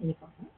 Any problem?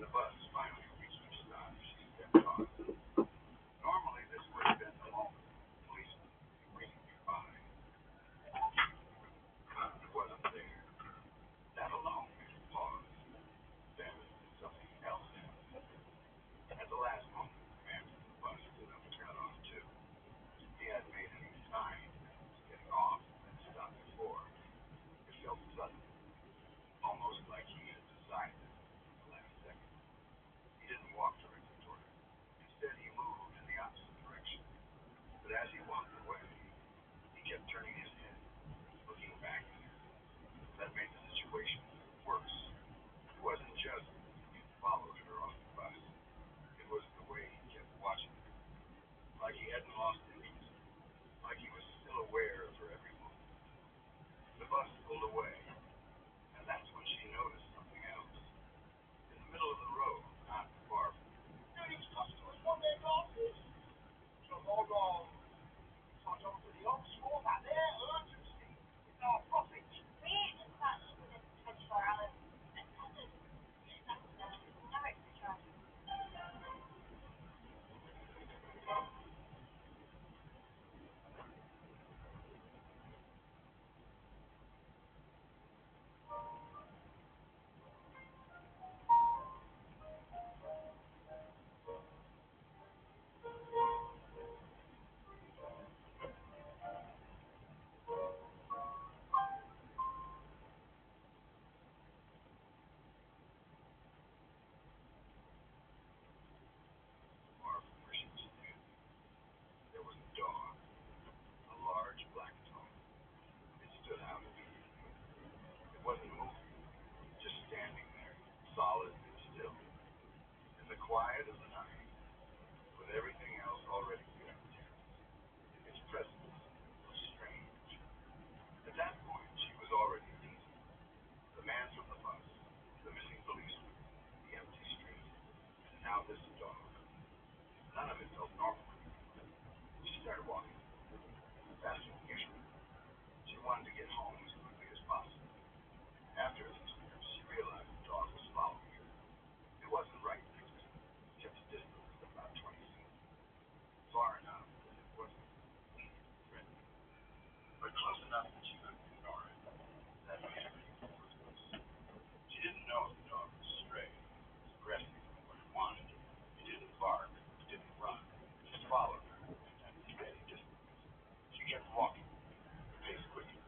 When the bus finally reached her stop, she stepped off. Normally, this would have been the moment the policeman would be waiting nearby. But it wasn't there. That alone made her pause. Then something else happened. At the last moment, the man from the bus stood up and got off too. He hadn't made any sign that he was getting off and stopped before. It felt sudden, almost like he had decided it at the last second. He didn't walk directly toward her. Instead, he moved in the opposite direction. But as he walked away, he kept turning his head, looking back at her. That made the situation worse. It wasn't just that he followed her off the bus. It was the way he kept watching her, like he hadn't lost interest, like he was still aware of her every move. The bus pulled away, and that's when she noticed something else. In the middle of the road, not far from her. Greetings, customers. Want their glasses? Come on. Can't over the Oxford at their urgency. It's our profit. We dispatch within 24 hours. And customers, that's no extra charge. Far from where she was standing, there was a dog, a large black dog. It stood out immediately. It wasn't moving, just standing there, solid and still, in the quiet of the night, with everything else already feeling tense. Its presence was strange. At that point, she was already reasoning. The man from the bus, the missing policeman, the empty street, and now this dog. None of it felt normal. She started walking faster than usual. She wanted to get home as quickly as possible. After a few steps, she realized the dog was following her. It wasn't right next to her. It kept a distance of about 20 feet, far enough that it wasn't threatening, but close enough that she couldn't ignore it. That made everything worse. She didn't know if the dog was stray, was aggressive, what it wanted. It didn't bark, it didn't run. It just followed her at a steady distance. She kept walking, her pace quickened.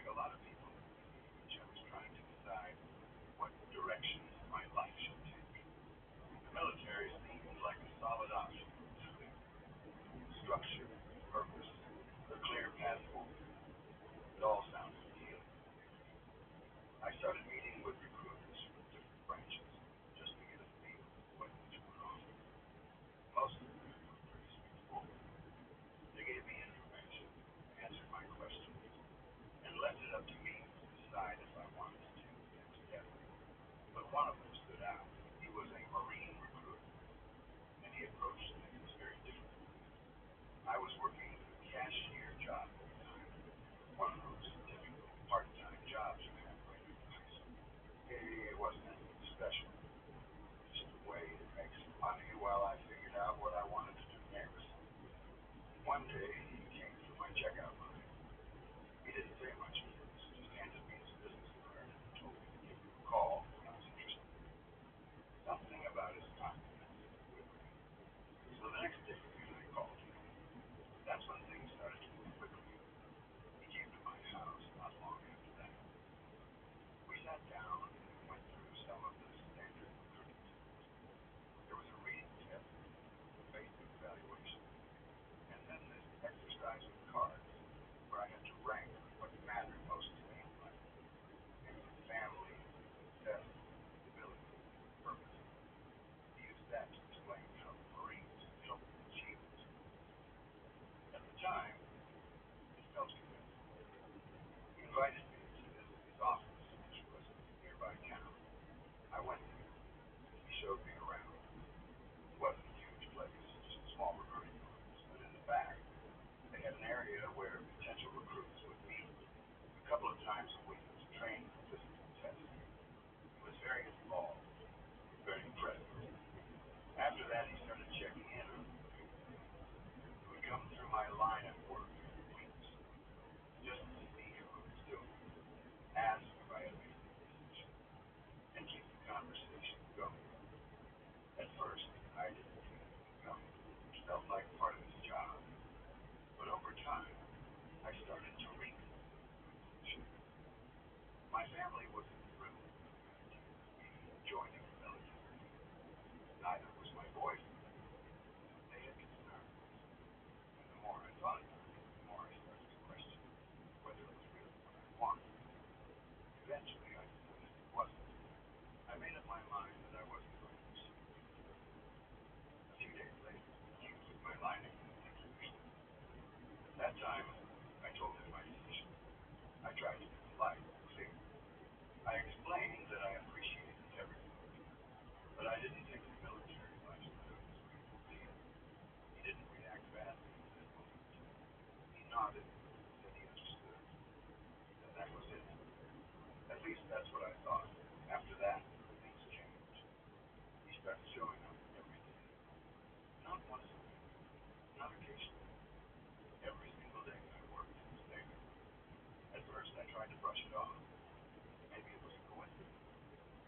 like a lot of people, I was trying to decide what direction my life should take. The military seemed like a solid option. Structure, purpose, a clear path forward. It all sounded appealing. I started meeting with recruiters from different branches just to get a feel of what each one offered. Most of them were pretty straightforward. They gave me information, answered my questions, and left it up to me to decide if I wanted to take the next step. But one of them stood out. He was a Marine recruiter, and he approached things very differently. I was working a cashier job at the time, one of those typical part-time jobs you have right after high school. It wasn't anything special, just a way to make some money while I figured out what I wanted to do next. One day, he came through my checkout line. He didn't say much at first, just handed me his business card and told me to give him a call when I was interested. Something about his confidence with me. So the next day, I called him. That's when things started to move quickly. He came to my house not long after that. We sat down and went through some of the standard recruiting tests. There was a reading test, a basic evaluation, and then this exercise with cards where I had to rank what mattered most to me in life. It was family, success, stability, purpose. He used that to explain how the Marines helped me achieve it. At the time, it felt convincing. He invited me to visit his office, which was in a nearby town. I went there. He showed me around. It wasn't a huge place, just a small recruiting office, but in the back, they had an area where potential recruits would meet a couple of times a week to train for physical tests. He was very involved, very impressive. After that, he started checking in on me. He would come through my line of work every week, just to see how I was doing, ask if I had made a decision, and keep the conversation going. At first, I didn't see anything coming. It felt like part of his job. But over time, I started to reap the position. My family wasn't thrilled with me joining the military. Neither was my boyfriend. They had concerns. And the more I thought about it, the more I started to question whether it was really what I wanted. Eventually, I decided it wasn't. I made up my mind that I wasn't going to pursue it. A few days later, he was with my line again, like usual. At that time, I told him my decision. I tried to be polite and clear. I explained that I appreciated everything, but I didn't think the military lifestyle was really for me. He didn't react badly at that moment. He nodded, said he understood, and that was it. At least that's what I thought. After that, things changed. He started showing up every day. Not once a week, not occasionally. Every single day I worked, he was there. At first, I tried to brush it off. Maybe it was a coincidence.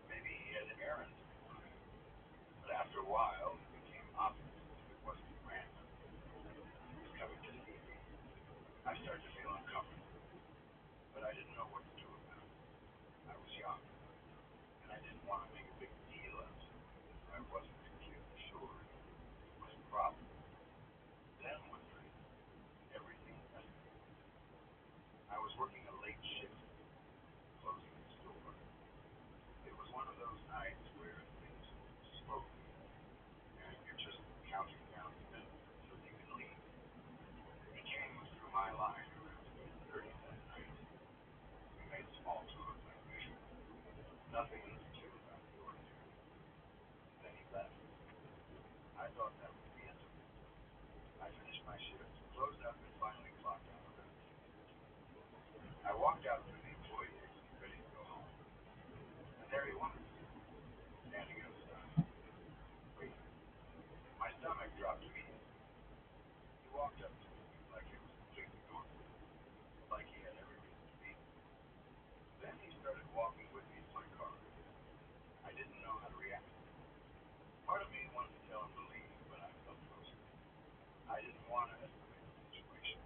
Maybe he had errands to run. But after a while, it became obvious that it wasn't random. He was coming to see me. I started to feel uncomfortable, but I didn't know what to do about it. I was young, and I didn't want to make a big deal out of something that I wasn't completely sure was a problem. Then one night, everything escalated. I was working a late shift, closing the store. It was one of those nights where things move slowly, and you're just counting down the minutes until you can leave. He came through my line around 8:30 that night. We made small talk like usual. Nothing too out of the ordinary. Then he left. I thought that would be it. I finished my shift, closed up, and finally clocked out around 10:15. I walked out to the employee exit, ready to go home. And there he was, standing outside, waiting. My stomach dropped immediately. He walked up to me like it was completely normal, like he had every reason to be. Then he started walking with me to my car. I didn't know how to react. Part of me wanted to tell him to leave, but I felt closer. I didn't want to escalate the situation,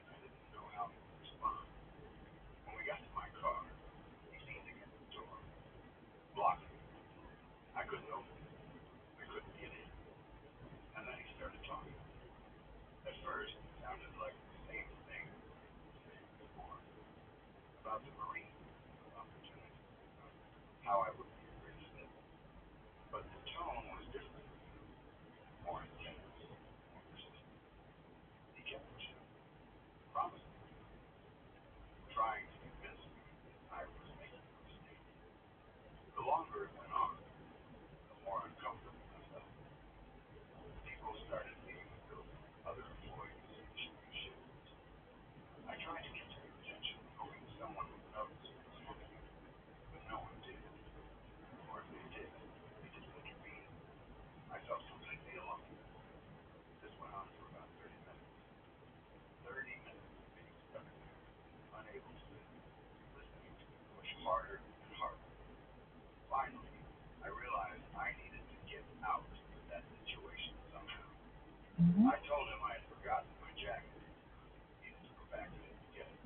and I didn't know how he would respond. When we got about the Marine opportunity, how I would be a great fit. But the tone was different, more intense, more persistent. He kept pushing, promising, trying to convince me that I was making a mistake. The longer it went on, the more uncomfortable I felt. People started leaving the building. Other employees issued shifts. I tried to get their attention, hoping someone would notice what was happening, but no one did. Or if they did, they didn't intervene. I felt completely alone. This went on for about 30 minutes. 30 minutes of being stuck there, unable to move, listening to me push harder and harder. Finally, I realized I needed to get out of that situation somehow. I told him I had forgotten my jacket. Needed to go back in and get it.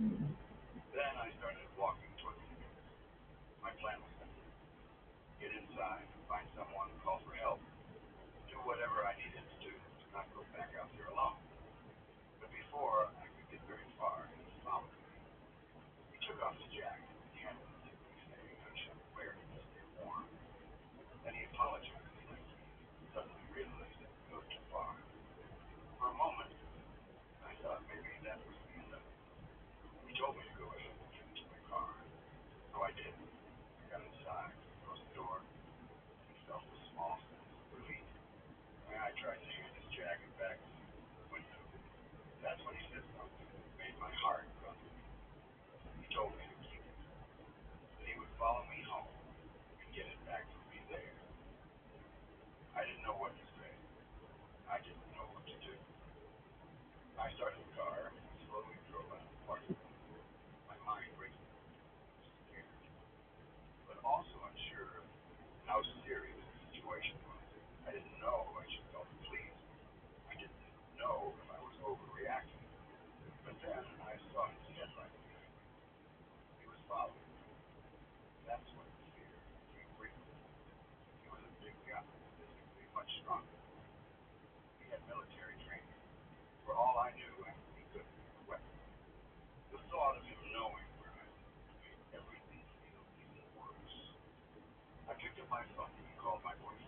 Then I started walking toward the entrance. My plan was simple. Get inside, find someone, call for help, do whatever I needed to do to not go back out there alone. But before I could get very far, he followed me. He took off his jacket and handed it to me, saying I should wear it to stay warm. Then he apologized, like he suddenly realized it would go too far. For a moment, I thought maybe that was the end of it. He told me to go ahead and get into my car. So I did. I got inside, closed the door, and felt a small sense of relief. I tried to hand his jacket back to the window. That's when he said something that made my heart run. He told me to keep it, that he would follow me home and get it back for me there. I didn't know what to say. I didn't know what to do. I started the car and slowly drove out of the parking lot. My mind racing, scared, but also unsure of how serious the situation was. I didn't know I should call the police. I didn't know if I was overreacting. But then I saw his headlight behind me. He was following me. That's when the fear came real. He was a big guy, physically much stronger. He had military training. For all I knew, he could have a weapon. The thought of him knowing where I lived made everything feel even worse. I picked up my phone and called my boyfriend.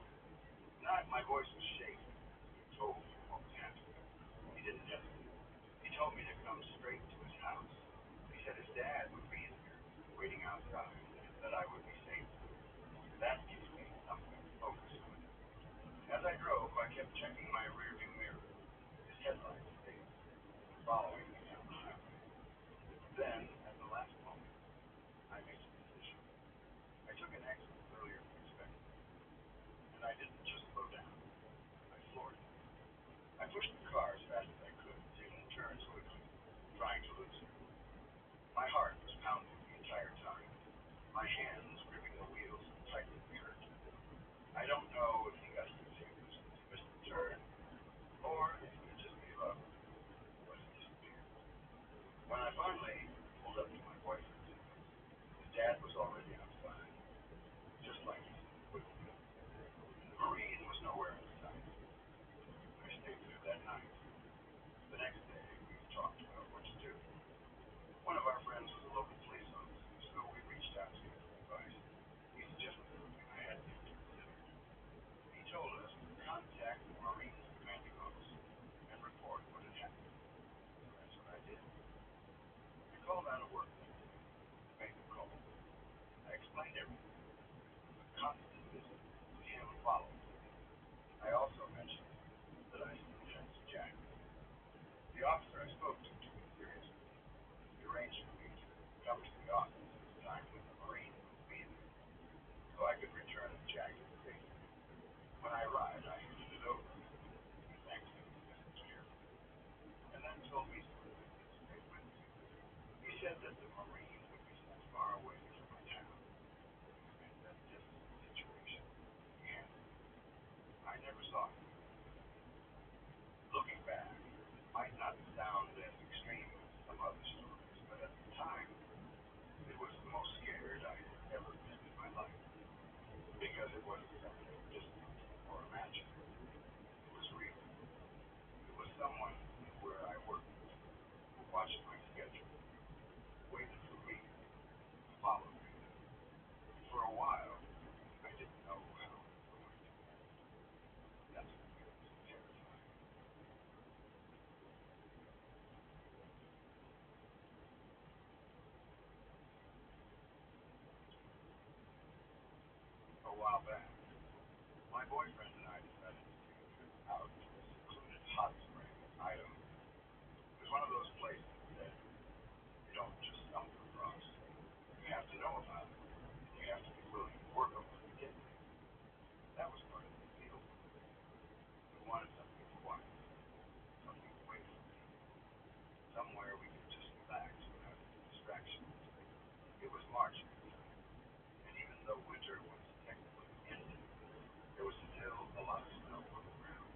My voice was shaking. He told me what was happening. He didn't hesitate. He told me to come straight to his house. He said his dad would be there, waiting outside, and that I would be safe. That gives me something to focus on. As I drove, I kept checking my rearview mirror. His headlights stayed following me down the highway. Then, at the last moment, I made a decision. I took an exit earlier than expected, and I didn't just slow down. I floored it. I pushed the car as fast as I could, taking turns quickly, trying to lose it. My heart was pounding the entire time. My hands gripping the wheels so tightly they hurt. I don't know if he got confused, missed the turn, or if he just gave up, but he disappeared. When I finally pulled up to my boyfriend's house, his dad was already outside, just like he said he would be. The Marine was nowhere in sight. I stayed there that night. The next day, we talked about what to do. One of our friends was a local police officer, so we reached out to him for advice. He suggested something I hadn't even considered. He told us to contact the Marine's commanding officer and report what had happened. That's what I did. I called out of work that day, made the call. I explained everything. The constant visit with him following me. I also mentioned that I still had his jacket. The officer I spoke to took it seriously. He arranged for me to come to the office at the time when the Marine would be there, so I could return the jacket safely. When I arrived, I handed it over. He thanked me for his care, and then told me something that stayed with me. He said that the Marine would be sent far away from my town, and that this situation would be handled. I never saw him. Looking back, it might not sound as extreme as some other stories, but at the time, it was the most scared I had ever been in my life, because it wasn't something distant or imagined. It was real. It was someone where I worked, who watched my schedule, waited for me, while back, my boyfriend and I decided to take a trip out to a secluded hot spring in Idaho. It was one of those places that you don't just stumble across. You have to know about it, and you have to be willing to work on it to get there. That was part of the deal. We wanted something quiet, something away from people, somewhere we could just relax without distractions. It was March at the time, and even though winter was technically ended, there was still a lot of snow on the ground.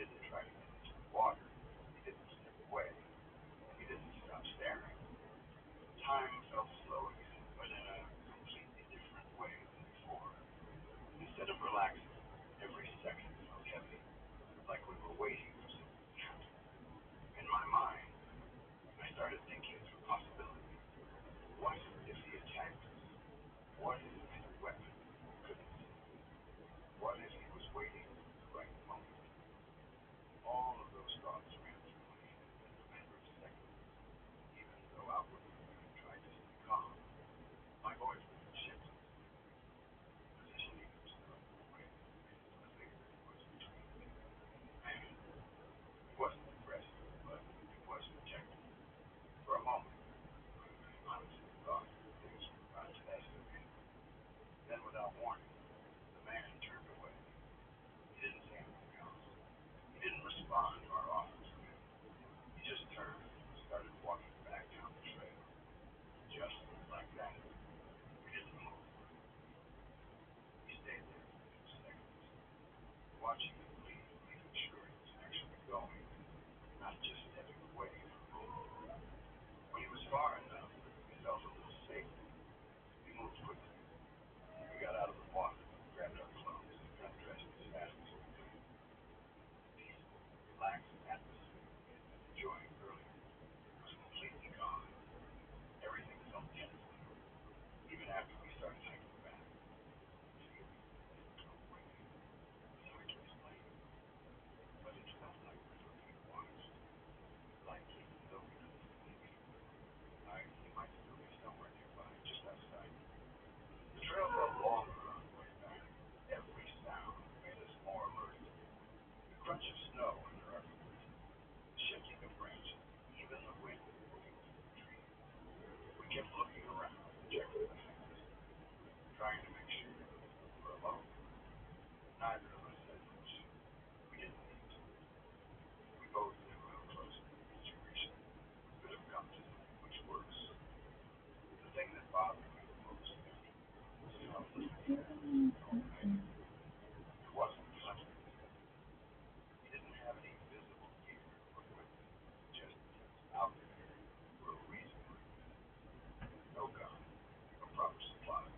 didn't try to get into the water. He didn't step away. He didn't stop staring. Time felt slow again, but in a completely different way than before. Instead of relaxing, every second felt heavy, like we were waiting for something to happen. In my mind, I started thinking through possibilities. What if he attacked us? What if he had a weapon we couldn't see? What if he was waiting for the right moment? All of those thoughts ran through my head in a matter of seconds, even though outwardly I tried to stay calm. My voice shifted, positioning himself in a way that made it clear he was between me and the man. He wasn't aggressive, but he was protective. For a moment, I honestly thought things were about to escalate. Then, without warning, the man turned away. He didn't say anything else. He didn't respond to our offer to him. He just turned and started walking back down the trail. Just like that. We didn't move. We stayed there for a few seconds, watching him leave, making sure he was actually going, not just stepping away from me. When he was far enough, we felt a little safer. We moved quickly. We got out of the water, grabbed our clothes, and got dressed as fast as we could. The peaceful, relaxed atmosphere we had been enjoying earlier was completely gone. Everything felt tense now. Even after we started hiking back, the feeling didn't go away. It's hard to explain, but it felt like we were being watched. Like even though we couldn't see him, he might still be somewhere nearby, just outside. The trail felt longer on the way back. Every sound made us more alert. The crunch of snow under our feet, the shifting of branches, even the wind moving through the trees. We kept looking around, checking the fence, trying to make sure we were alone. Neither of us said much. We didn't need to. We both knew how close the situation could have come to something much worse. The thing that bothered me the most was how little he had going right. It wasn't funny. He didn't have any visible gear or equipment, just he was out there for a reason like that. No gun, no proper supplies,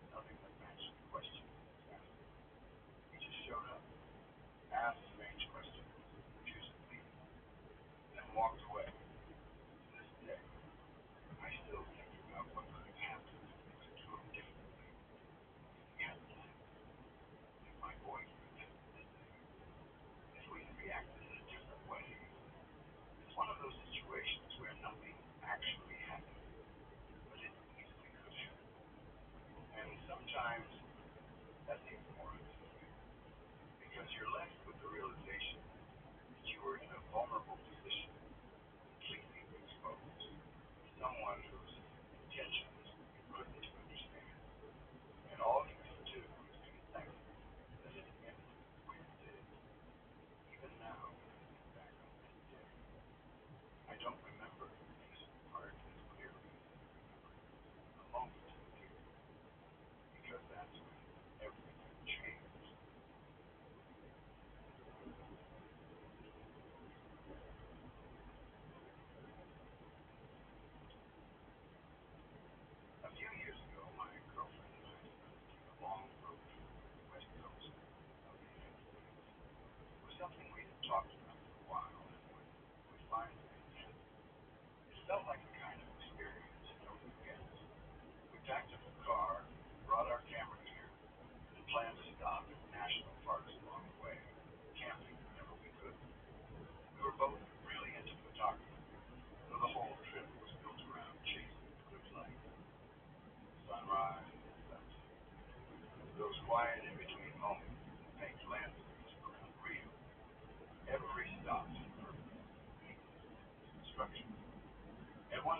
nothing that matched the question he was asking. He just showed up, asked strange questions, refused to leave, then walked away. To this day, I still think about what could have happened if we went to him differently. If we hadn't left, if my boyfriend hadn't been there, if we had reacted in a different way. It's one of those situations where nothing actually happened, but it easily could have. And sometimes that's even more unsettling, because you're left with the realization that you were in a vulnerable position, completely exposed, to someone whose intentions you couldn't understand. And all you can do is be thankful that it ended the way it did. Even now, when I think back on that day, I don't remember the recent part as clearly as I remember the moment here, because that's when everything changed. A few years ago, my girlfriend and I started to take a long road trip to the west coast of the United States. It was something we had talked about for a while, and when we finally made it happen, it felt like a kind of experience you don't forget. We packed up the car, brought our camera gear, and planned to stop in national parks along the way, camping whenever we could. We were both really into photography, so the whole trip was built around chasing good light, sunrise, and sunset. Those quiet in-between moments that make landscapes feel real. Every stop had purpose, meaning, structure. At one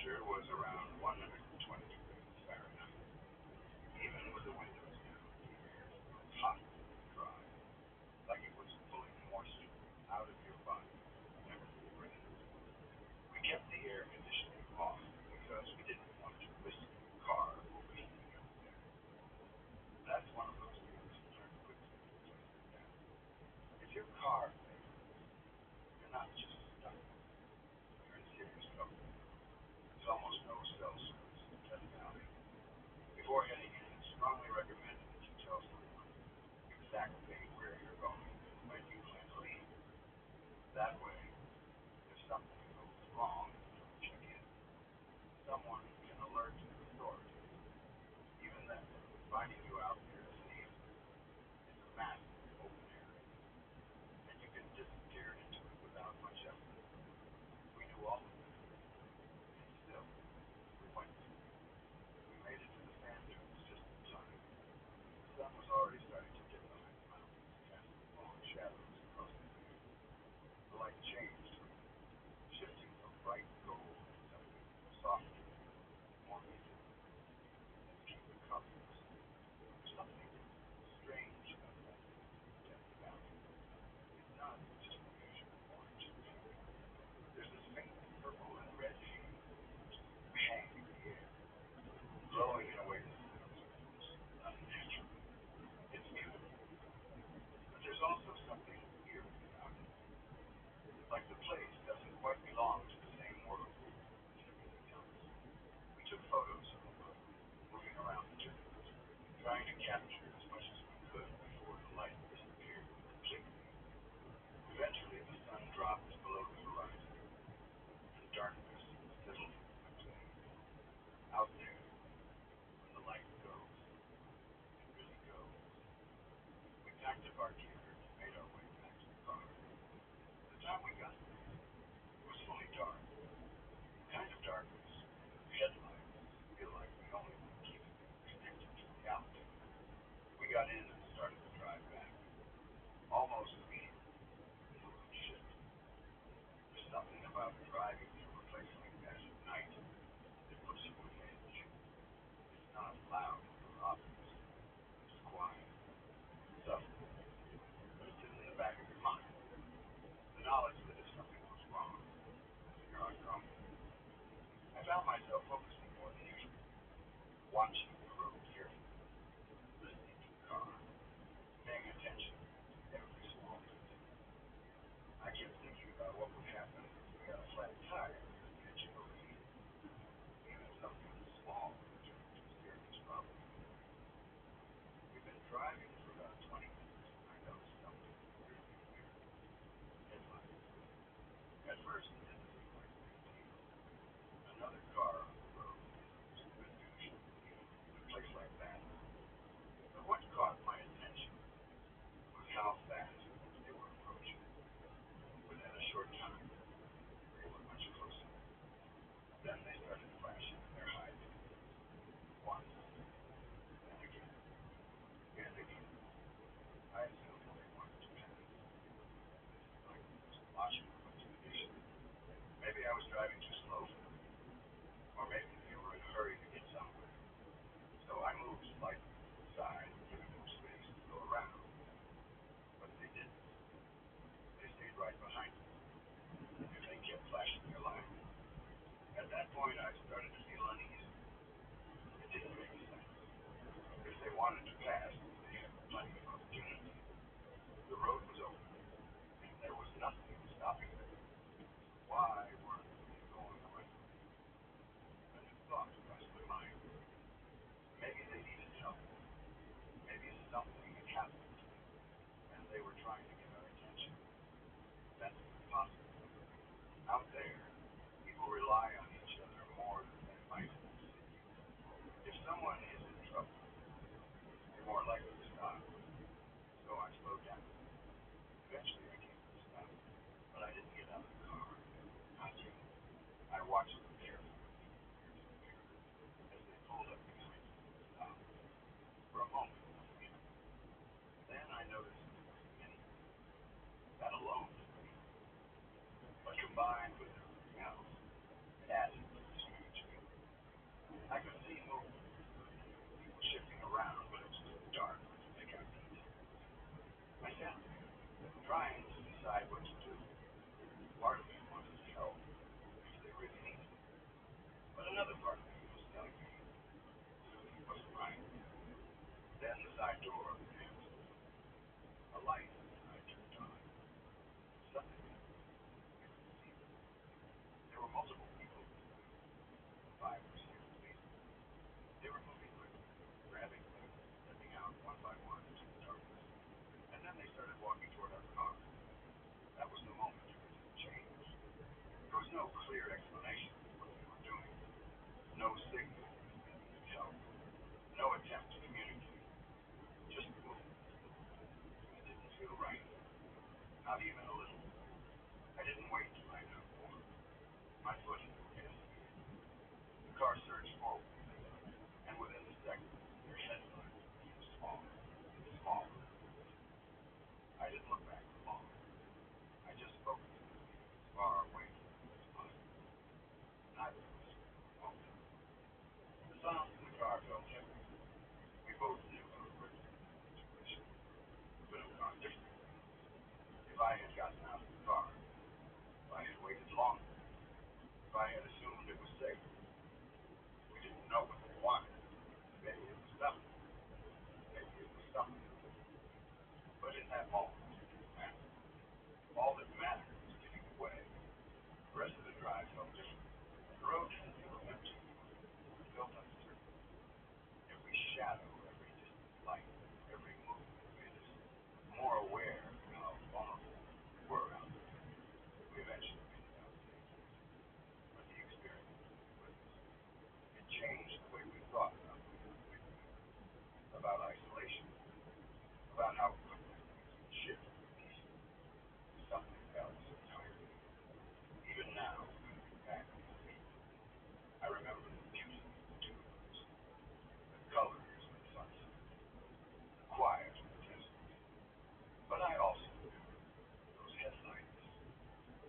temperature was around 120 degrees Fahrenheit. Even with the windows down, the air was hot and dry, like it was pulling moisture out of your body whenever you breathed. We kept the air conditioning off because we didn't want to risk the car overheating up there. That's one of those things you learn quickly to understand. If your car fails, you're not just stuck, you're in serious trouble. There's almost no cell service. no clear explanation for what they were doing, no signal that needed help, no attempt to communicate, just movement. It didn't feel right, not even a little. I didn't wait to find out more. My foot hit the gas. The car surged forward, and within a second, their headlight became smaller and smaller. I didn't look back for long. I just focused on being as far away from them as possible. Neither of us moved. The sounds in the car felt heavy. We both knew how to work in that situation. Could have gone differently. If I had gotten out of the car, if I had waited longer, if I had assumed it was safe, we didn't know what they wanted. Maybe it was nothing. Maybe it was something. But in that moment, it didn't matter. All that mattered was getting away. The rest of the drive felt different. The road didn't feel empty. It felt uncertain. Every shadow, every distant light, every movement made us more aware of how vulnerable we were out there. We eventually made it out safely. But the experience with us, it changed the way we thought about isolation, about how quickly things would shift from peace to something else entirely. Even now, when I look back on the scene, I remember the beauty of the dunes, the colors of the sunset, the quiet of the desert. But I also remember those headlights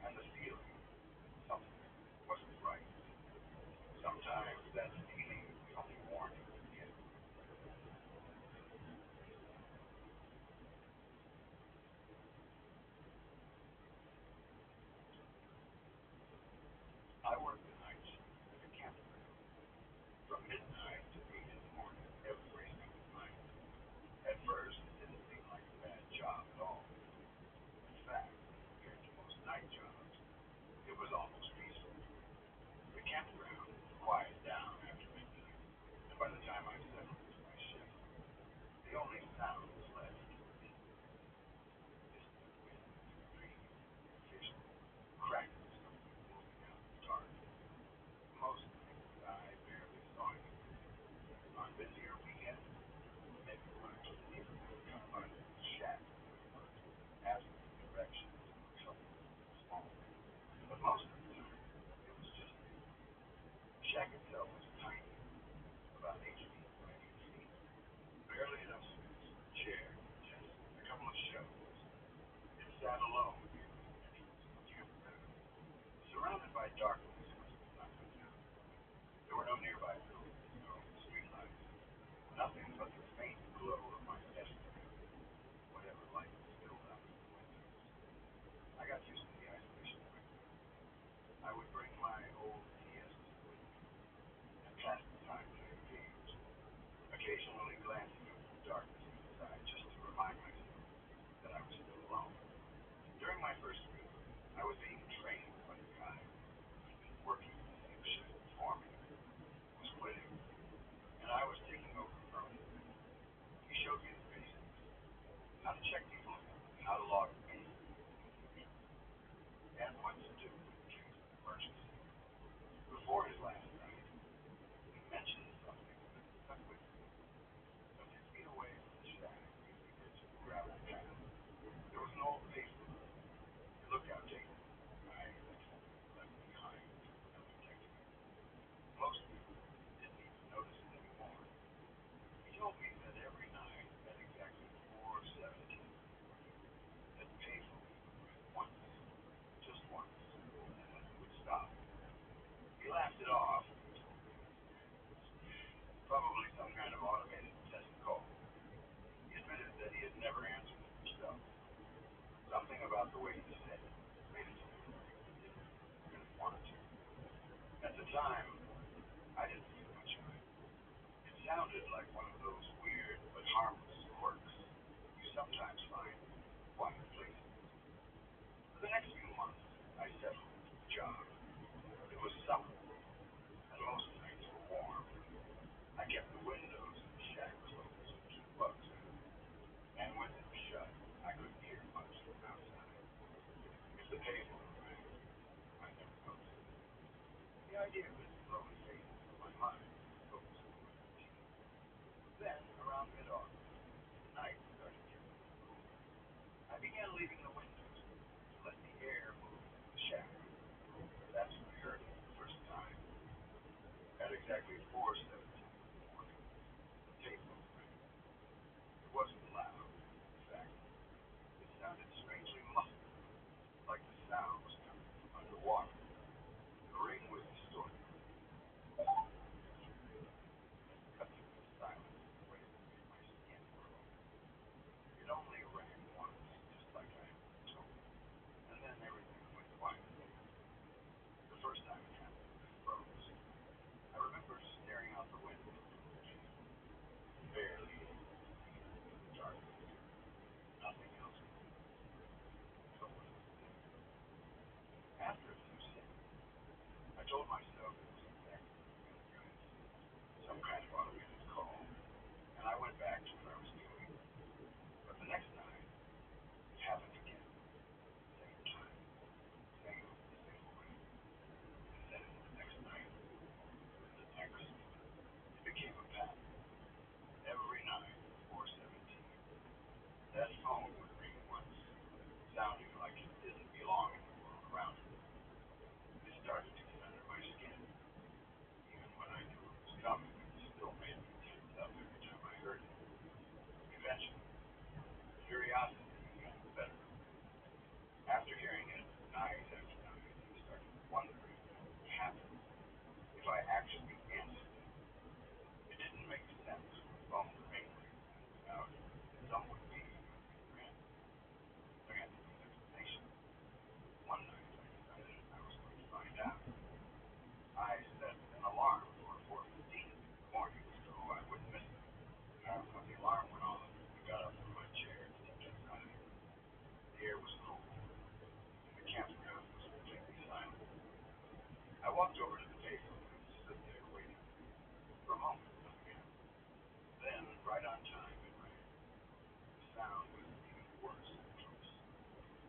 and the feeling that something wasn't right. Sometimes that feeling is the only warning you get. I worked the night shift at a campground from midnight to 8 in the morning every single night. At first, it didn't seem like a bad job at all. In fact, compared to most night jobs, it was almost peaceful. The campground would quiet down after midnight, and by the time I settled into my shift, the only sounds left were distant wind, trees, and occasional crackle of something moving out in the dark. Most nights, I barely saw anything. On busier weekends, maybe when I was leaving to come by the shack where we were, asking directions or helping small. But most of the time, it was just me. The shack itself was tiny, about 8 feet by 8 feet. Barely enough space for a chair, a desk, a couple of shelves. It sat alone near the entrance of the campground, surrounded by darkness most of the time I found. There were no nearby buildings, no streetlights, nothing but the faint glow of my desk lamp, whatever light spilled out of the windows. I got used to the isolation quickly. I would bring my old DS2 with me and pass the time there engaged, occasionally glancing over the darkness inside just to remind myself that I was still alone. During my first week, I was being trained by the guy who'd been working the same shift before me, was quitting, and I was taking over permanently. He showed me the basics, how to check people in, how to log in, and what to do in case of an emergency. Before his last night, he mentioned something that stuck with me. A few feet away from the shack, near the edge of the gravel path, there was an old pavement. The lookout table, I left behind to protect me. Most people didn't even notice it anymore. He told me that every night at exactly 4:17 in the morning, that payphone would ring once, just once, and then it would stop. He laughed it off and told me it was probably some kind of automated test call. He admitted that he had never answered it himself. Something about the way he said it made it seem like he didn't really want to. At the time, I didn't think much of it. It sounded like one of those weird but harmless quirks you sometimes find in quiet places. For the next few months, I settled into the job. It was summer, and most nights were warm. I kept the windows in the shack closed to keep bugs out, and with them shut, I couldn't hear much from outside. If the payphone rang, I never noticed it. idea of it slowly faded from my mind, focused on my routine. Then, around mid-August, the night started getting cooler. I began leaving the windows to let the air move through the shack. That's when I heard it the first time. At exactly 4:17 in the morning, the payphone rang. It wasn't loud. In fact, it sounded strangely muffled, like the sound was coming from underwater. The ring was distorted. Cut through the silence in a way that made my skin crawl. It only rang once, just like I had been told, and then everything went quiet again. The first time it happened, I froze. I remember staring out the window from the gym, barely able to see into the darkness. Nothing else moved. No one was there. After a few seconds, I told myself it was exactly what I was going to see, some kind of automated call, and I went back to what I was doing. But the next night, it happened again. Same time, same way. And then the next night, and the next, it became a pattern. Every night at 4:17, that phone would ring once, sounding like it didn't belong in the world around it. It started to get under my skin. Even when I knew it was coming, it still made me tense up every time I heard it. Eventually, curiosity got the better of me. After hearing it night after night, I started wondering what would happen if I actually answered it. It didn't make sense for a phone to ring like that without someone being on the other end. There had to be an explanation. One night, I decided I was going to find out. I set an alarm for 4:15 in the morning so I wouldn't miss it. When the alarm went off, I got up from my chair and stepped outside. The air was cool, and the campground was completely silent. I walked over to the payphone and stood there waiting. For a moment, nothing happened. Then, right on time, it rang. The sound was even worse and close.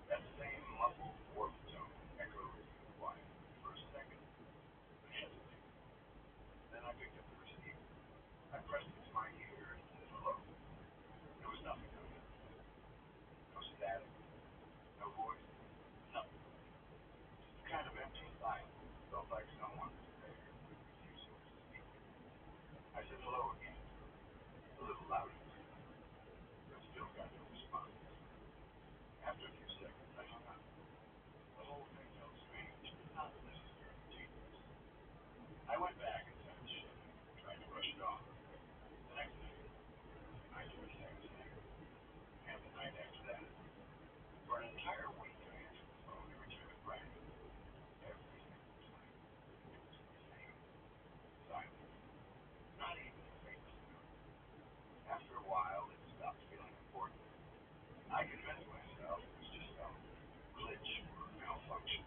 That same muffled warp tone echoed through the wire. For a second, I hesitated. Then I picked up the receiver. I pressed it to my ear and said hello. There was nothing on the other end. No static, no voice, nothing. Just a kind of empty silence. It felt like someone was there, refusing to speak. I said hello again, a little louder this time, but still got no response. After a few seconds, I hung up. The whole thing felt strange, but not necessarily dangerous. I went back inside the shed, trying to brush it off. The next night, I did the same thing, and the night after that. For an entire week, I answered the phone every time it rang. Every single time. It was the same. Silence. Not even a faint sound. After a while, it stopped feeling important. I convinced myself it was just some glitch or malfunction.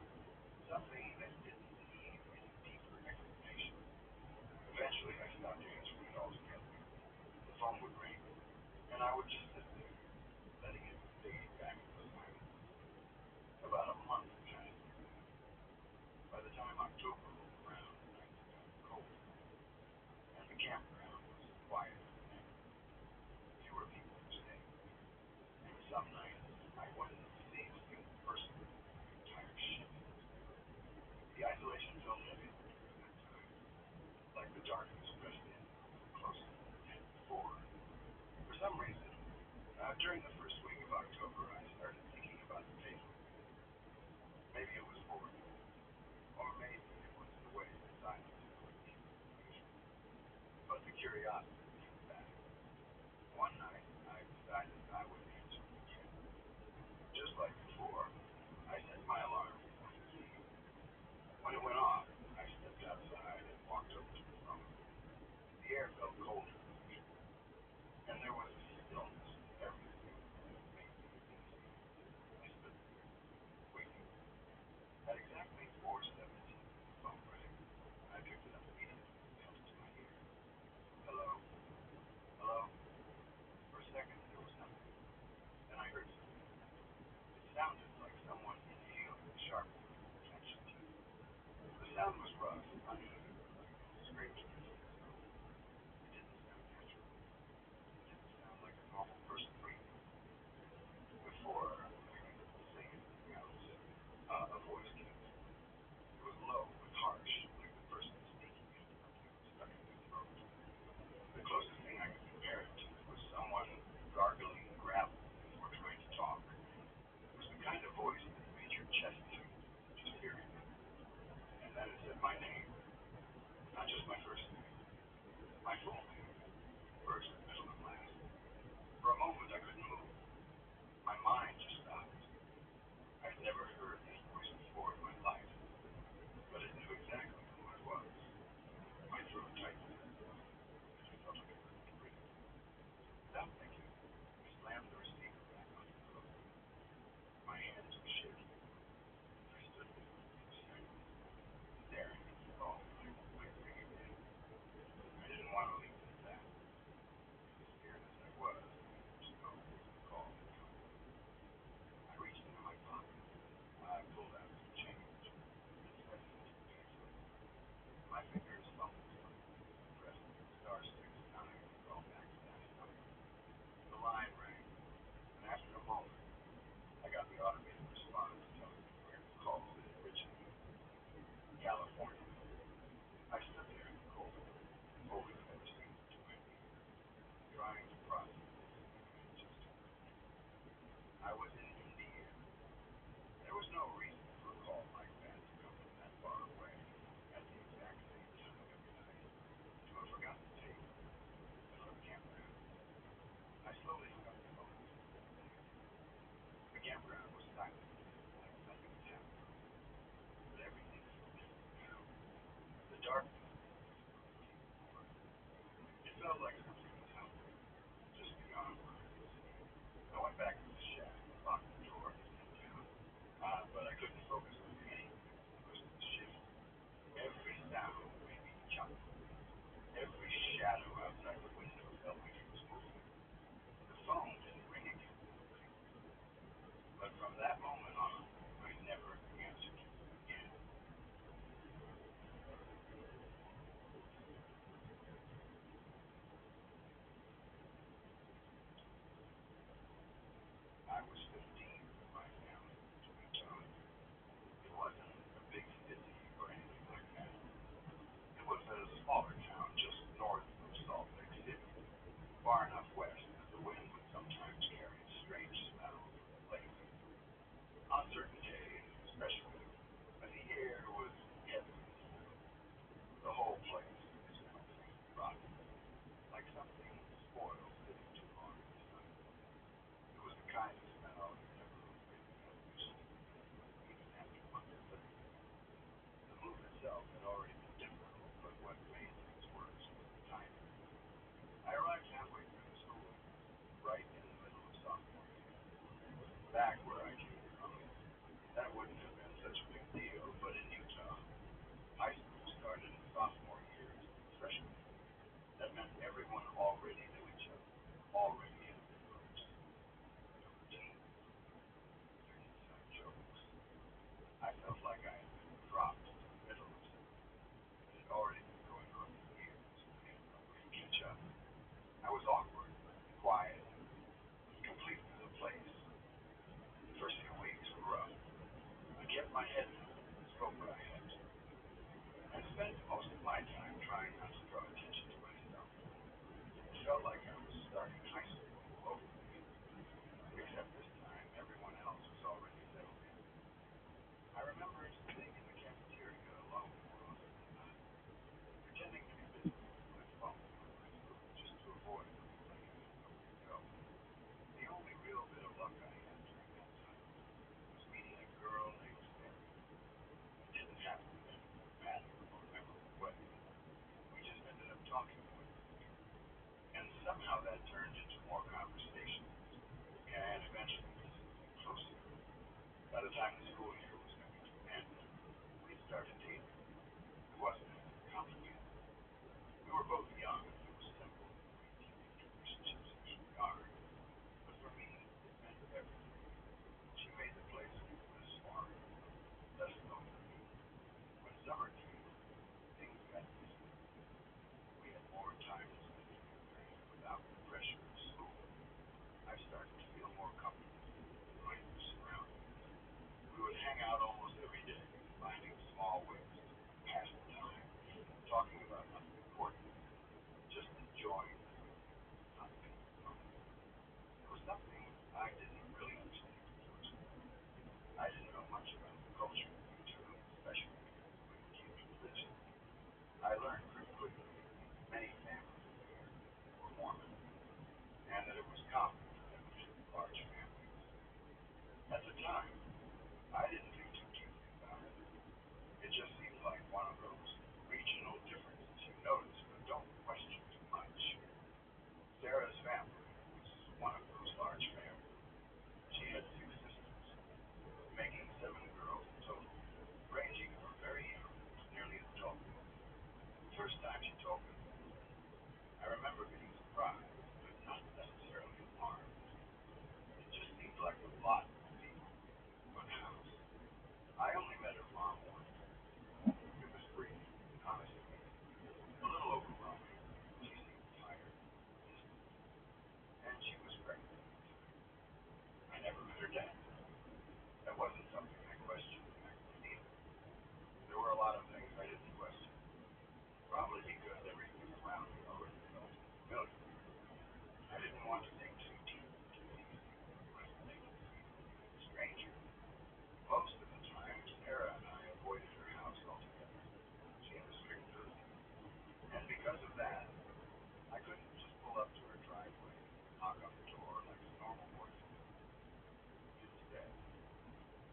Something that didn't need any deeper explanation. Eventually, I stopped answering it altogether. The phone would ring, and I would just sit there, letting it fade back into silence. About a month passed like that. By the time October rolled around, the nights got colder, and the campground was quieter than ever. Fewer people were staying there, and some nights I wouldn't see a single person in the entire shift. The isolation felt heavy during that time, like the darkness pressed in a little closer than it had before. For some reason, during the first week of October, I started thinking about the payphone. Maybe it was boredom, or maybe it was the way the silence felt deeper than usual. But the curiosity came back. One night, I decided I would answer it again. Just like before, I set my alarm for 4:15. When it went off, I stepped outside and walked over to the phone. The air felt colder than usual, and there was a stillness to everything that made me uneasy. I stood there, waiting. At exactly 4:17, the phone rang. I picked it up immediately and held it to my ear. Hello? Hello? For a second, there was nothing. Then I heard something. It sounded like someone inhaling sharply through clenched teeth. The sound was rough, uneven. Back where I came from, that wouldn't have been such a big deal, but in Utah, high school started in sophomore year as freshman. That meant everyone already knew each other, already had their groups, their routines, their inside jokes. I felt like I had been dropped in the middle of something that had already been going on for years and I had no way to catch up. I was awkward, quiet, completely misplaced. The first few weeks were rough. I kept my head down and spoke what I had to. I spent most of my time trying not to draw attention to myself. It felt like I was starting high school all over again, except this time everyone else was already settled in. I remember sitting in the cafeteria alone more often than not, pretending to be busy with my phone or my food just to avoid looking like I had nowhere to go. The only real bit of luck I had during that time was meeting a girl named Sarah. It didn't happen in any dramatic or memorable way. We just ended up talking more than usual. And somehow that turned into more conversations and eventually into something closer. By the time the school year was coming to an end, we started dating. It wasn't anything complicated. We were both young and it was simple the way teenage relationships usually are. But for me, it meant everything. She made the place feel less foreign, less lonely. When summer came, things got easier. We had more time to spend together, and without the pressure of school, I started to feel more comfortable with my new surroundings. We would hang out almost every day, finding small ways to pass the time, talking about nothing important, just enjoying the company, not being alone. It was something I didn't really understand at first. I didn't know much about the culture of Utah, especially when it came to religion. I learned pretty quickly that many families there were Mormon, and that it was common for them to have large families. At the time, I didn't think too deeply about it. It just seemed like one of those regional differences you notice but don't question too much. Sarah's family was one of those large families. She had 6 sisters, making 7 girls in total, ranging from very young to nearly adult. The first time she told me that, I remember being surprised, but not necessarily alarmed. It just seemed like a lot of people in one house. I only met her mom once. It was brief, honestly, a little overwhelming. She seemed tired, distant, and she was pregnant at the time. I never met her dad. That wasn't something I questioned back then either. There were a lot of things I didn't question, probably because everything around me already felt familiar. I didn't want to dig too deep into anything that might make it seem like a stranger. Most of the time, Sarah and I avoided her house altogether. She had a strict curfew, and because of that, I couldn't just pull up to her driveway and knock on the door like a normal boyfriend. Instead,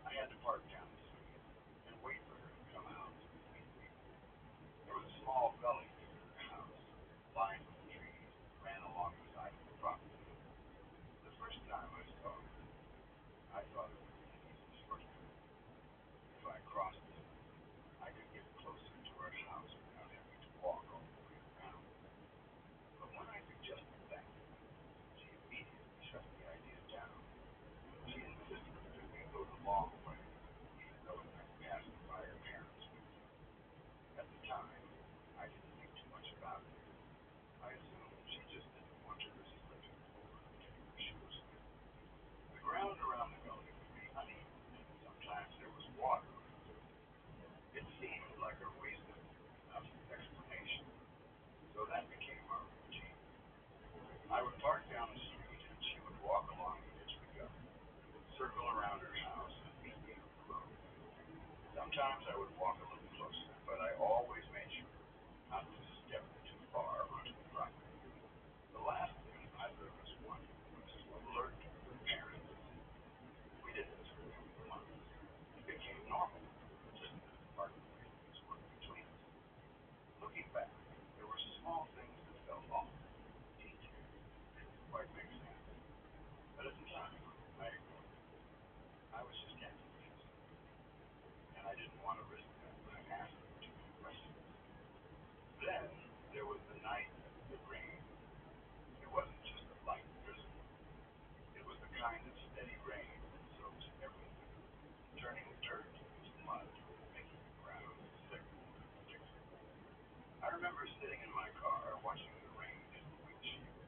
I had to park down the street and wait for her to come out and meet me. There was a small gully near her house, lined with trees that ran along the side of the property. The first time I saw her, I thought it would be an easy shortcut. If I crossed it, I could get closer to her house without having to walk all the way around. But when I suggested that, she immediately shut the idea down. She insisted that we go the long way, even though it meant passing by her parents' window. At the time, I didn't think too much about it. I assumed she just didn't want to risk slipping over and getting her shoes wet. The ground around the gully would be uneven, and sometimes there was water around it. It seemed like a reasonable enough explanation, so that became our routine. I would park down the street, and she would walk along the edge of the gully, circle around her house, and meet me on the road. Sometimes I would walk a little closer, but I always made sure not to step too far onto the property. The last thing either of us wanted was to alert her parents. We did this for a couple of months. It became normal, just that the parking lanes were between us. Looking back, there were small things that felt off, details that didn't quite make sense. But at the time, I ignored them. remember sitting in my car watching the rain hit the windshield,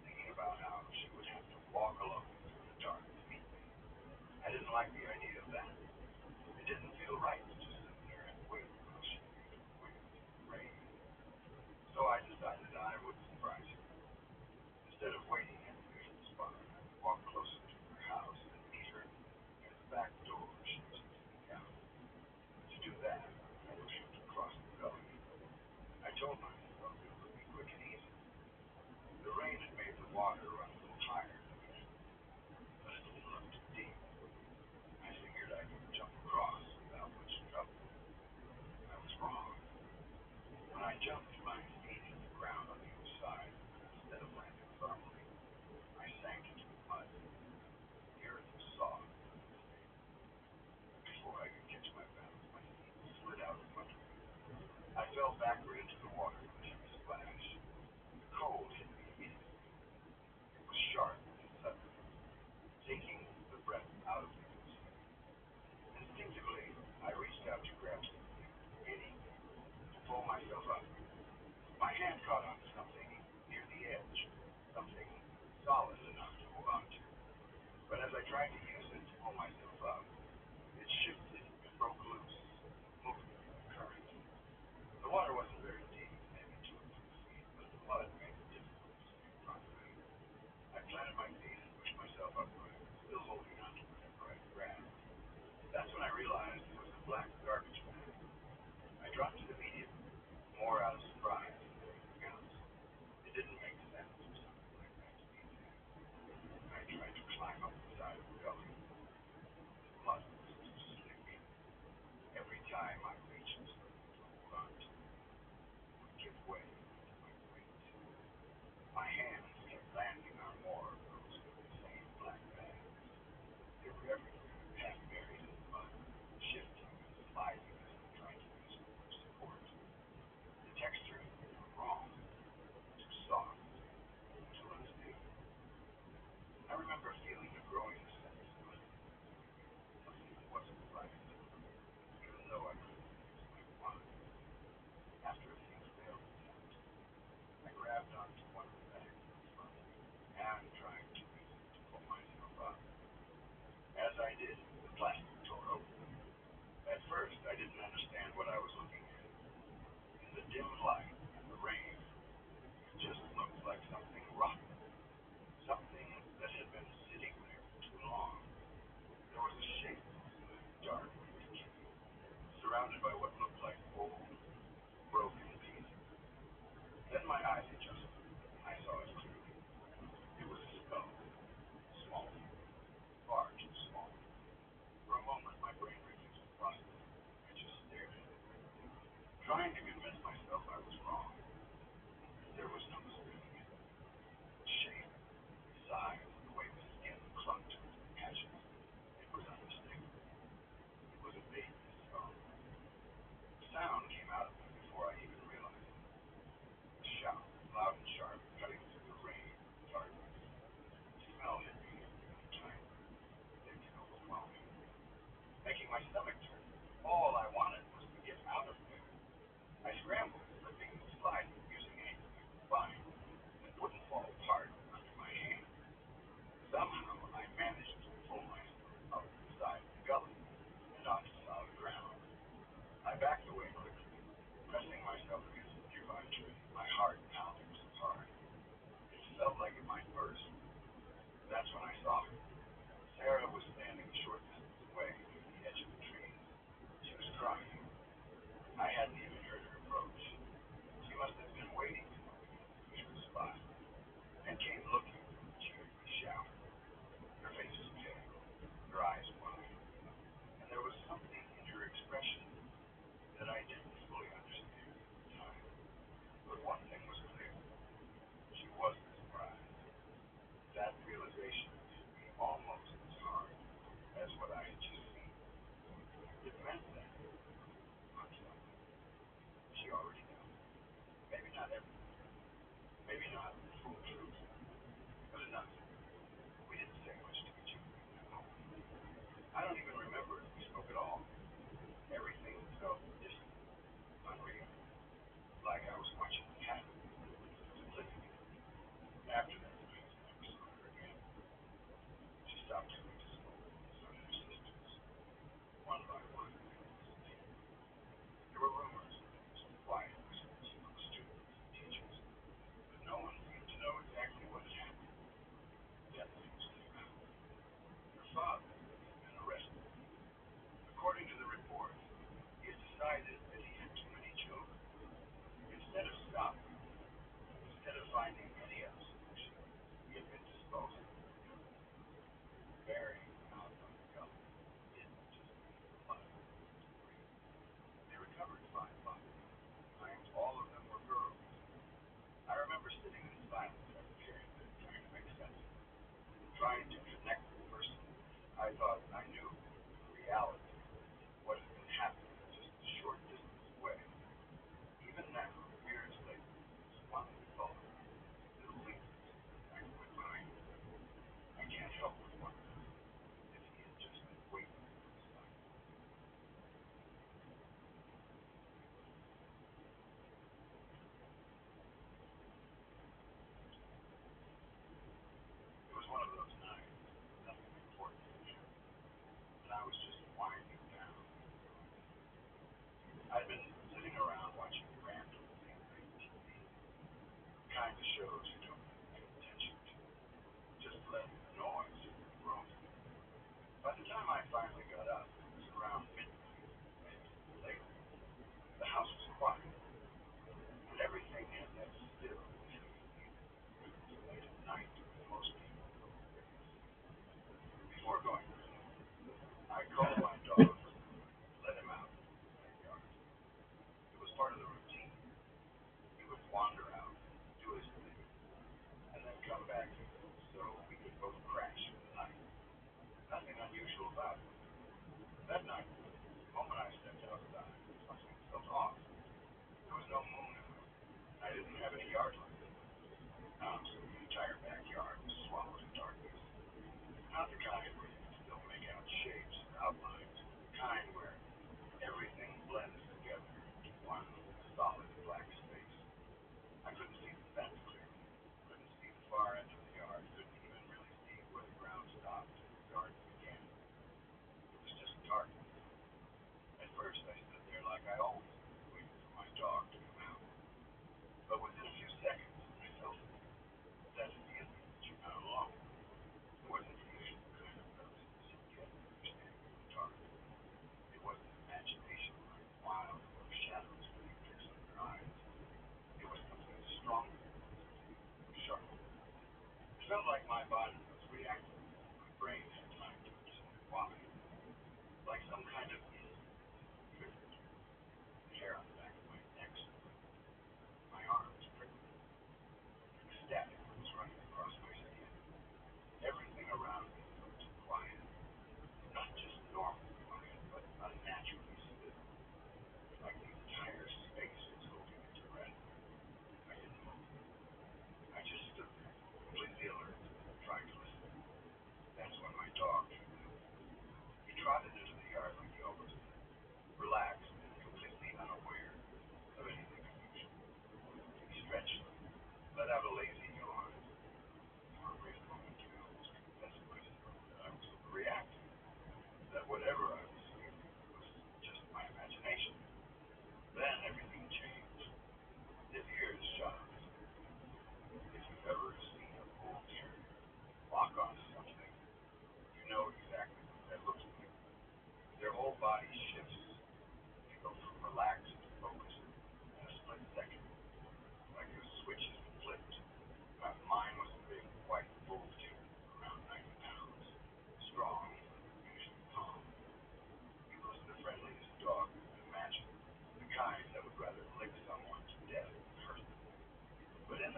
thinking about how she would have to walk alone through the dark to meet me. I didn't like the idea of that. It didn't feel right to just sit there and wait while she waited in the rain. So I decided I would surprise her. Instead of waiting at the usual spot, I would walk closer to her house and meet her at the back door she was cleaning out. To do that, I would have to cross the gully. I told myself it would be quick and easy. The rain had made the water run a little higher than usual, but it didn't look too deep. I figured I could jump across without much trouble. I was wrong. When I jumped, my feet hit the ground on the other side. Instead of landing firmly, I sank into the mud. The earth was soft. Before I could catch my balance, my feet slid out from under me. I fell backward into the water with a heavy splash. The cold hit me immediately. It was sharp and sudden, taking the breath out of me. Instinctively, I reached out to grab something, anything, to pull myself up. My hand caught onto something near the edge, something solid enough to hold on to. But as I tried to use it to pull myself up, it shifted and broke loose, moving with the current. The water wasn't very deep, maybe 2 or 3 feet, but the mud made it difficult to stay properly. I planted my feet and pushed myself upright, still holding on to whatever I grabbed. That's when I realized it was a black garbage bag. I dropped it immediately, more out of surprise than anything else. It didn't make sense for something like that to be there. I tried to climb up the side of the gully. The mud was too slick. Every time I reached to hold on to it, it would give way to my weight. My hands kept landing on more of those same black bags. They were everywhere, half buried in the mud, shifting and sliding as I tried to use them for support. The texture was wrong, too soft, too unstable. I remember feeling a growing sense of something wasn't right, even though I couldn't explain why. After a few failed attempts, I grabbed onto one of the bags in front and tried to use it to pull myself up. As I did, the plastic tore open. At first, I didn't understand what I was looking at. In the dim light and the rain, it just looked like something rotten, something that had been sitting there for too long. There was a shape in the dark, decay, surrounded by what looked like old, broken pieces. Then my eyes adjusted. I saw it clearly. It was a skull, small, far too small. For a moment, my brain refused to process it. I just stared at it, trying to convince myself I was wrong. There was no mistaking it. The shape, the size, the way the skin clung to its patches. It was unmistakable. It was a baby skull. The sound came out of me before I even realized it. A shout, loud and sharp, cutting through the rain and darkness. The smell hit me every other time, thick and overwhelming, making my stomach turn. All I wanted was to get out of there. I scrambled, slipping and sliding, using anything I could find that wouldn't fall apart under my hand. Somehow I managed to pull myself up the side of the gully and onto solid ground. I backed away quickly, pressing myself against the nearby tree, my heart pounding so hard. It felt like it might burst. That's when I saw her. Sarah was standing a short distance away near the edge of the trees. She was crying. I hadn't even heard her approach. She must have been waiting for me in the usual spot, and came looking for the cheery shout. Her face was pale, her eyes wide, and there was something in her expression that I didn't fully understand at the time. But one thing was clear. She wasn't surprised. That realization hit me almost as hard as what I had just seen. It meant that, on some level, she already knew. Maybe not everything. Maybe not the full truth. But enough. We didn't say much to each other in that moment. I don't even remember if we spoke at all. Everything felt distant, unreal, like I was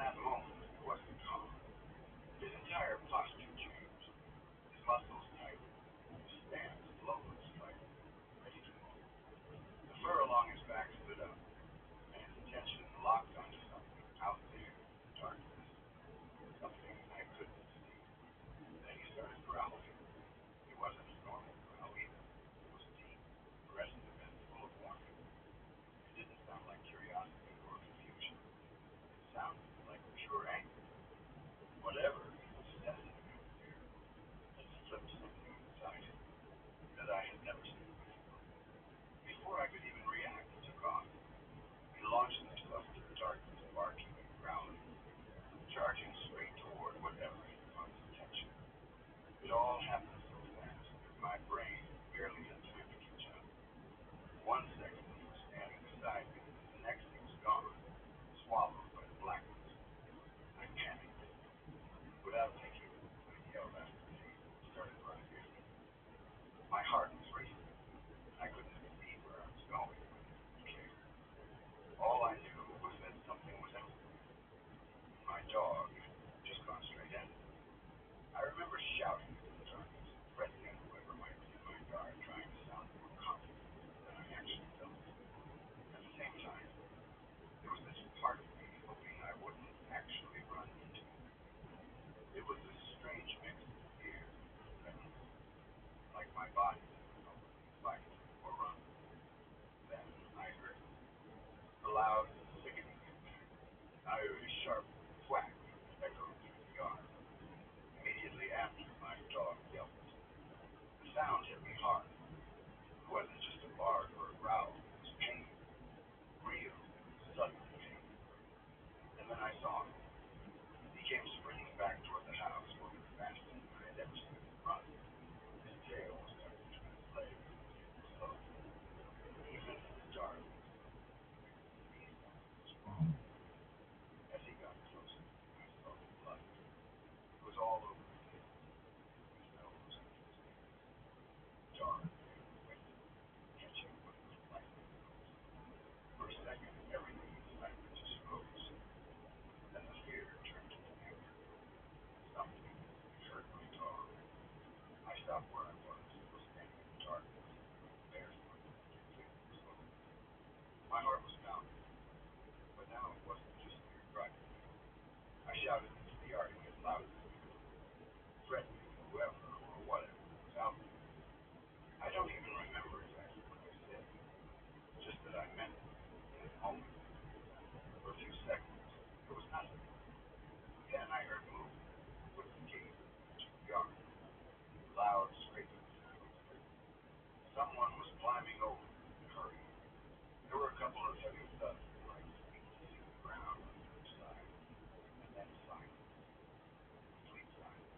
that moment, it wasn't calm. His entire posture changed. His muscles tightened. His stance lowered slightly, ready to move. The fur along his back stood up, and his attention locked onto something out there in the darkness, something I couldn't see. Then he started growling. It wasn't a normal growl either. It was deep, aggressive, and full of warning. It didn't sound like curiosity or confusion. It sounded like pure anger. Whatever he was testing out there had flipped something inside him that I had never seen before. Before I could even react, he took off. He launched himself into the darkness, barking and growling, charging straight toward whatever had caught his attention. It all happened so fast that my brain barely had time to catch up. 1 second he was standing beside me, and the next he was gone, swallowed by the blackness. I panicked. Without thinking, I yelled after him and started running after him. My heart was racing. I couldn't see where I was going, but I didn't care. All I knew was that something was out there. My dog had just gone straight at it. I remember shouting in the darkness, threatening whoever might be in my yard, trying to sound more confident than I actually felt. At the same time, there was this part of me hoping I wouldn't actually run into it. It was this strange mix of fear and readiness, like my body didn't know whether to fight or run. Then I heard a loud, sickening impact. I heard a sharp whack that echoed through the yard. Immediately after, my dog yelped. The sound hit me hard. It wasn't just a bark or a growl. It was pain. Real, sudden pain. And then I saw him. He came sprinting back toward the house, moving faster than I had ever seen him run. His tail was tucked between his legs, moving slowly. Even in the dark, he was wrong. As he got closer, I saw the blood. It was all over his face, his nose, and his ears. Dark and wet, catching what looked like needles. For a second, everything inside me just froze. Then the fear turned to anger. Something had hurt my dog. I stopped where I was, standing in the darkness, barefoot, completely exposed. My heart was pounding, but now it wasn't just fear driving me. I shouted into the yard again louder than before, threatening whoever or whatever was out there. I don't even remember exactly what I said, just that I meant it in a moment. For a few seconds, there was nothing. Then I heard movement towards the gate to the yard. Loud, scraping sounds. Someone was climbing over in a hurry. There were a couple of heavy thuds, like feet hitting the ground on the other side, and then silence. Complete silence.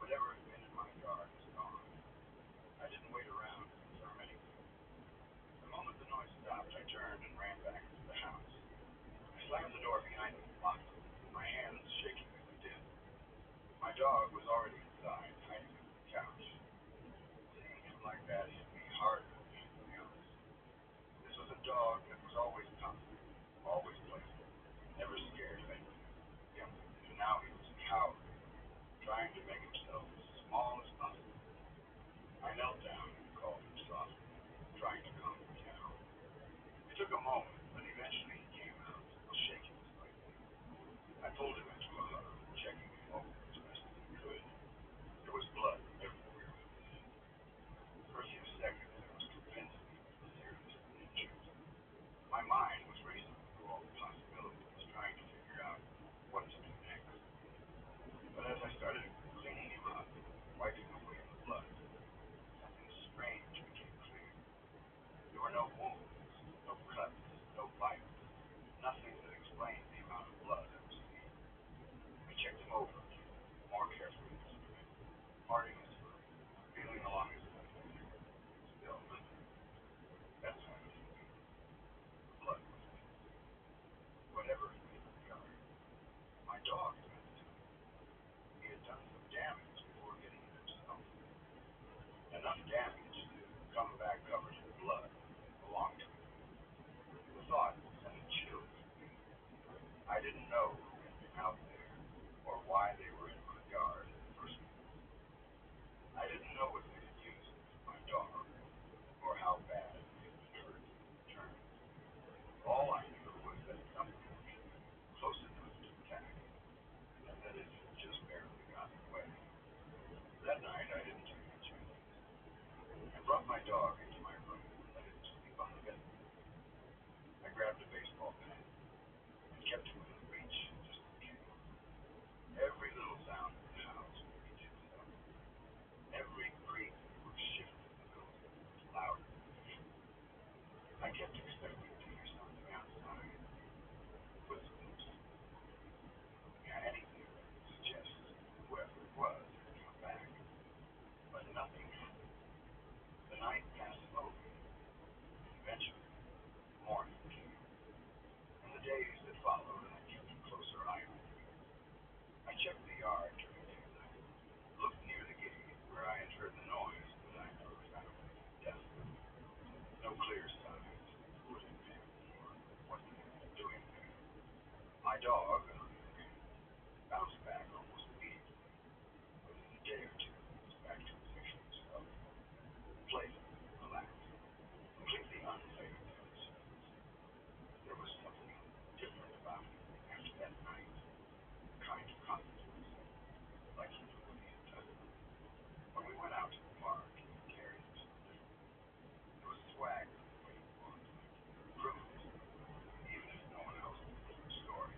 Whatever had been in my yard was gone. I didn't wait around to confirm anything. The moment the noise stopped, I turned and ran back into the house. I slammed the door behind me and locked it, my hands shaking as I did. My dog was already inside, hiding under the couch. Seeing him like that hit me harder than anything else. This was a dog that was always confident, always playful, never scared of anything. Yep. And now he was cowering, trying to make himself as small as possible. I knelt down and called him softly, trying to calm him down. It took a moment, but eventually he came out, still shaking slightly. I pulled him into a hug, checking him over as best as I could. There was blood everywhere on his head. For a few seconds, I was convinced he was seriously injured. My mind was racing through all the possibilities, trying to figure out what to do next. But as I started cleaning him up, wiping away the blood, something strange became clear. There were no wounds, no cuts, no bites, nothing that explained the amount of blood I was seeing. dog, on the other hand, bounced back almost immediately. Within a day or two, he was back to his usual self, playful, relaxed, completely unfazed by the surface. There was something different about him after that night, kind of confidence, like he knew what he had done. When we went out to the park, he carried himself differently. There was swagger in the way he walked, like proof, even if no one else believed the story.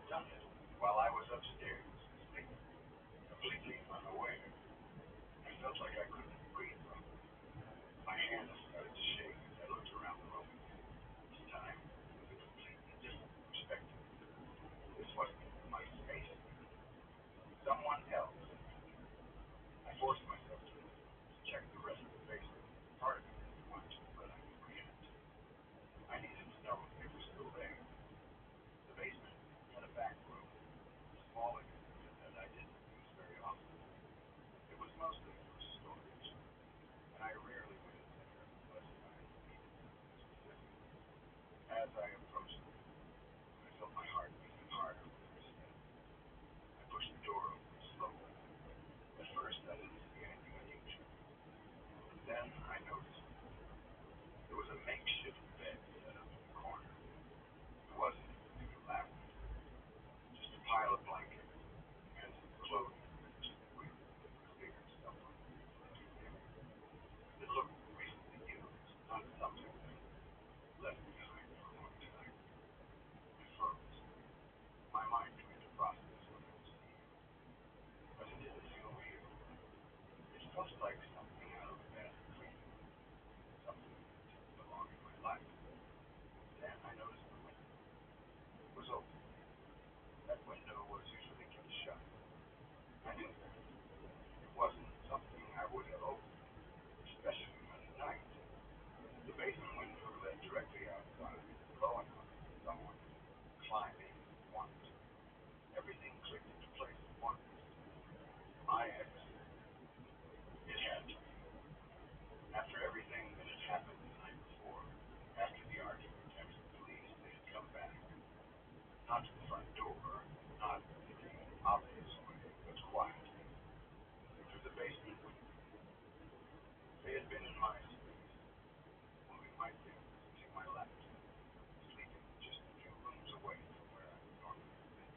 done it while I was upstairs, sleeping, completely unaware. I felt like I couldn't breathe properly. My hands started to shake as I looked around the room. This time, with a completely different perspective. This wasn't my space. Someone else. I forced myself to check the rest of the basement. Part of it didn't want to, but I couldn't. I needed to know if they were still there. The basement had a back room, smaller than that I didn't use very often. It was mostly for storage, and I rarely went in there unless I needed something specific. As I approached it, I felt my heart beating harder with every step. I pushed the door open slowly. At first, I didn't see anything unusual. Then I noticed there was a makeshift bed set up in the corner. It wasn't anything elaborate, just a pile of blankets and some clothing just with clear stuff on it. It looked recently used, not something that left behind for a long time. I froze. My mind tried to process what I was seeing, but it didn't feel real. It felt like something out of a bad dream, something that didn't belong in my life. Then I noticed the window was open. That window was usually kept shut. I knew that. It wasn't something I would have opened, especially at night. The basement window led directly outside, low enough for someone to climb in if they wanted to. Everything clicked into place at once. My exit. It had to be. After everything that had happened the night before, after the argument, after the police, they had come back. Not to the front door, not in any obvious way, but quietly, through the basement window. They had been in my space, moving my things, using my laptop, sleeping just a few rooms away from where I would normally have been.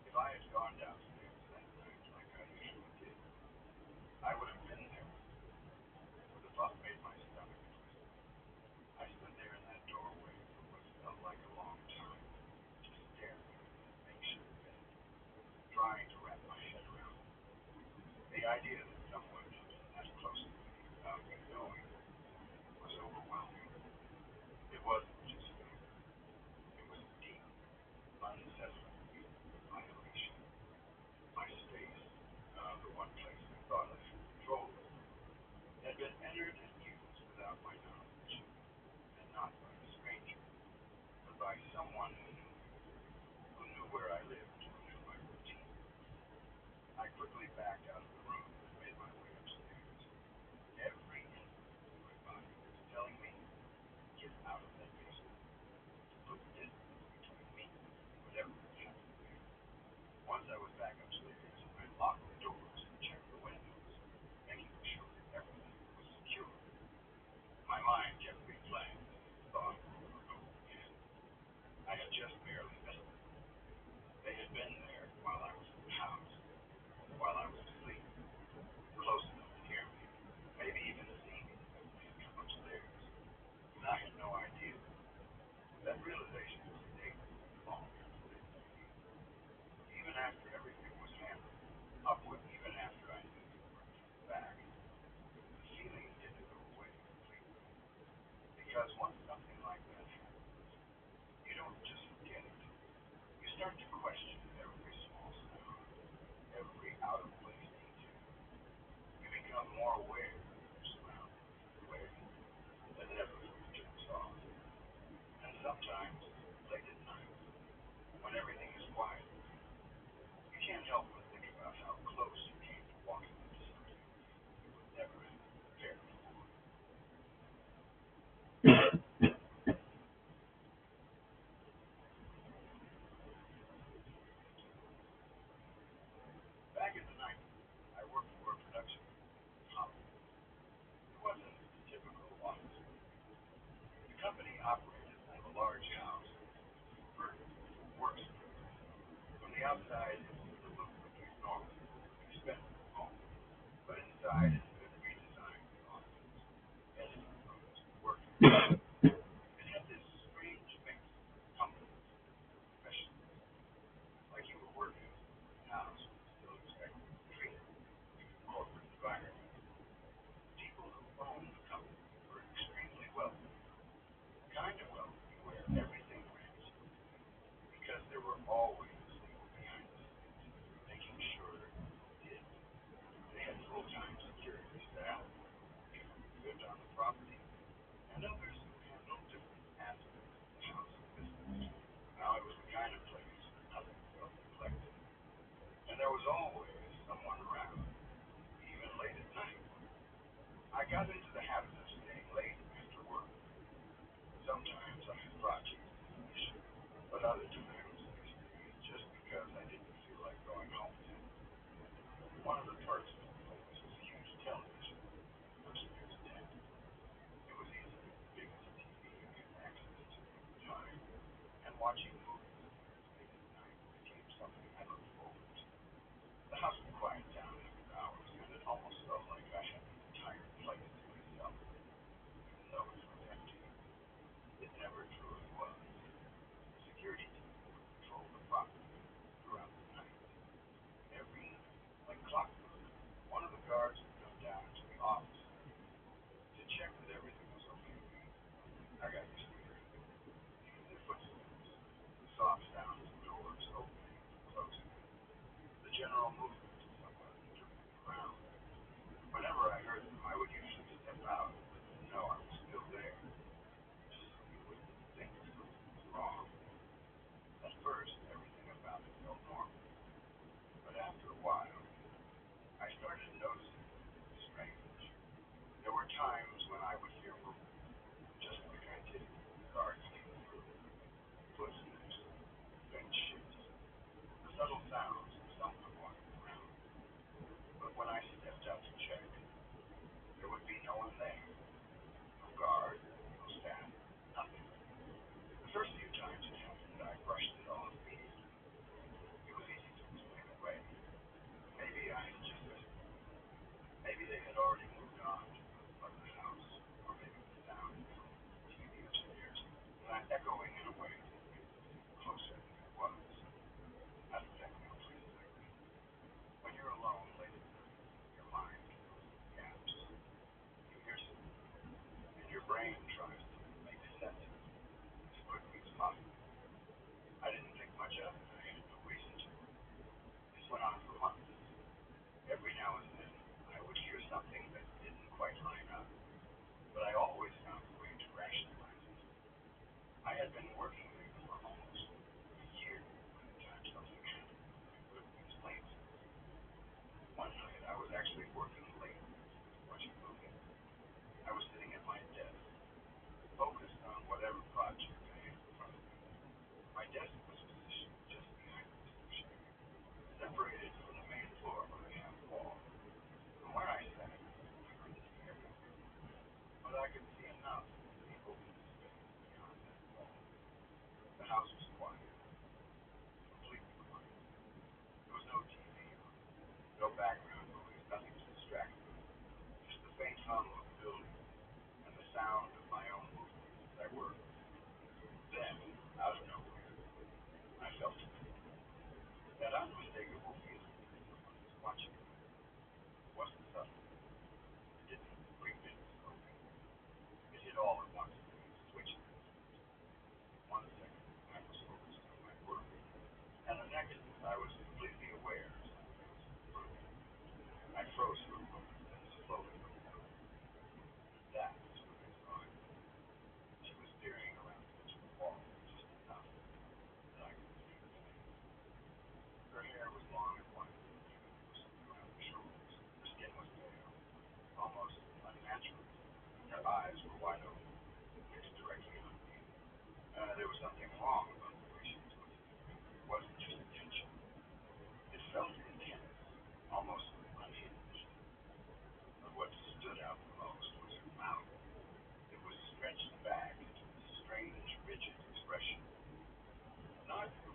If I had gone downstairs that night like I usually did, I would have been there. The thought made my stomach twist. I stood there in that doorway for what felt like a long time, just staring at that makeshift bed, trying to wrap my head around it. The idea that someone had been that close to me without me knowing was overwhelming. It wasn't just fear. It was a deep, unsettling feeling of violation. My space, the one place I thought I had control over, had been entered and used without my knowledge, and not by a stranger, but by someone who knew where I lived, who knew my routine. I quickly backed out of the room and made my way upstairs. Every instant of my body was telling me, get out of that basement, to put distance between me and whatever had happened there. Once I was back upstairs, I locked the doors and checked the windows, making sure everything was secure. My mind kept replaying the thought over and over again. I had just barely missed them. They had been there while I was in the house, while I was asleep, close enough to hear me, maybe even see me as they had come upstairs. And I had no idea. That realization was taken long after they left me. Even after everything was handled, even after I knew they weren't coming back, the feeling didn't go away completely. Because once something like that happens, you don't just forget it. You start to question every small sound, every out of place detail. You become more aware of your surroundings in a way that never fully turns off. And sometimes, late at night, when everything is quiet, you can't help but think about how close you came to walking into something you would never have been prepared for. Back in the 90s, I worked for a production in Hollywood. It wasn't a typical office. The company operated out of a large house with converted workspace. From the outside, it looked like a normal, expensive home, but inside it had been redesigned with offices, editing rooms, and working rooms. It had this strange mix of comfort and professionalism.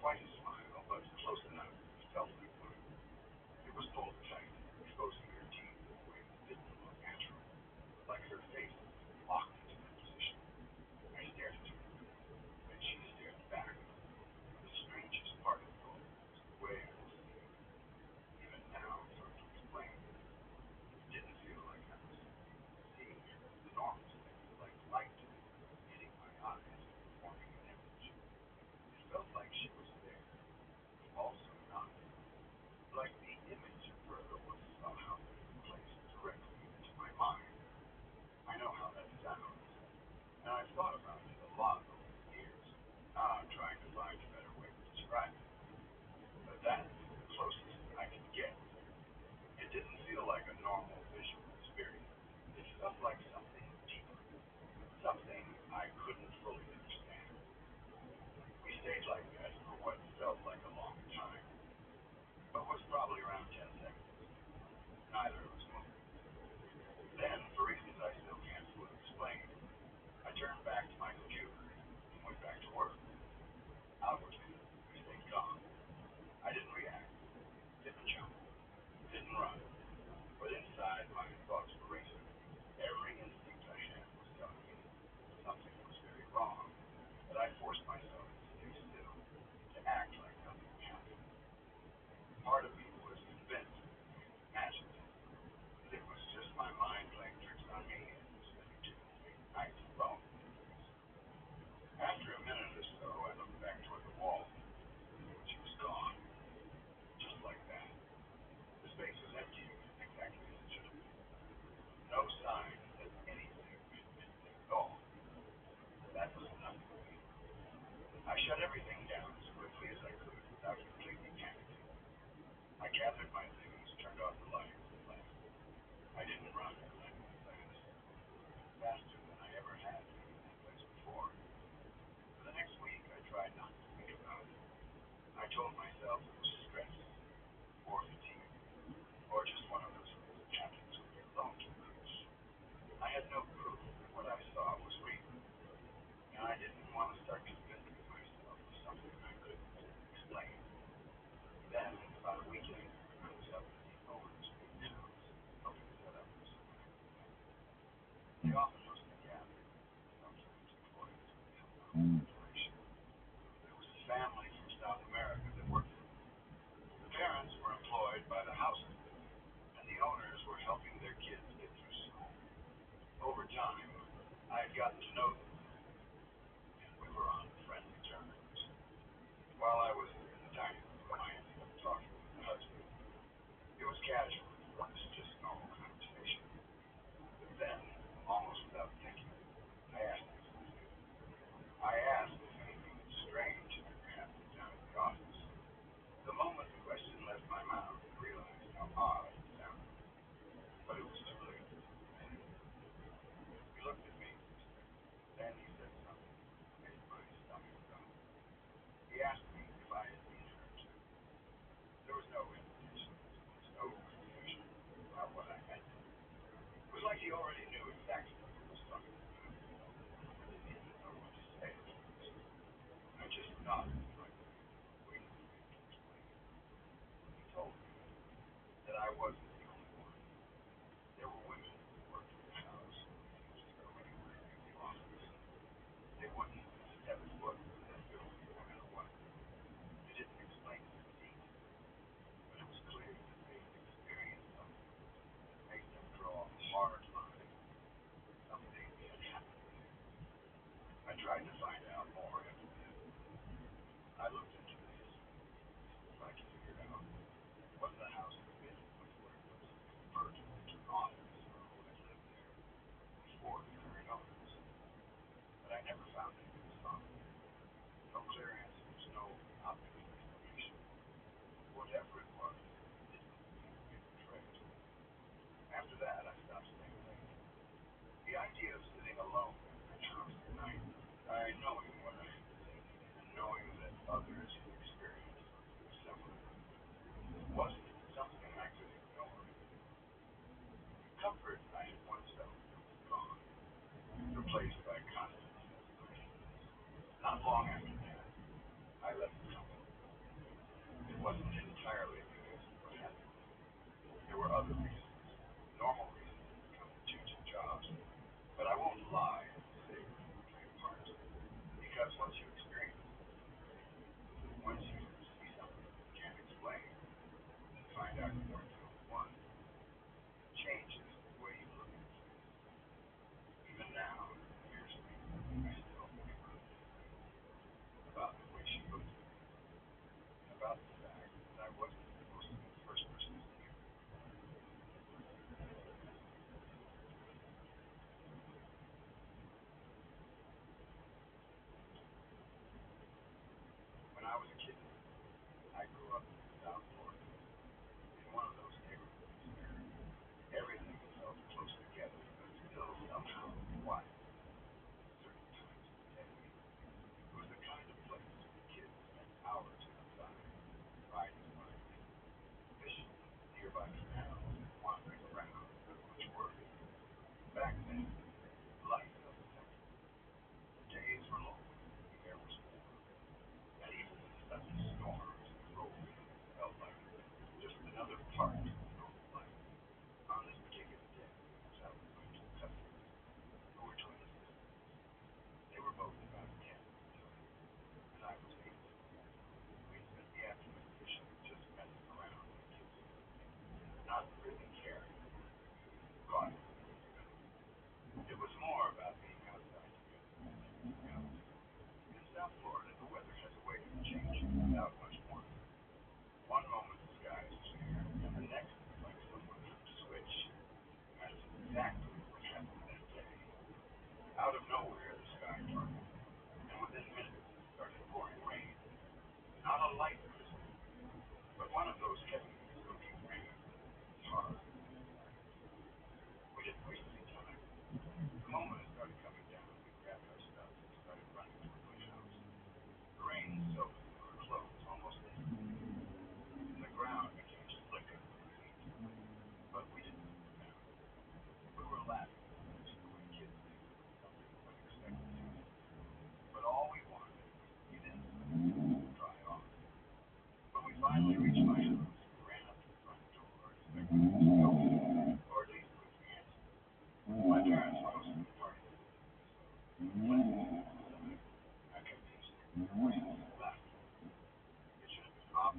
quite a smile, but close enough. It felt like one. It was pulled tight, exposing her teeth in a way that didn't look natural, like her face was locked into that position. I stared at her, and she stared back. The strangest part of it all was the way I was seeing her. Even now, it's hard to explain. It didn't feel like I was seeing her as a normal thing, like light hitting my eyes, forming an image. It felt like she was there, also not. Like the image of her was somehow placed directly into my mind. I know how that sounds, and I've thought about it a lot over the years. Now I'm trying to find a better way to describe it, but that's the closest I can get. It didn't feel like a normal visual experience. It felt like something deeper, something I couldn't fully understand. We stayed like that for what felt like a long time, but was probably around 10 seconds. Neither of us moved. Then, for reasons I still can't fully explain, I turned back to my computer and went back to work. Outwardly, I stayed calm. I didn't react, didn't jump, didn't run, but inside my thoughts were racing. Every instinct I had was telling me something was very wrong, but I forced myself to stay still, to act like nothing happened. Part of me was convinced, imagined, that it was just my mind playing tricks on me and spending too many nights alone. After a minute or so, I looked back toward the wall. She was gone, just like that. The space was empty, exactly as it should have been. No sign that anything had been there at all. That was enough for me. I shut everything down as quickly as I could without completely panicking. I gathered my things, turned off the lights, and left. I didn't run because I moved fast, faster than I ever had leaving that place before. For the next week, I tried not to think about it. I told myself it was stress, or fatigue, or just one of those things that happens when you're alone too much. I had no proof that what I saw was real, and I didn't want to start convincing myself of something I couldn't explain. Then, about a week later, I was helping the owners of the house, helping set up for some kind of event. They often host a gathering, sometimes employees would help out with decoration. There was a family from South America that worked for them. The parents were employed by the houses, and the owners were helping their kids get through school. Over time, I had gotten to know them, and we were on friendly terms. While I was in the dining room, I ended up talking with the husband. It was casual, it was just normal conversation. But then, almost without thinking, I asked him something. I asked if anything strange had ever happened down at the office. The moment the question left my mouth, I realized how odd it sounded, but it was too late. We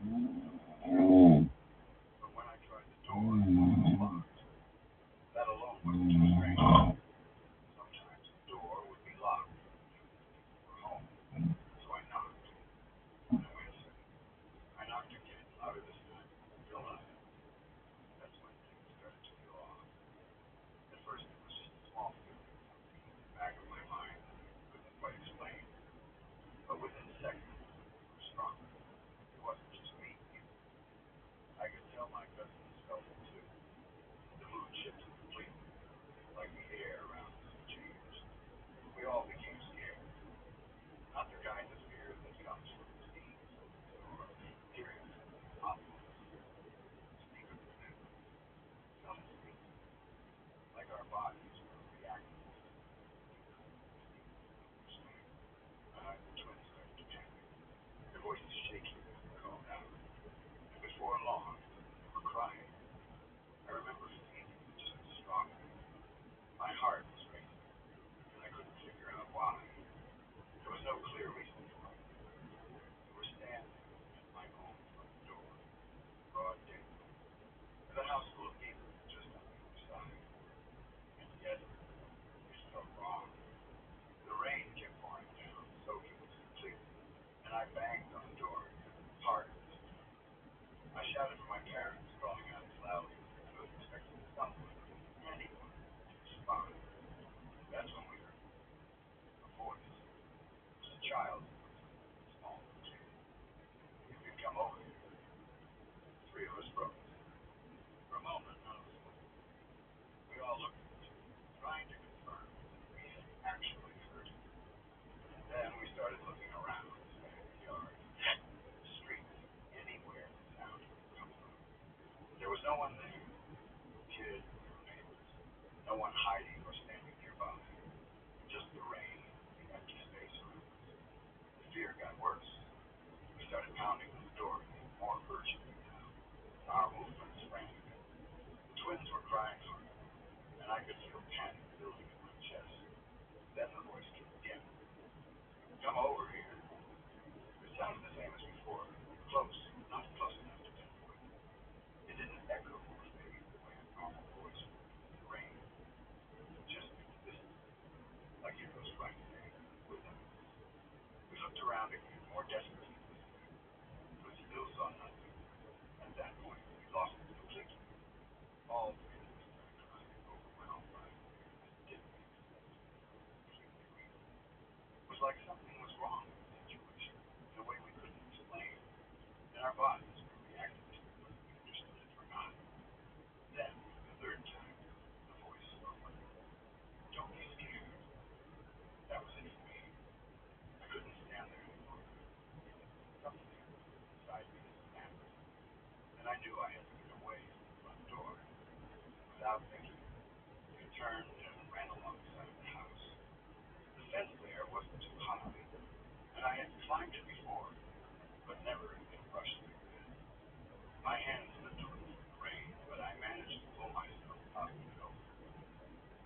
But when I tried the door, it was locked. That alone wasn't too strange. Sometimes the door would be locked for home. So I knocked. No answer. I knocked again, louder this time. Still nothing. That's when things started to feel off. At first it was just a small feeling, something in the back of my mind that I couldn't quite explain. But within seconds it grew stronger. It wasn't just me either. I could tell my cousins felt it too. The mood shifted completely, like the air around us changed. We all became scared. Not the kind of fear that comes from seeing something or hearing something awful. Deeper than that, some sleep, like our bodies were reacting to something. The twins started to panic. Their voices shaking as they called out. And before long, they were crying. I remember feeling just stronger. My heart was racing, and I couldn't figure out why. There was no clear reason for it. We were standing at my own front door, broad daylight, with a house full of people just on the other side. And yet, it felt wrong. The rain kept pouring down, soaking us completely, and I banged on the door hard. I shouted for my parents, calling out as loudly as I could, expecting someone, anyone, to respond. That's when we heard a voice. It was a child, small kid. If you'd come over here, the three of us froze. For a moment, none of us spoke. We all looked at each other, trying to confirm that we had actually heard it. And then we started looking around the backyard, the street, anywhere the sound would come from. There was no one there, kids or neighbors, no one hiding or standing nearby, just the rain, the empty space around us. The fear got worse. We started pounding on the door, more urgently now. Our movements frantic. The twins were crying hard, and I could feel panic building in my chest. Then the voice came again. Come over here. It sounded the same as before. Close, not close enough to pinpoint. It didn't echo or fade the way a normal voice would in the rain. Just distant, like it was right there within us. We looked around again, more desperately listening, but still saw nothing. At that point, we lost it completely. All three of us started crying, overwhelmed by a fear that didn't make sense, completely real. It was like something was wrong with the situation, in a way we couldn't explain, and our bodies were reacting to it whether we understood it or not. Then, for the third time, the voice spoke. Don't be scared. That was it for me. I couldn't stand there anymore. Something inside me snapped, and I knew I had to get away from the front door. Without thinking, I turned and ran alongside the house. The fence there wasn't too high, and I had climbed it before, but never in a rush like this. My hands slipped a little from the rain, but I managed to pull myself up and over.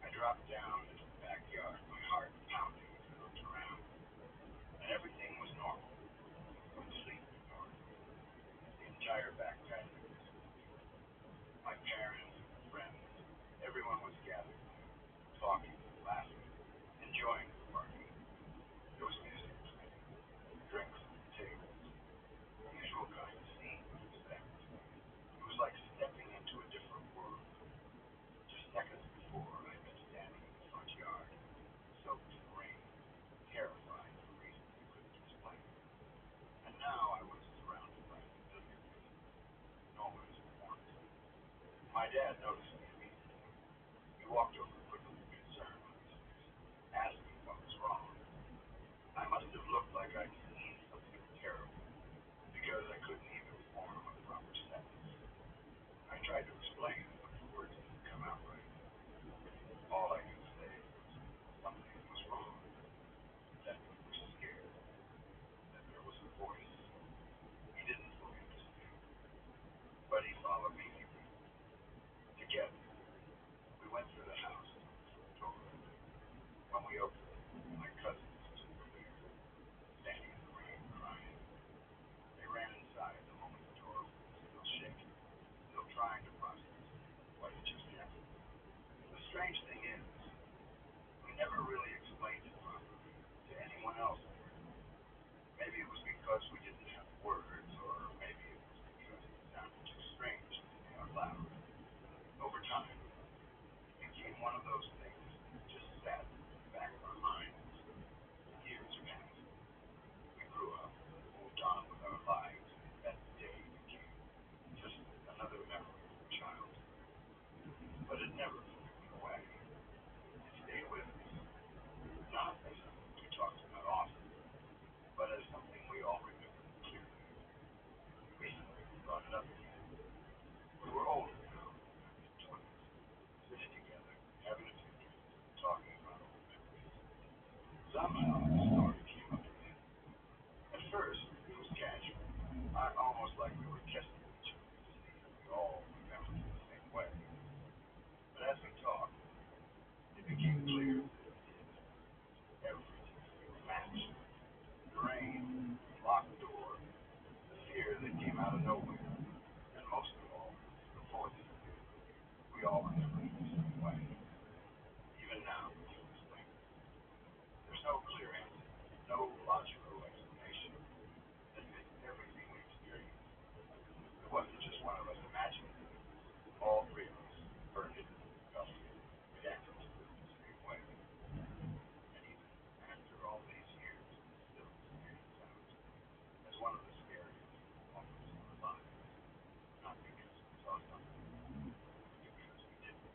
I dropped down into the backyard, my heart pounding as I looked around, and everything was normal, completely normal. The entire back patio was empty. My parents and friends, everyone was gathered there, talking, laughing, enjoying the party. There was music playing, drinks on the tables, the usual kind of scene you expect. It was like stepping into a different world. Just seconds before, I'd been standing in the front yard, soaked in rain, terrified for reasons I couldn't explain. And now I was surrounded by familiar faces, noise and warmth. My dad noticed me immediately. He walked over quickly, concerned on his face, asking what was wrong. I must have looked like I'd seen something terrible, because I couldn't even form a proper sentence. I tried to explain, but the words didn't come out right. All I could say was something was wrong, that we were scared, that there was a voice. He didn't fully understand, but he followed me anyway. Together, nowhere. And most of all, before this, we all remember it the same way. Even now, to this thing, there's no clear answer, no logical explanation that fits everything we experience. It wasn't just one of us imagining it. All three of us heard it, felt it, reacted to it the same way. And even after all these years, we still experience out as one of the scariest moments in our lives. Not because we saw something, because we didn't.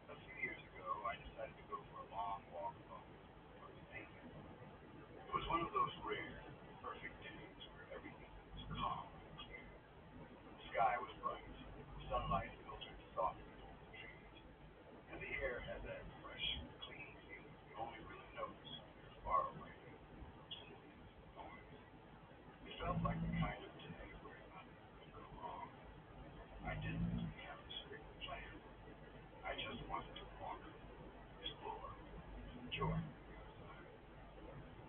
A few years ago, I decided to go for a long walk alone for the same reason. It was one of those rare, perfect days where everything was calm and clear. The sky was bright, sunlight filtered softly through the trees, and the air had that fresh, clean feeling you only really notice when you're far away from cities and noise. It felt like the kind of day where nothing could go wrong. I didn't have a strict plan. I just wanted to walk, explore, enjoy the outside.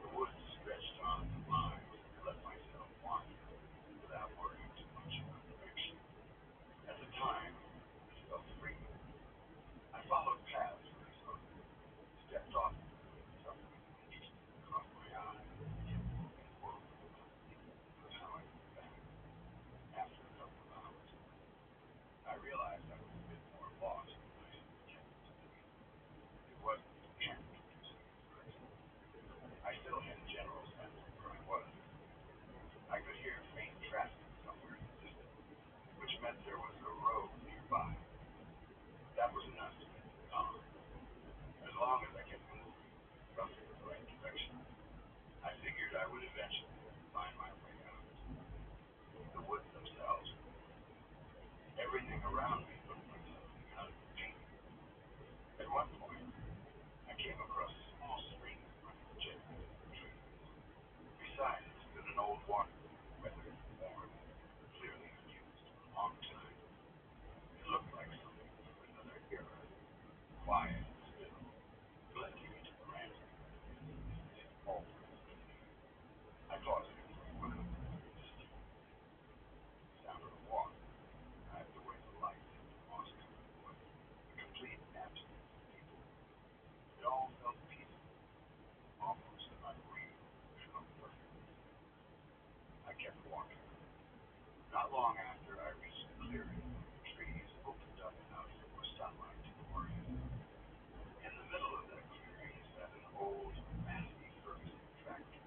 The woods stretched on for miles, and I let myself wander without worrying too much about direction. At the time, this felt freeing. I followed paths where I saw them, stepped off them when something interesting caught my eye, and kept moving forward without thinking of how I looked back. After a couple of hours, I realized I was a bit more lost than I had intended to be. It wasn't panic-inducing at first. I still had a general sense of where I was. I could hear faint traffic somewhere in the distance, which meant there was a road nearby. That was enough to keep me calm. As long as I kept moving, roughly in the right direction, I figured I would eventually find my way out. The woods themselves, everything around me looked like something out of a painting. At one point, I came across a small stream running gently through the trees. Beside it stood an old water, weathered and worn, clearly unused for a long time. It looked like something from another era, quiet and still, blending into the landscape as if always listening. I paused there for a while, just to the sound of the water, the way the light hit the moss covered wood, the complete absence of people. It all felt peaceful, almost unreal, how perfect. I kept walking. Not long after I reached the clearing, the trees opened up enough for sunlight to pour in. In the middle of that clearing sat an old, nasty Ferguson tractor.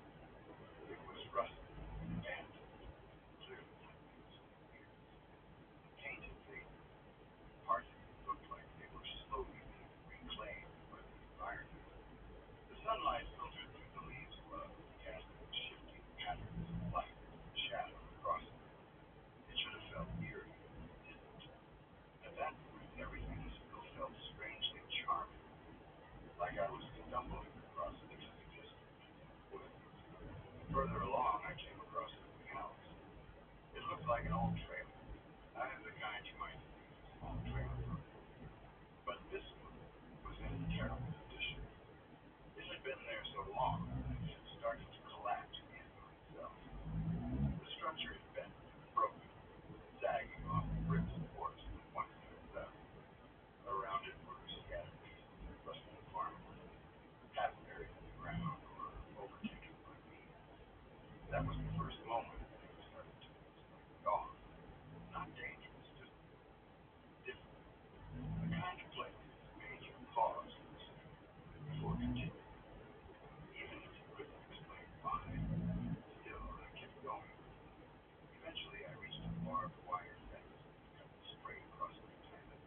It was rusted and abandoned, clearly had been used for years. The paint had faded. Parts of it looked like they were slowly being reclaimed by the environment. The sunlight filtered through the leaves above, casting shifting patterns of light and shadow across it. It should have felt eerie, but it didn't. At that point, everything still felt strangely charming, like I was stumbling across an exquisite wood. Further along, I came across something else. It looked like an old trailer, not of the kind you might see in a small trailer park, but this one was in terrible condition. It had been there so long that it had started to collapse in on itself. The structure had bent and broken, sagging off the bricks and boards on one side of the other. Around it were scattered pieces of rustling farm equipment, half buried in the ground or overtaken by weeds. That was the first moment that things started to look slightly off. Not dangerous, just different. The kind of place that made you pause for a second before continuing, even if you couldn't explain why. Still, I kept going. Eventually, I reached a barbed wire fence that cut straight across the planet.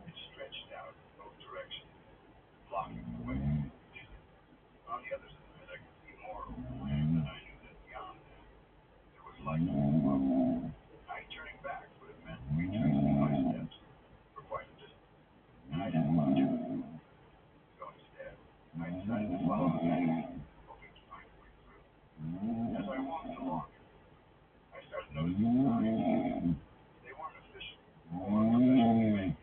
It stretched out in both directions, blocking the way to the distance. On the other side, I could see more open land, and I knew that beyond that, there was likely a road. Night turning back would have meant retracing my steps for quite a distance, and I didn't want to do it. So instead, I decided to follow the path, hoping to find a way through. As I walked along it, I started noticing signs. They weren't official or professionally made.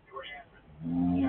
They were handwritten,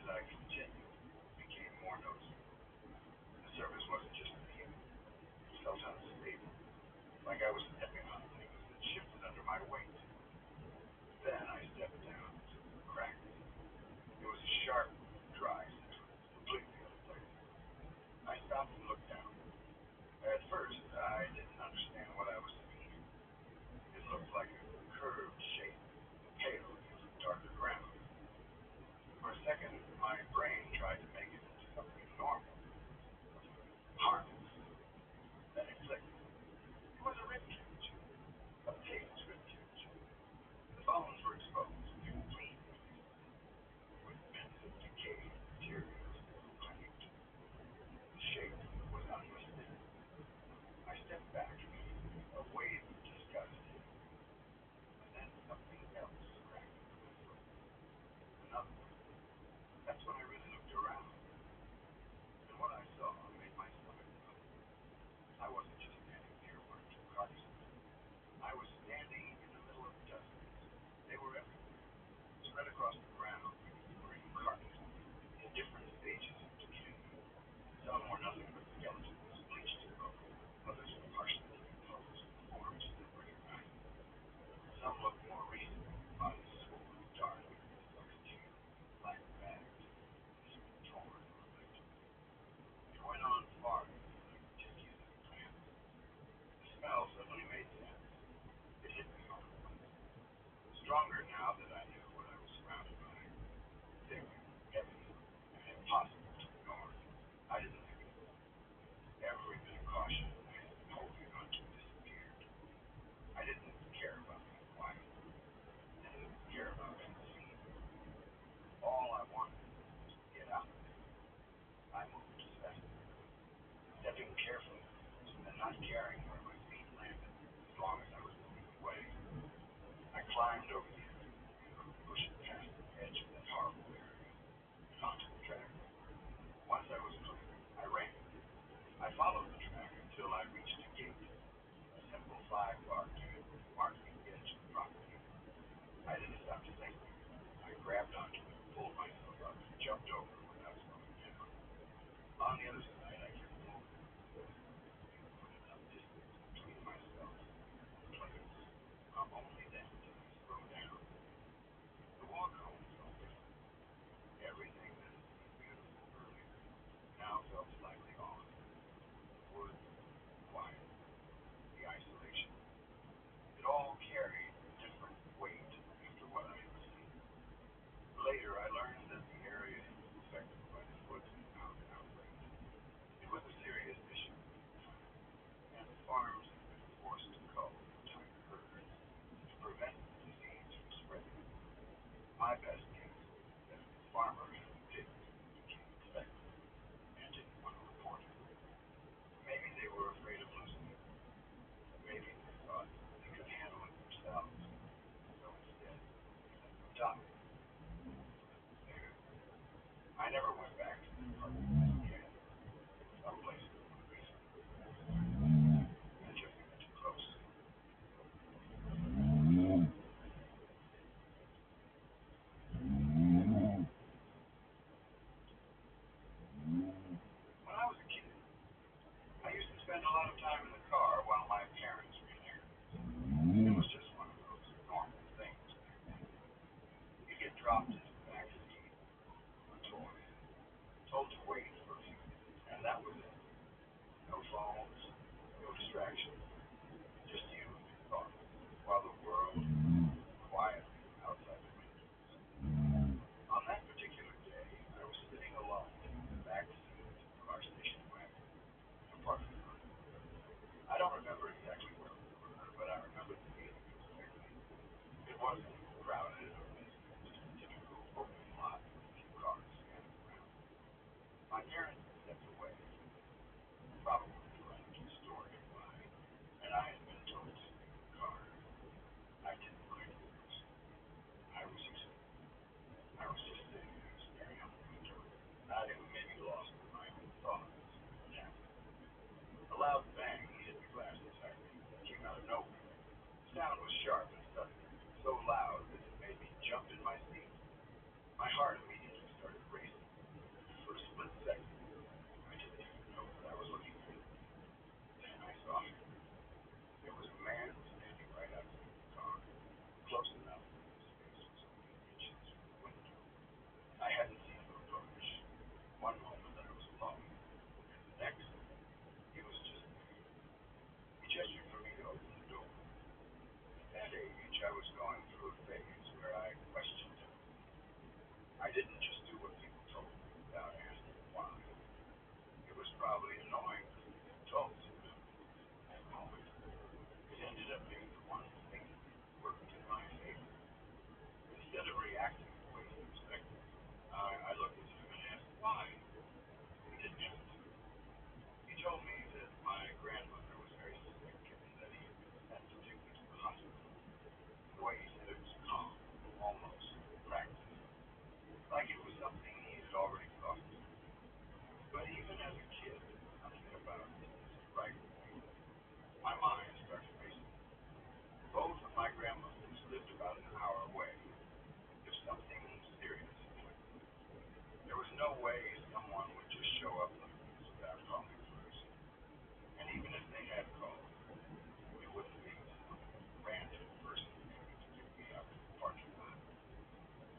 I continued, it became more noticeable. The surface wasn't just uneven, it felt unstable, like I was stepping on things that shifted under my weight. Then I stepped down to the crack. It was a sharp, dry sound, completely unexpected. I stopped and looked down. At first, I didn't understand what I was seeing. It looked like a curved shape, pale against the darker ground. For a second, my brain tried to make it into something normal, harmless. Then it clicked. It was a ribcage, a pig's ribcage. The bones were exposed, clean, with bits of decayed materials still clinging to them. The shape was unmistakable. I stepped back, a wave of disgust hit me, and then something else cracked under my foot. Another one. That's when I really looked around, and what I saw made my stomach melt. I wasn't just standing near one or two carcasses. I was standing in the middle of dozens. They were everywhere, spread across the ground, were in carcasses, in different stages of decay. Some were nothing but skeletons, bleached and broken. Others were partially decomposed, forms still recognizable. Some looked more recent, bodies swollen, dark, suffocating, black bags, torn or ripped. It went on farther, like tissues and plants. The smell suddenly made sense. It hit me all at once. Stronger now that I knew what I was surrounded by. Thick, heavy, and impossible to ignore. I didn't think of it. Every bit of caution I had been holding on to disappeared. I didn't care about being quiet. I didn't care about being seen. All I wanted was to get out of there. I moved as fast as I could, stepping carefully and not caring where my feet landed as long as I was moving away. I climbed over the edge, pushing past the edge of that horrible area and onto the track. Once I was clear, I ran. I followed the track until I reached a gate, a simple 5-bar gate marking the edge of the property. I didn't stop to think. I grabbed onto it, pulled myself up, and jumped over without slowing down. On the other side, I kept moving, put enough distance between myself and the place. Only then did I slow down. The walk home felt different. Everything that had seemed beautiful earlier now felt slightly off. The woods, the quiet, the isolation. It all carried a different weight after what I had seen. Later, I learned that the area had been affected by the foot and mouth outbreak. It was a serious issue at the time, and the farms had been forced to cull entire herds to prevent the disease from spreading. My best guess is that the farmer had the pigs that became infected and didn't want to report it. Maybe they were afraid of losing it. Maybe they thought they could handle it themselves, so instead they let them die. There. I never went back to that part of the again. Some places were recent. I took it too close. When I was a kid, I used to spend a lot of time in the car while my parents ran errands. It was just one of those normal things back then. You get dropped into the back seat, a toy, told to wait for a few minutes, and that was it. No phones, no distractions, just you and your thoughts, while the world moved quietly outside the windows. On that particular day, I was sitting alone in the back seat of our station wagon in a parking lot. I don't remember exactly where we were, but I remember the feeling it was clearly. It wasn't crowded or busy, just a typical open lot with a few cars scattered around. My parents had stepped away, probably running to the store nearby, and I had been told to stay in the car. I didn't look at first. I was used to it. I was just sitting there staring out the window, not even maybe lost in my own thoughts when it happened. A loud bang hit the glass beside me. It came out of nowhere. The sound was sharp and sudden, so loud that it made me jump in my seat. My heart immediately started racing. no way someone would just show up like this without calling first. And even if they had called, it wouldn't be some random person coming to pick me up in the parking lot.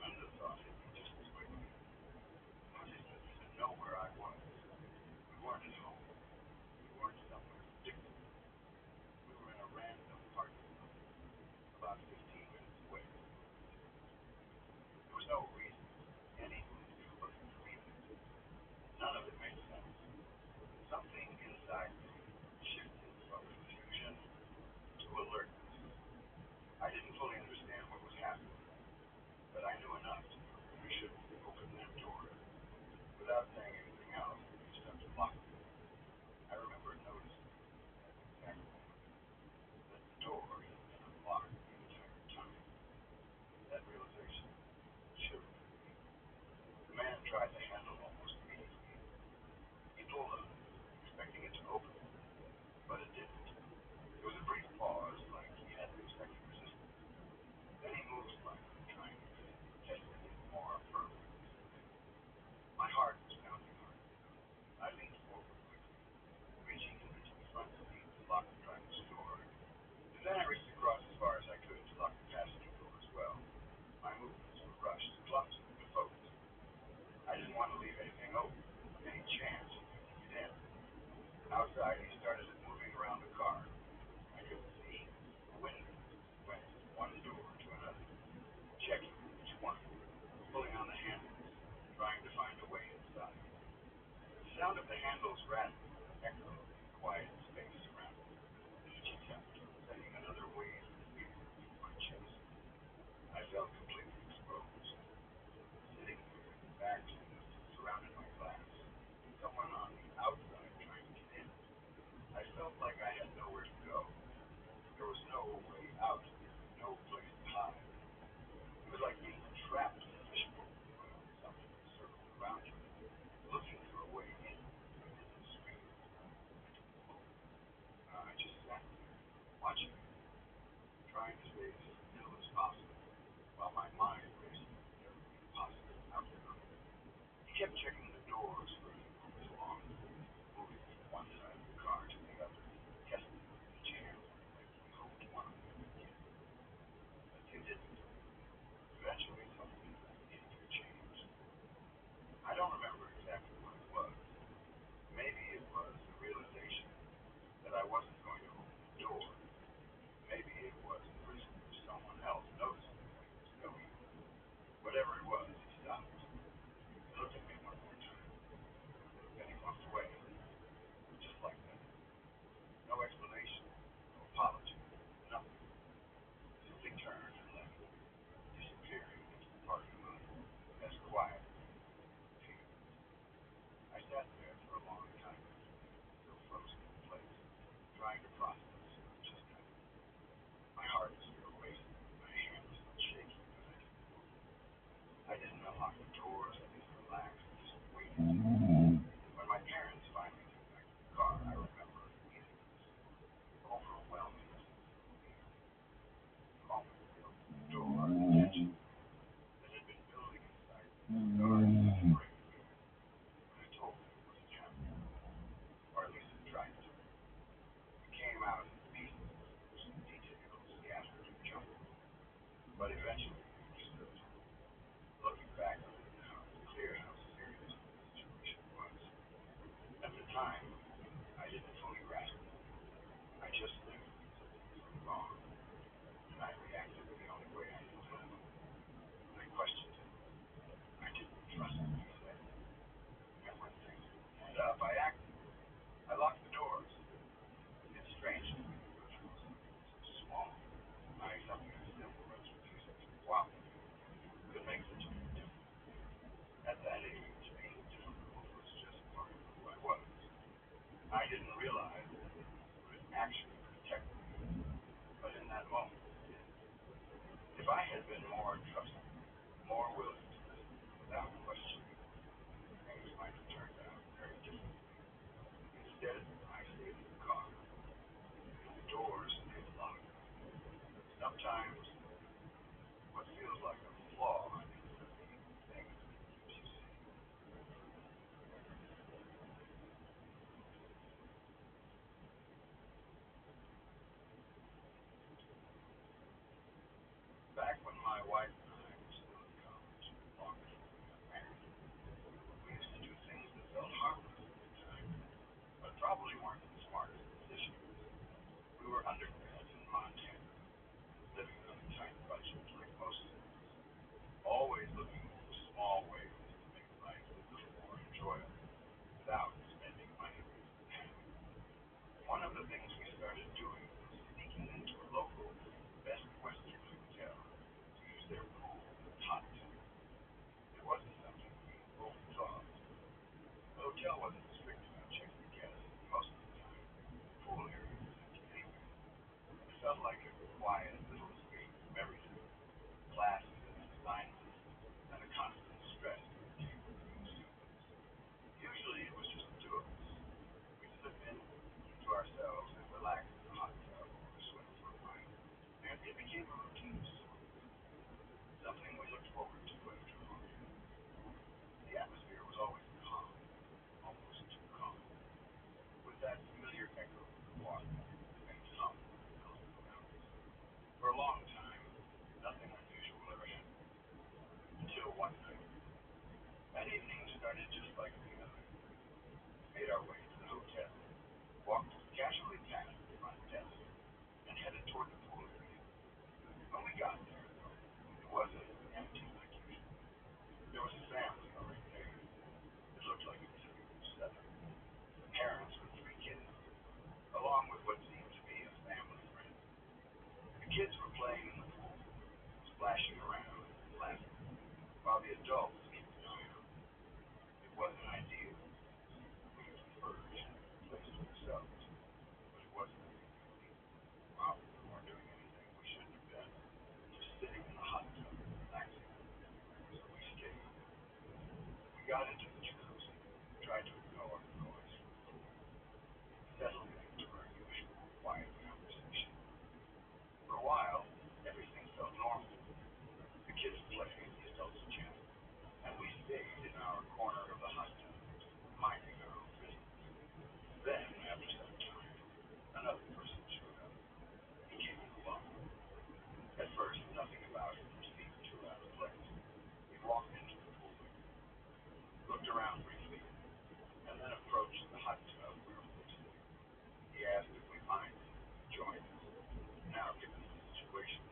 I would have thought it'd be just as quickly. I just didn't even know where I was. We weren't at home. We weren't somewhere particular. We were in a random parking lot about 15 minutes away. There was no reason anyone to be looking for me. None of it made sense. Something inside me shifted from confusion to alertness. I didn't fully understand what was happening, but I knew enough to know that I shouldn't open that door. Without saying anything else, I reached up to lock it. I remember noticing at the exact moment that the door had been unlocked the entire time. That realization chilled me. The man tried the handle almost immediately. He pulled on it, expecting it to open, but it didn't. There was a brief pause, like he hadn't expected resistance. Then he moved slightly, trying to test it even more firmly. My heart was pounding hard. I leaned forward quickly, reaching into the front seat to lock the driver's door. And then I reached across as far as I could to lock the passenger door as well. My movements were rushed, clumsy, but focused. I didn't want to leave anything open, any chance of getting it in. Outside, he started moving around the car. I could see the windows went from one door to another, checking each one, pulling on the handles, trying to find a way inside. The sound of the handles rattling echoed in the quiet space around me. Each attempt sending another wave of fear through my chest. I felt completely exposed, sitting there, back to us, surrounded by glass. Someone on the outside trying to get in. I felt like I had nowhere to go. There was no way out, no place to hide. It was like being trapped in a fishbowl while something circled around you, looking for a way in. I didn't scream. I didn't move. I just sat there, watching it, trying to stay as still as possible, while my mind raced with every possible outcome. He kept checking the doors for a few moments longer, moving from one side of the car to the other, testing each handle like he hoped one of them would get. But they didn't. Eventually, something began to change. I don't remember exactly what it was. Maybe it was the realization that I wasn't going to open the door. Maybe it was the risk of someone else noticing where he was going. Whatever it was, he stopped. He looked at me one more time. Then he walked away, just like that. No explanation, no apology, nothing. Simply turned and left, disappearing into the parking lot, as quiet as fear. I sat there for a long time, still frozen in place, trying to process what just happened. My heart was still racing, my hands still shaking, but I didn't move. I didn't unlock the doors, I didn't relax, I just waited. When my parents finally came back to the car, I remember feeling this overwhelming sense of fear. The moment they opened the door, the tension that had been building inside me started to break free. When I told them what had happened, or at least I tried to. It came out hotel wasn't strict about checking guests. Most of the time, the pool area was empty anyway. It felt like a quiet little escape from everything. Classes and assignments, and a constant stress that came from new students. Usually it was just the two of us. We'd slip in to ourselves and relax in the hot tub or swim for a while. And it became a routine of sorts, something we looked forward to after a long day. The atmosphere was always calm, almost too calm, with that familiar echo of the water, the faint hum of the building around us. For a long time, nothing unusual ever happened, until one night. That evening started just like any other. We made our way to the hotel, walked casually past the front desk, and headed toward the pool area. When we got there, though, it wasn't empty like usual. There was a family already there. It looked like a typical setup. Parents with three kids, along with what seemed to be a family friend. The kids were playing in the pool, splashing around and laughing, while the adults kept an eye on them. It wasn't ideal. We preferred to have the place to ourselves, but it wasn't anything illegal. While we weren't doing anything we shouldn't have been, just sitting in the hot tub, relaxing. So we stayed. We got into the jacuzzi, tried to ignore the noise from the pool, settled into our usual quiet conversation. For a while, everything felt normal. The kids played, the adults chatted, and we stayed in our corner of the hot tub, minding our own business. Then, after some time, another person showed up. He came in alone. At first, nothing about him seemed too out of place. He walked into the pool, looked around briefly, and then approached the hot tub where we were sitting. He asked if we minded joining us. Now, given the situation,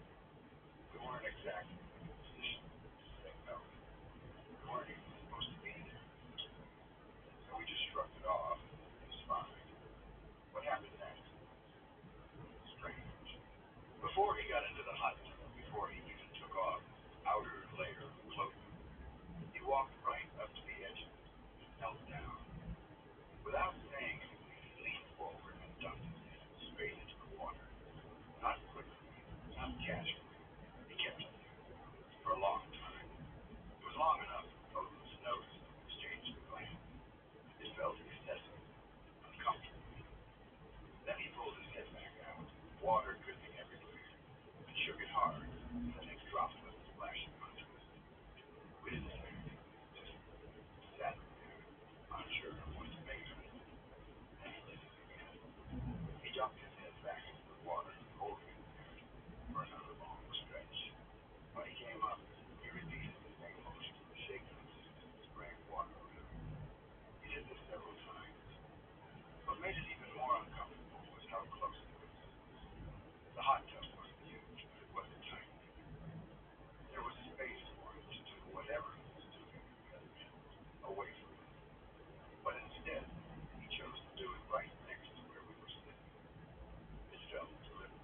we weren't exactly in a position to say no. We weren't even supposed to be there, so we just shrugged it off. It was fine. What happened next was strange. Before he got into the hot tub, before he even took off his outer layer of clothing, he walked right up to the edge of it and knelt down. Without saying anything, he leaned forward and dunked his head straight into the water. Not quickly, not casually. He kept it there for a long time. It was long enough for both of us noticed and exchanged a glance. It felt excessive, uncomfortable. Then he pulled his head back out, water dripping everywhere, and shook it hard, sending droplets splashing onto us. We didn't say anything, just sat there, unsure of what to make of it. Then he did it again. He dumped his head back into the water, holding it there for another long stretch. When he came up, he repeated the same motion, shaking his head and spraying water around. He did this several times. What made it even more uncomfortable was how close he was to us. The hot tub wasn't huge, but it wasn't tiny either. There was space for him to do whatever he was doing at the other end, away from us. But instead, he chose to do it right next to where we were sitting. It felt deliberate.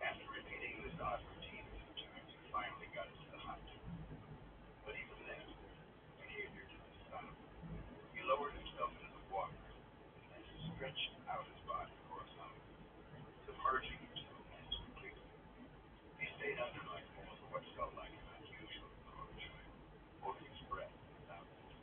After repeating this odd routine a few times, he finally got into the hot tub. But even then, his behavior didn't stop. He lowered himself into the water and then stretched out his body horizontally, submerging himself almost completely. He stayed under like this for what felt like an unusual long time, holding his breath without moving.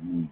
Mm.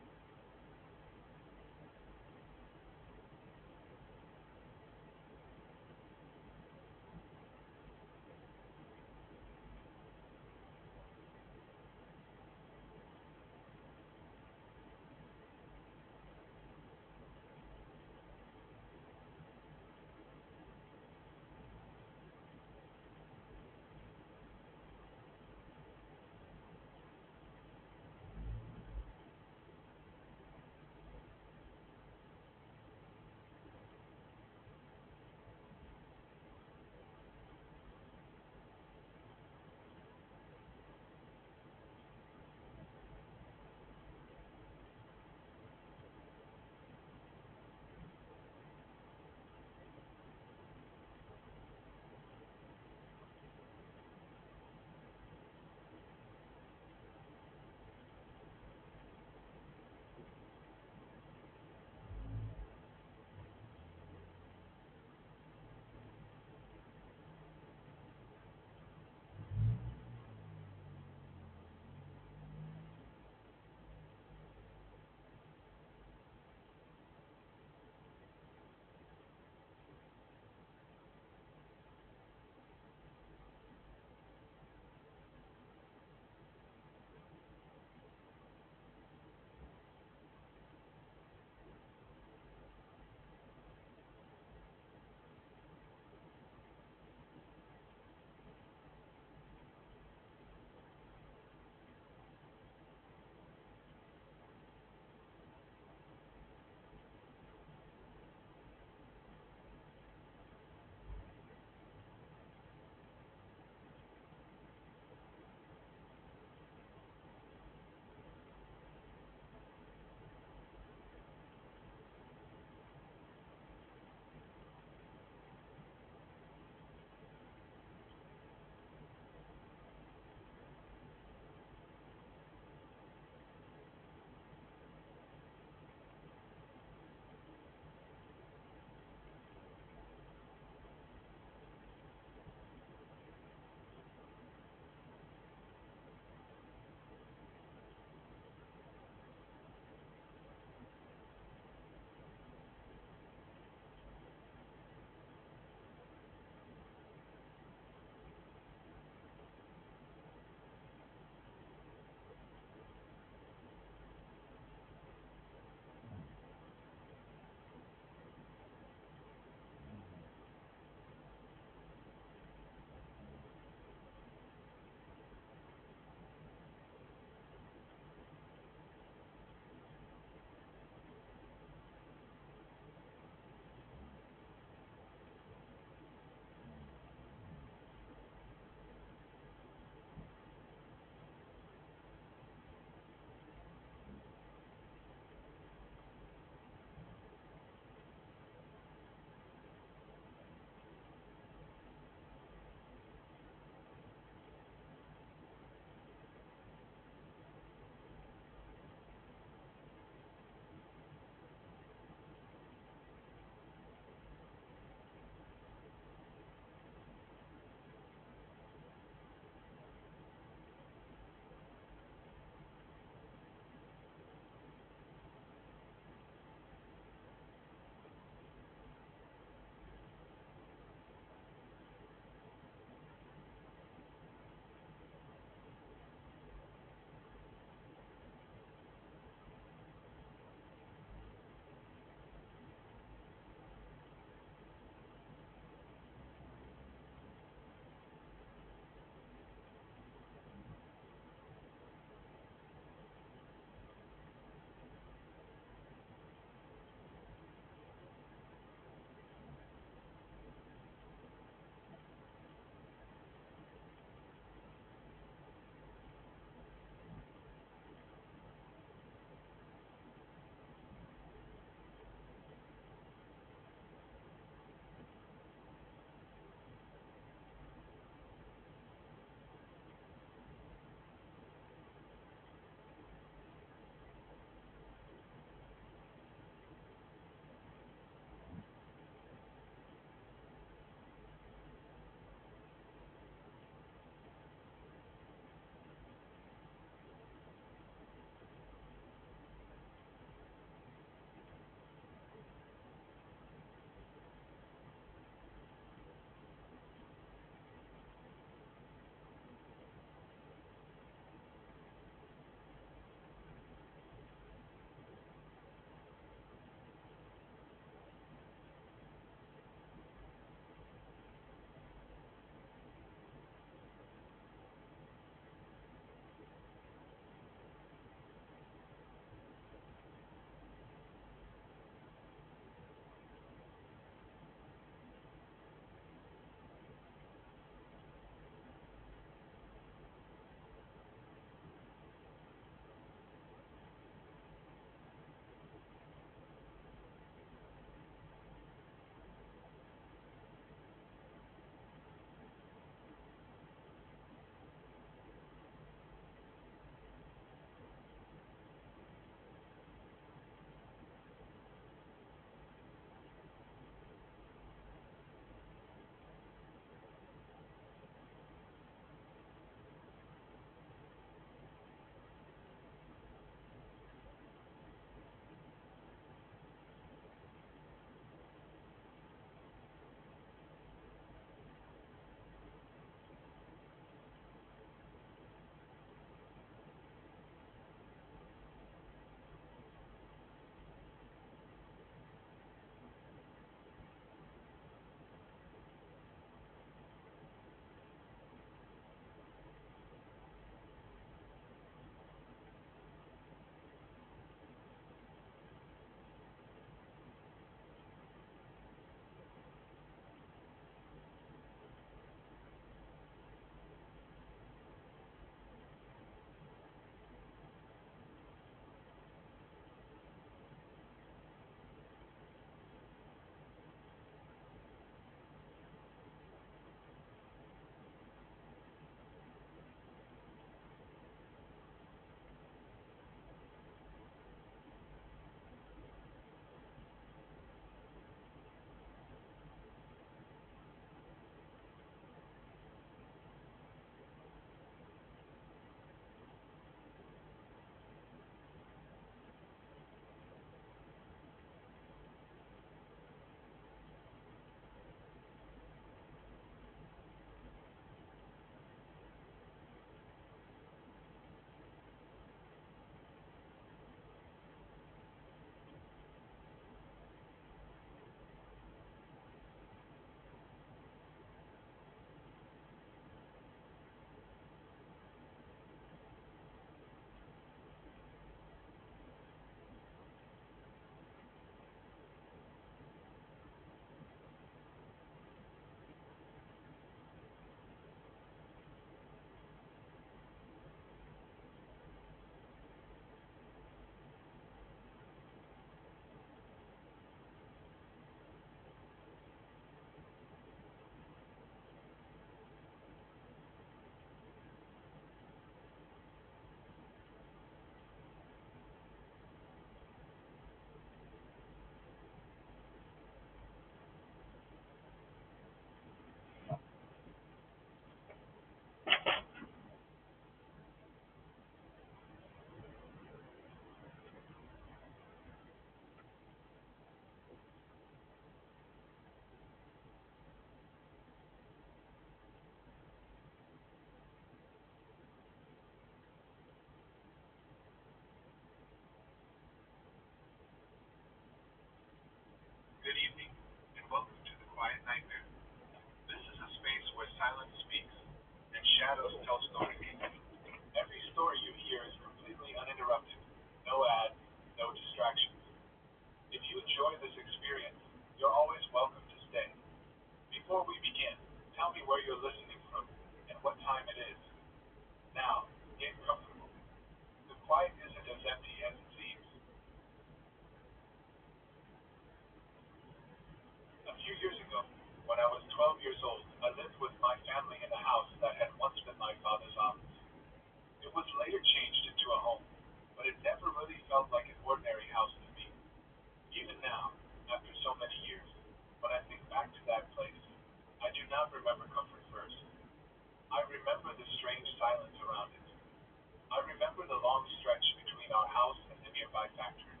my factory.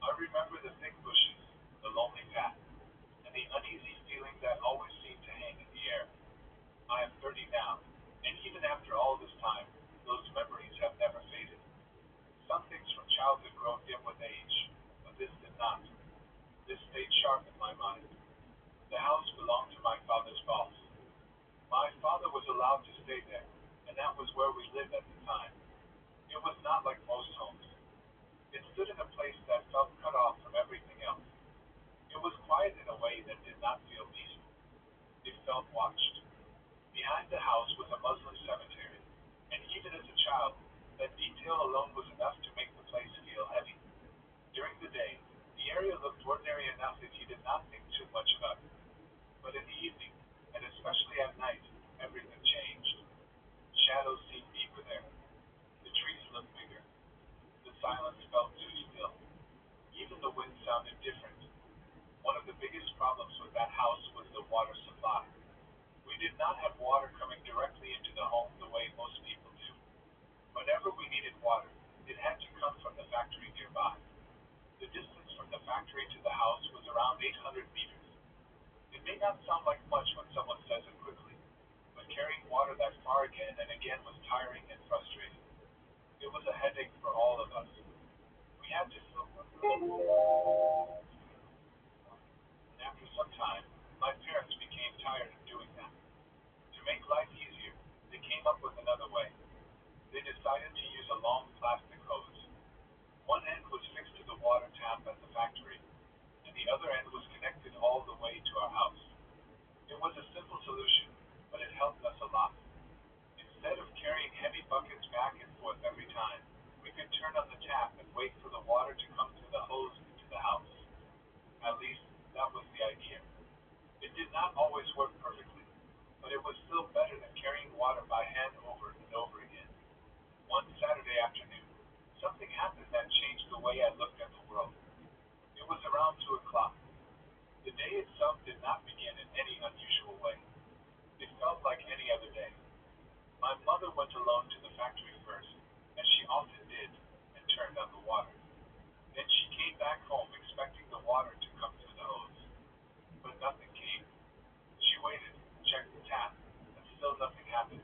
I remember the thick bushes, the lonely path, and the uneasy feeling that always seemed to hang in the air. I am 30 now, and even after all this time, those memories have never faded. Some things from childhood grow dim with age, but this did not. This stayed sharp in my mind. The house belonged to my father's boss. My father was allowed to stay there, and that was where we lived at the time. It was not like most homes. It stood in a place that felt cut off from everything else. It was quiet in a way that did not feel peaceful. It felt watched. Behind the house was a Muslim cemetery, and even as a child, that detail alone was enough to make the place feel heavy. During the day, the area looked ordinary enough if you did not think too much about it. But in the evening, and especially at night, everything changed. Shadows seemed deeper there. The trees looked bigger. The silence felt too still. Even the wind sounded different. One of the biggest problems with that house was the water supply. We did not have water coming directly into the home the way most people do. Whenever we needed water, it had to come from the factory nearby. The distance from the factory to the house was around 800 meters. It may not sound like much when someone says it quickly, but carrying water that far again and again was tiring and frustrating. It was a headache for all of us. We had to fill and after some time, my parents became tired of doing that. To make life easier, they came up with another way. They decided to use a long plastic hose. One end was fixed to the water tap at the factory, and the other end was connected all the way to our house. It was a simple solution, but it helped us a lot. Instead of carrying heavy buckets back and forth every time, we could turn on the tap and wait for the water to come through the hose into the house. At least, that was the idea. It did not always work perfectly, but it was still better than carrying water by hand over and over again. One Saturday afternoon, something happened that changed the way I looked at the world. It was around 2 o'clock. The day itself did not begin in any unusual way. It felt like any other day. My mother went alone to the factory first, as she often did, and turned on the water. Then she came back home expecting the water to come through the hose. But nothing came. She waited, checked the tap, and still nothing happened.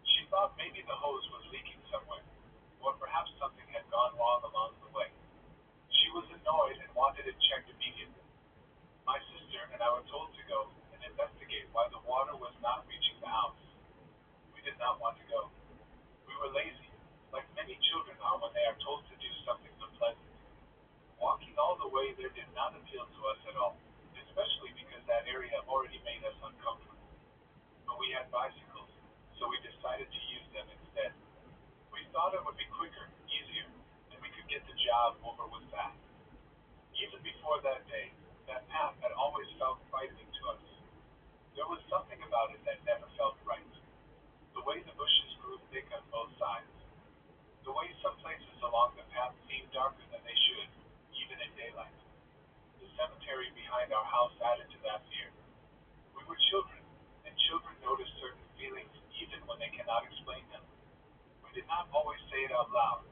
She thought maybe the hose was leaking somewhere, or perhaps something had gone wrong along the way. She was annoyed and wanted it checked immediately. My sister and I were told to go and investigate why the water was not reaching the house. We did not want to go. We were lazy, like many children are when they are told to do something unpleasant. Walking all the way there did not appeal to us at all, especially because that area already made us uncomfortable. But we had bicycles, so we decided to use them instead. We thought it would be quicker, easier, and we could get the job over with fast. Even before that day, that path had always felt frightening to us. There was something about it that never felt right. The way the bushes grew thick on both sides. The way some places along the path seemed darker than they should, even in daylight. The cemetery behind our house added to that fear. We were children, and children notice certain feelings even when they cannot explain them. We did not always say it out loud,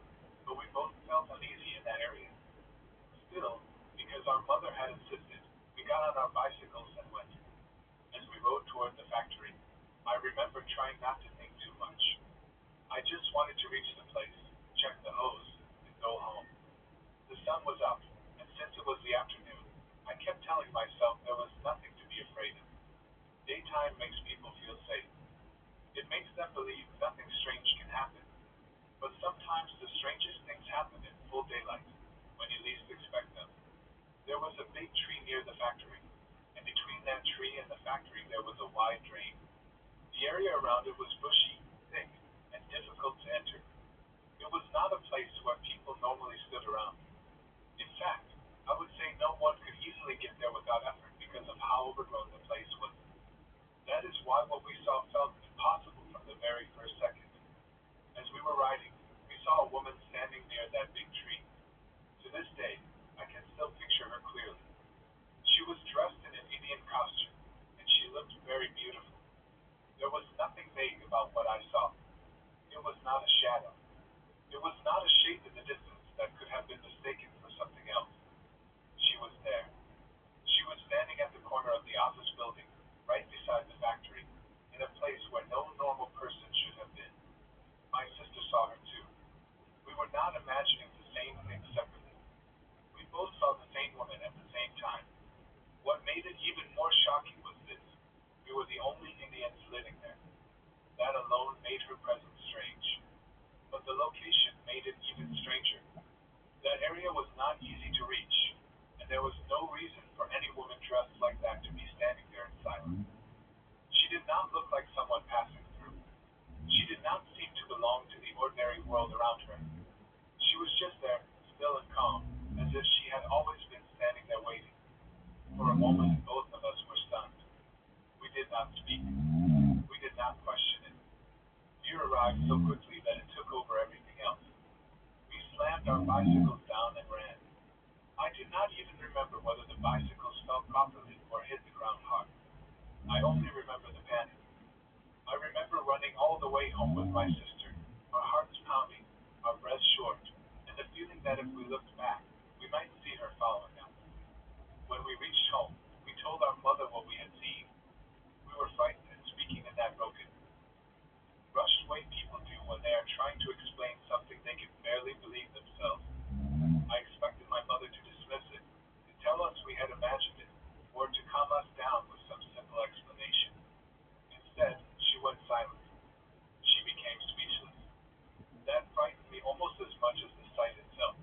but we both felt uneasy in that area. Still, because our mother had insisted, we got on our bicycles and went. As we rode toward the factory, I remember trying not to think too much. I just wanted to reach the place, check the hose, and go home. The sun was up, and since it was the afternoon, I kept telling myself there was nothing to be afraid of. Daytime makes people feel safe. It makes them believe nothing strange can happen. But sometimes the strangest things happen in full daylight, when you least expect them. There was a big tree near the factory, and between that tree and the factory there was a wide drain. The area around it was bushy, thick, and difficult to enter. It was not a place where people normally stood around. In fact, I would say no one could easily get there without effort because of how overgrown the place was. That is why what we saw felt impossible from the very first second. As we were riding, we saw a woman standing near that big tree. To this day, I can still picture her clearly. She was dressed in an Indian costume, and she looked very beautiful. There was nothing vague about what I saw. It was not a shadow. it even stranger. That area was not easy to reach, and there was no reason for any woman dressed like that to be standing there in silence. She did not look like someone passing through. She did not seem to belong to the ordinary world around her. She was just there, still and calm, as if she had always been standing there waiting. For a moment, both of us were stunned. We did not speak. We did not question it. Fear arrived so quickly that it took over everything else. We slammed our bicycles down and ran. I do not even remember whether the bicycles fell properly or hit the ground hard. I only remember the panic. I remember running all the way home with my sister, our hearts pounding, our breaths short, and the feeling that if we looked back, we might see her following us. When we reached home, we told our mother what we had seen. We were frightened and speaking in that broken, rushed way people do when they are trying to explain something they can barely believe themselves. I expected my mother to dismiss it, to tell us we had imagined it, or to calm us down with some simple explanation. Instead, she went silent. She became speechless. That frightened me almost as much as the sight itself.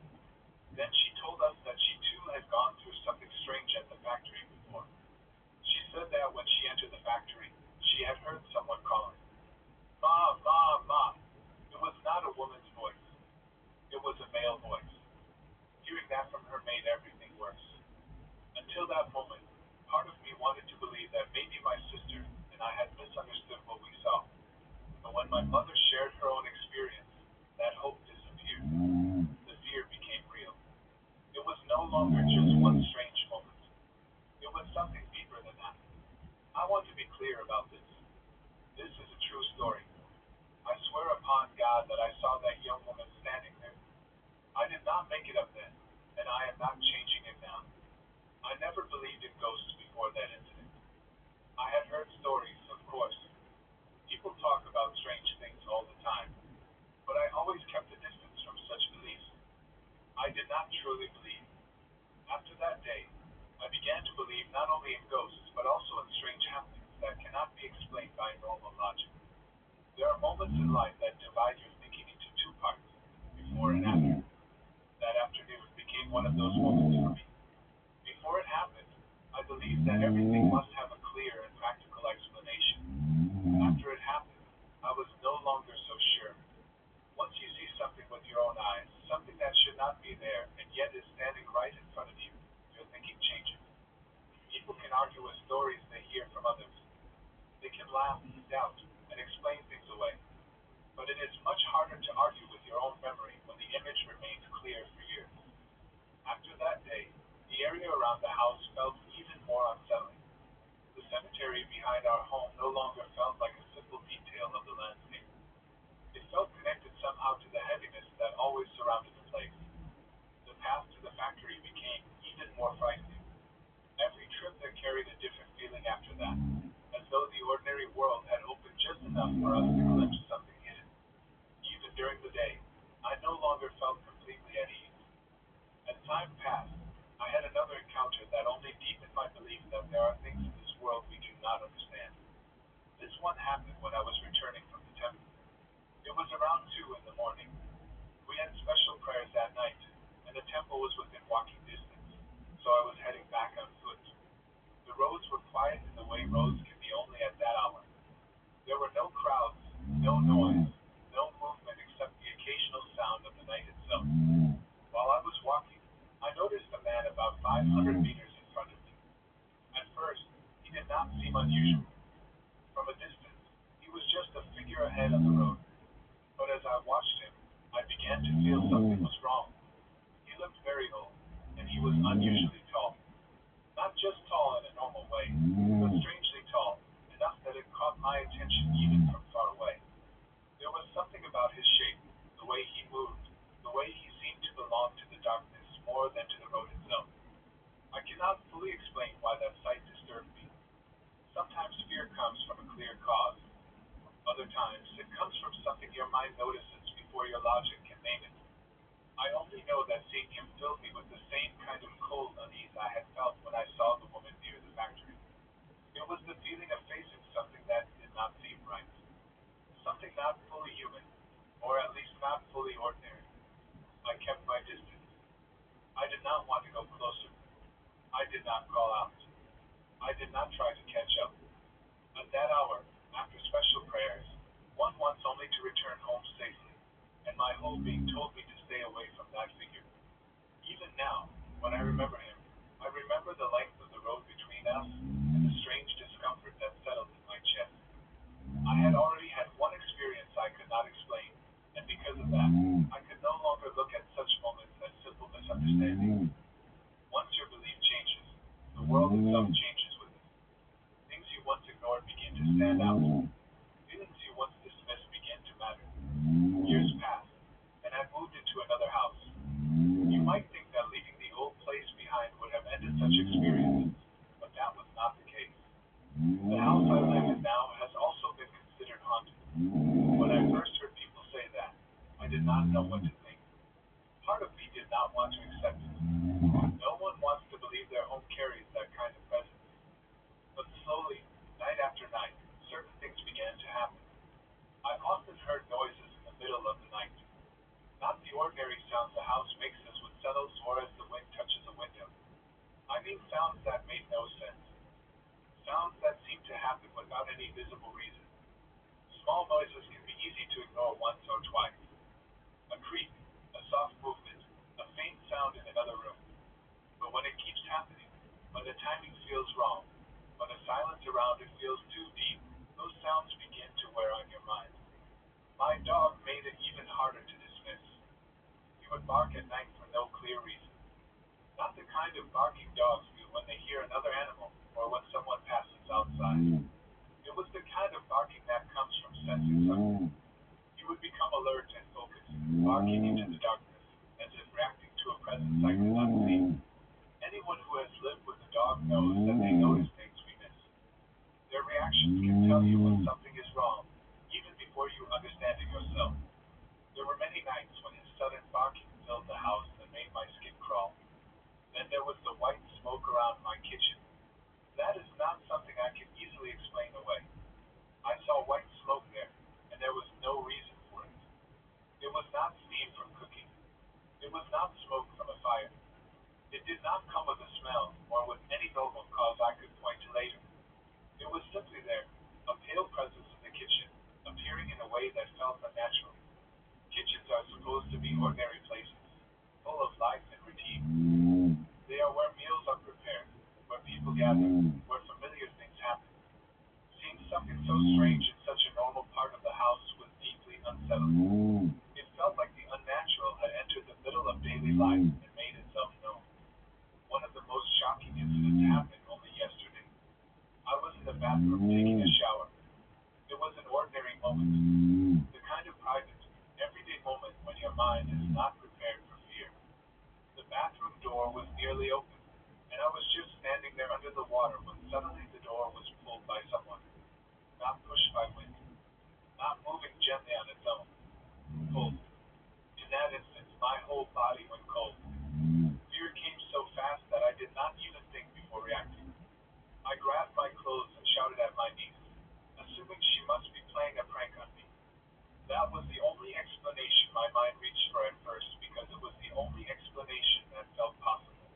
Then she told us that she too had gone through something strange at the factory before. She said that when she entered the factory, she had heard someone calling, "Ma, Ma, Ma." It was not a woman's voice. It was a male voice. Hearing that from her made everything worse. Until that moment, part of me wanted to believe that maybe my sister and I had misunderstood what we saw. But when my mother shared her own experience, that hope disappeared. The fear became real. It was no longer just one strange moment. It was something deeper than that. I want to be clear about this. This is a true story. I swear upon God that I saw that young woman standing there. I did not make it up then, and I am not changing it now. I never believed in ghosts before that incident. I had heard stories, of course. People talk about strange things all the time, but I always kept a distance from such beliefs. I did not truly believe. After that day, I began to believe not only in ghosts, but also in strange happenings that cannot be explained by normal logic. There are moments in life that divide your thinking into two parts, before and after. That afternoon became one of those moments for me. Before it happened, I believed that everything must have a clear and practical explanation. After it happened, I was no longer so sure. Once you see something with your own eyes, something that should not be there, and yet is standing right in front of you, your thinking changes. People can argue with stories they hear from others. They can laugh, doubt, and explain things away. But it is much harder to argue with your own memory when the image remains clear for years. After that day, the area around the house felt even more unsettling. The cemetery behind our home no longer felt like a simple detail of the landscape. It felt connected somehow to the heaviness that always surrounded the place. The path to the factory became even more frightening. Every trip there carried a different feeling after that, as though the ordinary world had opened just enough for us to glimpse something hidden. Even during the day, I no longer felt completely at ease. As time passed, I had another encounter that only deepened my belief that there are things in this world we do not understand. This one happened when I was returning from the temple. It was around 2 in the morning. We had special prayers that night, and the temple was within walking distance, so I was heading back on foot. The roads were quiet in the way roads can be only at that hour. There were no crowds, no noise, no movement except the occasional sound of the night itself. While I was walking, I noticed a man about 500 meters in front of me. At first, he did not seem unusual. From a distance, he was just a figure ahead on the road. But as I watched him, I began to feel something was wrong. He looked very old, and he was unusually tall. Not just tall in a normal way, but strangely tall, enough that it caught my attention even from far away. There was something about his shape, the way he moved, the way he seemed to belong to the darkness more than to the road itself. I cannot fully explain why that sight disturbed me. Sometimes fear comes from a clear cause. Other times, it comes from something your mind notices before your logic can name it. I only know that seeing him filled me with the same kind of cold unease I had felt when I saw the woman near the factory. It was the feeling of facing something that did not seem right. Something not fully human, or at least not fully ordinary. kept my distance. I did not want to go closer. I did not call out. I did not try to catch up. At that hour, after special prayers, one wants only to return home safely, and my whole being told me to stay away from that figure. Even now, when I remember him, I remember the length of the road between us and the strange discomfort that settled in my chest. I had already had one experience I could not explain, and because of that, I could no longer look at such moments as simple misunderstandings. Once your belief changes, the world itself changes with it. Things you once ignored begin to stand out. Feelings you once dismissed begin to matter. Years pass, and I moved into another house. You might think that leaving the old place behind would have ended such experiences, but that was not the case. The house I live in now has also been considered haunted. When I first heard people say that, I did not know what to think. Part of me did not want to accept it. No one wants to believe their home carries that kind of presence. But slowly, night after night, certain things began to happen. I often heard noises in the middle of the night. Not the ordinary sounds the house makes as it settles or as the wind touches a window. I mean sounds that made no sense. Sounds that seem to happen without any visible reason. Small noises can be easy to ignore once or twice. A creak, a soft movement, a faint sound in another room. But when it keeps happening, when the timing feels wrong, when the silence around it feels too deep, those sounds begin to wear on your mind. My dog made it even harder to dismiss. He would bark at night for no clear reason. Not the kind of barking dogs do when they hear another animal or when someone passes outside. It was the kind of barking that comes from sensing something. He would become alert and focused, barking into the darkness, as if reacting to a presence I could not see. Anyone who has lived with a dog knows that they notice things we miss. Their reactions can tell you when something is wrong, even before you understand it yourself. There were many nights when his sudden barking filled the house and made my skin crawl. Then there was the white smoke around my kitchen. That is not something I can easily explain away. I saw white smoke there, and there was no reason for it. It was not steam from cooking. It was not smoke from a fire. It did not come with a smell or with any noble cause I could point to later. It was simply there, a pale presence in the kitchen, appearing in a way that felt unnatural. Kitchens are supposed to be ordinary places, full of life and routine. They are where meals are prepared, where people gather, where familiar things happen. Seeing something so strange in such a normal part of the house was deeply unsettling. It felt like the unnatural had entered the middle of daily life and made itself known. One of the most shocking incidents happened only yesterday. I was in the bathroom taking a shower. It was an ordinary moment, the kind of private, everyday moment when your mind is not prepared for fear. The bathroom door was nearly open, and I was just standing there under the water when suddenly the door was pulled by someone, not pushed by wind, not moving gently on its own, pulled. In that instant, my whole body went cold. Fear came so fast that I did not even think before reacting. I grabbed my clothes and shouted at my niece, assuming she must be playing a prank on me. That was the only explanation my mind reached for at first because it was the only explanation that felt possible.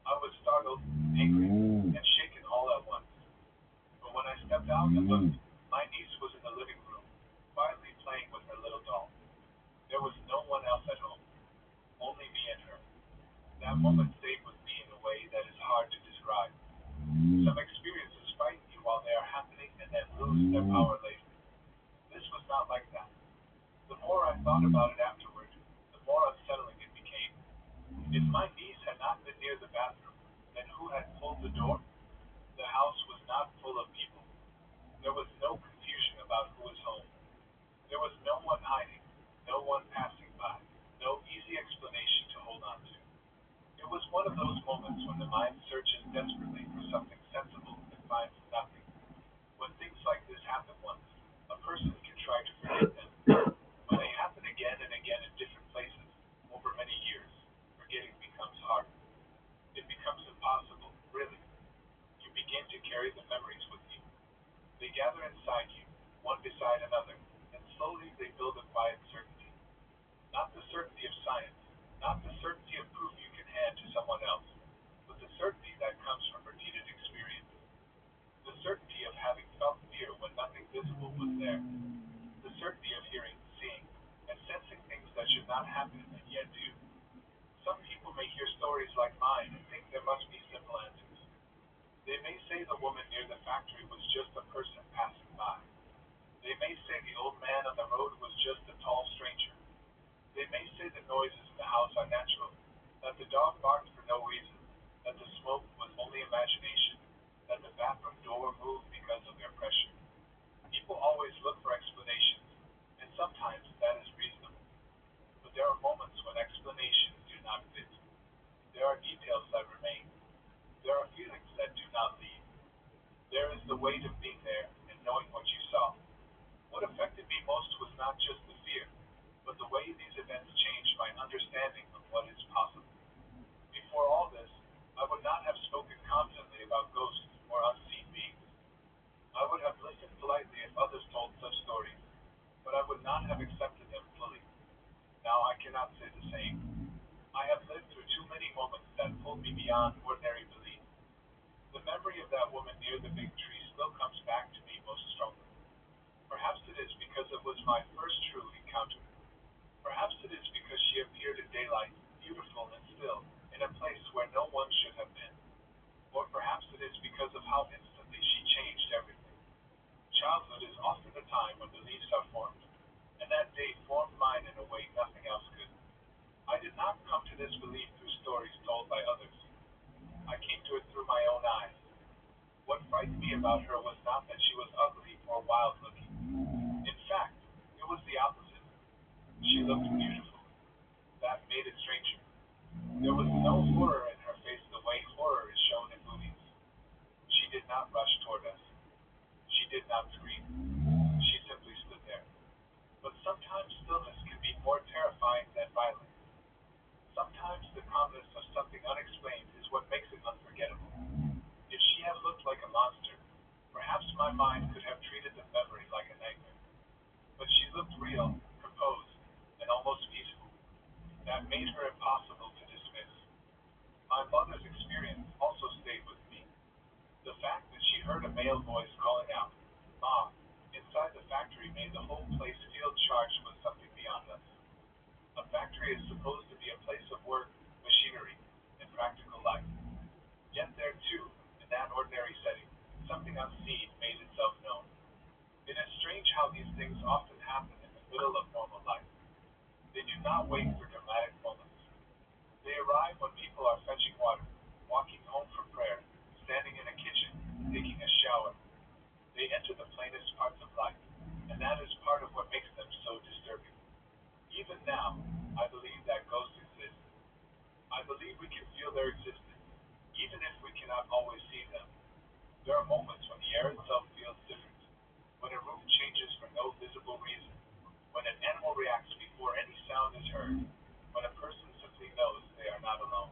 I was startled, angry, and shaken all at once. But when I stepped out and looked, my niece was in the living room, quietly playing with her little doll. There was no one else at home, only me and her. That moment stayed with me in a way that is hard to describe. Some experiences frighten you while they are happening and then lose their power later. This was not like that. The more I thought about it afterward, the more unsettling it became. If my niece had not been near the bathroom, then who had pulled the door? The house was not full of people. There was no confusion about who was home. There was no one hiding, no one passing by, no easy explanation to hold on to. It was one of those moments when the mind searches desperately for something sensible and finds nothing. When things like this happen once, a person can try to forget them. When they happen again and again in different places, over many years, forgetting becomes hard. It becomes impossible, really. You begin to carry the memories with you. They gather inside you, one beside another, and slowly they build a quiet certainty. Not the certainty of science, factory was just a person passing by. They may say the old man on the road was just a tall stranger. They may say the noises in the house are natural, that the dog barked for no reason, that the smoke was only imagination, that the bathroom door moved because of air pressure. People always look for explanations, and sometimes that is reasonable. But there are moments when explanations do not fit. There are details that remain. There are feelings that do not leave. There is the weight of being there and knowing what you saw. What affected me most was not just the fear, but the way these events changed my understanding of what is possible. Before all this, I would not have spoken confidently about ghosts or unseen beings. I would have listened politely if others told such stories, but I would not have accepted them fully. Now I cannot say the same. I have lived through too many moments that pulled me beyond ordinary belief. The memory of that woman near the big tree still comes back to me most strongly. Perhaps it is because it was my first true encounter. Perhaps it is because she appeared in daylight, beautiful and still, in a place where no one should have been. Or perhaps it is because of how instantly she changed everything. Childhood is often the time when beliefs are formed, and that day formed mine in a way nothing else could. I did not come to this belief through stories told by others. I came to it through my own eyes. What frightened me about her was not that she was ugly or wild looking. In fact, it was the opposite. She looked beautiful. That made it stranger. There was no horror in her face the way horror is shown in movies. She did not rush toward us. She did not scream. She simply stood there. But sometimes stillness can be more terrifying than violence. Sometimes the calmness of something unexplained is what makes it unforgettable. If she had looked like a monster, perhaps my mind could have treated the memory like a nightmare. But she looked real, composed, and almost peaceful. That made her impossible to dismiss. My mother's experience also stayed with me. The fact that she heard a male voice calling out, "Mom," inside the factory made the whole place feel charged with something beyond us. A factory is supposed to be a place of work, machinery, and practical life. Yet there too, in that ordinary setting, something unseen made itself known. It is strange how these things often happen in the middle of normal life. They do not wait for dramatic moments. They arrive when people are fetching water, walking home from prayer, standing in a kitchen, taking a shower. They enter the plainest parts of life, and that is part of what makes them so disturbing. Even now, I believe that ghosts exist. I believe we can feel their existence, even if we cannot always see them. There are moments when the air itself feels different, when a room changes for no visible reason, when an animal reacts before any sound is heard, when a person simply knows they are not alone.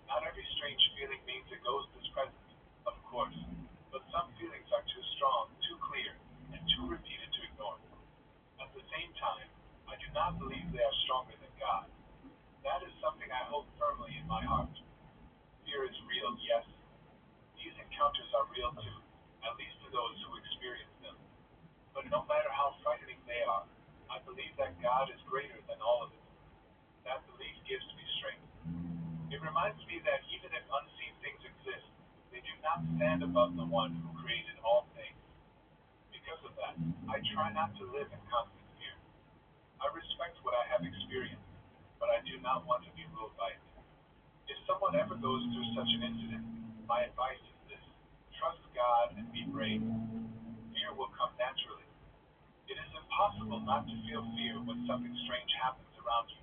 Not every strange feeling means a ghost is present, of course, but some feelings are too strong, too clear, and too repeated to ignore. At the same time, I do not believe they are stronger than God. That is something I hold firmly in my heart. Fear is real, yes. These encounters are real too, at least to those who experience them. But no matter how frightening they are, I believe that God is greater than all of it. That belief gives me strength. It reminds me that even if unseen things exist, they do not stand above the one who created all things. Because of that, I try not to live in constant fear. I respect what I have experienced, but I do not want to be ruled by it. If someone ever goes through such an incident, my advice is this: trust God and be brave. Fear will come naturally. It is impossible not to feel fear when something strange happens around you,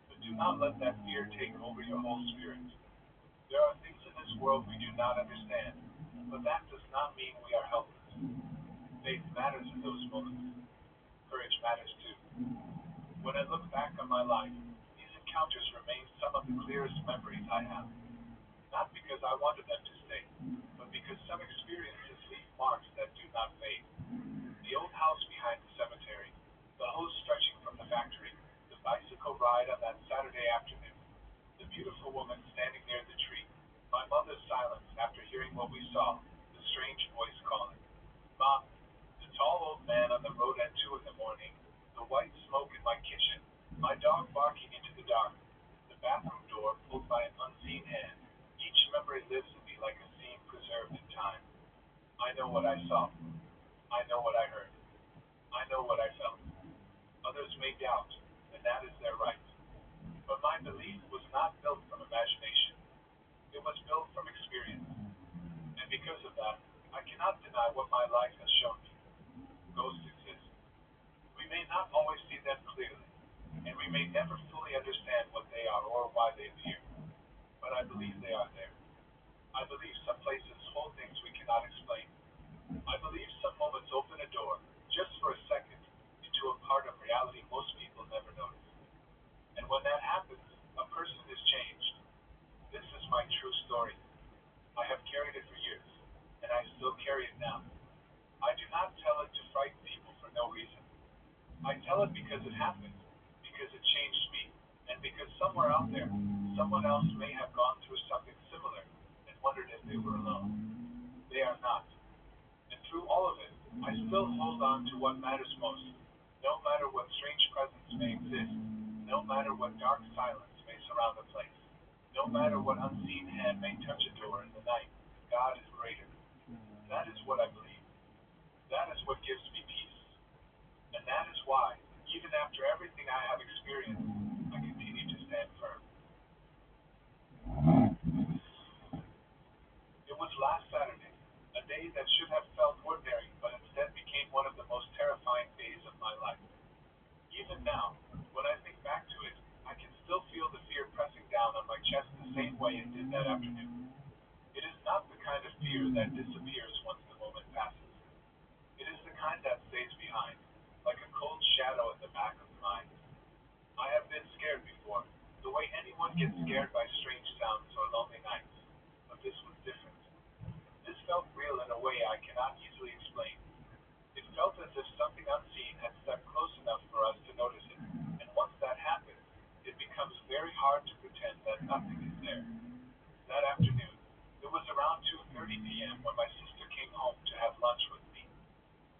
but do not let that fear take over your whole spirit. There are things in this world we do not understand, but that does not mean we are helpless. Faith matters in those moments. Courage matters too. When I look back on my life, these encounters remain some of the clearest memories I have. Not because I wanted them to stay, but because some experiences leave marks that do not fade. The old house behind the cemetery, the hose stretching from the factory, the bicycle ride on that Saturday afternoon, the beautiful woman standing near the tree, my mother's silence after hearing what we saw, the strange voice calling, "Mom," the tall old man on the road at 2 in the morning, the white smoke in my kitchen, my dog barking into the dark, the bathroom door pulled by an unseen hand. Each memory lives in me like a scene preserved in time. I know what I saw. I know what I heard. I know what I felt. Others may doubt, and that is their right. But my belief was not built from imagination. It was built from experience. And because of that, I cannot deny what my life has shown me. Ghosts exist. We may not always see them clearly, and we may never fully understand what they are or why they appear. But I believe they are there. I believe some places hold things we cannot explain. I believe some moments open a door, just for a second, into a part of reality most people never notice. And when that happens, a person is changed. This is my true story. I have carried it for years, and I still carry it now. I do not tell it to frighten people for no reason. I tell it because it happened, because it changed me, and because somewhere out there, someone else may have gone through something similar and wondered if they were alone. They are not. And through all of it, I still hold on to what matters most. No matter what strange presence may exist, no matter what dark silence may surround the place, no matter what unseen hand may touch a door in the night, God is greater. That is what I believe. That is what gives me peace. And that is why, even after everything I have experienced, I continue to stand firm. It was last Saturday, a day that should have felt ordinary, but instead became one of the most terrifying days of my life. Even now, when I think back to it, I can still feel the fear pressing down on my chest the same way it did that afternoon. It is not the kind of fear that disappears once the moment passes. It is the kind that stays behind, like a cold shadow at the back of the mind. I have been scared before, the way anyone gets scared by strange sounds or lonely nights. But this was different. This felt real in a way I cannot easily explain. It felt as if something unseen had stepped close enough for us to notice it, and once that happens, it becomes very hard to pretend that nothing is there. That afternoon, it was around 2:30 p.m. when my sister came home to have lunch with me.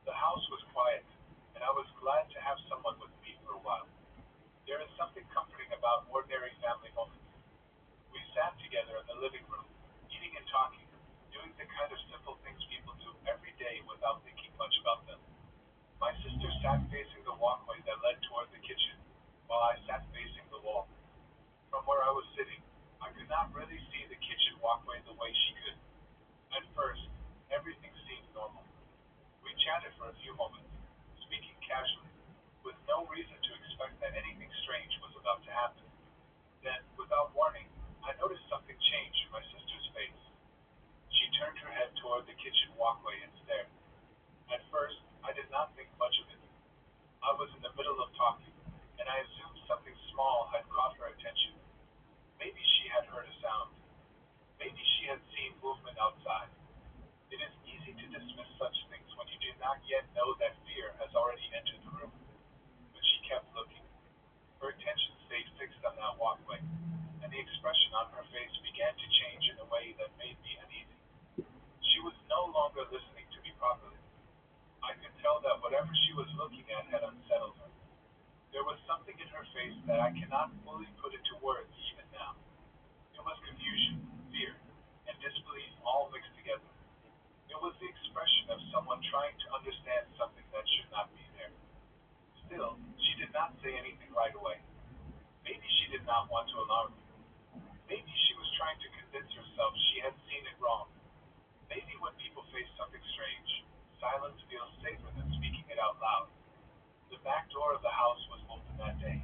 The house was quiet, and I was glad to have someone with me for a while. There is something comforting about ordinary family moments. We sat together in the living room, eating and talking, doing the kind of simple things people do every day without thinking much about them. My sister sat facing the walkway that led toward the kitchen, while I sat facing the wall. From where I was sitting, I could not really see the kitchen walkway the way she could. At first, everything seemed normal. We chatted for a few moments, speaking casually, with no reason to expect that anything strange was about to happen. Then, without warning, I noticed something change in my sister's face. She turned her head toward the kitchen walkway and stared. At first, I did not think much of it. I was in the middle of talking, and I assumed something small had caught her attention. Maybe she had heard a sound. Maybe she had seen movement outside. It is easy to dismiss such things when you do not yet know that fear has already entered the room. But she kept looking. Her attention stayed fixed on that walkway, and the expression on her face began to change in a way that made me uneasy. She was no longer listening to me properly. I could tell that whatever she was looking at had unsettled her. There was something in her face that I cannot fully put into words even now. It was confusion, fear, and disbelief all mixed together. It was the expression of someone trying to understand something that should not be there. Still, she did not say anything right away. Maybe she did not want to alarm me. Maybe she was trying to convince herself she had seen it wrong. Maybe when people face something strange, silence feels safer than speaking it out loud. The back door of the house was open that day.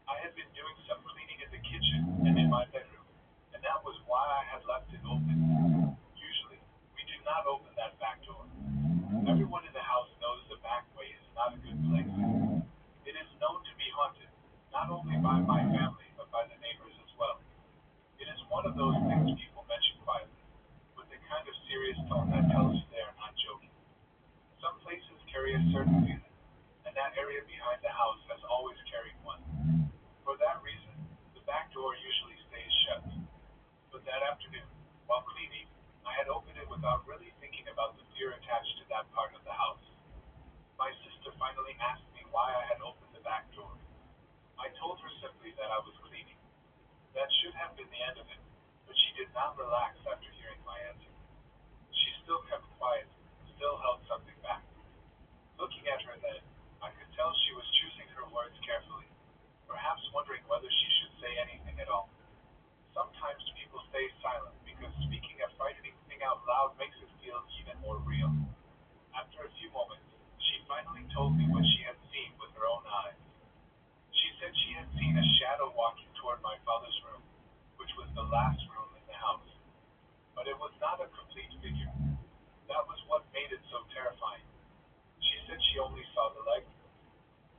I had been doing some cleaning in the kitchen and in my bedroom, and that was why I had left it open. Usually, we do not open that back door. Everyone in the house knows the back way is not a good place. It is known to be haunted, not only by my family, but by the neighbors as well. It is one of those things people mention quietly, with the kind of serious tone that tells you they are not joking. Some places carry a certain feeling, and that area behind the house has always carried one. For that reason, the back door usually stays shut. But that afternoon, while cleaning, I had opened it without really thinking about the fear attached to that part of the house. My sister finally asked me why I had opened the back door. I told her simply that I was cleaning. That should have been the end of it, but she did not relax after hearing my answer. She still kept quiet, still held something back. Looking at her then, I could tell she was choosing her words carefully, perhaps wondering whether she should say anything at all. Sometimes people stay silent because speaking a frightening thing out loud makes it feel even more real. After a few moments, she finally told me what she had seen with her own eyes. She said she had seen a shadow walking toward my father's room, which was the last room in the house. But it was not a complete figure. That was what made it so terrifying. She said she only saw the legs,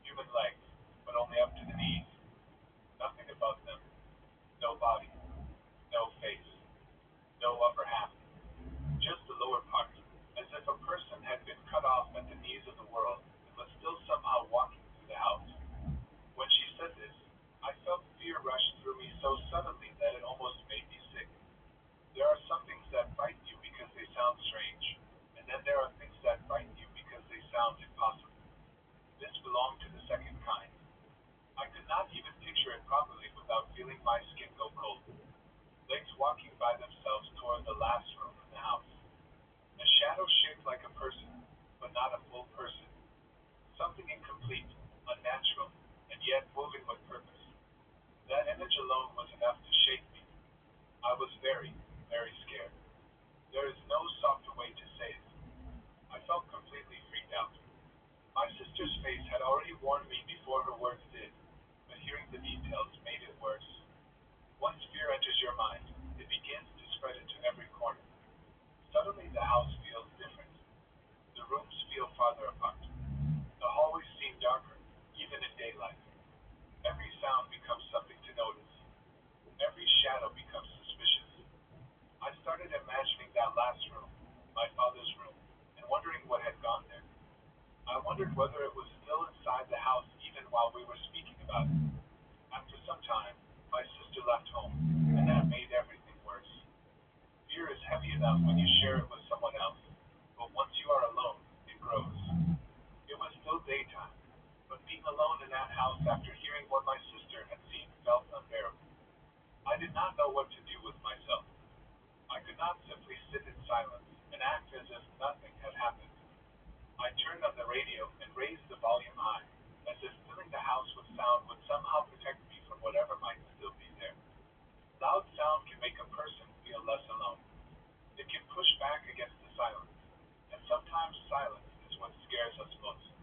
human legs, but only up to the knees. Nothing above them. No body, no face, no upper half. Just the lower part, as if a person had been cut off at the knees of the world and was still somehow walking through the house. When she said this, I felt fear rush through me so suddenly that it almost made me sick. There are some things that frighten you because they sound strange, and then there are things that frighten you because they sound impossible. This belonged to the second kind. I could not even picture it properly without feeling my skin go cold. Legs walking by themselves toward the last room in the house. A shadow shaped like a person, but not a full person. Something incomplete, unnatural, and yet moving with purpose. That image alone was enough to shake me. I was very, very scared. There is no softer way to say it. I felt completely freaked out. My sister's face had already warned me before her words did, but hearing the details made it worse. Once fear enters your mind, it begins to spread into every corner. Suddenly the house feels different. The rooms feel farther apart. The hallways seem darker, even in daylight. Every sound becomes something to notice. Every shadow becomes suspicious. I started imagining that last room, my father's room, and wondering what had gone there. I wondered whether it was still inside the house even while we were speaking about it. After some time, my sister left home, and that made everything worse. Fear is heavy enough when you share it with someone else, but once you are alone, it grows. It was still daytime, but being alone in that house after hearing what my sister had seen felt unbearable. I did not know what to do with myself. I could not simply sit in silence and act as if nothing had happened. I turned on the radio and raised the volume high, as if filling the house with sound would somehow protect me from whatever might still be there. Loud sound can make a person feel less alone. It can push back against the silence, and sometimes silence is what scares us most.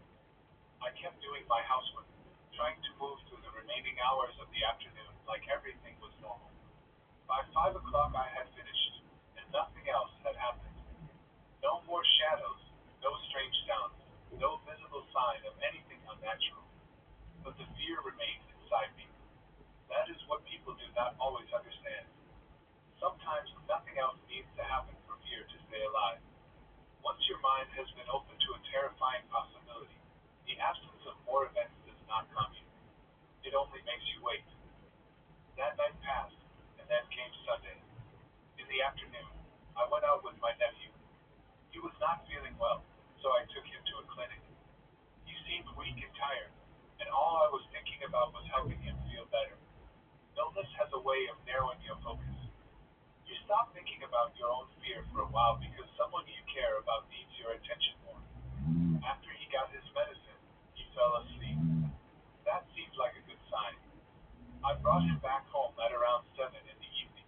I kept doing my housework, trying to move through the remaining hours of the afternoon like everything was normal. By 5 o'clock I had finished, and nothing else had happened. No more shadows, no strange sounds, no visible sign of anything unnatural. But the fear remained inside me. That is what people do not always understand. Sometimes nothing else needs to happen for fear to stay alive. Once your mind has been open to a terrifying possibility, the absence of more events does not calm you. It only makes you wait. That night passed, and then came Sunday. In the afternoon, I went out with my nephew. He was not feeling well, so I took him to a clinic. He seemed weak and tired, and all I was thinking about was helping him feel better. Illness has a way of narrowing your focus. You stop thinking about your own fear for a while because someone you care about needs your attention more. After he got his medicine, he fell asleep. That seemed like a good sign. I brought him back home at around 7 in the evening.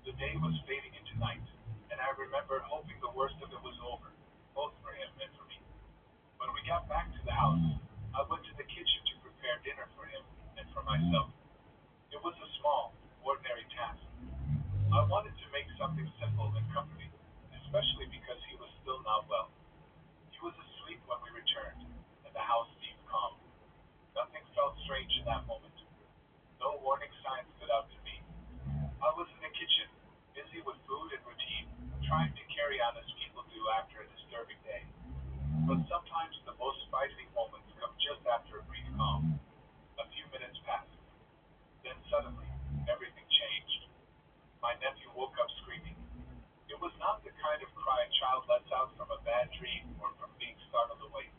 The day was fading into night, and I remember hoping the worst of it was over, both for him and for me. When we got back to the house, I went to the kitchen to prepare dinner for him and for myself. It was a small, ordinary task. I wanted to make something simple and comforting, especially because he was still not well. He was asleep when we returned, and the house seemed calm. Nothing felt strange in that moment. No warning signs stood out to me. I was in the kitchen, busy with food and routine, trying to carry on as people do after a disturbing day. But sometimes the most frightening moments come just after a brief calm. A few minutes passed. Then suddenly, everything changed. My nephew woke up screaming. It was not the kind of cry a child lets out from a bad dream or from being startled awake.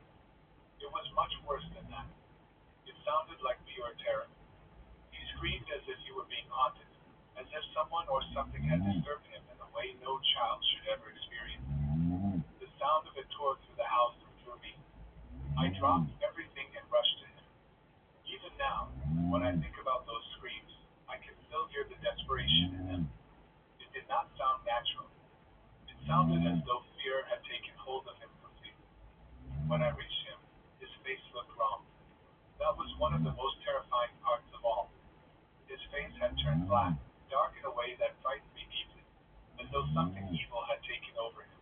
It was much worse than that. It sounded like pure terror. He screamed as if he were being haunted, as if someone or something had disturbed him in a way no child should ever experience. The sound of it tore through the house and through me. I dropped everything and rushed to him. Even now, when I think about those screams, I can still hear the desperation in them. It did not sound natural. It sounded as though fear had taken hold of him completely. When I reached him, his face looked wrong. That was one of the most terrifying parts of all. His face had turned black, dark in a way that frightened me deeply, as though something evil had taken over him.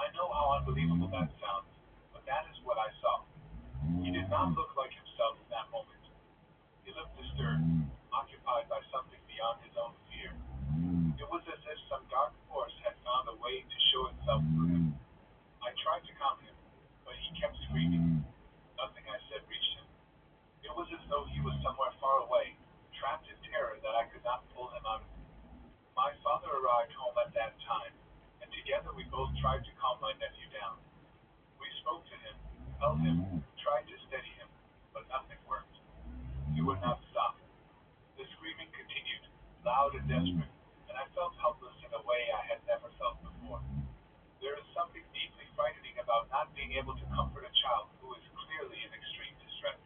I know how unbelievable that sounds, but that is what I saw. He did not look like himself in that moment. He looked disturbed, occupied by something beyond his own fear. It was as if some dark force had found a way to show itself through him. I tried to calm him, but he kept screaming. Nothing I said reached him. It was as though he was somewhere far away, trapped in terror that I could not pull him out of. My father arrived home at that time, and together we both tried to calm my nephew down. We spoke to him, held him, tried to steady him, but nothing worked. He would not stop. The screaming continued, loud and desperate, and I felt helpless in a way I had never felt before. There is something deeply frightening about not being able to comfort a child who is clearly in extreme distress.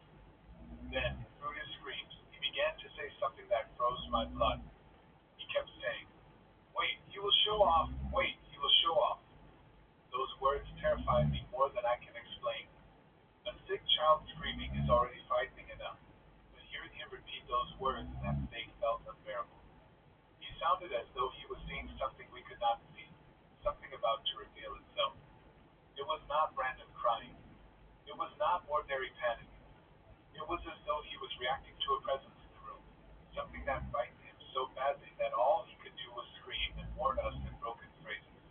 Then, through his screams, he began to say something that froze my blood. He kept saying, "Wait, he will show off. Wait, he will show off." Those words terrified me more than I can explain. A sick child screaming is already frightening enough, but hearing him repeat those words in that state felt unbearable. He sounded as though he was seeing something we could not see, something about to reveal itself. It was not random crying. It was not ordinary panic. It was as though he was reacting to a presence in the room, something that frightened him so badly that all he could do was scream and warn us in broken phrases.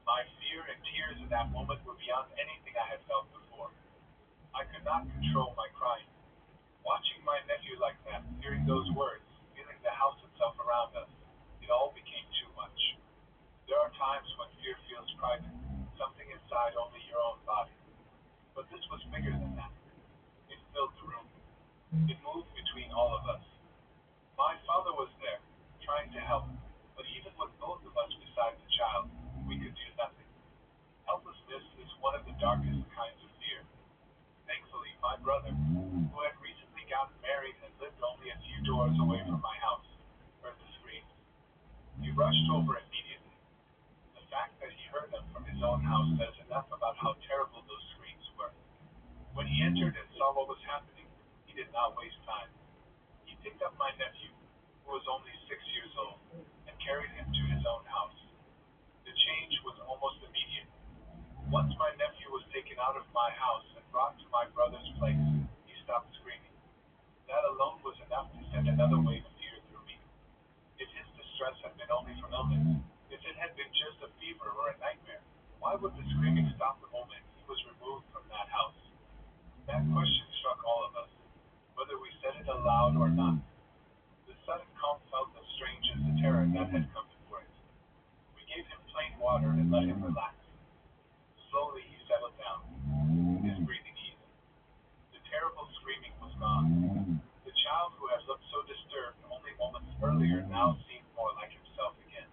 My fear and tears in that moment were beyond anything I had felt before. I could not control my crying. Watching my nephew like that, hearing those words, feeling the house itself around us, it all became too much. There are times when fear feels private, something inside only your own body. But this was bigger than that. It filled the room. It moved between all of us. My father was there, trying to help, but even with both of us beside the child, we could do nothing. Helplessness is one of the darkest kinds of fear. Thankfully, my brother, who had recently gotten married and lived only a few doors away from my house, heard the screams. He rushed over immediately. The fact that he heard them from his own house says enough about how terrible those screams were. When he entered and saw what was happening, he did not waste time. He picked up my nephew, who was only 6 years old, and carried him to his own house. The change was almost immediate. Once my nephew was taken out of my house and brought to my brother's place, he stopped screaming. That alone was enough to send another wave of fear through me. If his distress had been only from illness, if it had been just a fever or a nightmare, why would the screaming stop the moment he was removed from that house? That question struck all of us, whether we said it aloud or not. The sudden calm felt as strange as the terror that had come before it. We gave him plain water and let him relax. Slowly he settled down, his breathing eased. The terrible screaming was gone. The child who had looked so disturbed only moments earlier now seemed more like himself again.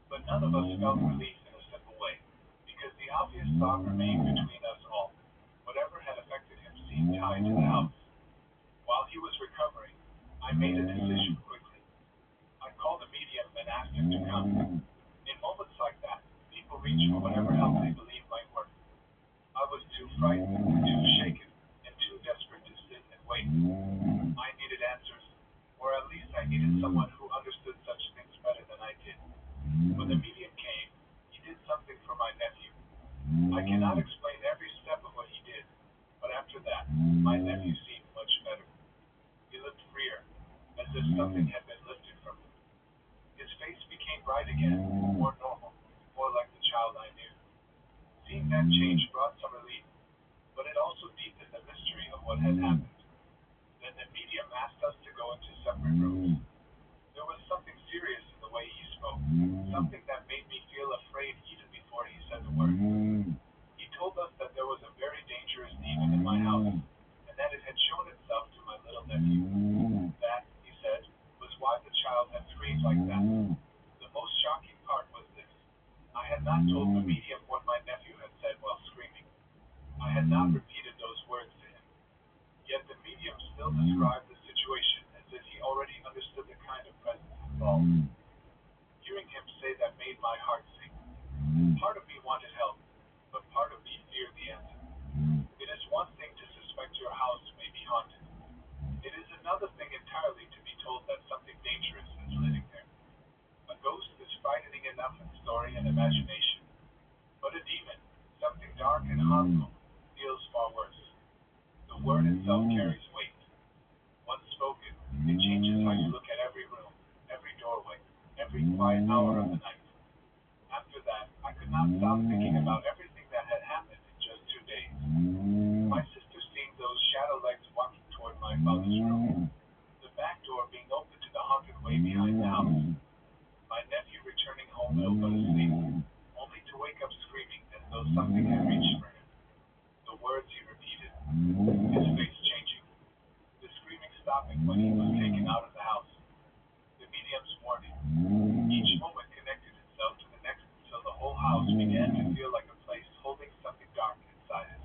But none of us felt relief in a simple way, because the obvious thought remained between us all. Whatever had affected him seemed tied to the house. While he was recovering, I made a decision quickly. I called a medium and asked him to come. In moments like that, people reach for whatever help they believe might work. I was too frightened, too shaken, and too desperate to sit and wait. I needed answers, or at least I needed someone who understood such things better than I did. When the medium came, he did something for my nephew. I cannot explain every step of what he did, but after that, my nephew seemed much better. He looked freer, as if something had been lifted from him. His face became bright again, more normal, more like the child I knew. Seeing that change brought some relief, but it also deepened the mystery of what had happened. Then the medium asked us to go into separate rooms. There was something serious in the way he spoke, something that made me feel afraid even before he said the word. He told us that there was a very dangerous demon in my house, and that it had shown itself to my little nephew. That, he said, was why the child had screamed like that. The most shocking part was this. I had not told the medium what my nephew had not repeated those words to him. Yet the medium still described the situation as if he already understood the kind of presence involved. Hearing him say that made my heart sink. Part of me wanted help, but part of me feared the answer. It is one thing to suspect your house may be haunted. It is another thing entirely to be told that something dangerous is living there. A ghost is frightening enough in story and imagination, but a demon, something dark and harmful, feels far worse. The word itself carries weight. Once spoken, it changes how you look at every room, every doorway, every quiet hour of the night. After that, I could not stop thinking about everything that had happened in just 2 days. My sister seeing those shadow legs walking toward my father's room, the back door being open to the haunted way behind the house, my nephew returning home ill but asleep, only to wake up screaming as though something had reached for him. The words he repeated, his face changing, the screaming stopping when he was taken out of the house, the medium's warning. Each moment connected itself to the next until the whole house began to feel like a place holding something dark inside it.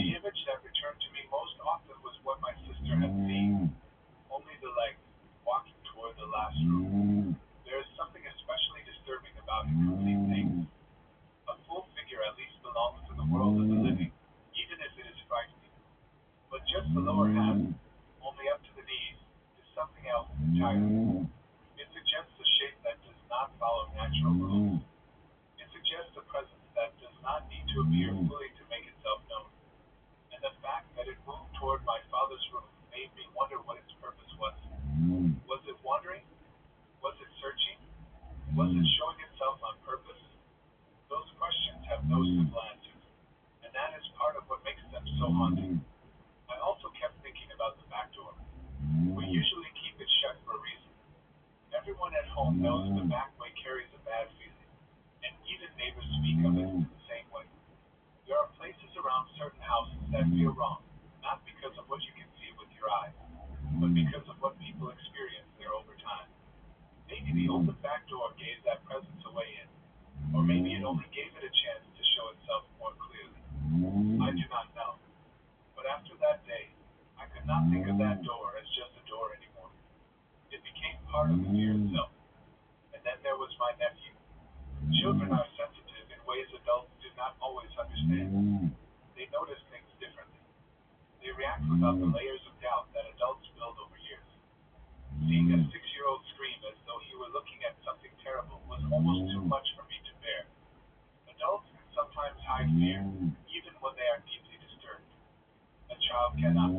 The image that returned to me most often was what my sister had seen, only the legs, walking toward the last room. There is something especially disturbing about incomplete things. A full figure at least belongs to the world of the living, even if it is frightening. But just the lower half, only up to the knees, is something else entirely. It suggests a shape that does not follow natural rules. It suggests a presence that does not need to appear fully to make itself known. And the fact that it moved toward my father's room made me wonder what its purpose was. Was it wandering? Was it searching? Was it showing itself on purpose? Those questions have no simple answers, and that is part of what makes them so haunting. I also kept thinking about the back door. We usually keep it shut for a reason. Everyone at home knows the back way carries a bad feeling, and even neighbors speak of it in the same way. There are places around certain houses that feel wrong, not because of what you can see with your eyes, but because of what people experience there over time. Maybe the open back door gave that presence a way in, or maybe it only gave it a chance to show itself more clearly. I do not know. But after that day, I could not think of that door as just a door anymore. It became part of the fear itself. And then there was my nephew. Children are sensitive in ways adults do not always understand. They notice things differently. They react without the layers of doubt that adults build over years. Seeing a 6-year-old scream as though he were looking at something terrible was almost too much for me to bear. Adults can sometimes hide fear, even when they are deeply disturbed. A child cannot.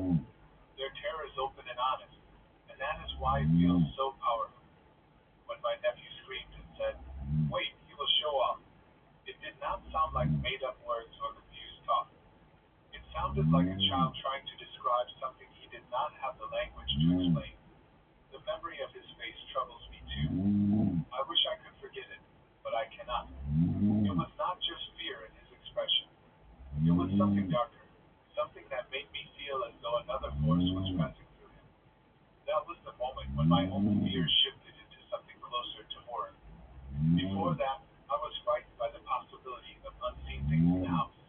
Their terror is open and honest, and that is why it feels so powerful. When my nephew screamed and said, "Wait, he will show off," it did not sound like made-up words or confused talk. It sounded like a child trying to describe something he did not have the language to explain. The memory of his face troubles me too. I wish I could forget it, but I cannot. It was not just fear in his expression. It was something darker, something that made me feel as though another force was passing through him. That was the moment when my own fear shifted into something closer to horror. Before that, I was frightened by the possibility of unseen things in the house.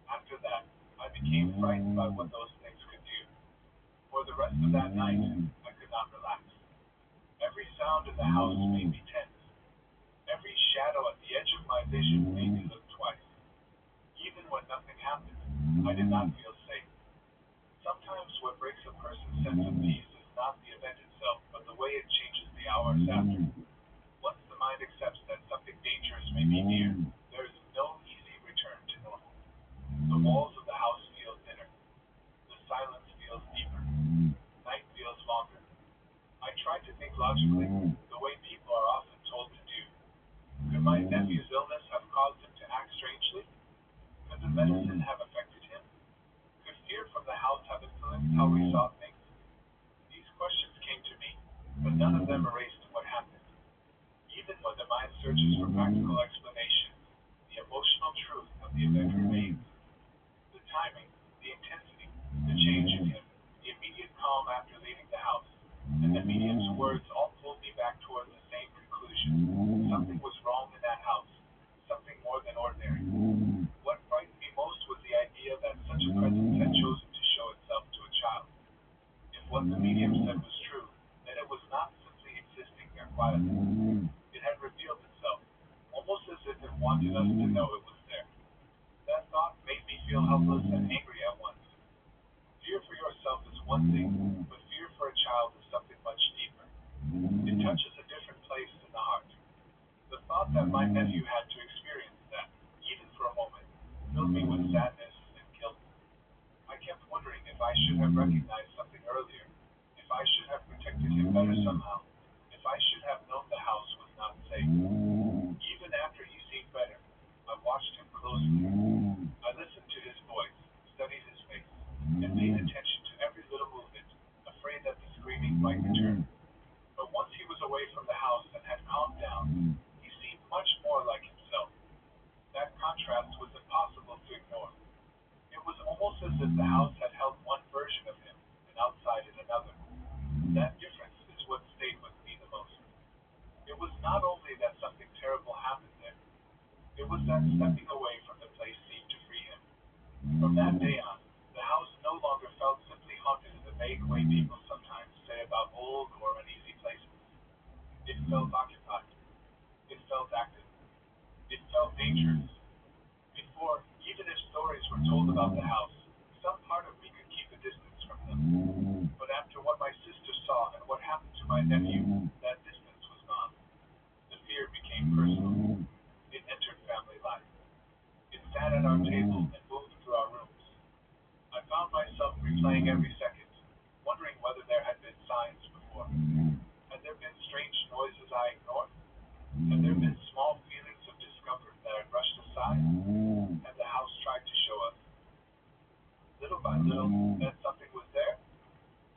After that, I became frightened by what those things could do. For the rest of that night, I could not relax. Every sound in the house made me tense. Every shadow at the edge of my vision made me look twice. Even when nothing happened, I did not feel safe. Sometimes what breaks a person's sense of peace is not the event itself, but the way it changes the hours after. Once the mind accepts that something dangerous may be near, there is no easy return to normal. The walls of the house feel thinner. The silence feels deeper. Night feels longer. I try to think logically, the way people are often told to do. Could my nephew's illness have caused him to act strangely? Could the medicine have affected him? Could fear from the house have influenced how we saw things? These questions came to me, but none of them erased what happened. Even when the mind searches for practical explanations, the emotional truth of the event remains. The timing, the intensity, the change in him, the immediate calm after leaving the house, and the medium's words all pulled me back toward the same conclusion. Something was wrong in that house, something more than ordinary. What frightened me most was the idea that quietly. It had revealed itself, almost as if it wanted us to know it was there. That thought made me feel helpless and angry at once. Fear for yourself is one thing, but fear for a child is something much deeper. It touches a different place in the heart. The thought that my nephew had to experience that, even for a moment, filled me with sadness and guilt. I kept wondering if I should have recognized something earlier, if I should have protected him better somehow, if I should have known the house was not safe. Even after he seemed better, I watched him closely. I listened to his voice, studied his face, and paid attention to every little movement, afraid that the screaming might return. But once he was away from the house and had calmed down, he seemed much more like himself. That contrast was impossible to ignore. It was almost as if the house had held one version of him and outside it another. That difference is what stayed with me the most. It was not only that something terrible happened there, it was that stepping away from the place seemed to free him. From that day on, the house no longer felt simply haunted in the vague way people sometimes say about old or uneasy places. It felt occupied. It felt active. It felt dangerous. Before, even if stories were told about the house, some part of me could keep a distance from them. But after what my sister saw and what happened to my nephew, that distance was gone. The fear became personal. It entered family life. It sat at our table and moved through our rooms. I found myself replaying every second, wondering whether there had been signs before. Had there been strange noises I ignored? Had there been small feelings of discomfort that I brushed aside? Had the house tried to show us, little by little, that something was there?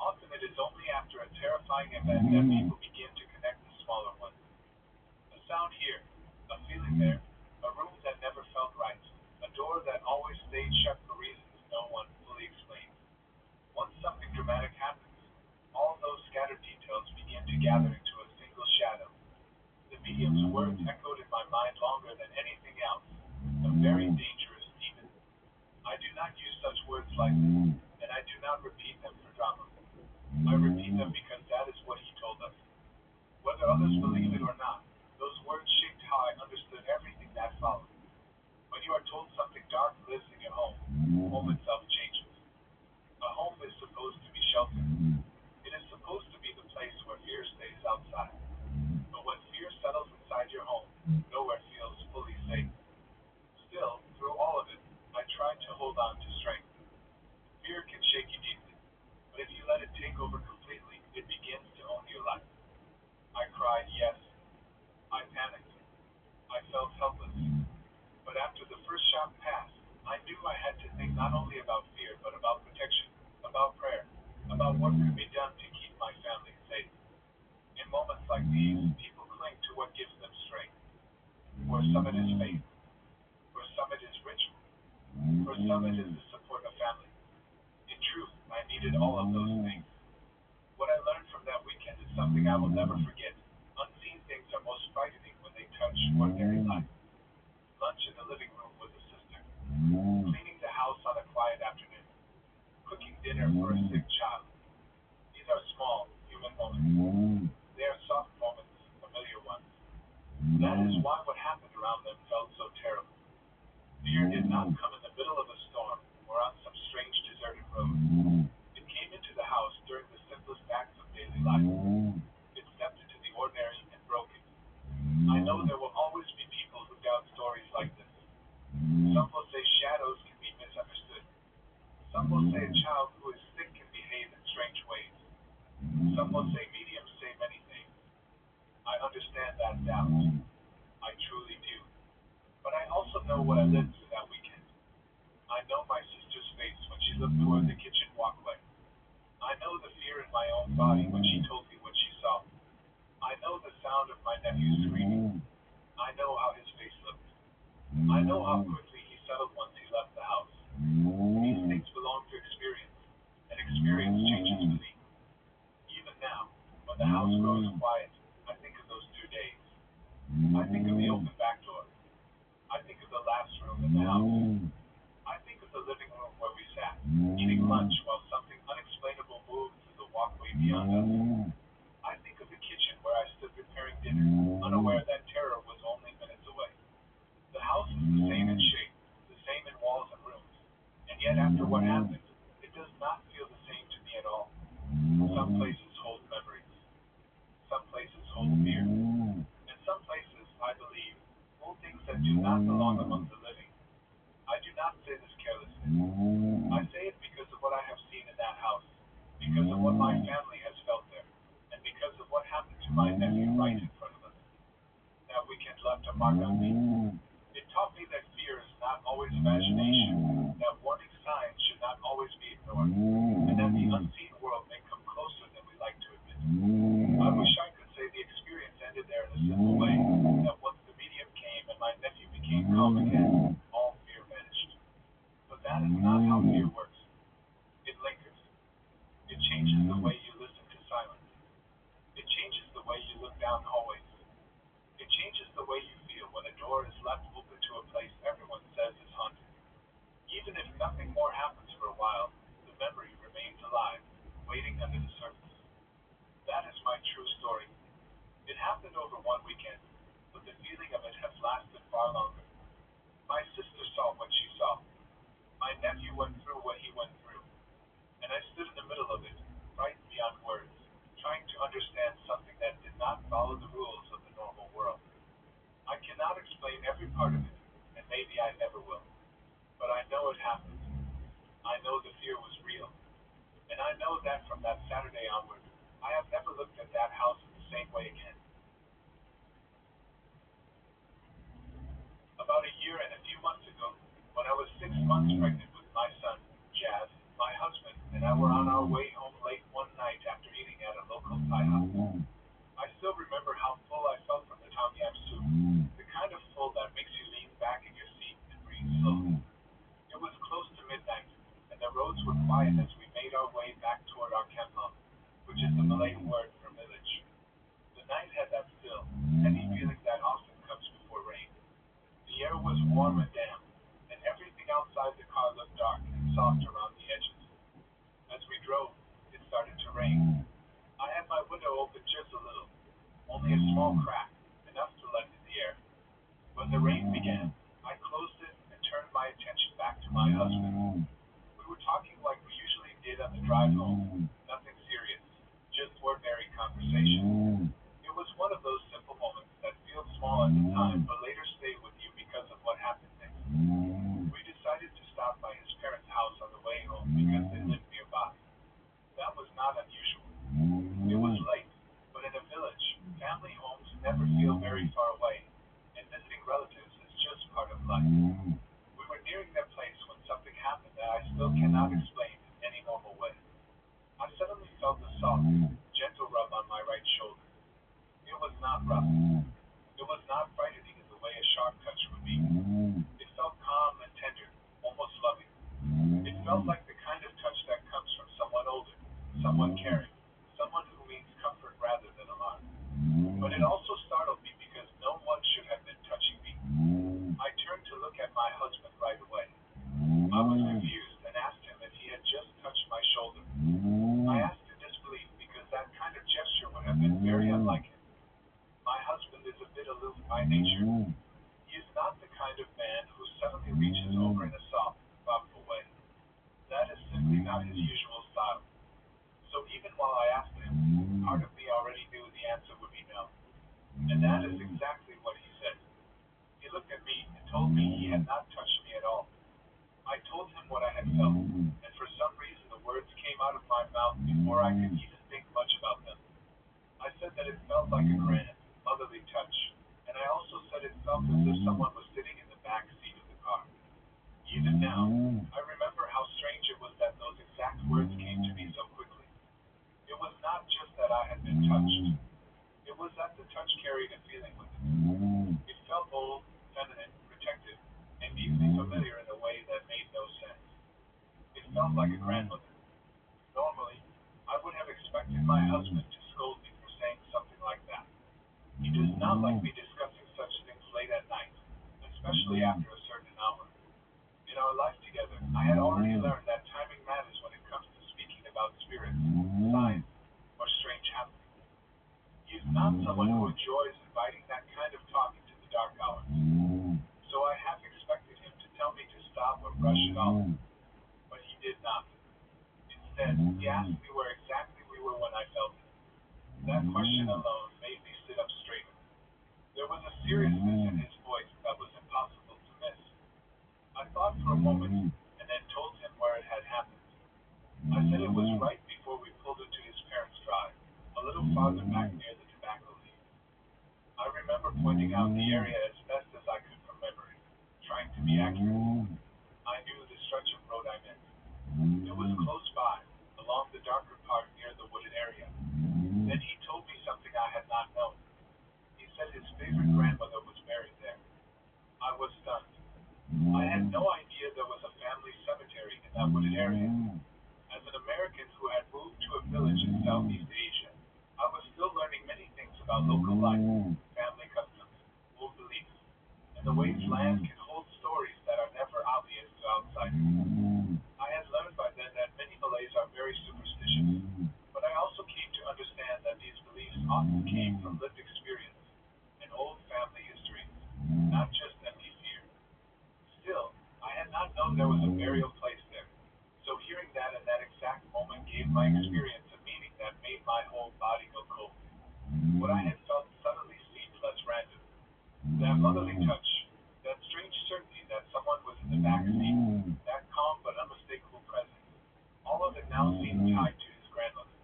Often it is only after a terrifying event that people begin to connect the smaller ones. A sound here, a feeling there, a room that never felt right, a door that always stayed shut for reasons no one fully explained. Once something dramatic happens, all those scattered details begin to gather into a single shadow. The medium's words echoed in my mind longer than anything else, a very dangerous demon. I do not use such words lightly, and I do not repeat them for drama. I repeat them because that is what he told us. Whether others believe it or not, those words shaped how I understood everything that followed. When you are told something dark lives in your home itself changes. A home is supposed to be sheltered. It is supposed to be the place where fear stays outside. But when fear settles inside your home, nowhere feels fully safe. Still, through all of it, I tried to hold on to strength. Fear can shake you deeply, but if you let it take over completely, it begins to own your life. I cried, yes. I panicked. I felt helpless. But after the first shock passed, I knew I had to think not only about fear, but about protection, about prayer, about what could be done to keep my family safe. In moments like these, people cling to what gives them strength. For some it is faith, for some it is ritual, for some it is the support of family. In truth, I needed all of those things. What I learned from that weekend is something I will never forget. Unseen things are most frightening when they touch ordinary life. Lunch in the living room with a sister, cleaning the house on a quiet afternoon, cooking dinner for a sick child. These are small, human moments. They are soft moments, familiar ones. That is why what happened around them felt so terrible. Fear did not come in the middle of a storm or on some strange deserted road. It came into the house during the simplest acts of daily life. It stepped into the ordinary and broke it. I know there will always be people who doubt stories like this. Some will say shadows can be misunderstood. Some will say a child who is sick can behave in strange ways. Some will say mediums say many things. I understand that doubt. I truly do. But I also know what I lived through that weekend. I know my sister's face when she looked toward the kitchen walkway. I know the fear in my own body when she told me what she saw. I know the sound of my nephew screaming. I know how his face looked. I know how quickly he settled once he left the house. These things belong to experience, and experience changes belief. Even now, when the house grows quiet, I think of those 2 days. I think of the open back door. I think of the last room in the house. I think of the living room where we sat, eating lunch while something unexplainable moved through the walkway beyond us. I think of the kitchen where I stood preparing not belong among the living. I do not say this carelessly. I say it because of what I have seen in that house, because of what my family has felt there, and because of what happened to my nephew right in front of us. That weekend left a mark on me. It taught me that fear is not always imagination, that warning signs should not always be ignored, and that the unseen world may come closer than we like to admit. I wish I could say the experience ended there in a simple way, that once the medium came and my nephew became calm again, all fear vanished. But that is not how fear works. It lingers. It changes the way you listen to silence. It changes the way you look down hallways. It changes the way you feel when a door is left open to a place everyone says is haunted. Even if nothing more happens for a while, the memory remains alive, waiting under the surface. That is my true story. It happened over one weekend, but the feeling of it has lasted far longer. My sister saw what she saw. My nephew went through what he went through, and I stood in the middle of it, frightened beyond words, trying to understand something that did not follow the rules of the normal world. I cannot explain every part of it, and maybe I never will, but I know it happened. I know the fear was real, and I know that from that Saturday onward, I have never looked at that house in the same way again. About a year and a few months ago, when I was 6 months pregnant with my son, Jazz, my husband, and I were on our way home late one night after eating at a local Thai house. I still remember how full I felt from the tom yam soup, the kind of full that makes you lean back in your seat and breathe slowly. It was close to midnight, and the roads were quiet as we made our way back toward our kampong, which is the Malay word for village. The night had that still, heavy feeling that often comes before rain. The air was warm and damp, and everything outside the car looked dark and soft around the edges. As we drove, it started to rain. I had my window open just a little, only a small crack, enough to let in the air. When the rain began, I closed it and turned my attention back to my husband. We were talking like we usually did on the drive home, nothing serious, just ordinary conversation. It was one of those simple moments that feel small at the time but later stay with you because of what happened next. We decided to stop by his parents' house on the way home because they lived nearby. That was not unusual. It was late, but in a village, family homes never feel very far away, and visiting relatives is just part of life. We were nearing their place when something happened that I still cannot explain in any normal way. I suddenly felt a soft, gentle rub on my right shoulder. It was not rough. It was not frightening in the way a sharp touch would be. It felt calm and tender, almost loving. It felt like the kind of touch that comes from someone older, someone caring, someone who means comfort rather than alarm. But it also startled me because no one should have been touching me. I turned to look at my husband right away. I was confused and asked him if he had just touched my shoulder. I asked in disbelief because that kind of gesture would have been very unlike him. My husband is a bit aloof by nature. He is not the kind of man who suddenly reaches over in a soft, thoughtful way. That is simply not his usual style. So even while I asked him, part of me already knew the answer would be no. And that is exactly what he said. He looked at me and told me he had not touched me at all. I told him what I had felt, and for some reason the words came out of my mouth before I could even think much about them. I said that it felt like a grand, motherly touch, and I also said it felt as if someone was sitting in the back seat of the car. Even now, I remember how strange it was that those exact words came to me so quickly. It was not just that I had been touched. It was that the touch carried a feeling with it. It felt old, feminine, protective, and deeply familiar in a way that made no sense. It felt like a grandmother. Normally, I would have expected my husband to scold me for saying something like that. He does not like me discussing such things late at night, especially after a certain hour. In our life together, I had already learned that timing matters when it comes to speaking about spirits, signs, or strange happenings. He is not someone who enjoys inviting that kind of talk into the dark hours. So I half expected him to tell me to stop or brush it off, but he did not. Instead, he asked me where exactly we were when I felt it. That question alone made me sit up straighter. There was a seriousness in his voice that was impossible It was right before we pulled into his parents' drive, a little farther back near the tobacco leaf. I remember pointing out the area as best as I could from memory, trying to be accurate. I knew the stretch of road I meant. It was close by, along the darker part near the wooded area. Then he told me something I had not known. He said his favorite grandmother was buried there. I was stunned. I had no idea there was a family cemetery in that wooded area. As an American who had moved to a village in Southeast Asia, I was still learning many things about local life, family customs, old beliefs, and the ways land can hold stories that are never obvious to outsiders. I had learned by then that many Malays are very superstitious, but I also came to understand that these beliefs often came from lived experience and old family histories, not just empty fear. Still, I had not known there was a burial place there, so hearing that in that exact moment gave my experience a meaning that made my whole body go cold. What I had felt suddenly seemed less random. That motherly touch, that strange certainty that someone was in the back seat, that calm but unmistakable presence, all of it now seemed tied to his grandmother.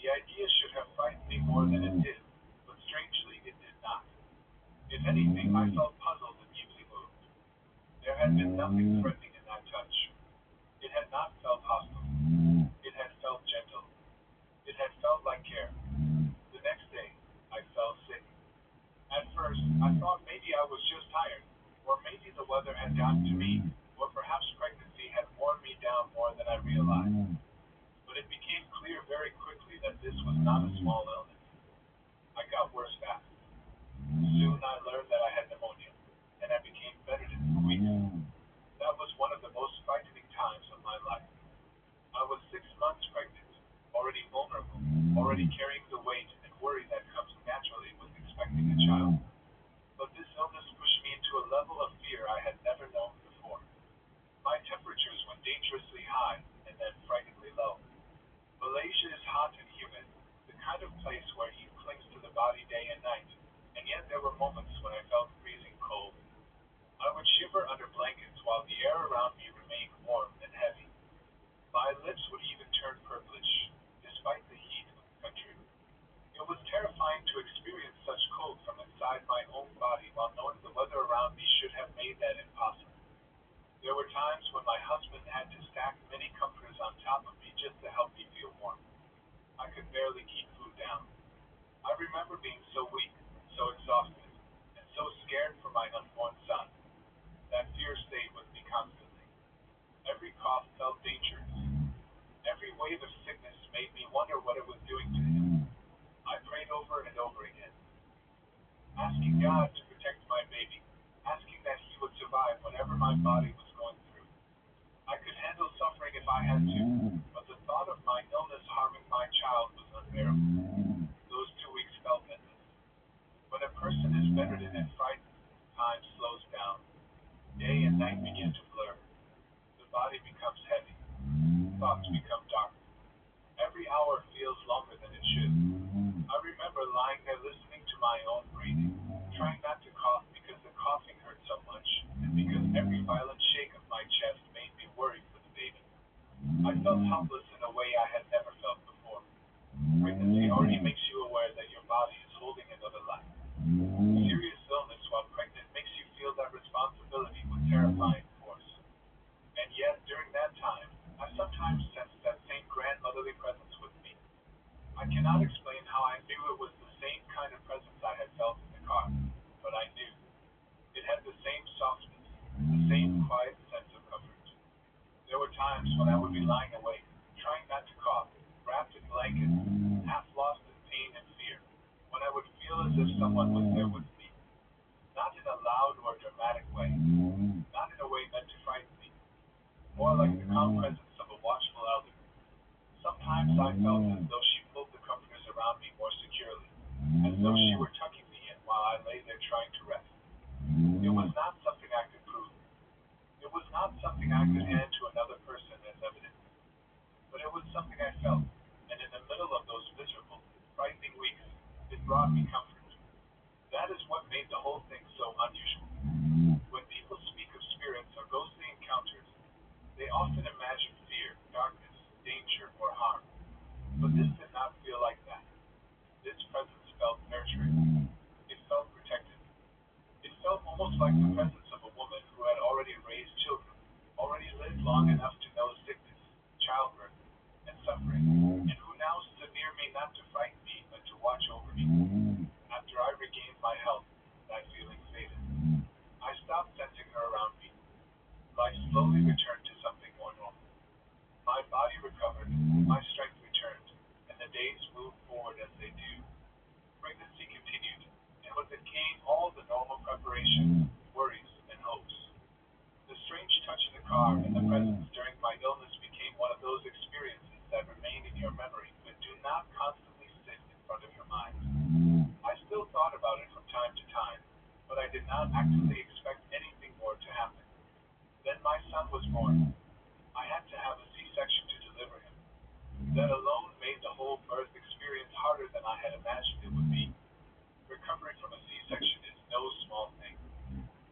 The idea should have frightened me more than it did, but strangely it did not. If anything, I felt puzzled and deeply moved. There had been nothing threatening in that touch. It had not felt hostile. It had felt gentle. It had felt like care. The next day, I fell sick. At first, I thought maybe I was just tired, or maybe the weather had gotten to me, or perhaps pregnancy had worn me down more than I realized. But it became clear very quickly that this was not a small illness. I got worse fast. Soon I learned that I had pneumonia, and I became bedridden for weeks. That was one of the most frightening times of my life. I was 6 months pregnant, already vulnerable, already carrying the weight and worry that comes naturally with expecting a child. But this illness pushed me into a level of fear I had never known before. My temperatures went dangerously high and then frighteningly low. Malaysia is hot and humid, the kind of place where heat clings to the body day and night, and yet there were moments when I felt freezing cold. I would shiver under blankets while the air around me remained warm and heavy. My lips would even turn purplish, despite the heat of the country. It was terrifying to experience such cold from inside my own body while knowing the weather around me should have made that impossible. There were times when my husband had to stack many comforters on top of me just to help me feel warm. I could barely keep food down. I remember being so weak, so exhausted, and so scared for my unborn son. That fear stayed with me constantly. Every cough felt dangerous. Every wave of sickness made me wonder what it was doing to him. I prayed over and over again, asking God to protect my baby, asking that he would survive whatever my body was going through. I could handle suffering if I had to, but the thought of my illness harming my child was unbearable. Those 2 weeks felt endless. When a person is bedridden and frightened, time slows down. Day and night begin to blur. The body becomes heavy. Thoughts become dark. Every hour feels longer than it should. I remember lying there listening to my own breathing, trying not to cough because the coughing hurt so much, and because every violent shake of my chest made me worried for the baby. I felt helpless in a way I had never felt before. Pregnancy already makes you aware that your body is holding another life. Serious illness while pregnant makes you feel that responsibility with terrifying force. And yet, during that time, I sometimes sensed that same grandmotherly presence with me. I cannot explain how I knew it was the same kind of presence I had felt in the car, but I knew. It had the same softness, the same quiet sense of comfort. There were times when I would be lying awake, trying not to cough, wrapped in blankets, half lost in pain and fear, when I would feel as if someone was there with me, not in a loud or dramatic way, not in a way meant to frighten me, more like the calm presence of a watchful elder. Sometimes I felt as though she pulled the comforters around me more securely, as though she were tucking me in while I lay there trying to rest. It was not something I could prove. It was not something I could hand to another person as evidence. But it was something I felt, and in the middle of those miserable, frightening weeks, it brought me comfort. That is what made the whole thing so unusual. When people speak of spirits or ghostly encounters, they often imagine fear, darkness, danger, or But this did not feel like that. This presence felt nurturing. It felt protected. It felt almost like the presence of a woman who had already raised children, already lived long enough to know sickness, childbirth, and suffering, and who now stood near me not to frighten me, but to watch over me. After I regained my health, that feeling faded. I stopped sensing her around me. Life slowly returned to something more normal. My body recovered, my strength returned, and the days moved forward as they do. Pregnancy continued, and with it came all the normal preparation, worries, and hopes. The strange touch in the car and the presence during my illness became one of those experiences that remain in your memory but do not constantly sit in front of your mind. I still thought about it from time to time, but I did not actively expect anything more to happen. Then my son was born. I had to have a C-section to deliver him. That alone made the whole birth experience harder than I had imagined it would be. Recovering from a C-section is no small thing.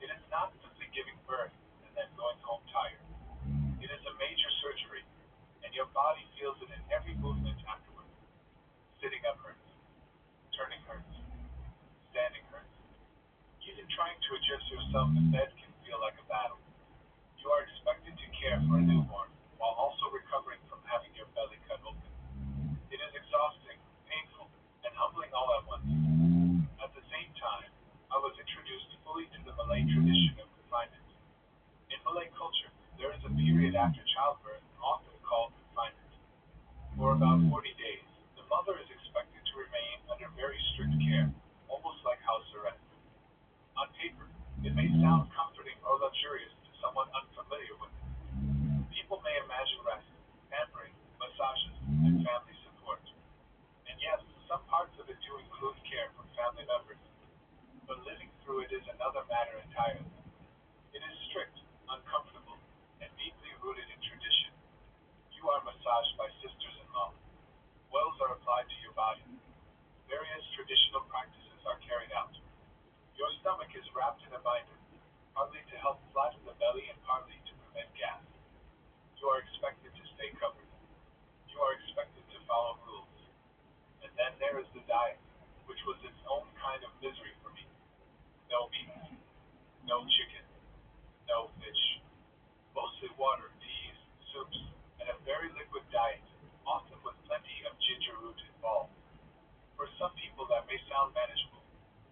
It is not simply giving birth and then going home tired. It is a major surgery, and your body feels it in every movement afterward. Sitting up hurts, turning hurts, standing hurts. Even trying to adjust yourself in bed can feel like a battle. You are expected to care for a newborn while also recovering from having your belly cut open. It is exhausting, painful, and humbling all at once. At the same time, I was introduced fully to the Malay tradition of confinement. In Malay culture, there is a period after childbirth, often called confinement. For about 40 days, the mother is expected to remain under very strict care, almost like house arrest. On paper, it may sound comforting or luxurious to someone unfamiliar with it. People may imagine rest, pampering, massages, and family support. And yes, some parts of it do include care from family members, but living through it is another matter entirely. It is strict, uncomfortable, and deeply rooted in tradition. You are massaged by sisters-in-law. Oils are applied to your body. Various traditional practices are carried out. Your stomach is wrapped in a binder, partly to help flatten the belly and partly to prevent gas. You are expected to stay covered. You are expected to follow rules. And then there is the diet, which was its own kind of misery for me. No beef, no chicken, no fish. Mostly water, teas, soups, and a very liquid diet, often with plenty of ginger root involved. For some people that may sound manageable,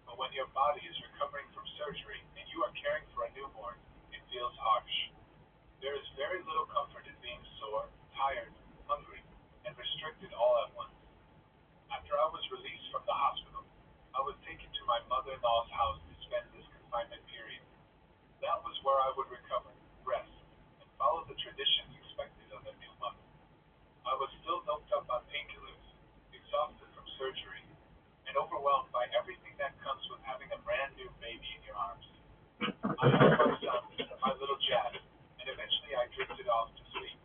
but when your body is recovering from surgery and you are caring for a newborn, it feels harsh. There is very little comfort in being sore, tired, hungry, and restricted all at once. After I was released from the hospital, I was taken to my mother-in-law's house to spend this confinement period. That was where I would recover, rest, and follow the traditions expected of a new mother. I was still doped up on painkillers, exhausted from surgery, and overwhelmed by everything that comes with having a brand new baby in your arms. I held my son, my little Jad, and eventually I drifted off to sleep.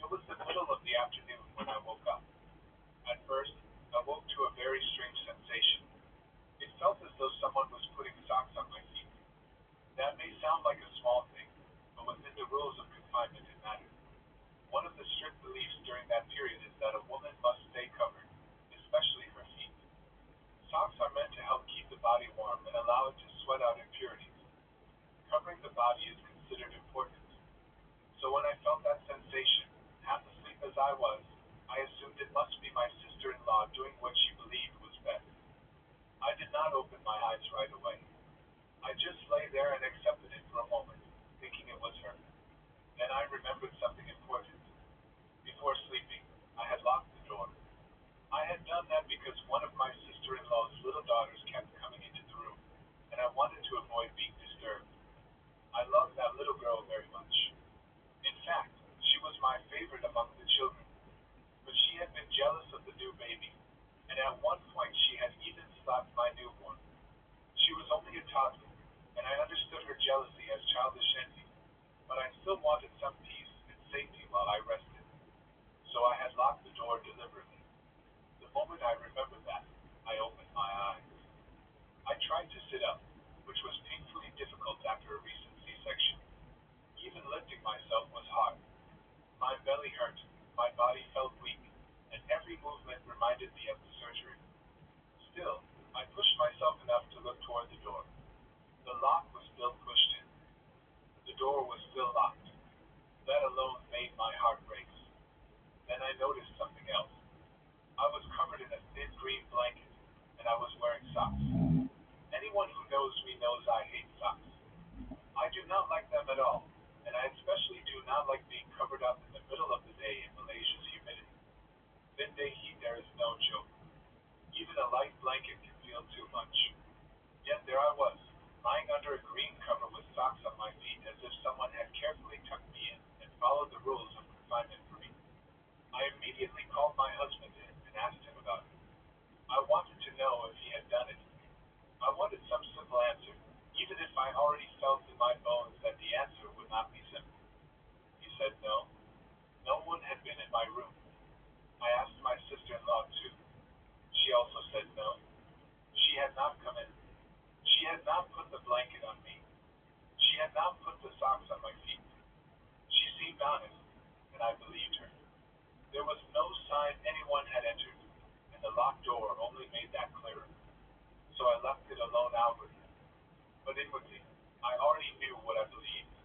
It was the middle of the afternoon when I woke up. At first, I woke to a very strange sensation. It felt as though someone was putting socks on my feet. That may sound like a small thing, but within the rules of confinement it mattered. One of the strict beliefs during that period is that a woman must stay covered, especially her feet. Socks are meant to help keep the body warm and allow it to sweat out impurities. Covering the body is considered important. So when I felt that sensation, half asleep as I was, I assumed it must be my sister-in-law doing what she believed was best. I did not open my eyes right away. I just lay there and accepted it for a moment, thinking it was her. Then I remembered something important. Before sleeping, I had locked the door. I had done that because one of my sister-in-law's little daughters kept coming into the room, and I wanted to avoid being disturbed. I loved that little girl very much. In fact, she was my favorite among the children, but she had been jealous of the new baby, and at one point Anyone who knows me knows I hate socks. I do not like them at all, and I especially do not like being covered up in the middle of the day in Malaysia's humidity. Midday heat there is no joke. Even a light blanket can feel too much. Yet there I was, lying under a green cover with socks on my feet as if someone had carefully tucked me in and followed the rules of confinement for me. I immediately called my husband in and asked him about it. I wanted to know if he had done it. I wanted some simple answer, even if I already felt in my bones that the answer would not be simple. He said no. No one had been in my room. I asked my sister-in-law too. She also said no. She had not come in. She had not put the blanket on me. She had not put the socks on my feet. She seemed honest, and I believed her. There was no sign anyone had entered, and the locked door only made that clearer. So I left it alone outwardly. But inwardly, I already knew what I believed.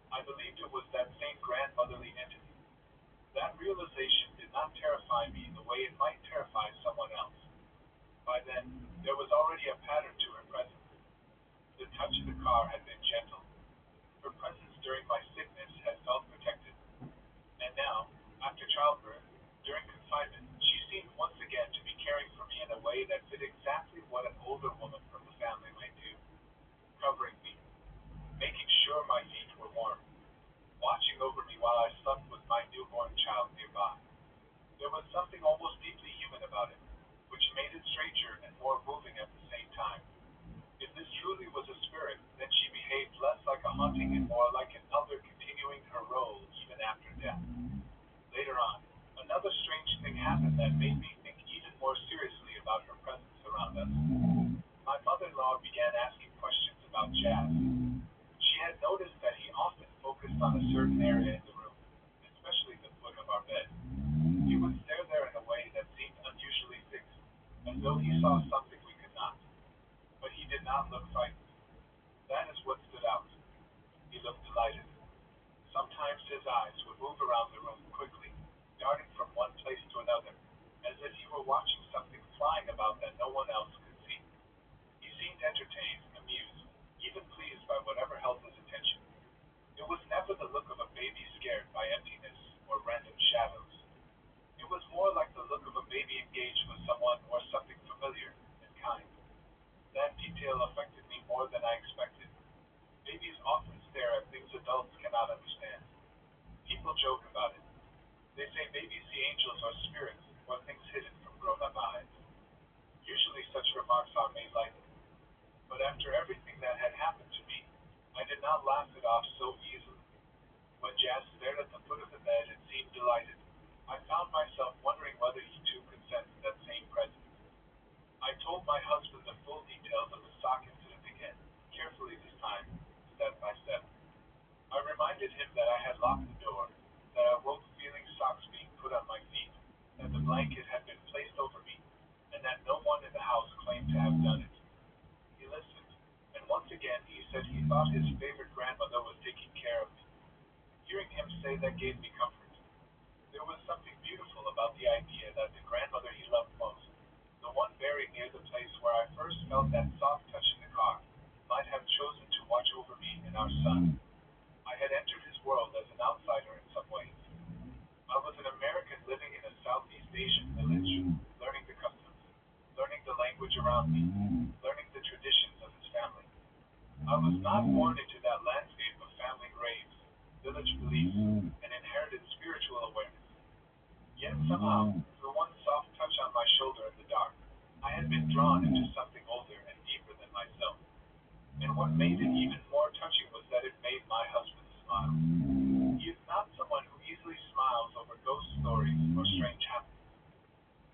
I believed it was that same grandmotherly entity. That realization did not terrify me the way it might terrify someone else. By then, there was already a pattern to her presence. The touch of the car had been gentle. Her presence during my sickness had felt protected. And now, after childbirth, during confinement, she seemed once again to be caring for me in a way that fit exactly what an older woman from the family might do. Covering me, making sure my feet were warm, watching over me while I slept with my newborn child nearby. There was something almost deeply human about it, which made it stranger and more moving at the same time. If this truly was a spirit, then she behaved less like a haunting and more like an elder continuing her role even after death. Later on, another strange thing happened that made me think even more seriously about her presence around us. My mother-in-law began asking questions about Jazz. She had noticed that he often focused on a certain area in the room, especially the foot of our bed. He would stare there in a way that seemed unusually fixed, as though he saw something we could not. But he did not look frightened. That is what stood out. He looked delighted. Sometimes his eyes would move around the room quickly, darting from one place to another, as if he were watching something flying about that no one else could see. He seemed entertained, amused, even pleased by whatever held his attention. It was never the look of a baby scared by emptiness or random shadows. It was more like the look of a baby engaged with someone or something familiar and kind. That detail affected me more than I expected. Babies often stare at things adults cannot understand. People joke about it. They say babies see angels or spirits or things hidden from grown-up eyes. Usually such remarks are made lightly. But after everything that had happened to me, I did not laugh it off so easily. When Jazz stared at the foot of the bed and seemed delighted, I found myself wondering whether he too could sense that same presence. I told my husband the full details of the sock incident again, carefully this time, step by step. I reminded him that I had locked the door, that I woke feeling socks being put on my feet, that the blanket had been placed over me, and that no one in the house claimed to have done it. He listened, and once again he said he thought his favorite grandmother was taking care of me. Hearing him say that gave me comfort. There was something beautiful about the idea that the grandmother he loved most, the one buried near the place where I first felt that soft touch in the car, might have chosen to watch over me and our son. I had entered his world as an outsider in some ways. I was an American living in a Southeast Asian village, learning the customs, learning the language around me, learning the traditions of his family. I was not born into that landscape of family graves, village beliefs, and inherited spiritual awareness. Yet somehow, through one soft touch on my shoulder in the dark, I had been drawn into something older and deeper than myself. And what made it even more touching was that it made my husband smile. He is not someone who easily smiles over ghost stories or strange happenings.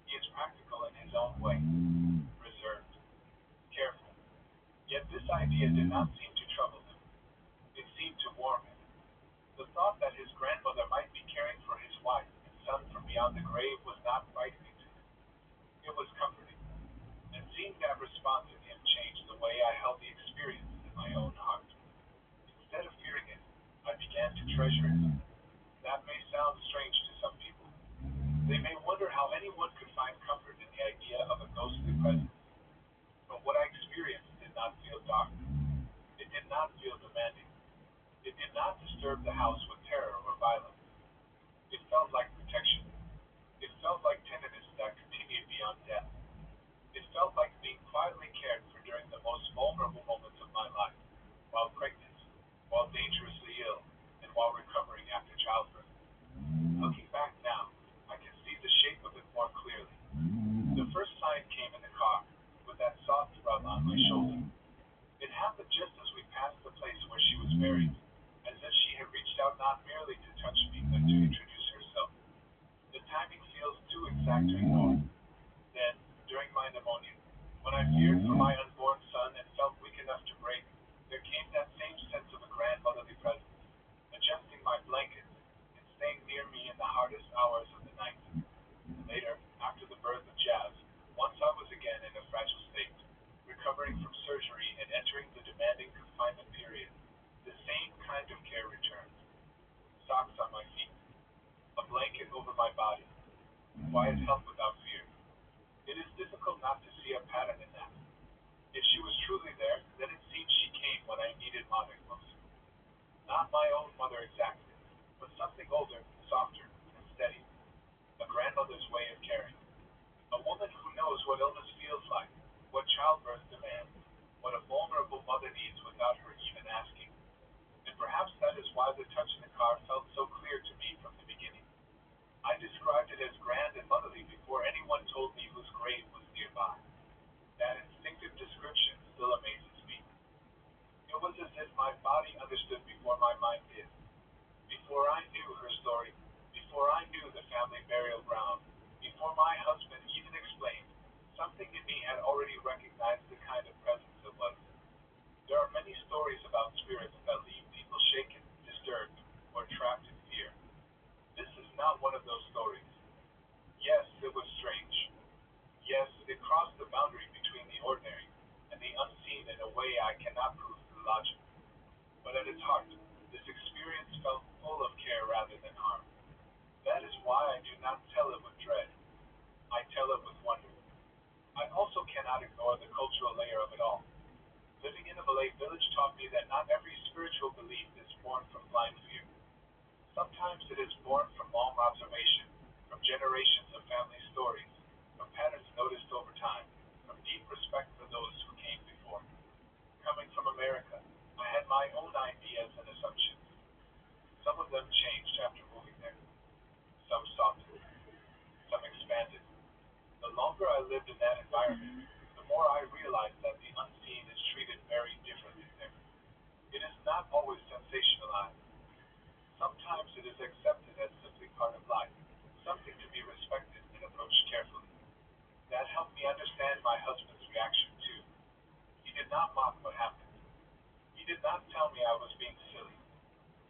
He is practical in his own way, reserved, careful. Yet this idea did not seem to trouble him. It seemed to warm him. The thought that his grandmother might be caring for his wife and son from beyond the grave was not frightening to him. It was comforting, and seeing that response in him changed the way I held the experience in my own heart. Instead of fearing it, I began to treasure it. That may sound strange to some people. They may wonder how anyone could find comfort in the idea of a ghostly presence. But what I experienced did not dark. It did not feel demanding. It did not disturb the house with terror or violence. It felt like protection. It felt like tenderness that continued beyond death. It felt like being quietly cared for during the most vulnerable moments of my life, while pregnant, while dangerously ill, and while recovering after childbirth. Looking back now, I can see the shape of it more clearly. The first sign came in the car, with that soft rub on my shoulder. It happened just as we passed the place where she was buried, as if she had reached out not merely to touch me, but to introduce herself. The timing feels too exact to ignore. Then, during my pneumonia, when I feared for my unborn son and felt weak enough to break, there came that same sense of a grandmotherly presence, adjusting my blankets and staying near me in the hardest hours of the night. Later, after the birth of Jazz, once I was again in a fragile state, recovering from surgery and entering the demanding confinement period, the same kind of care returned. Socks on my feet, a blanket over my body, quiet help without fear. It is difficult not to see a pattern in that. If she was truly there, then it seemed she came when I needed mother most. Not my own mother exactly, but something older, softer, and steady. A grandmother's way of caring. A woman who knows what illness feels like, what childbirth demands, what a vulnerable mother needs without her even asking. And perhaps that is why the touch in the car felt so clear to me from the beginning. I described it as grand and motherly before anyone told me whose grave was nearby. That instinctive description still amazes me. It was as if my body understood before my mind did. Before I knew her story, before I knew the family burial ground, before my husband even explained, something in me had already recognized the kind of presence it was. There are many stories about spirits that leave people shaken, disturbed, or trapped in fear. This is not one of those stories. Yes, it was strange. Yes, it crossed the boundary between the ordinary and the unseen in a way I cannot prove through logic. But at its heart, this experience felt full of care rather than harm. That is why I do not tell it with dread. I tell it with wonder. I also cannot ignore the cultural layer of it all. Living in a Malay village taught me that not every spiritual belief is born from blind fear. Sometimes it is born from long observation, from generations of family stories, from patterns noticed over time, from deep respect for those who came before. Coming from America, I had my own ideas and assumptions. Some of them changed after moving there. Some softened, some expanded. The longer I lived in that environment, the more I realized that the unseen is treated very differently there. It is not always sensationalized. Sometimes it is accepted as simply part of life, something to be respected and approached carefully. That helped me understand my husband's reaction too. He did not mock what happened. He did not tell me I was being silly.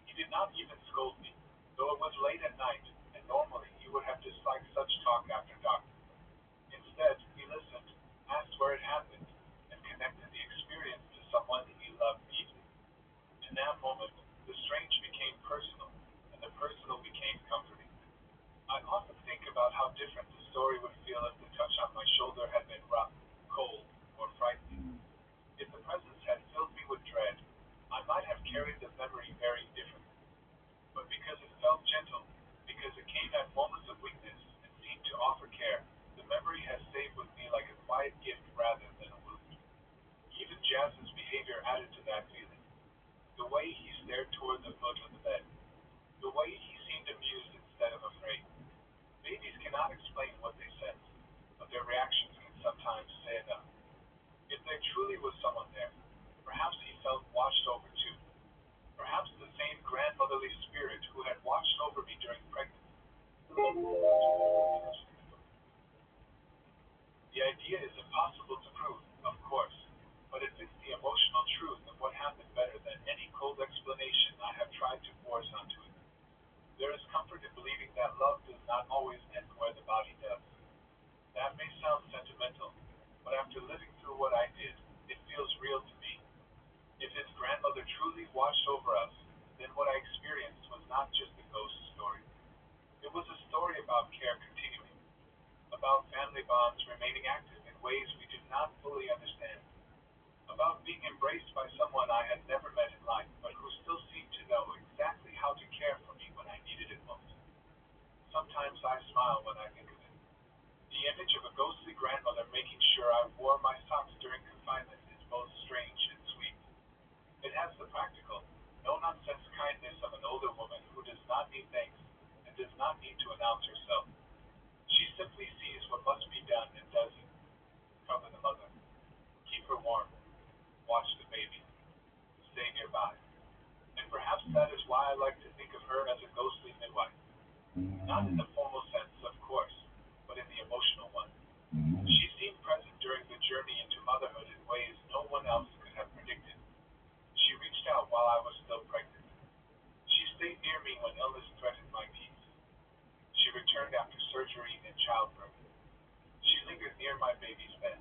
He did not even scold me, though it was late at night, and normally he would have disliked such talk after dark. Instead, he listened, asked where it happened, and connected the experience to someone he loved deeply. In that moment, the strange became personal, and the personal became comforting. I often think about how different the story would feel if the touch on my shoulder had been rough, cold, or frightening. If the presence had filled me with dread, I might have carried the memory very differently. But because it felt gentle, because it came at moments of weakness and seemed to offer care, the memory has stayed with me like a quiet gift rather than a wound. Even Jazz's behavior added to that feeling. The way he stared toward the foot of the bed, the way he seemed amused instead of afraid. Babies cannot explain what they sense, but their reactions can sometimes say enough. If there truly was someone there, perhaps he felt watched over too. Perhaps the same grandmotherly spirit who had watched over me during pregnancy. The idea is impossible to prove, of course, but it fits the emotional truth of what happened better than any cold explanation I have tried to force onto it. There is comfort in believing that love does not always end where the body does. That may sound sentimental, but after living through what I did, it feels real to me. If his grandmother truly watched over us, then what I experienced was not just a ghost story. It was a story about care continuing, about family bonds remaining active in ways we did not fully understand, about being embraced raised by someone I had never met in life, but who still seemed to know exactly how to care for me when I needed it most. Sometimes I smile when I think of it. The image of a ghostly grandmother making sure I wore my socks during confinement is both strange and sweet. It has the practical, no nonsense kindness of an older woman who does not need thanks and does not need to announce herself. She simply sees what must be done and does it. Cover the mother, keep her warm, watch the baby, stay nearby. And perhaps that is why I like to think of her as a ghostly midwife. Not in the formal sense, of course, but in the emotional one. She seemed present during the journey into motherhood in ways no one else could have predicted. She reached out while I was still pregnant. She stayed near me when illness threatened my peace. She returned after surgery and childbirth. She lingered near my baby's bed.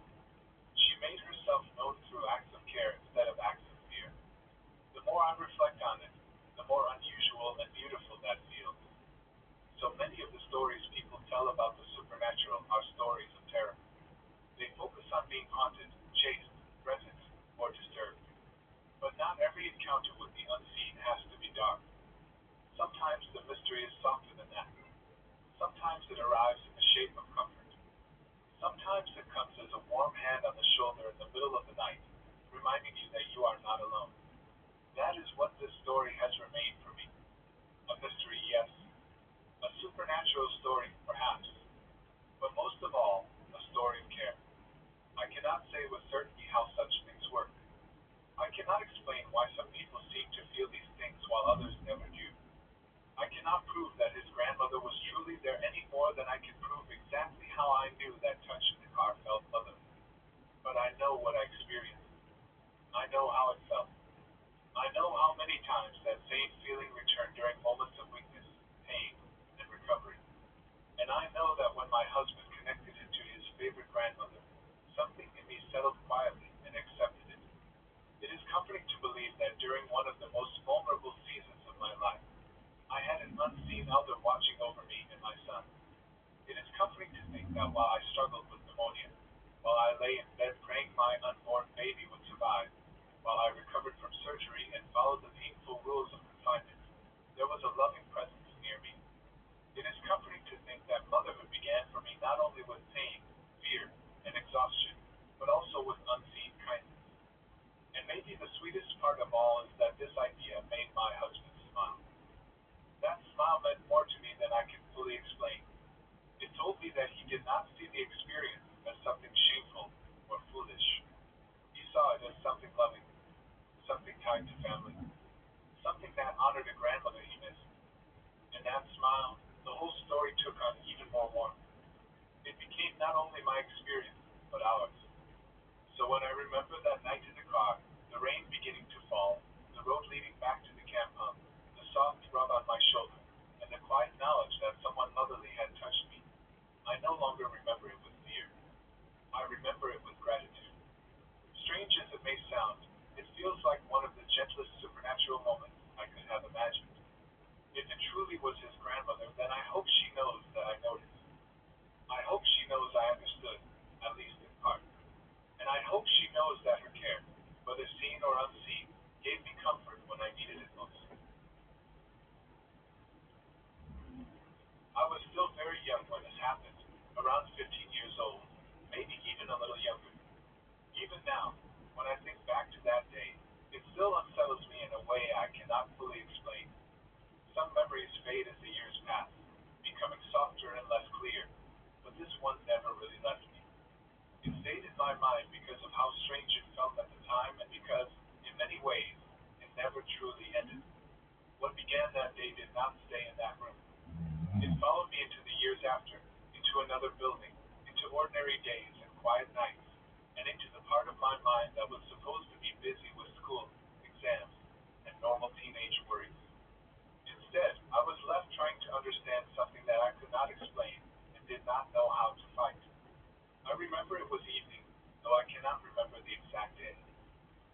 She made herself known through acts of care instead of acts of fear. The more I reflect on it, the more unusual and beautiful that feels. So many of the stories people tell about the supernatural are stories of terror. They focus on being haunted, chased, threatened, or disturbed. But not every encounter with the unseen has to be dark. Sometimes the mystery is softer than that. Sometimes it arrives in the shape of comfort. Sometimes it comes as a warm hand on the shoulder in the middle of the night, reminding you that you are not alone. That is what this story has remained for me. A mystery, yes. A supernatural story, perhaps. But most of all, a story of care. I cannot say with certainty how such things work. I cannot explain why some people seem to feel these things while others never do. I cannot prove that his grandmother was truly there any more than I can prove exactly how I knew that touch in the car felt motherly. But I know what I experienced. I know how it felt. I know how many times that same feeling returned during moments of weakness, pain, and recovery. And I know that when my husband connected it to his favorite grandmother, something in me settled quietly and accepted it. It is comforting to believe that during one of the most vulnerable seasons of my life, I had an unseen elder watching over me and my son. It is comforting to think that while I struggled with pneumonia, while I lay in bed praying my unborn baby would survive, while I recovered from surgery and followed the painful rules of confinement, there was a loving presence near me. It is comforting to think that motherhood began for me not only with pain, fear, and exhaustion, but also with unseen kindness. And maybe the sweetest part of all is that this idea made my husband smile. That smile meant more to me than I can fully explain. It told me that he did not see the experience as something shameful or foolish. He saw it as something loving, something tied to family, something that honored a grandmother he missed. And that smile, the whole story took on even more warmth. It became not only my experience, but ours. So when I remember that night in the car, the rain beginning to fall, the road leading back to the camp hub, the soft rub on my shoulder, and the quiet knowledge that someone motherly had touched me, I no longer remember it with fear. I remember it with gratitude. Strange as it may sound, it feels like one of the gentlest supernatural moments I could have imagined. If it truly was his grandmother, then I hope she knows that I noticed. I hope she knows I understood, at least in part. And I hope she knows that her care, whether seen or unseen, gave me comfort when I needed it most. I was still very young when this happened, around 15 years old, maybe even a little younger. Even now, when I think back to that day, it still unsettles me in a way I cannot fully explain. Some memories fade as the years pass, becoming softer and less clear, but this one never really left me. It stayed in my mind because of how strange it felt at the time and because, in many ways, it never truly ended. What began that day did not stay in that room. It followed me into the years after, into another building, into ordinary days and quiet nights, and into the part of my mind that was supposed to be busy with school, exams, and normal teenage worries. Instead, I was left trying to understand something that I could not explain and did not know how to fight. I remember it was evening, though I cannot remember the exact day.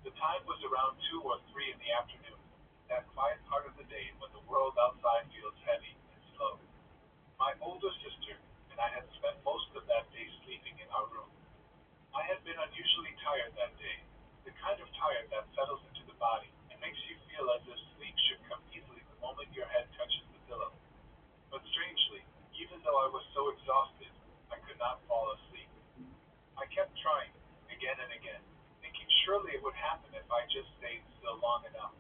The time was around 2 or 3 in the afternoon, that quiet part of the day when the world outside feels heavy and slow. My older sister and I had spent most of that day sleeping in our room. I had been unusually tired that day, the kind of tired that long enough.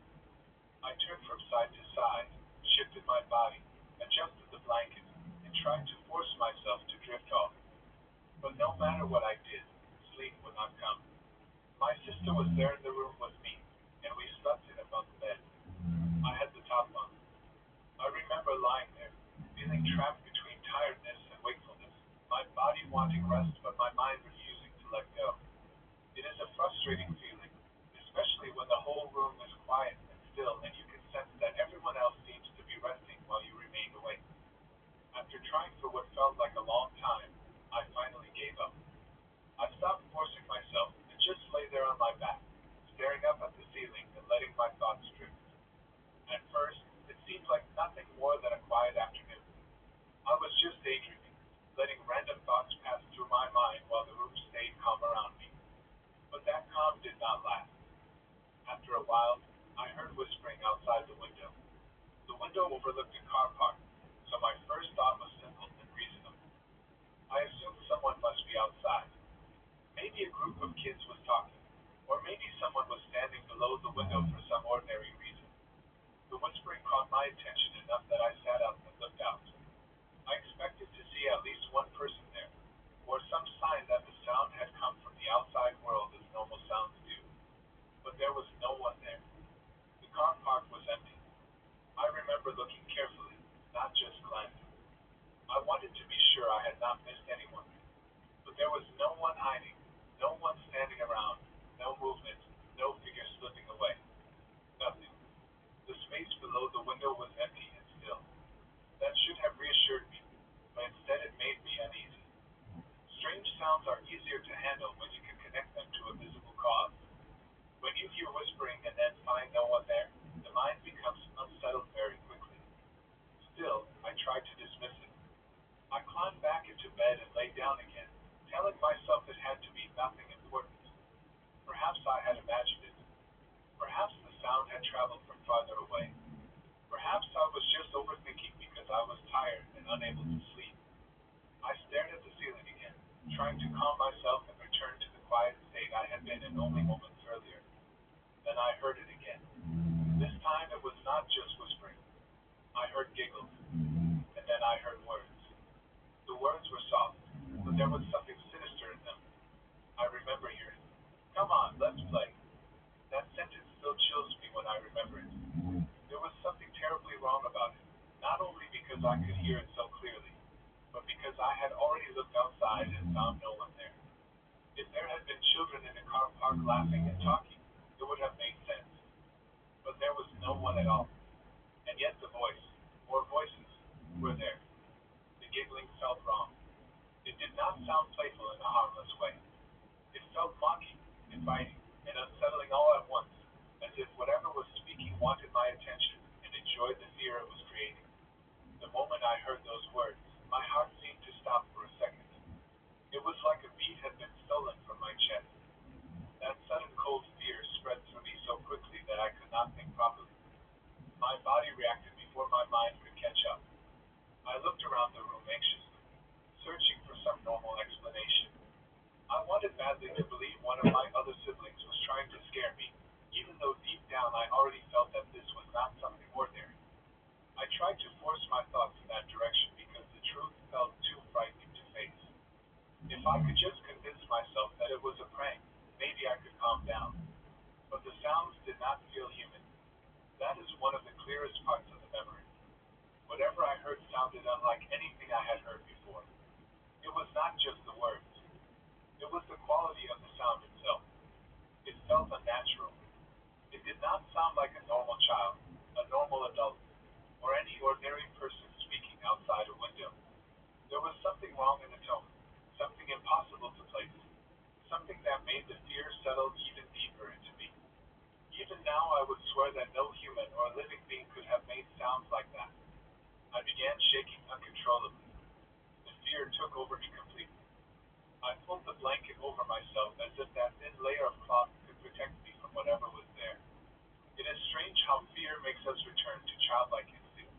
I turned from side to side, shifted my body, adjusted the blanket, and tried to force myself to drift off. But no matter what I did, sleep would not come. My sister was there in the room with me, and we slept in a bunk bed. I had the top bunk. I remember lying there, feeling trapped between tiredness and wakefulness, my body wanting rest but my mind refusing to let go. It is a frustrating feeling, especially when the whole room is quiet and still and you can sense that everyone else seems to be resting while you remain awake. After trying for what felt like a long time, I finally gave up. I stopped forcing myself and just lay there on my back, staring up at the ceiling and letting my thoughts drift. At first, it seemed like nothing more than a quiet afternoon. I was just daydreaming, letting random thoughts pass through my mind while the room stayed calm around me. But that calm did not last. After a while, I heard whispering outside the window. The window overlooked a car park, so my first thought was simple and reasonable. I assumed someone must be outside. Maybe a group of kids was talking, or maybe someone was standing below the window for some ordinary reason. The whispering caught my attention enough that I sat up and looked out. I expected to see at least one person there, or some sign that the sound had come from the outside world as normal sounds do. But there was no one there. The car park was empty. I remember looking carefully, not just glancing. I wanted to be sure I had not missed anyone. But there was no one hiding, no one standing around, no movement, no figure slipping away. Nothing. The space below the window was empty and still. That should have reassured me, but instead it made me uneasy. Strange sounds are easier to handle when you can connect them to a visible cause. When you hear whispering and then find no one there, the mind becomes unsettled very quickly. Still, I tried to dismiss it. I climbed back into bed and lay down again, telling myself it had to be nothing important. Perhaps I had imagined it. Perhaps the sound had traveled from farther away. Perhaps I was just overthinking because I was tired and unable to sleep. I stared at the ceiling again, trying to calm myself and return to the quiet state I had been in only moments earlier. Then I heard it again. This time it was not just whispering. I heard giggles, and then I heard words. The words were soft, but there was something sinister in them. I remember hearing, "Come on, let's play." That sentence still chills me when I remember it. There was something terribly wrong about it, not only because I could hear it so clearly, but because I had already looked outside and found no one there. If there had been children in the car park laughing and talking, it would have made sense. But there was no one at all. And yet the voice, or voices, were there. The giggling felt wrong. It did not sound playful in a harmless way. It felt mocking, inviting, and unsettling all at once, as if whatever was speaking wanted my attention and enjoyed the fear it was creating. The moment I heard those words, my heart seemed to stop for a second. It was like a beat had been stolen from my chest. That sudden cold fear spread through me so quickly that I could not think properly. My body reacted before my mind could catch up. I looked around the room anxiously, searching for some normal explanation. I wanted badly to believe one of my other siblings was trying to scare me, even though deep down I already felt that this was not something ordinary. I tried to force my thoughts in that direction because the truth felt too frightening to face. If I could just convince myself that it was a prank, maybe I could calm down. But the sounds did not feel human. That is one of the clearest parts of the memory. Whatever I heard sounded unlike anything I had heard before. It was not just the words. It was the quality of the sound itself. It felt unnatural. It did not sound like a normal child, a normal adult, or any ordinary person speaking outside a window. There was something wrong in the tone, something impossible to place, something that made the fear settle even deeper into me. Even now I would swear that no human or living being could have made sounds like that. I began shaking uncontrollably. The fear took over me completely. I pulled the blanket over myself as if that thin layer of cloth could protect me from whatever was there. It is strange how fear makes us return to childlike instincts.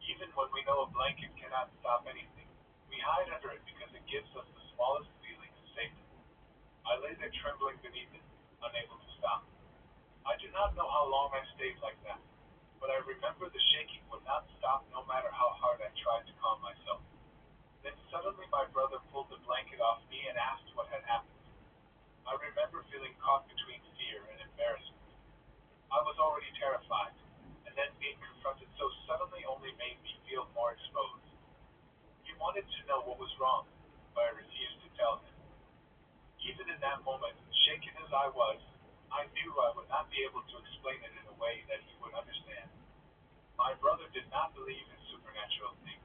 Even when we know a blanket cannot stop anything, we hide under it because it gives us the smallest feeling of safety. I lay there trembling beneath it, unable to stop. I do not know how long I stayed like that, but I remember the shaking would not stop no matter how hard I tried to calm myself. Then suddenly my brother pulled the blanket off me and asked what had happened. I remember feeling caught between fear and embarrassment. I was already terrified, and then being confronted so suddenly only made me feel more exposed. He wanted to know what was wrong, but I refused to tell him. Even in that moment, shaken as I was, I knew I would not be able to explain it in a way that he would understand. My brother did not believe in supernatural things.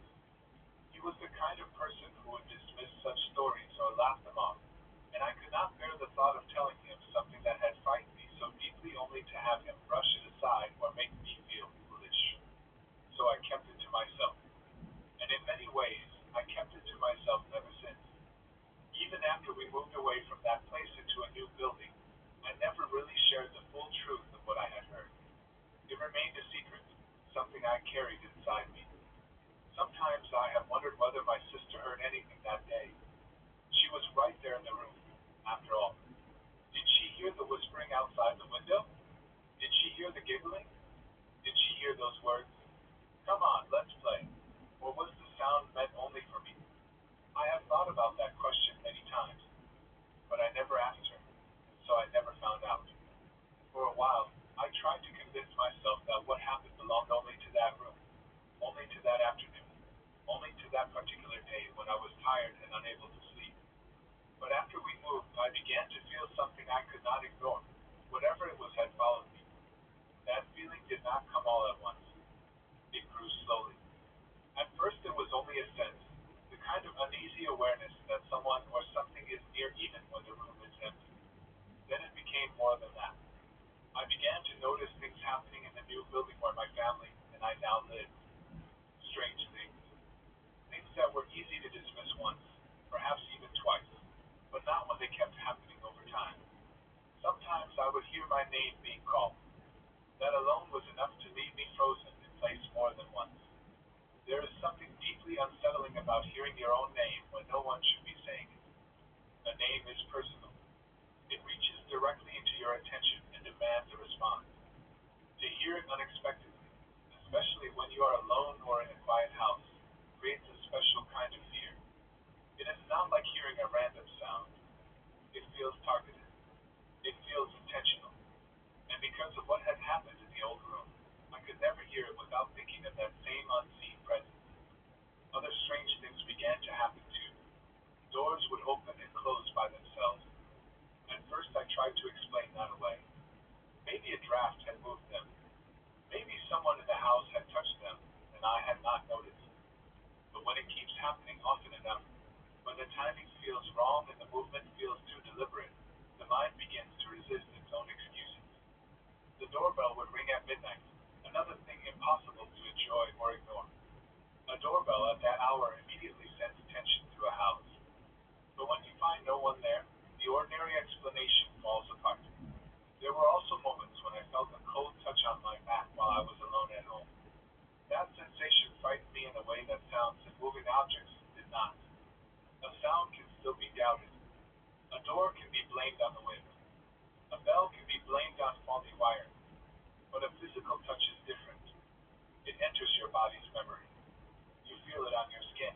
He was the kind of person who would dismiss such stories or laugh them off, and I could not bear the thought of telling him something that had frightened me so deeply only to have him brush it aside or make me feel foolish. So I kept it to myself, and in many ways, I kept it to myself ever since. Even after we moved away from that place into a new building, I never really shared the full truth of what I had heard. It remained a secret, something I carried inside me. Sometimes I have wondered whether my sister heard anything that day. She was right there in the room, after all. Did she hear the whispering outside the window? Did she hear the giggling? Did she hear those words? Come on, let's play. Or was the sound meant only for me? I have thought about that question many times, but I never asked her, so I never found out. For a while, I tried to convince myself that what happened belonged only to that room, only to that afternoon, only to that particular day when I was tired and unable to sleep. But after we moved, I began to feel something I could not ignore. Whatever it was had followed me. That feeling did not come all at once. It grew slowly. At first it was only a sense, the kind of uneasy awareness that someone or something is near even when the room is empty. Then it became more than that. I began to notice things happening in the new building where my family and I now lived. Strange things. Things that were easy to dismiss once, perhaps even twice, but not when they kept happening over time. Sometimes I would hear my name being called. That alone was enough to leave me frozen in place more than once. There is something deeply unsettling about hearing your own name when no one should be saying it. A name is personal. It reaches directly into your attention and demands a response. To hear it unexpectedly, especially when you are alone or in a quiet house, creates a special kind of fear. It is not like hearing a random sound. It feels targeted. It feels intentional. And because of what had happened in the old room, I could never hear it without thinking of that same unseen presence. Other strange things began to happen too. Doors would open and close by themselves. At first I tried to explain that away. Maybe a draft had moved them. Maybe someone in the house had touched them, and I had not noticed. But when it keeps happening often enough, when the timing feels wrong and the movement feels too deliberate, the mind begins to resist its own excuses. The doorbell would ring at midnight, another thing impossible to enjoy or ignore. A doorbell at that hour immediately sends tension through a house. But when you find no one there, the ordinary explanation falls apart. There were also moments when I felt a cold touch on my back while I was alone at home. That sensation frightened me in a way that sounds and moving objects did not. A sound can still be doubted. A door can be blamed on the wind. A bell can be blamed on faulty wiring. But a physical touch is different. It enters your body's memory. You feel it on your skin.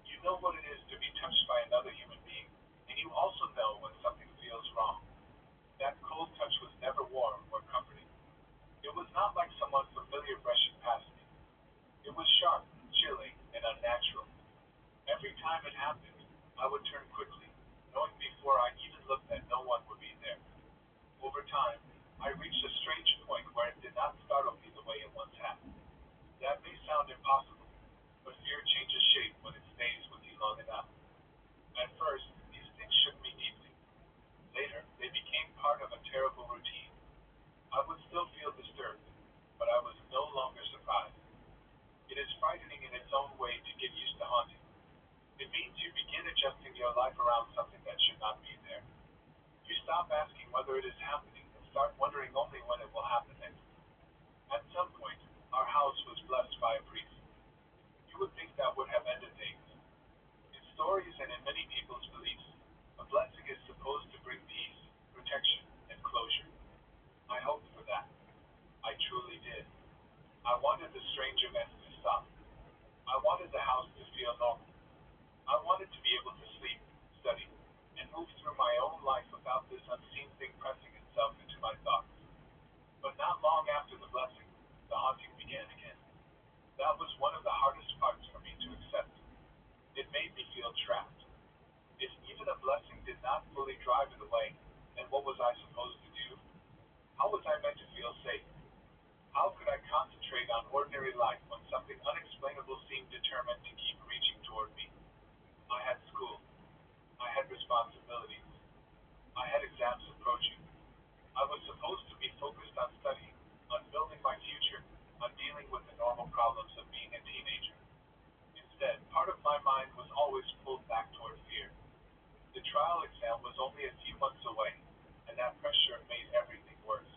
You know what it is to be touched by another human being, and you also know when something feels wrong. That cold touch was never warm or comforting. It was not like someone familiar brushing past me. It was sharp, chilling, and unnatural. Every time it happened, I would turn quickly, knowing before I even looked that no one would be there. Over time, I reached a strange point where it did not startle me the way it once had. That may sound impossible, but fear changes shape when it stays with you long enough. At first, these things shook me deeply. Later, they became part of a terrible routine. I would still feel disturbed, but I was no longer surprised. It is frightening in its own way to get used to haunting. It means you begin adjusting your life around something that should not be there. You stop asking whether it is happening and start wondering only when it will happen next. At some point, our house was blessed by a priest. You would think that would have ended things. In stories and in many people's beliefs, a blessing is supposed to bring peace, protection, and closure. I hoped ordinary life when something unexplainable seemed determined to keep reaching toward me. I had school. I had responsibilities. I had exams approaching. I was supposed to be focused on studying, on building my future, on dealing with the normal problems of being a teenager. Instead, part of my mind was always pulled back toward fear. The trial exam was only a few months away, and that pressure made everything worse.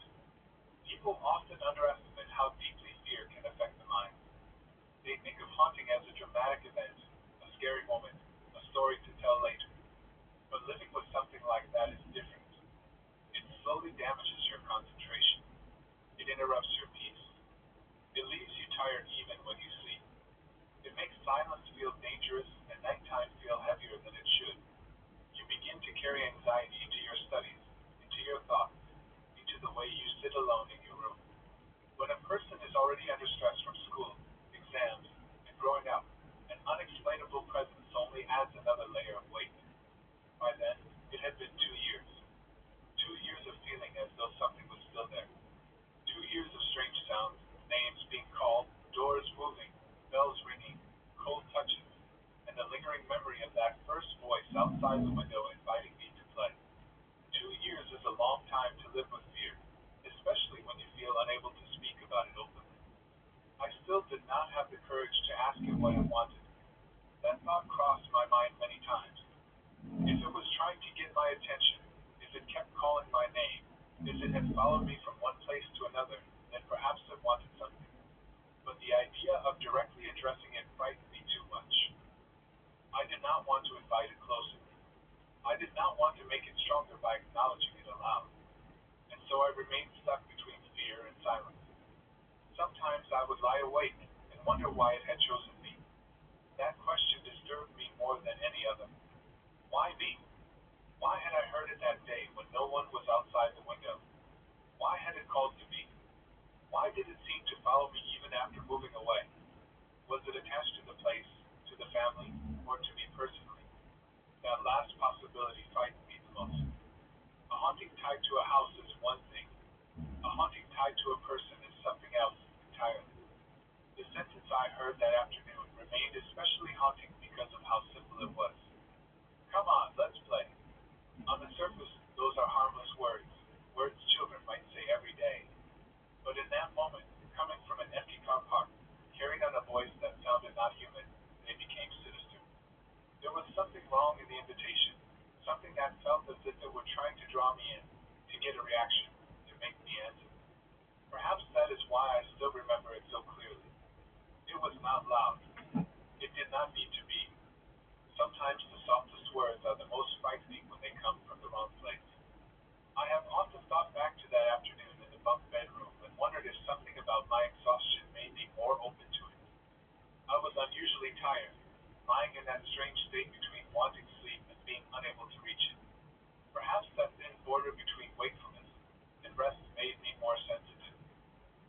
People often underestimate how deeply fear can affect the mind. They think of haunting as a dramatic event, a scary moment, a story to tell later. But living with something like that is different. It slowly damages your concentration. It interrupts your peace. It leaves you tired even when you sleep. It makes silence feel dangerous and nighttime feel heavier than it should. You begin to carry anxiety into your studies, into your thoughts, into the way you sit alone in your room. When a person is already under stress from school, exams, and growing up, an unexplainable presence only adds another layer of weight. By then, it had been 2 years. 2 years of feeling as though something was still there. 2 years of strange sounds, names being called, doors moving, bells ringing, cold touches, and the lingering memory of that first voice outside the window inviting me to play. 2 years is a long time to live with fear, especially when you feel unable to speak about it openly. I still did not have the courage to ask it what it wanted. That thought crossed my mind many times. If it was trying to get my attention, if it kept calling my name, if it had followed me from one place to another, then perhaps it wanted something. But the idea of directly addressing it frightened me too much. I did not want to invite it closer. I did not want to make it stronger by acknowledging it aloud. And so I remained stuck between fear and silence. Sometimes I would lie awake and wonder why it had chosen me. That question disturbed me more than any other. Why me? Why had I heard it that day when no one was outside the window? Why had it called to me? Why did it seem to follow me even after moving away? Was it attached to the place, to the family, or to me personally? That last possibility frightened me the most. A haunting tied to a house is one thing. A haunting tied to a person is something else entirely. The sentence I heard that afternoon remained especially haunting because of how simple it was. Come on, let's play. On the surface, those are harmless words, words children might say every day. But in that moment, coming from an empty car park, carried on a voice that sounded not human, they became sinister. There was something wrong in the invitation, something that felt as if it were trying to draw me in, to get a reaction, to make me answer. Perhaps that is why I still remember it so clearly. It was not loud. It did not need to be. Sometimes the softest words are the most frightening when they come from the wrong place. I have often thought back to that afternoon in the bunk bedroom and wondered if something about my exhaustion made me more open to it. I was unusually tired, lying in that strange state between wanting sleep and being unable to reach it. Perhaps that thin border between wakefulness and rest made me more sensitive.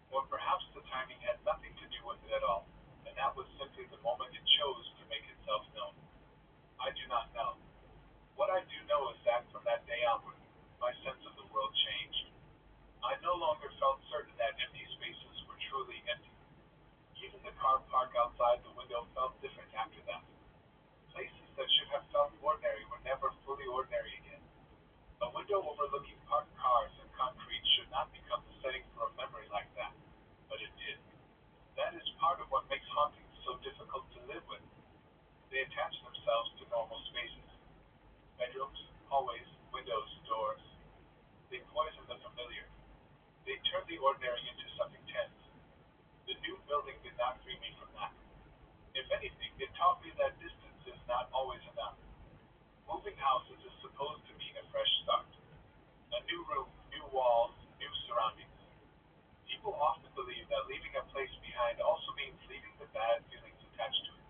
Or perhaps the timing had nothing to do with it at all, and that was simply the moment it chose to make itself known. I do not know. What I do know is that from that day onward, my sense of the world changed. I no longer felt certain that empty spaces were truly empty. Even the car park outside the window felt different after that. Places that should have felt ordinary were never fully ordinary again. A window overlooking parked cars and concrete should not become the setting for a memory like that, but it did. That is part of what makes hauntings so difficult to live with. They attach themselves to normal spaces. Bedrooms, hallways, windows, doors. They poison the familiar. They turn the ordinary into something tense. The new building did not free me from that. If anything, it taught me that distance is not always enough. Moving houses is supposed to mean a fresh start. A new room, new walls, new surroundings. People often believe that leaving a place behind also means leaving the bad feelings attached to it.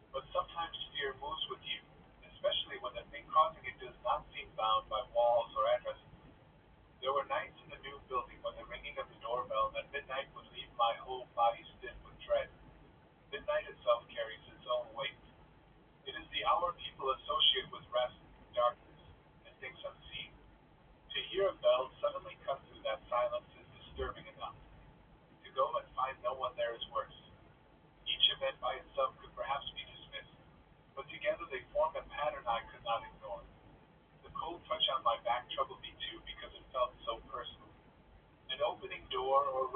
But sometimes fear moves with you, especially when the thing causing it does not seem bound by walls or addresses. There were nights in the new building when the ringing of the doorbell at midnight would leave my whole body stiff with dread. Midnight itself carries its own weight. It is the hour people associate with rest, darkness, and things unseen. To hear a bell suddenly cut through that silence is disturbing enough. To go and find no one there is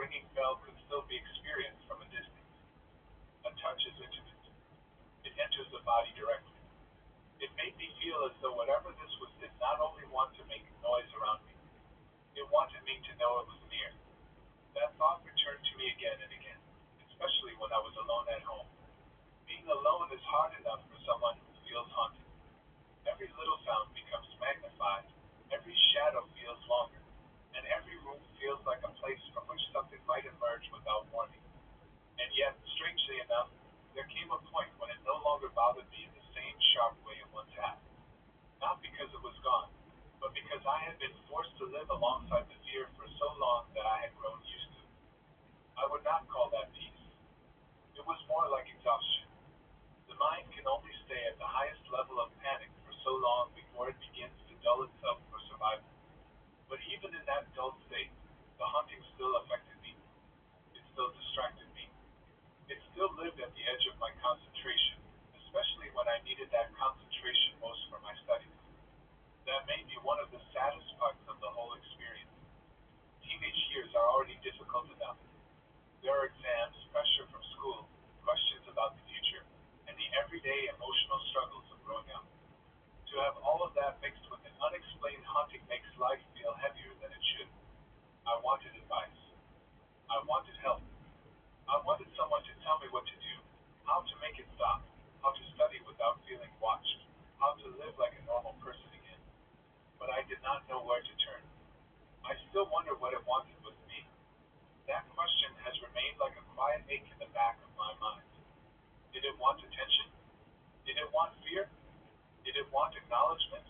ringing bell could still be experienced from a distance. A touch is intimate. It enters the body directly. It made me feel as though whatever this was did not only want to make noise around me, it wanted me to know it was near. That thought returned to me again and again, especially when I was alone at home. Being alone is hard enough for someone who feels haunted. Every little sound becomes magnified, every shadow feels longer, and every room feels like a place from which something might emerge without warning. And yet, strangely enough, there came a point when it no longer bothered me in the same sharp way it once had. Not because it was gone, but because I had been forced to live alongside the fear for so long that I had grown used to it. I would not call that peace. It was more like exhaustion. The mind can only stay at the highest level of panic for so long before it begins to dull itself for survival. But even in that dulled state, the haunting still affected me. It still distracted me. It still lived at the edge of my concentration, especially when I needed that concentration most for my studies. That may be one of the saddest parts of the whole experience. Teenage years are already difficult enough. There are exams, pressure from school, questions about the future, and the everyday emotional struggles of growing up. To have all of that mixed with an unexplained haunting makes life feel heavier than it should. I wanted advice. I wanted help. I wanted someone to tell me what to do, how to make it stop, how to study without feeling watched, how to live like a normal person again. But I did not know where to turn. I still wonder what it wanted with me. That question has remained like a quiet ache in the back of my mind. Did it want attention? Did it want fear? Did it want acknowledgement?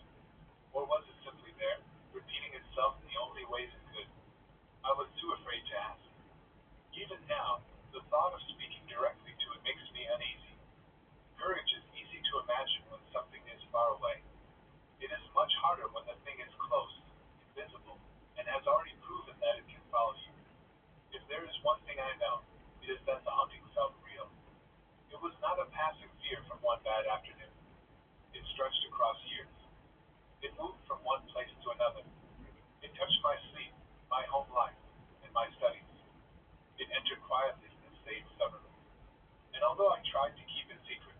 Or was it simply there, repeating itself in the only ways it could? I was too afraid to ask. Even now, the thought of speaking directly to it makes me uneasy. Courage is easy to imagine when something is far away. It is much harder when the thing is close, invisible, and has already proven that it can follow you. If there is one thing I know, it is that the haunting felt real. It was not a passing fear from one bad afternoon. It stretched across years. It moved from one place to another. It touched my sleep, my home life, and my studies. It entered quietly and stayed stubbornly. And although I tried to keep it secret,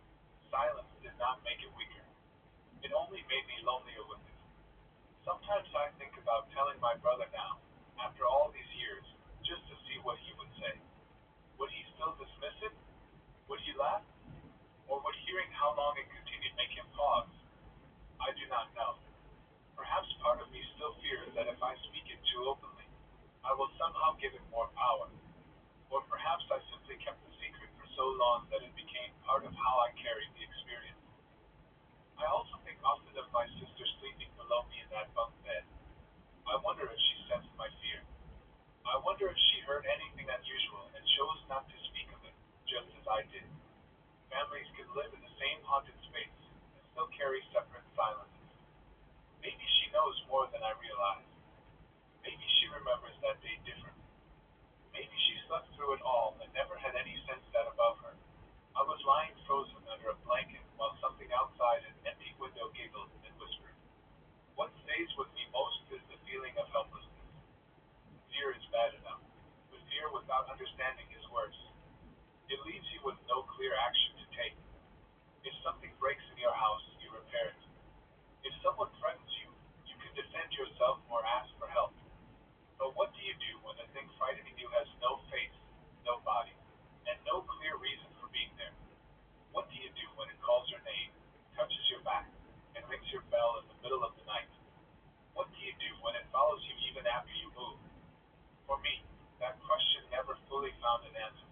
silence did not make it weaker. It only made me lonelier with it. Sometimes I think about telling my brother now, after all these years, just to see what he would say. Would he still dismiss it? Would he laugh? Or would hearing how long it continued make him pause? I do not know. Perhaps part of me still fears that if I speak it too openly, I will somehow give it more power. Or perhaps I simply kept the secret for so long that it became part of how I carried the experience. I also think often of my sister sleeping below me in that bunk bed. I wonder if she sensed my fear. I wonder if she heard anything unusual and chose not to speak of it, just as I did. Families can live in the same haunted space and still carry separate silences. Maybe she knows more than I realize. Maybe she remembers that day differently. Maybe she slept through it all and never had any sense that above her, I was lying frozen under a blanket while something outside an empty window giggled and whispered. What stays with me most is the feeling of helplessness. Fear is bad enough, but fear without understanding is worse. It leaves you with no clear action to take. If something breaks in your house, you repair it. If someone threatens you, you can defend yourself or ask for help. But what do you do when the thing frightening you has no face, no body, and no clear reason for being there? What do you do when it calls your name, touches your back, and rings your bell in the middle of the night? What do you do when it follows you even after you move? For me, that question never fully found an answer.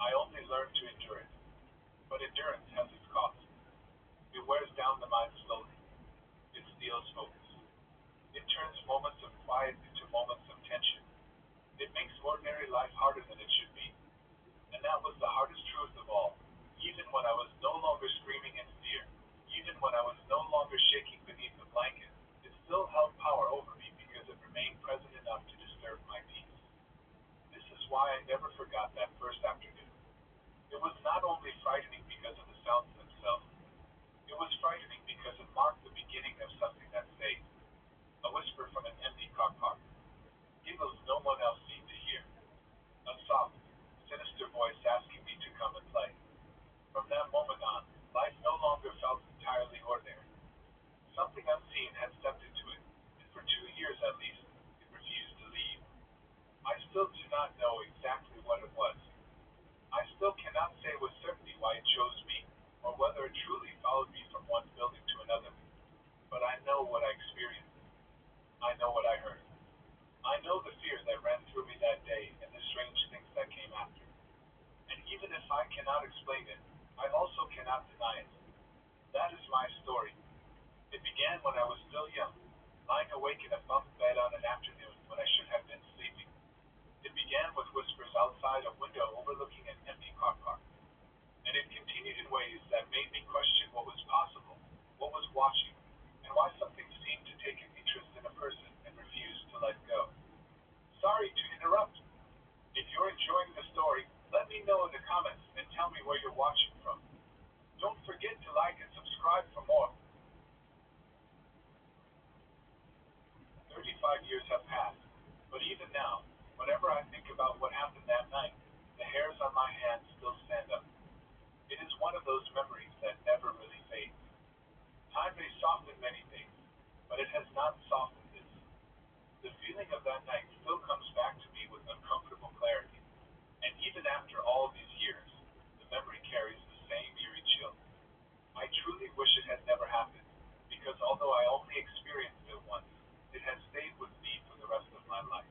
I only learned to endure it. But endurance has its cost. It wears down the mind slowly. It steals focus. It turns moments of quiet into moments of tension. It makes ordinary life harder than it should be. And that was the hardest truth of all. Even when I was no longer screaming in fear, even when I was no longer shaking beneath the blanket, it still held power over me because it remained present enough to disturb my peace. This is why I never forgot that first afternoon. It was not only frightening because of the sounds themselves, it was frightening because it marked the beginning of something that stayed. A whisper from an empty car park. Giggles no one else seemed to hear. me where you're watching from. Don't forget to like and subscribe for more. 35 years have passed, but even now, whenever I think about what happened that night, the hairs on my hands still stand up. It is one of those memories that never really fades. Time may soften many things, but it has not softened this. The feeling of that night still comes back to me with uncomfortable clarity, and even after all these years, the memory carries the same eerie chill. I truly wish it had never happened, because although I only experienced it once, it has stayed with me for the rest of my life.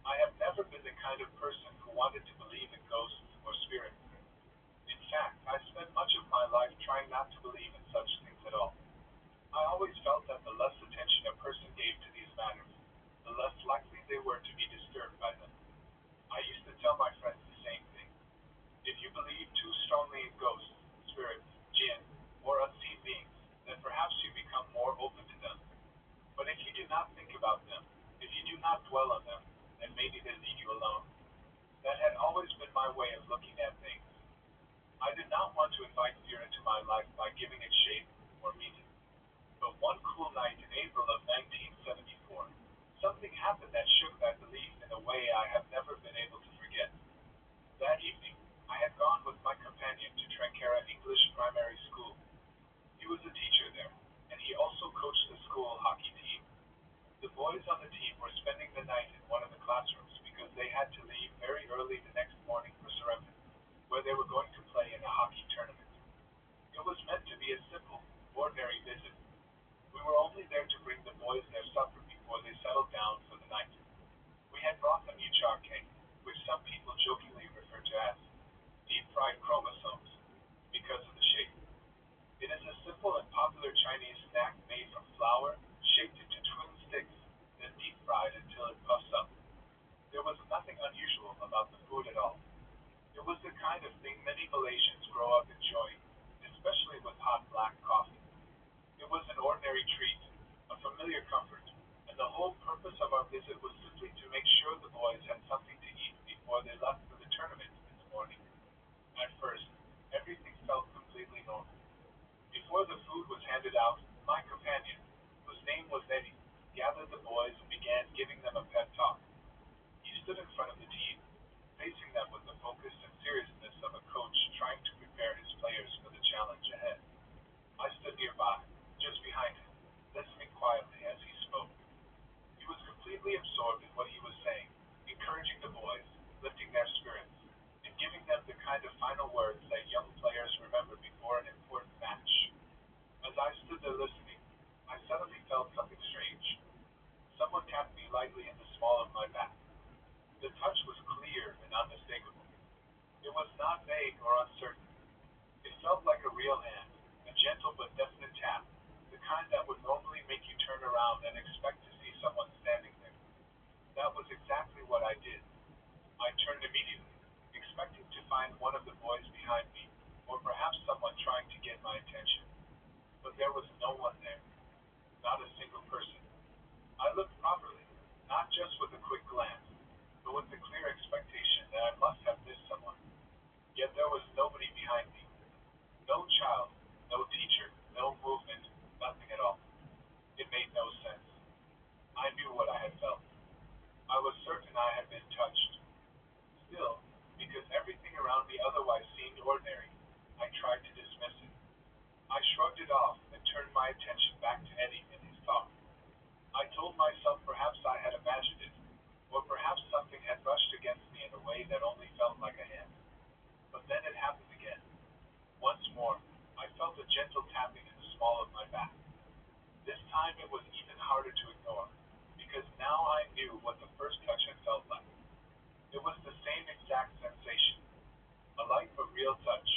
I have never been the kind of person who wanted to believe in ghosts or spirits. In fact, I spent much of my life trying not to believe in such things at all. I always felt that the less attention a person gave to these matters, the less likely they were to be disturbed by them. I used to tell my friends the same thing. If you believe too strongly in ghosts, spirits, jinn, or unseen beings, then perhaps you become more open to them. But if you do not think about them, if you do not dwell on them, then maybe they leave you alone. That had always been my way of looking at things. I did not want to invite fear into my life by giving it shape or meaning. But one cool night in April of 1974, something happened that shook that belief in a way I have never been able to forget. That evening, I had gone with my companion to Trankera English Primary School. He was a teacher there, and he also coached the school hockey team. The boys on the team were spending the night in one of the classrooms because they had to leave very early the next morning for Surrepton, where they were going to play in a hockey tournament. It was meant to be a simple, ordinary visit. We were only there to bring the boys their supper before they settled down for the night. We had brought them yuchake, which some people jokingly refer to as deep-fried chromosomes, because of the shape. It is a simple and popular Chinese snack made from flour, shaped into twin sticks, then deep-fried until it puffs up. There was nothing unusual about the food at all. It was the kind of thing many Malaysians grow up enjoying, especially with hot black coffee. It was an ordinary treat, a familiar comfort, and the whole purpose of our visit was simply to make sure the boys had something to eat before they left for the tournament in the morning. At first, everything felt completely normal. Before the food was handed out, my companion, whose name was Eddie, gathered the boys and began giving them a pep talk. He stood in front of the team, facing them with the focus and seriousness of a coach trying to prepare his players for the challenge ahead. I stood nearby, just behind him, listening quietly as he spoke. He was completely absorbed in what he was saying, encouraging the boys, lifting their spirits, and giving them the kind of final words that young players remember before an important match. As I stood there listening, I suddenly felt something strange. Someone tapped me lightly in the small of my back. The touch was clear and unmistakable. It was not vague or uncertain. It felt like a real hand, a gentle but definite tap, the kind that would normally make you turn around and expect to see someone standing there. That was exactly what I did. I turned immediately, expecting to find one of the boys behind me, or perhaps someone trying to get my attention. But there was no one there, not a single person. I looked properly, not just with a quick glance, but with the clear expectation that I must have missed someone. Yet there was nobody behind me. No child, no teacher, no movement, nothing at all. It made no sense. I knew what I had felt. I was certain I had been touched. Still, because everything around me otherwise seemed ordinary, I tried to dismiss it. I shrugged it off and turned my attention back to Eddie and his talk. I told myself perhaps I had imagined it, or perhaps something had brushed against me in a way that only felt like a hand. But then it happened again. Once more, I felt a gentle tapping in the small of my back. This time it was even harder to ignore, because now I knew what the first touch had felt like. It was the same exact sensation, a light but real touch,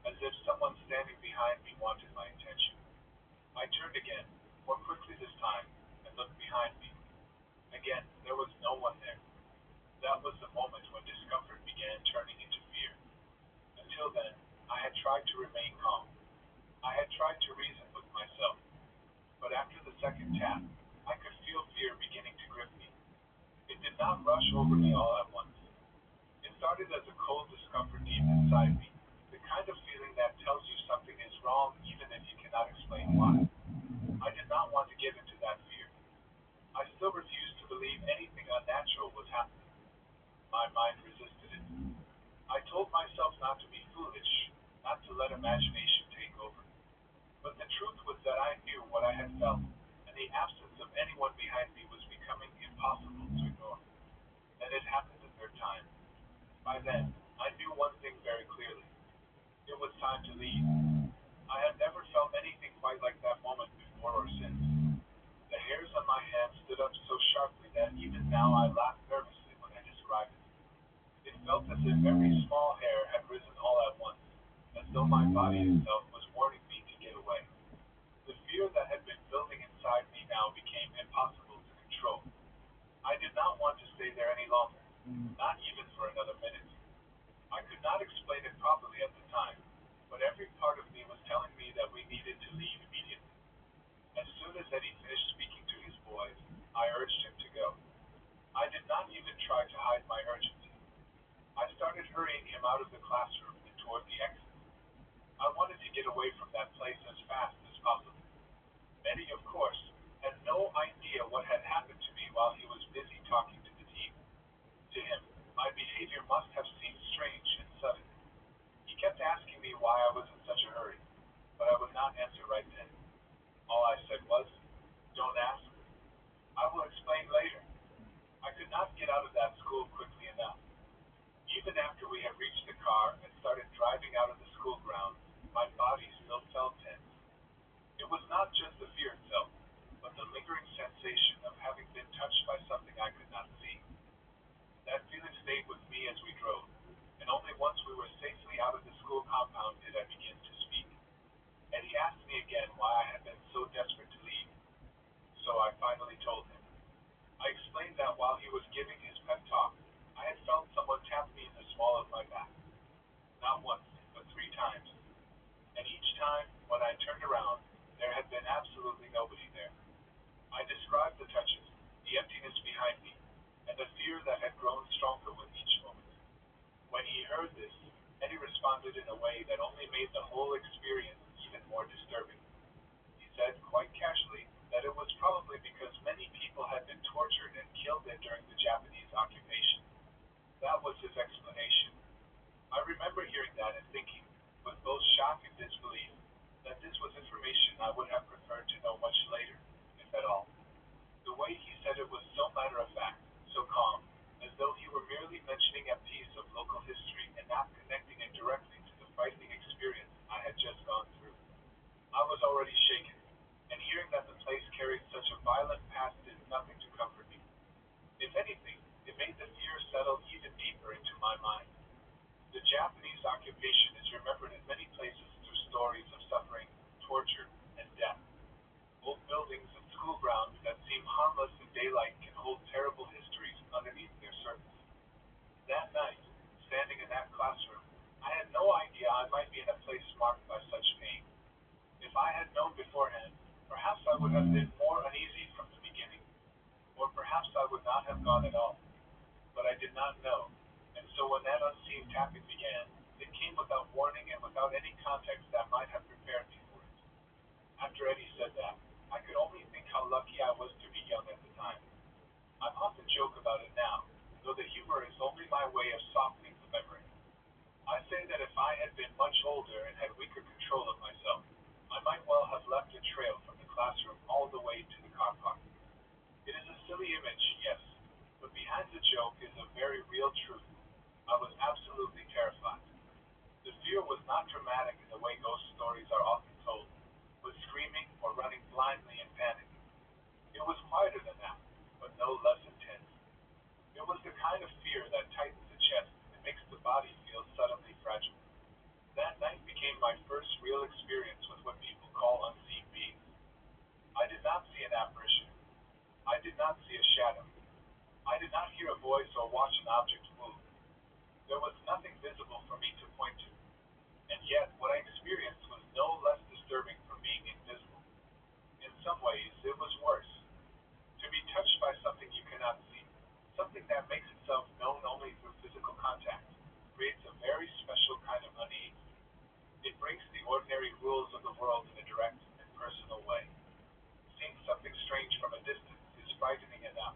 as if someone standing behind me wanted my attention. I turned again, more quickly this time, and looked behind me. Again, there was no one there. That was the moment when discomfort began turning into fear. Until then, I had tried to remain calm. I had tried to reason with myself. But after the second tap, I could feel fear beginning to grip me. It did not rush over me all at once. It started as a cold discomfort deep inside me, the the kind of feeling that tells you something is wrong even if you cannot explain why. I did not want to give into that fear. I still refused to believe anything unnatural was happening. My mind resisted it. I told myself not to be foolish, not to let imagination take over. But the truth was that I knew what I had felt, and the absence of anyone behind me was becoming impossible to ignore. Then it happened the third time. By then, I knew one thing very clearly. It was time to leave. I had never felt anything quite like that moment before or since. The hairs on my hands stood up so sharply that even now I laugh nervously when I describe it. It felt as if every small hair had risen all at once, as though my body itself was warning me to get away. The fear that had been building inside me now became impossible to control. I did not want to stay there any longer, not even for another minute. I could not explain it properly at the time, but every part of me was telling me that we needed to leave immediately. As soon as Eddie finished speaking to his boys, I urged him to go. I did not even try to hide my urgency. I started hurrying him out of the classroom and toward the exit. I wanted to get away from that place as fast as possible. Eddie, of course, had no idea what had happened to me while he was busy talking to the team. To him, my behavior must have seemed strange and sudden. He kept asking me why I was in such a hurry, but I would not answer right then. All I said was, "Don't ask. I will explain later." I could not get out of that school quickly enough. Even after we had reached the car and started driving out of the school grounds, my body still felt tense. It was not just the fear itself, but the lingering sensation of having been touched by something I could not see. That feeling stayed with me as we drove, and only once we were safely out of the school compound did I begin to speak. And he asked me again why I had been so desperate to leave, so I finally told him. I explained that while he was giving his pep talk, I had felt someone tap me in the small of my back. Not once, but 3 times. And each time, when I turned around, there had been absolutely nobody there. I described the touches, the emptiness behind me, and the fear that had grown stronger with each moment. When he heard this, Eddie responded in a way that only made the whole experience even more disturbing. He said, quite casually, that it was probably because many people had been tortured and killed there during the Japanese occupation. That was his explanation. I remember hearing that and thinking, with both shock and disbelief, that this was information I would have preferred to know much later, if at all. The way he said it was so matter of fact, so calm, as though he were merely mentioning a piece of local history and not connecting it directly to the frightening experience I had just gone through. I was already shaken, and hearing that the place carried such a violent past did nothing to comfort me. If anything, it made the fear settle even deeper into my mind. The Japanese occupation is remembered in many places through stories of suffering, torture, and death. Old buildings and school grounds that seem harmless in daylight can hold terrible histories underneath their surface. That night, standing in that classroom, I had no idea I might be in a place marked by such pain. If I had known beforehand, perhaps I would have been more uneasy from the beginning, or perhaps I would not have gone at all. But I did not know, and so when that unseen tapping began, it came without warning and without any context that might have prepared me for it. After Eddie said that, I could only think how lucky I was to be young at the time. I often joke about it now, though the humor is only my way of softening the memory. I say that if I had been much older and had weaker control of myself, I might well have left a trail from the classroom all the way to the car park. It is a silly image, yes, but behind the joke is a very real truth. I was absolutely terrified. The fear was not dramatic in the way ghost stories are often told, with screaming or running blindly in panic. It was quieter than that, but no less intense. It was the kind of fear that tightens the chest and makes the body feel suddenly fragile. That night became my first real experience with what people call unseen beings. I did not see an apparition. I did not see a shadow. I did not hear a voice or watch an object move. There was nothing visible for me to point to, and yet what I experienced was no less disturbing for being invisible. In some ways, it was worse. To be touched by something you cannot see, something that makes itself known only through physical contact, creates a very special kind of unease. breaks the ordinary rules of the world in a direct and personal way. Seeing something strange from a distance is frightening enough,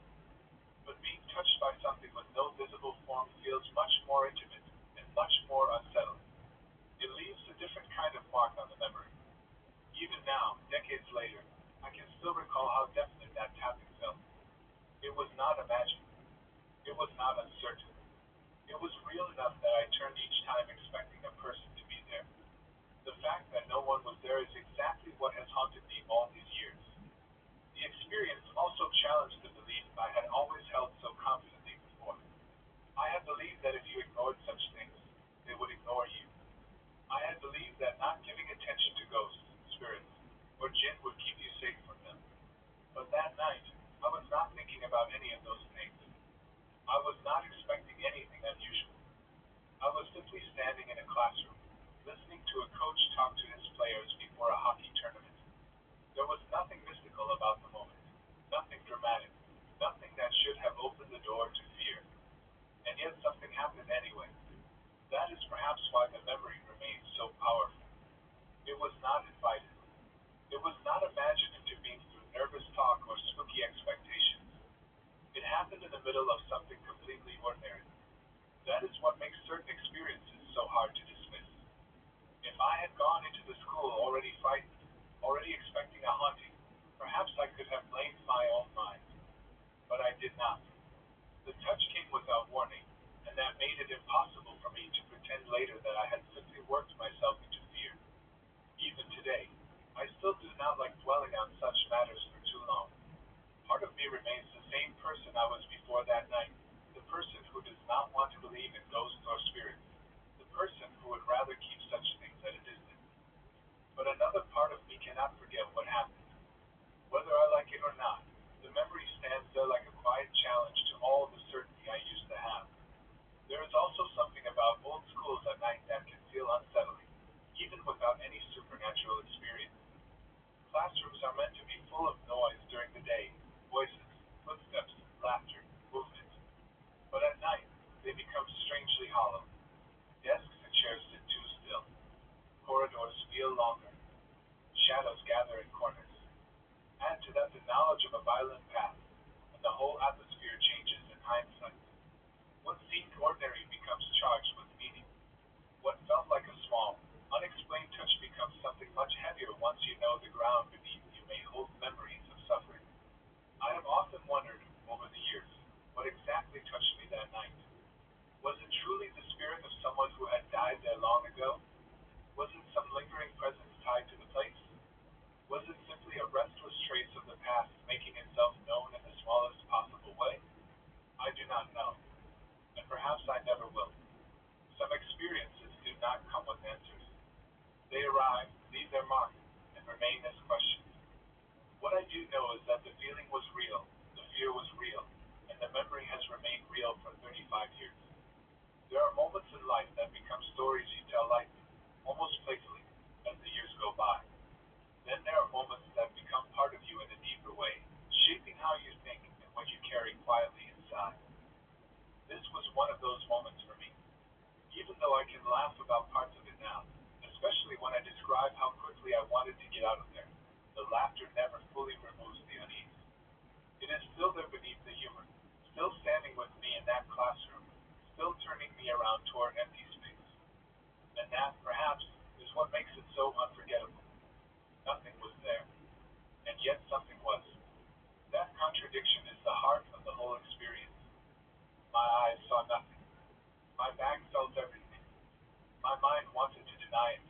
but being touched by something with no visible form feels much more intimate and much more unsettling. It leaves a different kind of mark on the memory. Even now, decades later, I can still recall how definite that tapping felt. It was not imagined. It was not uncertain. It was real enough that I turned each time expecting a person to be there. The fact that no one was there is exactly what has haunted me all these years. The experience also challenged the belief I had always held so confidently before. I had believed that if you ignored such things, they would ignore you. I had believed that not giving attention to ghosts, spirits, or jinn would keep you safe from them. But that night, I was not thinking about any of those things. I was not expecting anything unusual. I was simply standing in a classroom, listening to a coach talk to his players before a hockey tournament. There was nothing mystical about the moment, nothing dramatic, nothing that should have opened the door to fear. And yet something happened anyway. That is perhaps why the memory remains so powerful. It was not invited. It was not imagined intervened through nervous talk or spooky expectations. It happened in the middle of something completely ordinary. That is what makes certain experiences so hard to dismiss. If I had gone into the school already frightened, already expecting a haunting, perhaps I could have blamed my own mind. But I did not. The touch came without warning, and that made it impossible for me to pretend later that I had simply worked myself into fear. Even today, I still do not like dwelling on such matters for too long. Part of me remains the same person I was before that night, the person who does not want to believe in ghosts or spirits, the person who would rather keep such things at a distance. But another part of me cannot forget what happened. Whether I like it or not, the memory stands there like a quiet challenge to all the certainty I used to have. There is also something about old schools at night that can feel unsettling, even without any supernatural experience. Classrooms are meant to be full of noise during the day, voices, footsteps, laughter, movement. But at night, they become strangely hollow. Desks and chairs sit too still. Corridors feel longer. Shadows gather in corners. Add to that the knowledge of a violent past, and the whole atmosphere changes in hindsight. What seemed ordinary becomes charged with meaning. What felt like a small, unexplained touch becomes something much heavier once you know the ground beneath you may hold memories of suffering. I have often wondered, over the years, what exactly touched me that night. Was it truly the spirit of someone who had died there long ago? Was it some lingering presence tied to the place? Was it simply a restless trace of the past making itself known in the smallest possible way? I do not know, and perhaps I never will. Some experiences do not come with answers. They arrive, leave their mark, and remain as questions. What I do know is that the feeling was real, the fear was real, and the memory has remained real for 35 years. There are moments in life that become stories you tell lightly, almost playfully, as the years go by. Then there are moments that become part of you in a deeper way, shaping how you think and what you carry quietly inside. This was one of those moments for me. Even though I can laugh about parts of it now, especially when I describe how quickly I wanted to get out of there, the laughter never fully removes the unease. It is still there beneath the humor, still standing with me in that classroom, still turning me around toward empty space. And that, perhaps, is what makes it so unforgettable. Nothing was there, and yet something was. That contradiction is the heart of the whole experience. My eyes saw nothing. My back felt everything. My mind wanted to deny it.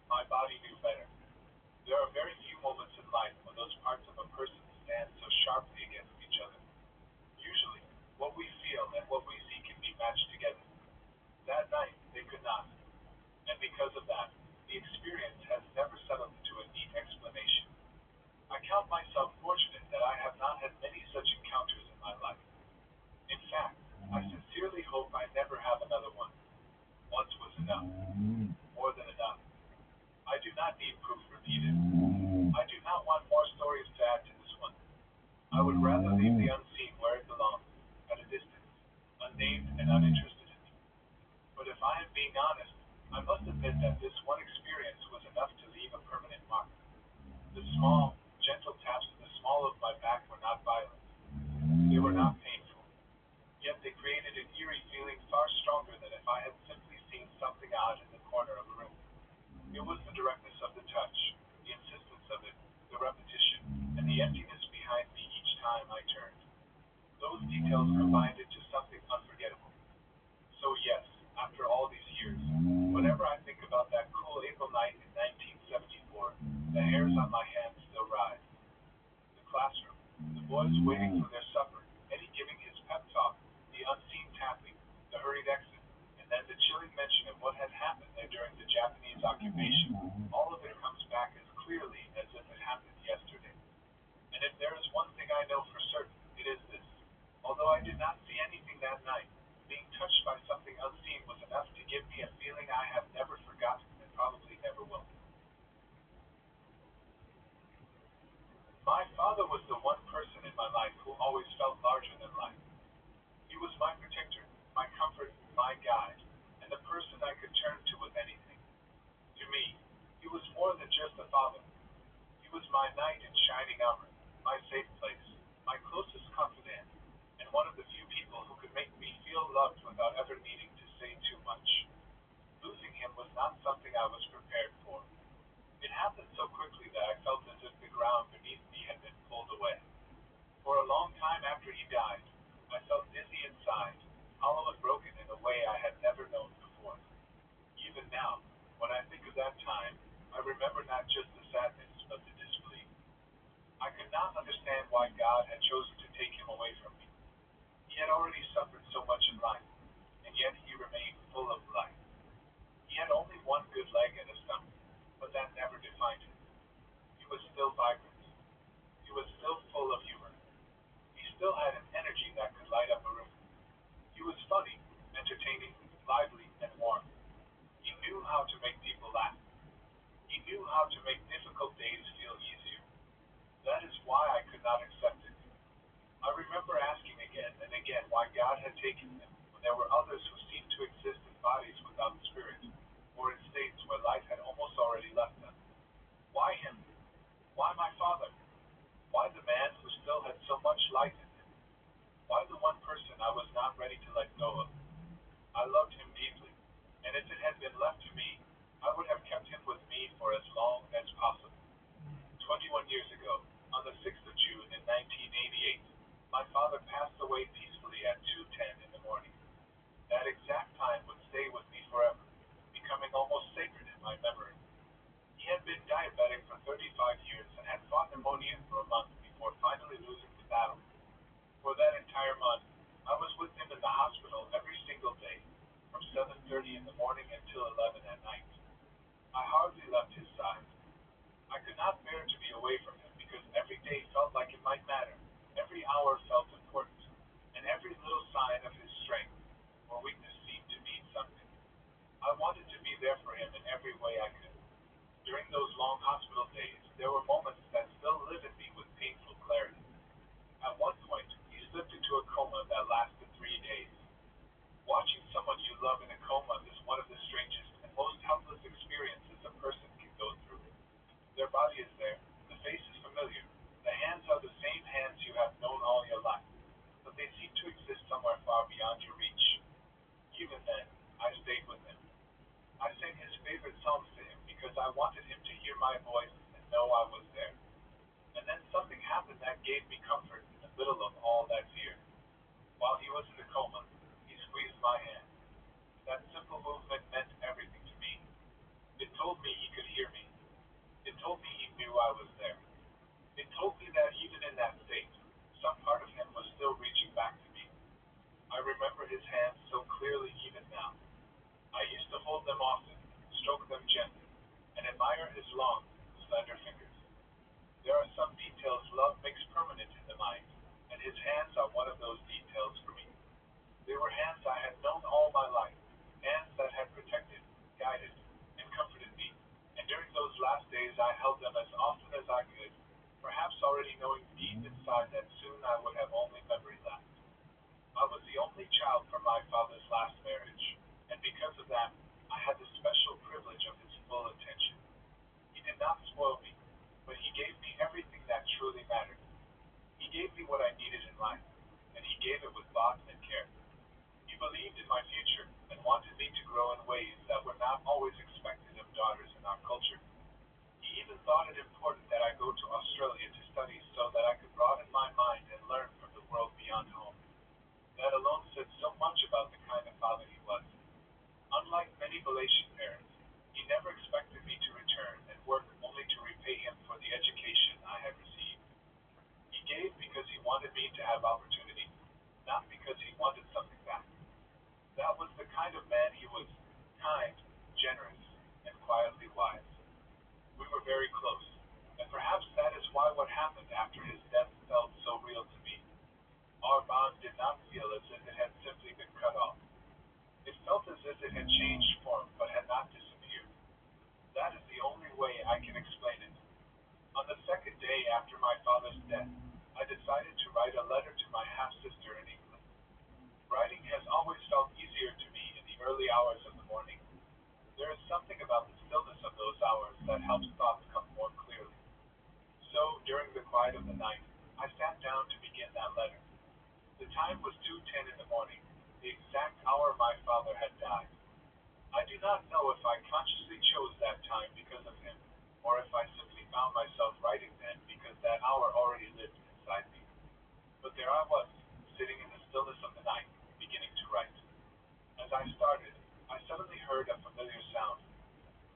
My body knew better. There are very few moments in life when those parts of a person stand so sharply against each other. Usually, what we feel and what we see can be matched together. That night, they could not. And because of that, the experience has never settled into a neat explanation. I count myself fortunate that I have not had many such encounters in my life. In fact, I sincerely hope I never have another one. Once was enough. More than enough. I do not need proof repeated. I do not want more stories to add to this one. I would rather leave the unseen where it belongs, at a distance, unnamed and uninterested in it. But if I am being honest, I'm must admit that this one experience was enough to leave a permanent mark. The small, gentle taps in the small of my back were not violent. They were not painful. Yet they created an eerie feeling far stronger than if I had simply seen something odd in the corner of a room. It was the directness of the touch, the insistence of it, the repetition, and the emptiness behind me each time I turned. Those details combined into something unforgettable. So yes, after all these years, whenever I think about that cool April night in 1974, the hairs on my hands still rise. The classroom, the boys waiting for their supper, Eddie giving his pep talk, the unseen tapping, the hurried exit, and then the chilling mention of what had happened there during the Japanese occupation, all of it comes back as clearly as if it happened yesterday. And if there is one thing I know for certain, it is this. Although I did not see anything that night, being touched by something unseen was enough to give me a feeling I have never forgotten and probably never will. My father was the one person in my life who always felt larger than life. He was my protector, my comfort, my guide, and the person I could turn to with anything. To me, he was more than just a father. He was my knight in shining armor, my safe place, my closest confidant, and one of the few people who could make me feel loved without ever needing to say too much. Losing him was not something I was prepared for. It happened so quickly that I felt as if the ground beneath me had been pulled away. For a long time after he died, I felt dizzy inside, hollow and broken in a way I had never known before. Even now, when I think of that time, I remember not just the sadness, but the disbelief. I could not understand why God had chosen to take him away from me. He had already suffered so much in life, and yet he remained full of life. He had only one good leg and a stomach, but that never defined him. He was still vibrant. He was still full of humor. He still had an energy that could light up a room. He was funny, entertaining, lively, and warm. He knew how to make people laugh. He knew how to make difficult days feel easier. That is why I could not accept it. I remember asking again and again why God had taken him when there were others who seemed to exist in bodies without spirit, or in states where life had almost already left them. Why him? Why my father? Why the man who still had so much life in him? Why the one person I was not ready to let go of? I loved him deeply, and if it had been left to me, I would have kept him with me for as long as possible. 21 years ago, on the 6th of June in 1988, my father passed away peacefully at 2:10 in the morning. That exact time would stay with me forever, becoming almost sacred in my memory. He had been diabetic for 35 years and had fought pneumonia for a month before finally losing the battle. For that entire month, I was with him in the hospital every single day, from 7:30 in the morning until 11 at night. I hardly left his side. I could not bear to be away from him because every day felt like it might matter, every hour felt important, and every little sign of his strength or weakness seemed to mean something. I wanted to be there for him in every way I could. During those long hospital days, there were moments that still live in me with painful clarity. At one point, he slipped into a coma that lasted 3 days. Watching someone you love in a coma is one of the strangest and most helpless experiences a person can go through. Their body is there, the face is familiar, the hands are the same hands you have known all your life, but they seem to exist somewhere far beyond your reach. Even then, I stayed with him. I sang his favorite songs to him because I wanted him to hear my voice and know I was there. And then something happened that gave me comfort in the middle of all that fear. While he was in the coma, he squeezed my hand. That simple movement meant everything to me. It told me he could hear me. It told me he knew I was there. It told me that even in that state, some part of him was still reaching back to me. I remember his hands so clearly even now. I used to hold them often, stroke them gently, and admire his long, slender fingers. There are some details love makes permanent in the mind, and his hands are one of those details for me. They were hands I had known all my life, hands that had protected, guided, and comforted me, and during those last days I held them as often as I could, perhaps already knowing deep inside that soon I would have only memory left. I was the only child from my father's last marriage, and because of that, I had the special privilege of his full attention. He did not spoil me, but he gave me everything that truly mattered. He gave me what I needed in life, and he gave it with thought and care. He believed in my future and wanted me to grow in ways that were not always expected of daughters in our culture. He even thought it important that I go to Australia to study so that I could broaden my mind and learn from the world beyond home. That alone said so much about the kind of father he was. Unlike many Malaysian parents, he never expected me to return and work only to repay him for the education I had received. He gave because he wanted me to have opportunity, not because he wanted something back. That was the kind of man he was: kind, generous, and quietly wise. We were very close, and perhaps that is why what happened after his death felt so real to me. Our bond did not feel as if it had simply been cut off. It felt as if it had changed form but had not disappeared. That is the only way I can explain it. On the second day after my father's death, I decided to write a letter to my half sister in England. Writing has always felt easier to me in the early hours of the morning. There is something about the stillness of those hours that helps thoughts come more clearly. So, during the quiet of the night, I sat down to begin that letter. The time was 2:10 in the morning, the exact hour my father had died. I do not know if I consciously chose that time because of him, or if I simply found myself writing then because that hour already lived inside me. But there I was, sitting in the stillness of the night, beginning to write. As I started, I suddenly heard a familiar sound.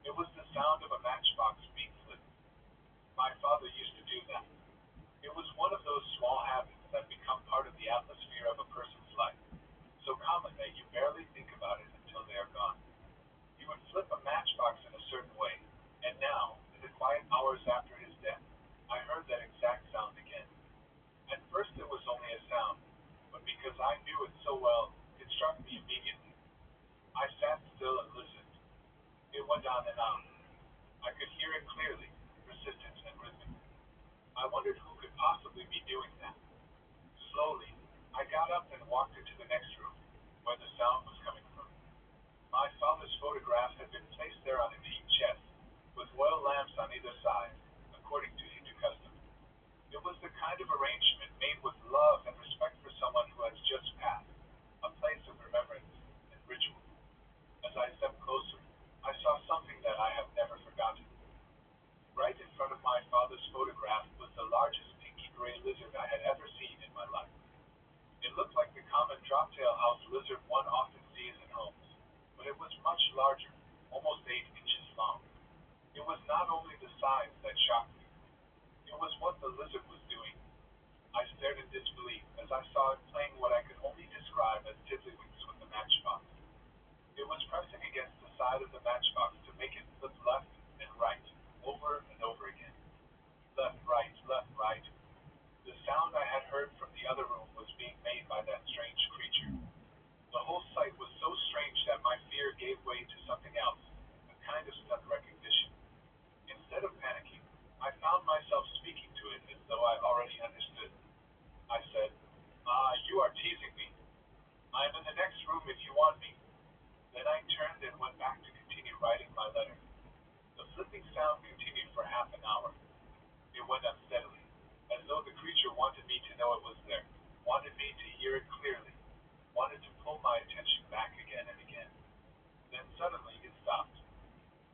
It was the sound of a matchbox being lit. My father used to do that. It was one of those small habits that become part of the atmosphere of a person's life, so common that you barely think about it until they are gone. He would flip a matchbox in a certain way, and now, in the quiet hours after his death, I heard that exact sound again. At first it was only a sound, but because I knew it so well, it struck me immediately. I sat still and listened. It went on and on. I could hear it clearly, persistent and rhythmic. I wondered who could possibly be doing that. Slowly, I got up and walked into the next room, where the sound was coming from. My father's photograph had been placed there on a deep chest, with oil lamps on either side, according to Hindu custom. It was the kind of arrangement made with love and respect for someone who has just passed, a place of remembrance and ritual. As I stepped closer, I saw something that I have never forgotten. Right in front of my father's photograph was the largest pinky gray lizard I had ever seen in my life. It looked like the common droptail house lizard one often sees in homes, but it was much larger, almost 8 inches long. It was not only the size that shocked me, it was what the lizard was doing. I stared in disbelief as I saw it playing what I could only describe as tiddlywinks with the matchbox. It was pressing against the side of the matchbox to make it flip left and right, over and over again. Left, right, left, right. The sound I had heard from the other room was being made by that strange creature. The whole sight was so strange that my fear gave way to something else, a kind of stunned recognition. Instead of panicking, I found myself speaking to it as though I already understood. I said, you are teasing me. I am in the next room if you want me. Then I turned and went back to continue writing my letter. The flipping sound continued for half an hour. It went up steadily, as though the creature wanted me to know it was there, wanted me to hear it clearly, wanted to pull my attention back again and again. Then suddenly it stopped.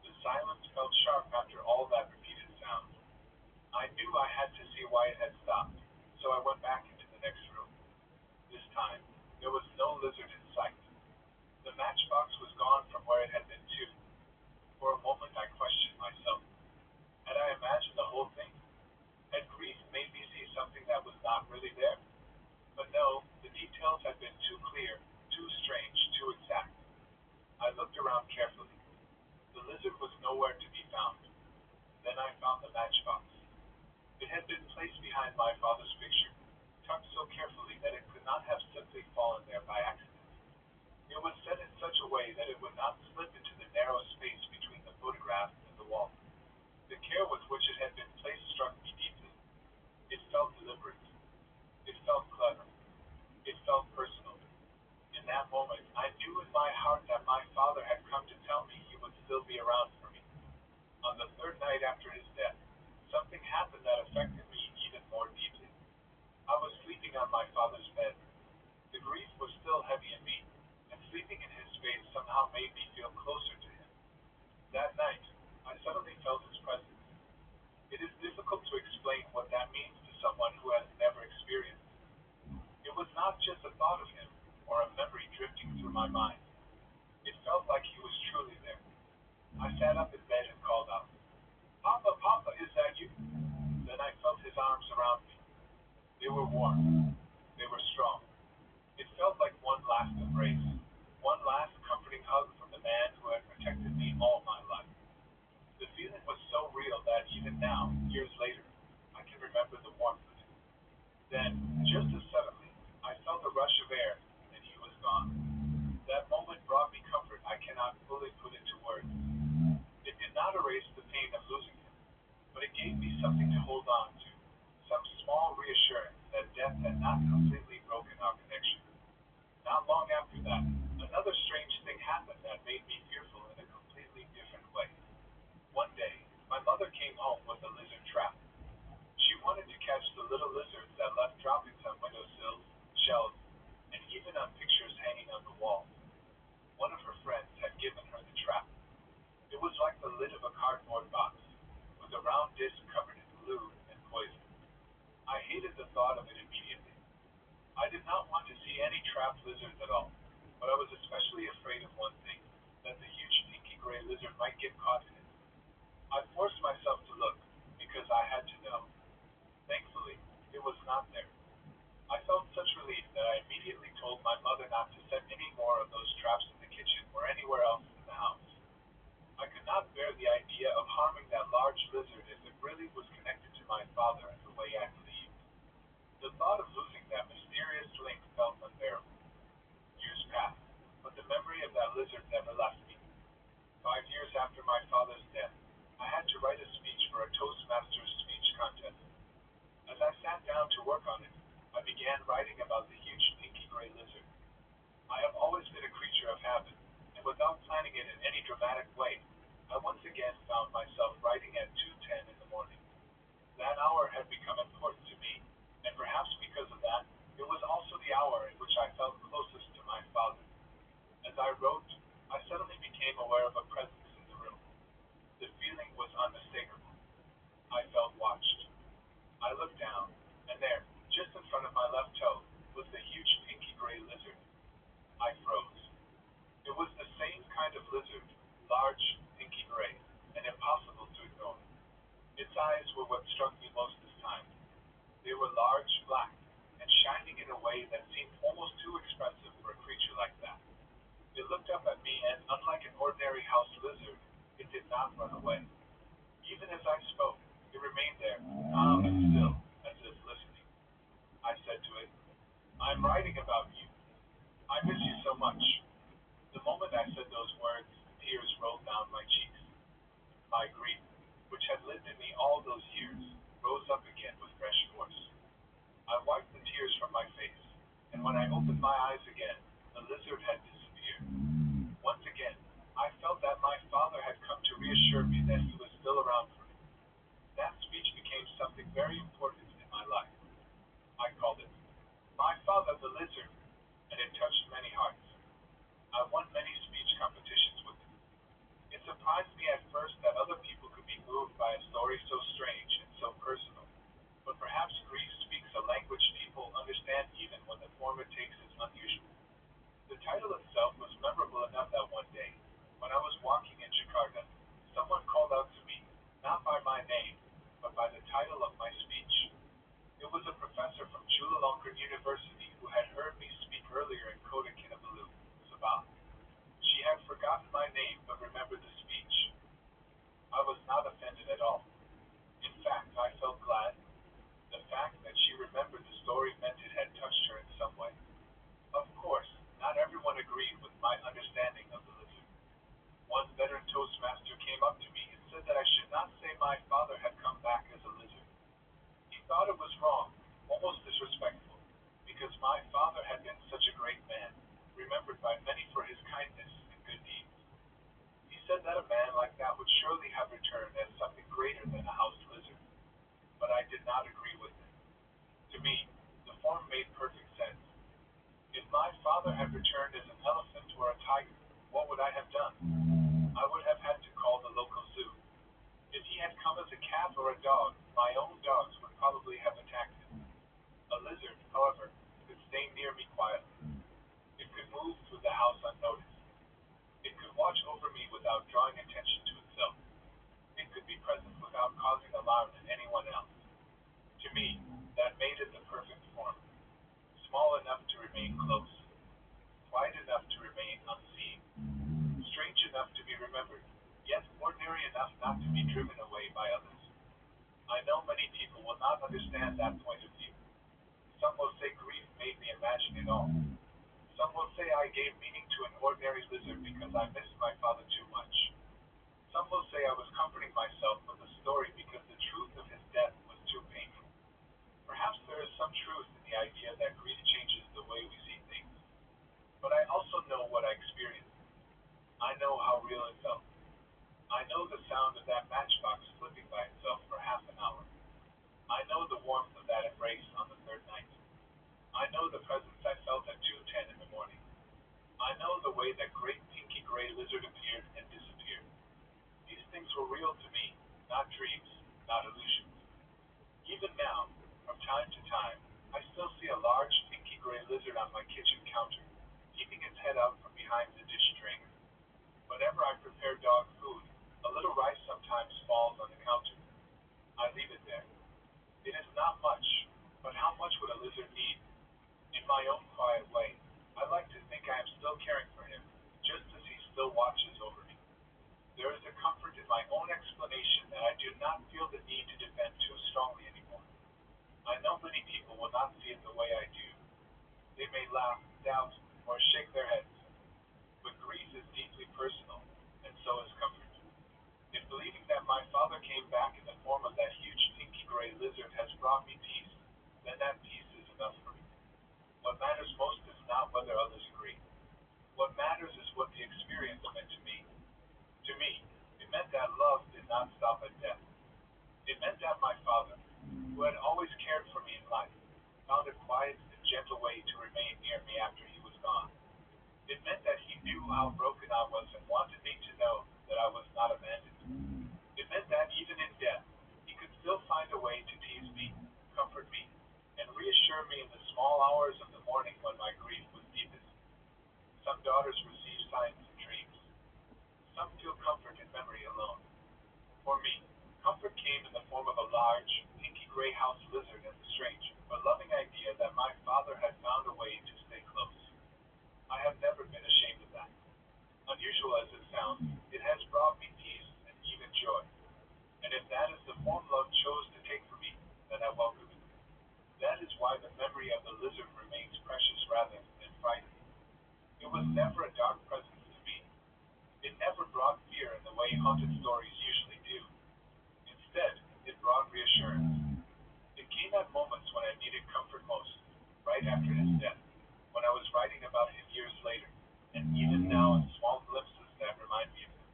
The silence felt sharp after all that repeated sound. I knew I had to see why it had stopped, so I went back into the next room. This time, there was no lizard in sight. The matchbox was gone from where it had been too. For a moment I questioned myself. Had I imagined the whole thing? Had grief made me see something that was not really there? But no, the details had been too clear, too strange, too exact. I looked around carefully. The lizard was nowhere to be found. Then I found the matchbox. It had been placed behind my father's picture, tucked so carefully that it could not have simply fallen there by accident. It was set in such a way that it would not slip into the narrow space between the photograph and the wall. The care with which it had been placed struck me deeply. It felt deliberate. It felt clever. It felt personal. In that moment, I knew in my heart that my father had come to tell me he would still be around made me feel closer to him. That night, I suddenly felt his presence. It is difficult to explain what that means to someone who has never experienced it. It was not just a thought of him or a memory drifting through my mind. It felt like he was truly there. I sat up in bed and called out, Papa, Papa, is that you? Then I felt his arms around me. They were warm. They were strong. It felt like one last embrace, one last comforting hug from the man who had protected me all my life. The feeling was so real that even now, years later, I can remember the warmth of it. Then, just as suddenly, I felt a rush of air, and he was gone. That moment brought me comfort I cannot fully put into words. It did not erase the pain of losing him, but it gave me something to hold on to, some small reassurance that death had not completely broken our connection. Not long after that, another strange thing happened that made me fearful in a completely different way. One day, my mother came home with a lizard trap. She wanted to catch the little lizards that left droppings on windowsills, shelves, and even on pictures hanging on the wall. One of her friends had given her the trap. It was like the lid of a cardboard box, with a round disc covered in glue and poison. I hated the thought of it immediately. I did not want to see any trapped lizards at all, but I was especially afraid of one thing, that the huge pinky gray lizard might get caught in it. I forced myself to look, because I had to know. Thankfully, it was not there. I felt such relief that I immediately told my mother not to set any more of those traps in the kitchen or anywhere else in the house. I could not bear the idea of harming that large lizard if it really was connected to my father in the way I believed. The thought of losing that mysterious link felt unbearable. Years passed, but the memory of that lizard never left me. 5 years after my father's death, I had to write a speech for a Toastmasters speech contest. As I sat down to work on it, I began writing about the huge pinky gray lizard. I have always been a creature of habit, and without planning it in any dramatic way, I once again found myself writing at 2:10 in the morning. That hour had become important to me, and perhaps because of that, it was also the hour in which I felt closest to my father. As I wrote, I suddenly became aware of a presence in the room. The feeling was unmistakable. I felt watched. I looked down, and there, just in front of my left toe, was the huge pinky gray lizard. I froze. It was the same kind of lizard, large, pinky gray, and impossible to ignore. Its eyes were what struck me most this time. They were large, black, and shining in a way that seemed almost too expressive for a creature like that. It looked up at me and, unlike an ordinary house lizard, it did not run away. Even as I spoke, it remained there, calm and still, as if listening. I said to it, I'm writing about you. I miss you so much. The moment I said those words, tears rolled down my cheeks. My grief, which had lived in me all those years, rose up again with fresh force. I wiped the tears from my face, and when I opened my eyes again, the lizard had disappeared. Once again, I felt that my father had come to reassure me that he was still around for me. That speech became something very important in my life. I called it My Father the Lizard, and it touched many hearts. I won many speech competitions with it. It surprised me at first that other people could be moved by a story so strange and so personal, but perhaps grief speaks a language people understand even when the form it takes is unusual. The title itself was memorable enough that one day, when I was walking in Jakarta, someone called out to me, not by my name, but by the title of my speech. It was a professor from Chulalongkorn University who had heard me speak earlier in Kota Kinabalu, Sabah. She had forgotten my name but remembered the speech. I was not offended at all. In fact, I felt glad. The fact that she remembered the story meant it had touched her in some way. Of course, not everyone agreed with my understanding of the lizard. One veteran Toastmaster came up to me and said that I should not say my father had come back as a lizard. He thought it was wrong, almost disrespectful, because my father had been such a great man, remembered by many for his kindness and good deeds. He said that a man like that would surely have returned as something greater than a house lizard, but I did not agree with him. To me, the form made perfect sense. If my father had returned as an elephant or a tiger, what would I have done? I would have had to call the local zoo. If he had come as a cat or a dog, my own dogs would probably have attacked him. A lizard, however, could stay near me quietly. It could move through the house unnoticed. It could watch over me without drawing attention to itself. It could be present without causing alarm in anyone else. To me, that made it the perfect form. Small enough to remain close, quiet enough to remain unseen, strange enough to be remembered, yet ordinary enough not to be driven away by others. I know many people will not understand that point of view. Some will say grief made me imagine it all. Some will say I gave meaning to an ordinary lizard because I missed my father too much. Some will say I was comforting myself with a story because the truth of his death was too painful. Perhaps there is some truth in the idea that grief changes the way we see things. But I also know what I experienced. I know how real it felt. I know the sound of that matchbox flipping by itself for half an hour. I know the warmth of that embrace on the third night. I know the presence I felt at 2:10 in the morning. I know the way that great pinky gray lizard appeared and disappeared. These things were real to me, not dreams, not illusions. Even now, from time to time, I still see a large pinky gray lizard on my kitchen counter, keeping its head out from behind the dish drainer. Whenever I prepare dog food, a little rice sometimes falls on the counter. I leave it there. It is not much, but how much would a lizard need? In my own quiet way, I like to think I am still caring for him, just as he still watches over me. There is a comfort in my own explanation that I do not feel the need to defend too strongly anymore. I know many people will not see it the way I do. They may laugh, doubt, or shake their heads. But grief is deeply personal, and so is comfort. If believing that my father came back in the form of that huge pinky gray lizard has brought me peace, then that peace is enough for me. What matters most is not whether others agree. What matters is what the experience meant to me. To me, it meant that love did not stop at death. It meant that my father, who had always cared for me in life, found a quiet and gentle way to remain near me after he was gone. It meant that he knew how broken I was and wanted me to know that I was not abandoned. It meant that even in death, he could still find a way to tease me, comfort me, and reassure me in the small hours of the morning when my grief was deepest. Some daughters receive signs in dreams. Some feel comfort in memory alone. For me, comfort came in the form of a large, pinky gray house lizard and the strange, but loving idea that my father had found a way to stay close. I have never been ashamed of that. Unusual as it sounds, it has brought me peace and even joy. And if that is the form love chose to take for me, then I welcome it. That is why the memory of the lizard remains precious rather than frightening. It was never a dark presence to me. It never brought fear in the way haunted stories usually do. Instead, it brought reassurance. It came at moments when I needed comfort most, right after his death, when I was writing about him years later, and even now in small glimpses that remind me of him.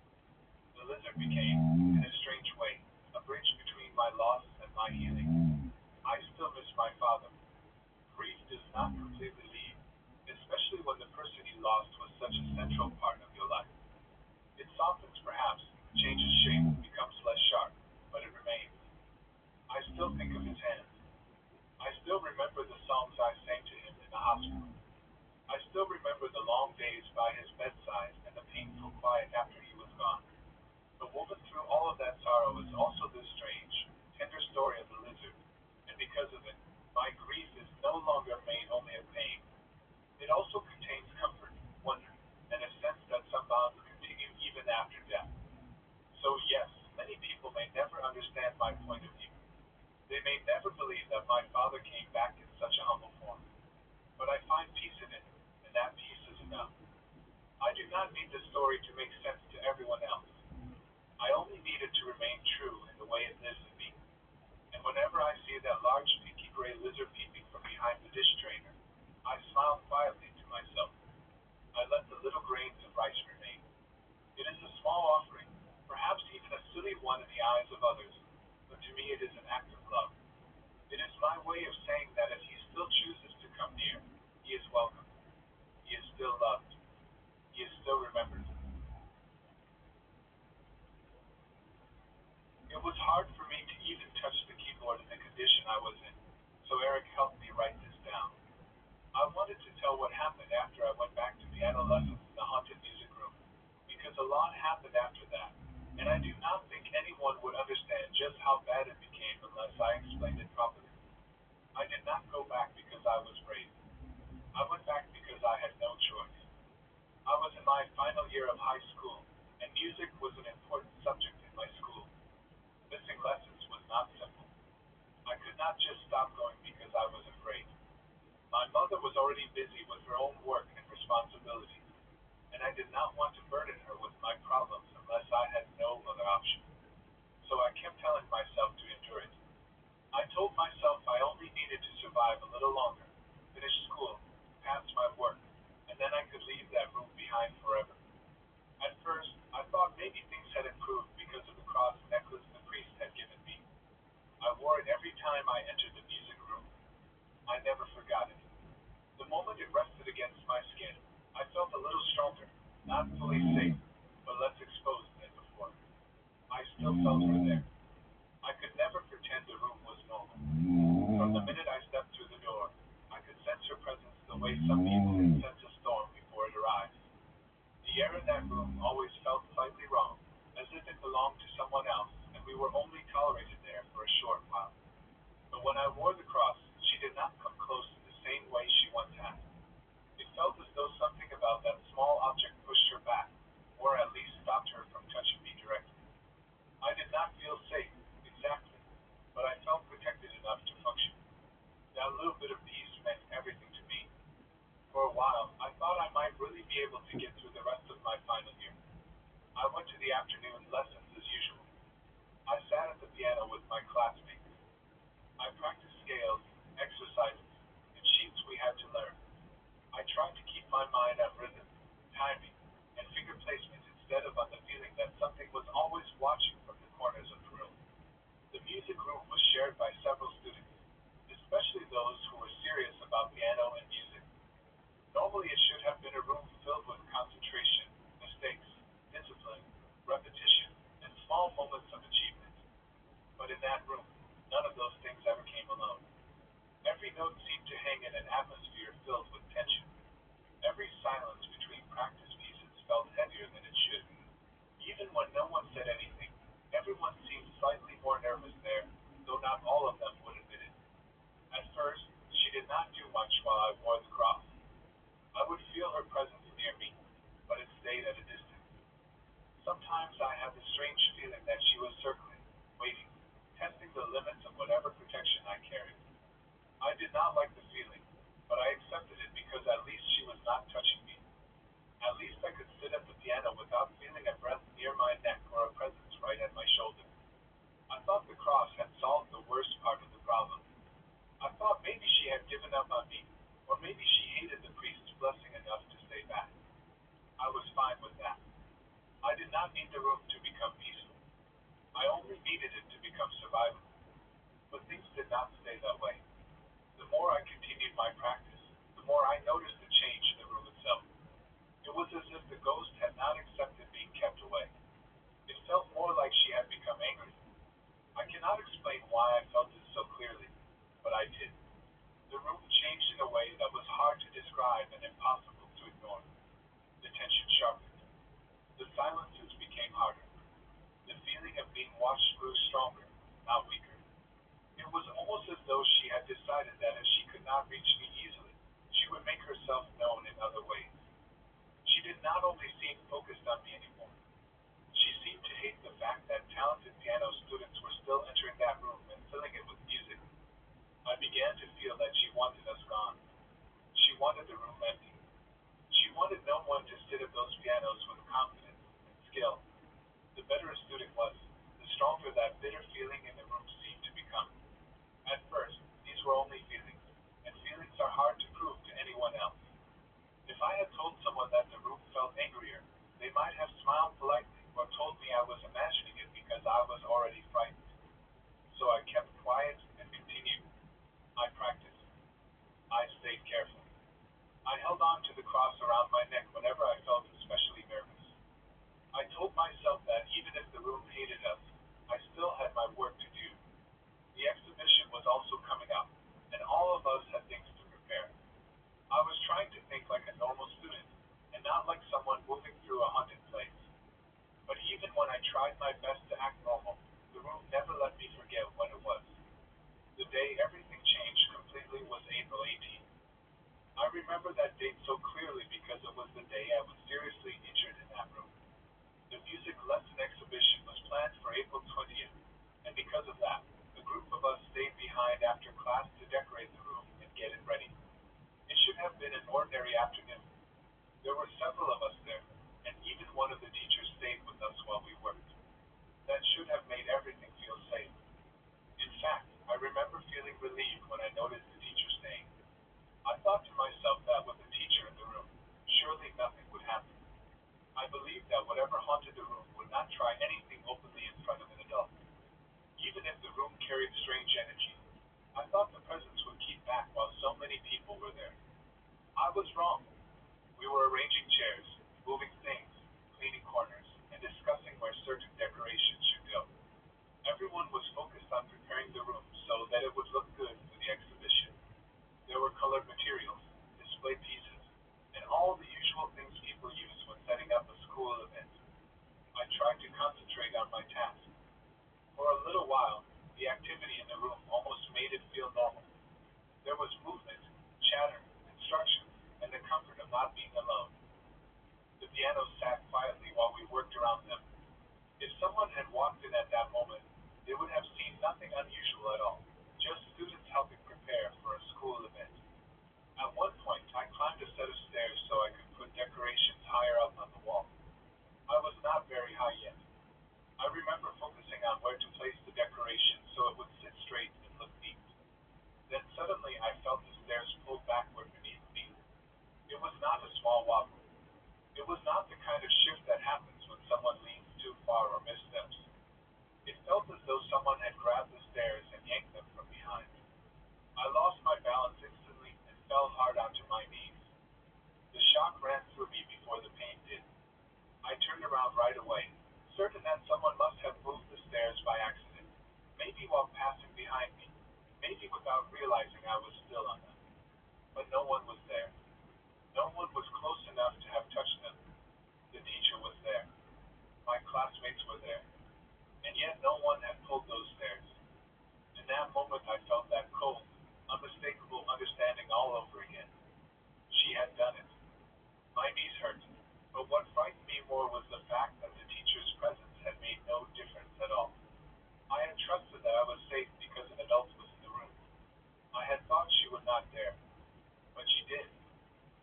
The lizard became, in a strange way, a bridge between my loss and my healing. I still miss my father. Grief does not completely leave, especially when the person you lost was such a central part of your life. It softens perhaps, changes shape, becomes less sharp, but it remains. I still think of his hands. I still remember the songs I sang to him in the hospital. I still remember the long days by his bedside and the painful quiet after he was gone. But woven through all of that sorrow is also this strange, tender story of the lizard, and because of it, my grief is no longer made only of pain. It also contains comfort, wonder, and a sense that some bonds continue even after death. So yes, many people may never understand my point of view. They may never believe that my father came back in such a humble form. But I find peace in it, and that peace is enough. I do not need the story to make sense to everyone else. I only need it to remain true in the way it lives in me. And whenever I see that large pinky gray lizard peeping from behind the dish drainer, I smile quietly to myself. I let the little grains of rice remain. It is a small offering, perhaps even a silly one in the eyes of others, but to me it is an act of love. It is my way of saying that if he still chooses to come near, he is welcome. He is still loved. He is still remembered. air in that room always felt slightly wrong, as if it belonged to someone else, and we were only tolerated there for a short while. But when I wore the cross, she did not come close in the same way she once had. It felt as though something about that small object pushed her back, or at least stopped her from touching me directly. I did not feel safe, exactly, but I felt protected enough to function. That little bit of peace meant everything to me. For a while, I thought I might really be able to get through the rest of my final year. I went to the afternoon lessons as usual. I sat at the piano with my classmates. I practiced scales, exercises, and sheets we had to learn. I tried to keep my mind on rhythm, timing, and finger placement instead of on the feeling that something was always watching from the corners of the room. The music room was shared by several students, especially those who were serious about piano and music. Normally it should have been a room filled with concentration, mistakes, discipline, repetition, and small moments of achievement. But in that room, none of those things ever came alone. Every note seemed to hang in an atmosphere filled with tension. Every silence between practice pieces felt heavier than it should. Even when no one said anything, everyone seemed slightly more nervous there, though not all of them would admit it. At first, she did not do much while I wore the cross. I would feel her presence near me, but it stayed at a distance. Sometimes I had the strange feeling that she was circling, waiting, testing the limits of whatever protection I carried. I did not like the feeling, but I accepted it because at least she was not touching me. At least I could sit at the piano without feeling a breath near my neck or a presence right at my shoulder. I thought the cross had solved the worst part of the problem. I thought maybe she had given up on me, or maybe she hated the priest's blessing enough to stay back. I was fine with that. I did not need the room to become peaceful. I only needed it to become survivable. But things did not stay that way. The more I continued my practice, the more I noticed the change in the room itself. It was as if the ghost had not accepted being kept away. It felt more like she had become angry. I cannot explain why I felt it so clearly, but I did. The room changed in a way that was hard to describe and impossible to ignore. The tension sharpened. The silences became harder. The feeling of being watched grew stronger, not weaker. It was almost as though she had decided that if she could not reach me easily, she would make herself known in other ways. She did not only seem focused on me anymore, she seemed to hate the fact that talented piano students were still entering that room and filling it with music. I began to feel that she wanted us gone. She wanted the room empty. She wanted no one to sit at those pianos with confidence and skill. The better a student was, the stronger that bitter feeling in the room seemed to become. At first, these were only feelings, and feelings are hard to prove to anyone else. If I had told someone that the room felt angrier, they might have smiled politely or told me I was imagining it because I was already frightened. So I kept quiet and continued. I practiced. I stayed careful. I held on to the cross around my neck whenever I felt especially nervous. I told myself that even if the room hated us, I still had my work to do. The exhibition was also coming up, and all of us had things to prepare. I was trying to think like a normal student, and not like someone moving through a haunted place. But even when I tried my best to act normal, the room never let me forget what it was. The day everything changed completely was April 18th. I remember that date so clearly because it was the day I was seriously injured in that room. The music lesson exhibition was planned for April 20th, and because of that, a group of us stayed behind after class to decorate the room and get it ready. It should have been an ordinary afternoon. There were several of us there, and even one of the teachers stayed with us while we worked. That should have made everything feel safe. In fact, I remember feeling relieved when I noticed the teacher staying. I thought to myself that with the teacher in the room, surely nothing would happen. I believed that whatever haunted the room would not try anything openly in front of an adult. Even if the room carried strange energy, I thought the presence would keep back while so many people were there. I was wrong. We were arranging chairs, moving things, cleaning corners, and discussing where certain decorations should go. Everyone was focused on preparing the room so that it would look good for the exhibition. There were colored materials, display pieces, and all the usual things people use when setting up a pianos sat quietly while we worked around them. If someone had walked in at that moment, they would have seen nothing unusual at all, just students helping prepare for a school event. At one point, I climbed a set of stairs so I could put decorations higher up on the wall. I was not very high yet. I remember focusing on where to place the decoration so it would sit straight and look neat. Then suddenly I felt the stairs pull backward beneath me. It was not a small wobble. It was not the kind of shift that happens when someone leans too far or missteps. It felt as though someone had grabbed the stairs and yanked them from behind. I lost my balance instantly and fell hard onto my knees. The shock ran through me before the pain did. I turned around right away, certain that someone must have moved the stairs by accident, maybe while passing behind me, maybe without realizing I was still on them. But no one was there. No one was close enough to have touched them. The teacher was there. My classmates were there. And yet no one had pulled those stairs. In that moment I felt that cold, unmistakable understanding all over again. She had done it. My knees hurt, but what frightened me more was the fact that the teacher's presence had made no difference at all. I had trusted that I was safe because an adult was in the room. I had thought she would not dare, but she did.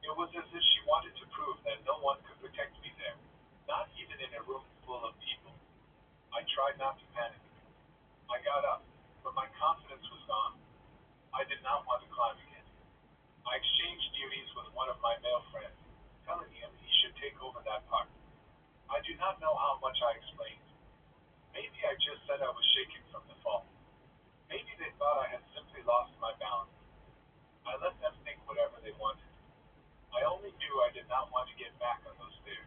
It was as if she wanted to prove that no one could protect me there, not even in a room full of people. I tried not to panic. I got up, but my confidence was gone. I did not want to climb again. I exchanged duties with one of my male friends, telling him he should take over that part. I do not know how much I explained. Maybe I just said I was shaken from the fall. Maybe they thought I had simply lost my balance. I let them think whatever they wanted. I only knew I did not want to get back on those stairs.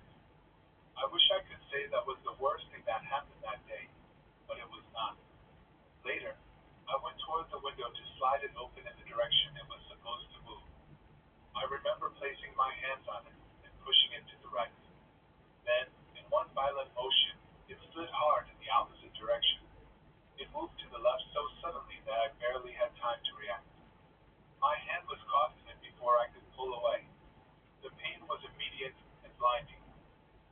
I wish I could say that was the worst thing that happened that day, but it was not. Later, I went toward the window to slide it open in the direction it was supposed to move. I remember placing my hands on it and pushing it to the right. Then, in one violent motion, it slid hard in the opposite direction. It moved to the left so suddenly that I barely had time to react. My hand was caught in it before I could pull away. The pain was immediate and blinding.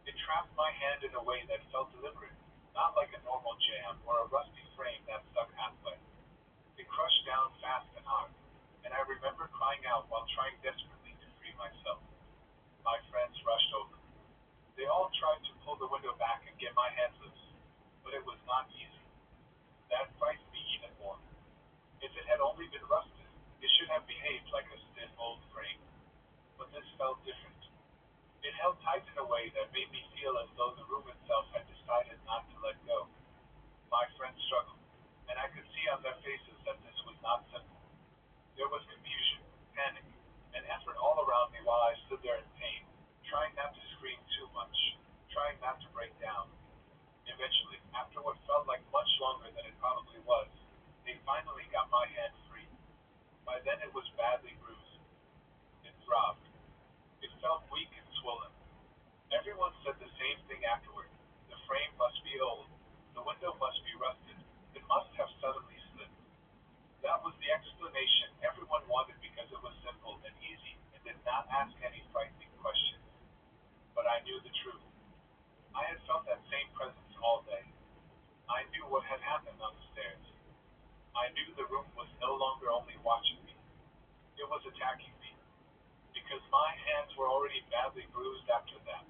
It trapped my hand in a way that felt deliberate, not like a normal jam or a rusty frame that stuck halfway. It crushed down fast and hard, and I remember crying out while trying desperately to free myself. My friends rushed over. They all tried to pull the window back and get my hand loose, but it was not easy. That frightened me even more. If it had only been rusted, it should have behaved like a stiff old frame. But this felt different. It held tight in a way that made me feel as though the room itself had decided not to let go. My friends struggled, and I could see on their faces that this was not simple. There was confusion, panic, and effort all around me while I stood there in pain, trying not to scream too much, trying not to break down. Eventually, after what felt like much longer than it probably was, they finally got my hand free. By then it was badly bruised. It throbbed. It felt weak and swollen. Everyone said the same thing afterward. The frame must be old. The window must be rusted. It must have suddenly slipped. That was the explanation everyone wanted because it was simple and easy and did not ask any frightening questions. But I knew the truth. I had felt that same presence all day. I knew what had happened on the stairs. I knew the room was no longer only watching me. It was attacking me. Because my hands were already badly bruised after that,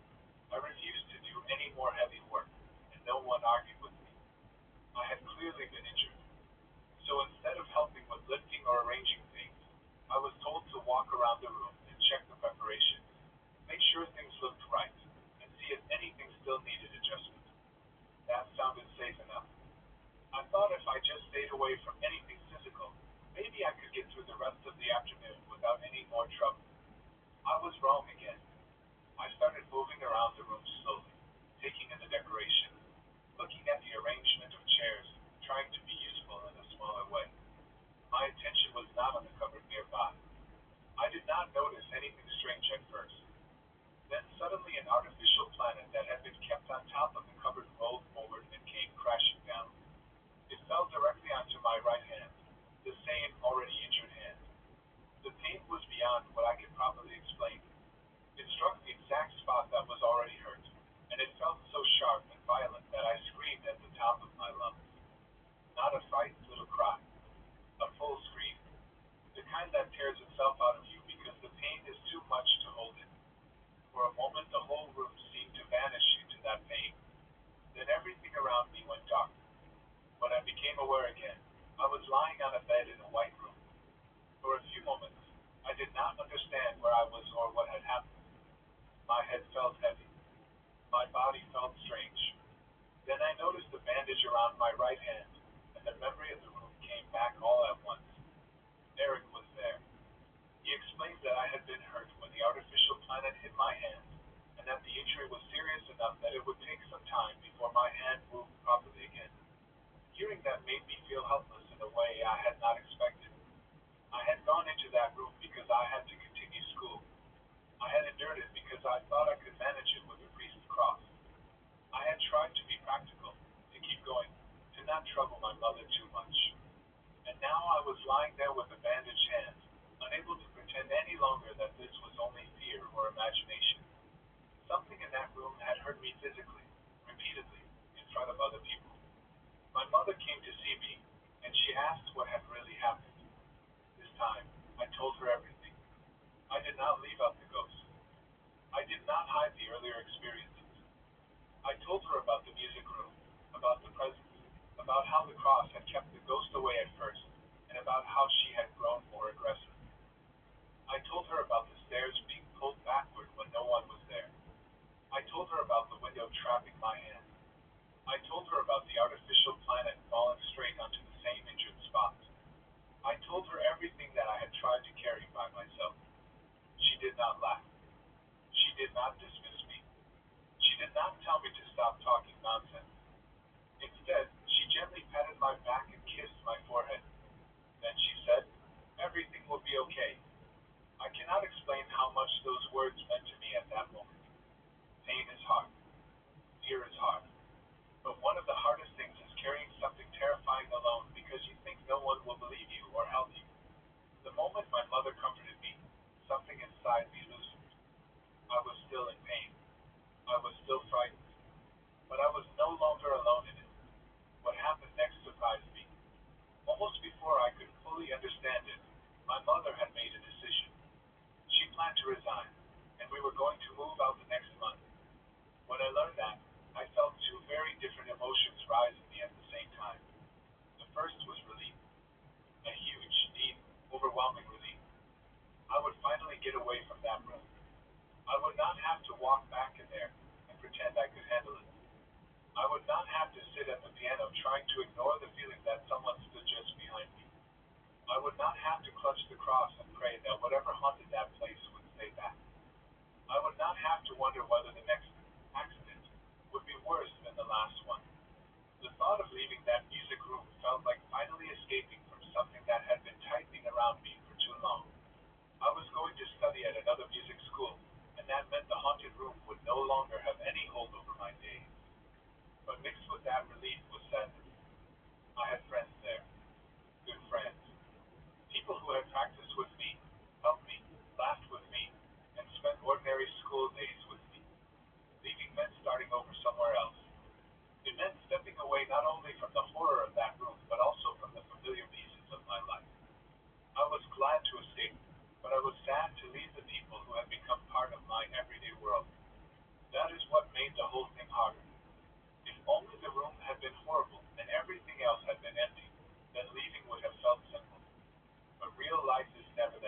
I refused to do any more heavy work, and no one argued with me. I had clearly been injured. So instead of helping with lifting or arranging things, I was told to walk around the room and check the preparations, make sure things looked right, and see if anything still needed adjustment. That sounded safe enough. I thought if I just stayed away from anything physical, maybe I could get through the rest of the afternoon without any more trouble. I was wrong again. I started moving around the room slowly, taking in the decorations, looking at the arrangement of chairs, trying to be useful in a smaller way. My attention was not on the cupboard nearby. I did not notice anything strange at first. Then suddenly an artificial planet that had been kept on top of the cupboard rolled forward and came crashing down. It fell directly onto my right hand, the same already injured hand. The pain was beyond what I could properly explain. It struck the exact spot that was already hurt. head felt heavy. My body felt strange. Then I noticed the bandage around my right hand, and the memory of the room came back all at once. Eric was there. He explained that I had been hurt when the artificial planet hit my hand, and that the injury was serious enough that it would take some time before my hand moved properly again. Hearing that made me feel helpless in a way I had not expected. I had gone into that room because I had to continue school. I had endured it because I thought I could manage it with the priest's cross. I had tried to be practical, to keep going, to not trouble my mother too much. And now I was lying there with a bandaged hand, unable to pretend any longer that this was only fear or imagination. Something in that room had hurt me physically, repeatedly, in front of other people. My mother came to see me, and she asked what had really happened. This time, I told her everything. I did not leave out the ghost. I did not hide the earlier experiences. I told her about the music room, about the presence, about how the cross had kept the ghost away at first, and about how she had grown more aggressive. I told her about the stairs being pulled backward when no one was there. I told her about the window trapping my hand. I told her about the artificial planet falling straight onto the same injured spot. I told her everything that I had tried to carry by myself. She did not laugh. She did not dismiss me. She did not tell me to stop talking nonsense. Instead, she gently patted my back and kissed my forehead. Then she said, "Everything will be okay." I cannot explain how much those words meant to me at that moment. Pain is hard. Fear is hard. But one of the hardest things is carrying something terrifying alone because you think no one will believe you or help you. The moment my mother comforted me, something inside me loosened. I was still in pain. I was still frightened. But I was no longer alone in it. What happened next surprised me. Almost before I could fully understand it, my mother had made a decision. She planned to resign, and we were going to move out the next month. When I learned that, I felt two very different emotions rise in me at the same time. The first was relief, a huge, deep, overwhelming relief. I would finally get away from that room. I would not have to walk back in there and pretend I could handle it. I would not have to sit at the piano trying to ignore the feeling that someone stood just behind me. I would not have to clutch the cross and pray that whatever haunted that place would stay back. I would not have to wonder whether the next accident would be worse than the last one. The thought of leaving that music room felt like finally escaping from something that had been tightening around me for too long. I was going to study at another music school, and that meant the haunted room would no longer have any hold over my days. But mixed with that relief was sadness. I had friends there, good friends, people who had practiced with me, helped me, laughed with me, and spent ordinary school days with me. Leaving meant starting over somewhere else. It meant stepping away not only from the horror of that room, but also from the familiar pieces of my life. I was glad to escape, but I was sad to leave the people who had become part of my everyday world. That is what made the whole thing harder. If only the room had been horrible and everything else had been empty, then leaving would have felt simple. But real life is never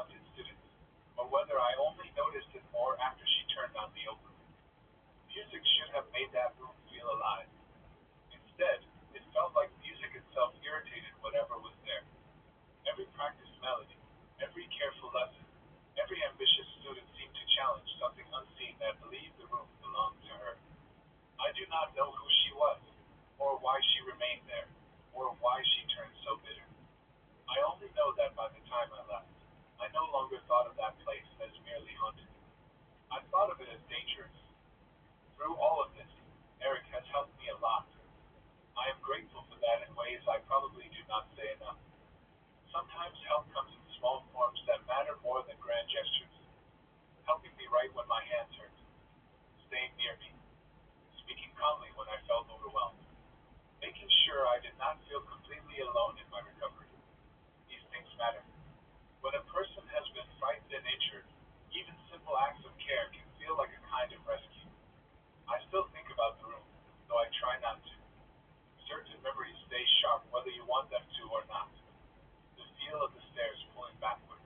talented students, or whether I only noticed it more after she turned on the open. Music should have made that room feel alive. Instead, it felt like music itself irritated whatever was there. Every practiced melody, every careful lesson, every ambitious student seemed to challenge something unseen that believed the room belonged to her. I do not know who she was, or why she remained there, or why she turned so bitter. I only know that by the time I left, I no longer thought of that place as merely haunted. I thought of it as dangerous. Through all of this, Eric has helped me a lot. I am grateful for that in ways I probably do not say enough. Sometimes help comes in small forms that matter more than grand gestures. Helping me write when my hands hurt, staying near me, speaking calmly when I felt overwhelmed, making sure I did not feel completely alone in my recovery. These things matter. When a person has been frightened and injured, even simple acts of care can feel like a kind of rescue. I still think about the room, though I try not to. Certain memories stay sharp whether you want them to or not. The feel of the stairs pulling backward,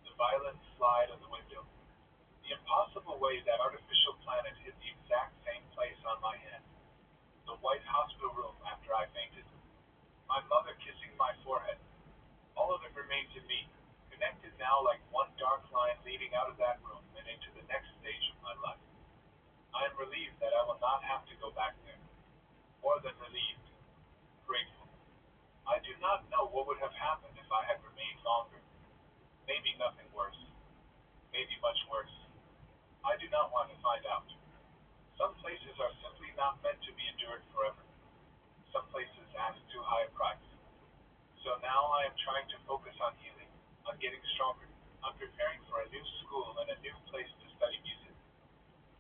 the violent slide of the window, the impossible way that artificial planet hit the exact same place on my hand, the white hospital room after I fainted, my mother kissing my forehead. All of it remains in me, connected now like one dark line leading out of that room and into the next stage of my life. I am relieved that I will not have to go back there. More than relieved, grateful. I do not know what would have happened if I had remained longer. Maybe nothing worse. Maybe much worse. I do not want to find out. Some places are simply not meant to be endured forever. Some places ask too high a price. So now I am trying to focus on healing, on getting stronger, on preparing for a new school and a new place to study music.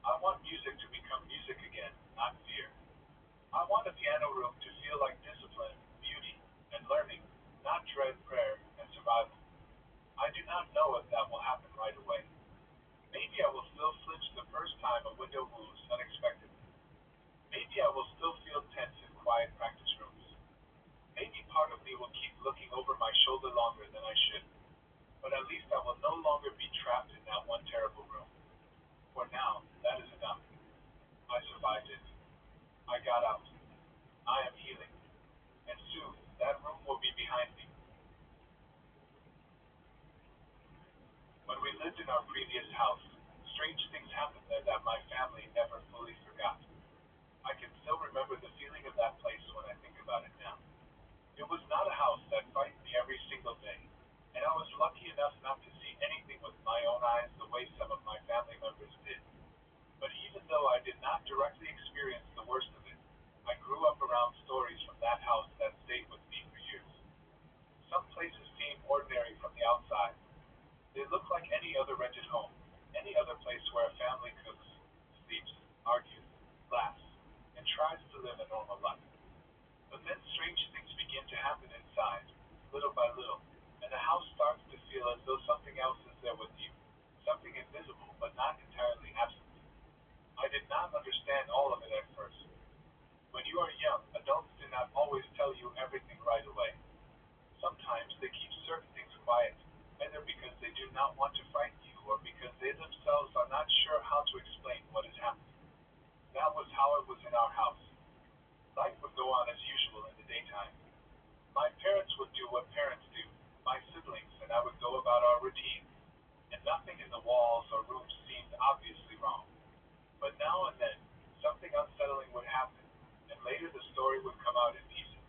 I want music to become music again, not fear. I want a piano room to feel like discipline, beauty, and learning, not dread, prayer, and survival. I do not know if that will happen right away. Maybe I will still flinch the first time a window moves unexpectedly. Maybe I will still feel tense in quiet practice rooms. Maybe part of me will keep looking over my shoulder longer than I should. But at least I will no longer be trapped in that one terrible room. For now, that is enough. I survived it. I got out. I am healing. And soon, that room will be behind me. When we lived in our previous house, strange things happened there that my family never fully forgot. I can still remember the feeling of that place when I think about it now. It was not a house that frightened me every single day, and I was lucky enough not to see anything with my own eyes the way some of my family members did. But even though I did not directly experience the worst of it, I grew up around stories from that house that stayed with me for years. Some places seem ordinary from the outside. They look like any other rented home, any other place where a family cooks, sleeps, argues, laughs, and tries to live a normal life. But then strange things begin to happen inside, little by little, and the house starts to feel as though something else is there with you, something invisible but not entirely absent. I did not understand all of it at first. When you are young, adults do not always tell you everything right away. Sometimes they keep certain things quiet, either because they do not want to frighten you or because they themselves are not sure how to explain what is happening. That was how it was in our house. Life would go on as usual in the daytime. My parents would do what parents do, my siblings and I would go about our routine, and nothing in the walls or rooms seemed obviously wrong. But now and then, something unsettling would happen, and later the story would come out in pieces.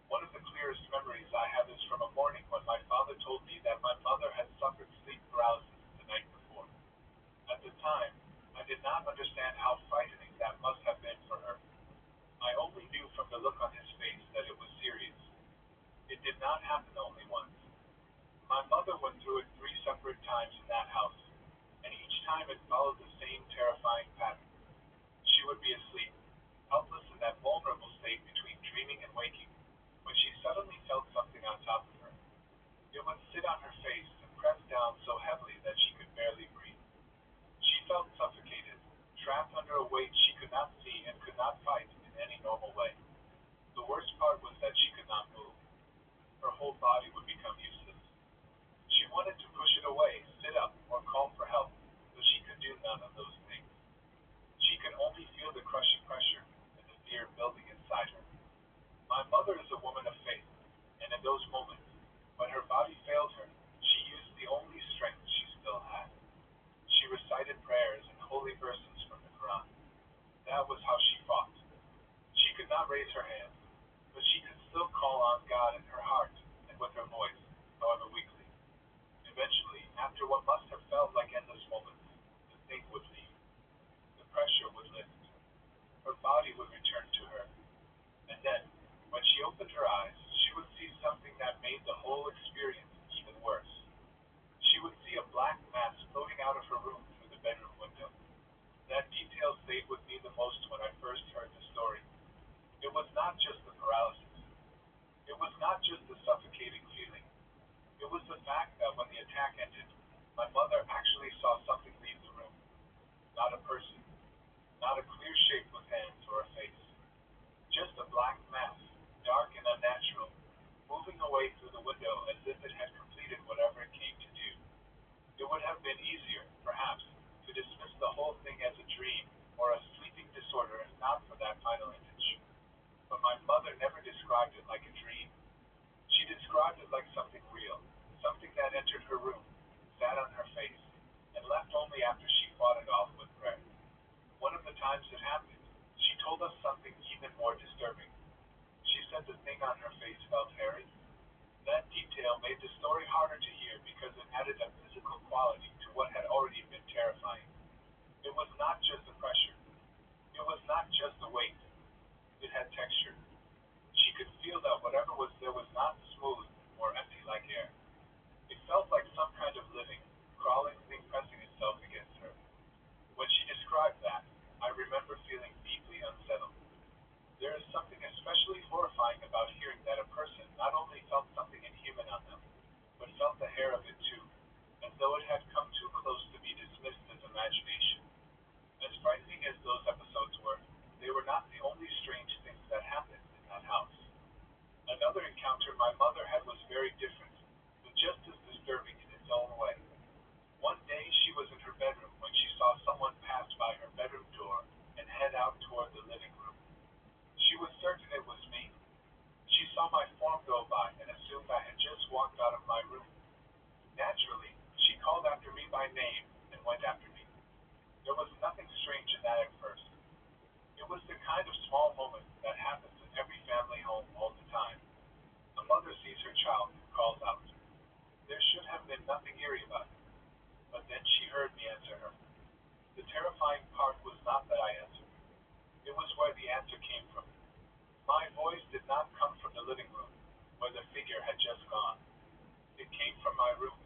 One of the clearest memories I have is from a morning when my father told me that my mother had suffered sleep paralysis the night before. At the time, I did not understand how frightening that must have been for her. I only knew from the look on his face that it was serious. It did not happen only once. My mother went through it 3 separate times in that house, and each time it followed the same terrifying pattern. She would be asleep, helpless in that vulnerable state between dreaming and waking, when she suddenly felt something on top of her. It would sit on her face and press down so heavily that she could barely breathe. She felt suffocated, trapped under a weight she could not see and could not fight in any normal way. The worst part was that she could not move. Her whole body would become useless. She wanted to push a woman of faith, and in those moments, when her body failed her, she used the only strength she still had. She recited prayers and holy verses from the Quran. That was how she fought. She could not raise her hand, but she could still call on God in her heart and with her voice, however weakly. Eventually, after what must have felt like endless moments, the thing would leave. The pressure would lift. Her body would return to her. And then, when she opened her eyes, she would see something that made the whole experience even worse. She would see a black mass floating out of her room through the bedroom window. That detail stayed with me the most when I first heard the story. It was not just the paralysis. It was not just the suffocating feeling. It was the fact that when the attack ended, my mother actually saw something leave the room. Not a person, not a clear shape with hands or a face. Just a black mass, dark and unnatural, moving away through the window as if it had completed whatever it came to do. It would have been easier, perhaps, to dismiss the whole thing as a dream or a sleeping disorder if not for that final image. But my mother never described it like a dream. She described it like something real, something that entered her room, sat on her face, and left only after she fought it off with prayer. One of the times it happened, she told us something even more disturbing. She said the thing on her face felt hairy. That detail made the story harder to hear because it added a physical quality to what had already been terrifying. It was not just the pressure. It was not just the weight. It had texture. She could feel that whatever was there was not smooth or empty like air. It felt like some kind of living, crawling thing pressing itself against her. When she described that, I remember feeling deeply unsettled. There is something especially horrifying about hearing that a person not only felt something inhuman on them, but felt the hair of it too, as though it had come too close to be dismissed as imagination. As frightening as those episodes were, they were not the only strange things that happened in that house. Another encounter my mother had was very different, but just as disturbing in its own way. One day she was in her bedroom when she saw someone pass by her bedroom door and head out toward the living room. She was certain it was me. She saw my form go by and assumed I had just walked out of my room. Naturally, she called after me by name and went after me. There was nothing strange in that at first. It was the kind of small moment that happens in every family home all the time. A mother sees her child and calls out. There should have been nothing eerie about it. But then she heard me answer her. The terrifying part was not that I answered. It was where the answer came from. My voice did not come from the living room, where the figure had just gone. It came from my room.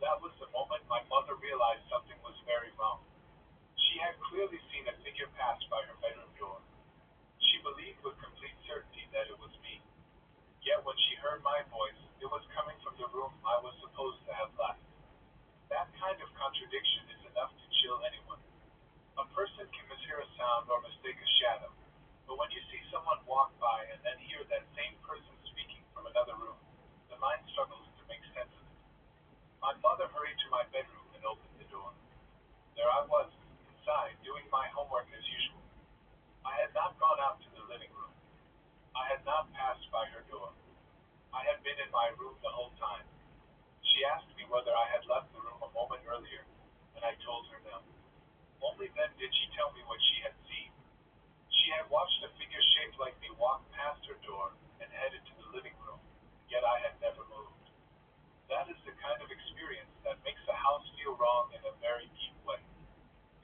That was the moment my mother realized something was very wrong. She had clearly seen a figure pass by her bedroom door. She believed with complete certainty that it was me. Yet when she heard my voice, it was coming from the room I was supposed to have left. That kind of contradiction is enough to chill anyone. A person can mishear a sound or mistake a shadow, but when you see someone walk by and then hear that same person speaking from another room, the mind struggles to make sense of it. My mother hurried to my bedroom and opened the door. There I was, inside, doing my homework as usual. I had not gone out to the living room. I had not passed by her door. I had been in my room the whole time. She asked me whether I had left the room a moment earlier, and I told her no. Only then did she tell me what she had seen. She had watched a figure shaped like me walk past her door and headed to the living room, yet I had never moved. That is the kind of experience that makes a house feel wrong in a very deep way.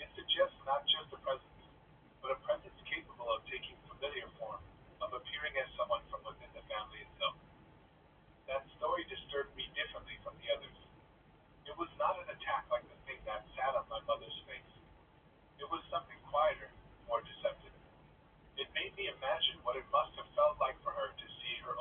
It suggests not just a presence, but a presence capable of taking familiar form, of appearing as someone from within the family itself. That story disturbed me differently from the others. It was not an attack like the thing that sat on my mother's face. It was something quieter, more deceptive. It made me imagine what it must have felt like for her to see her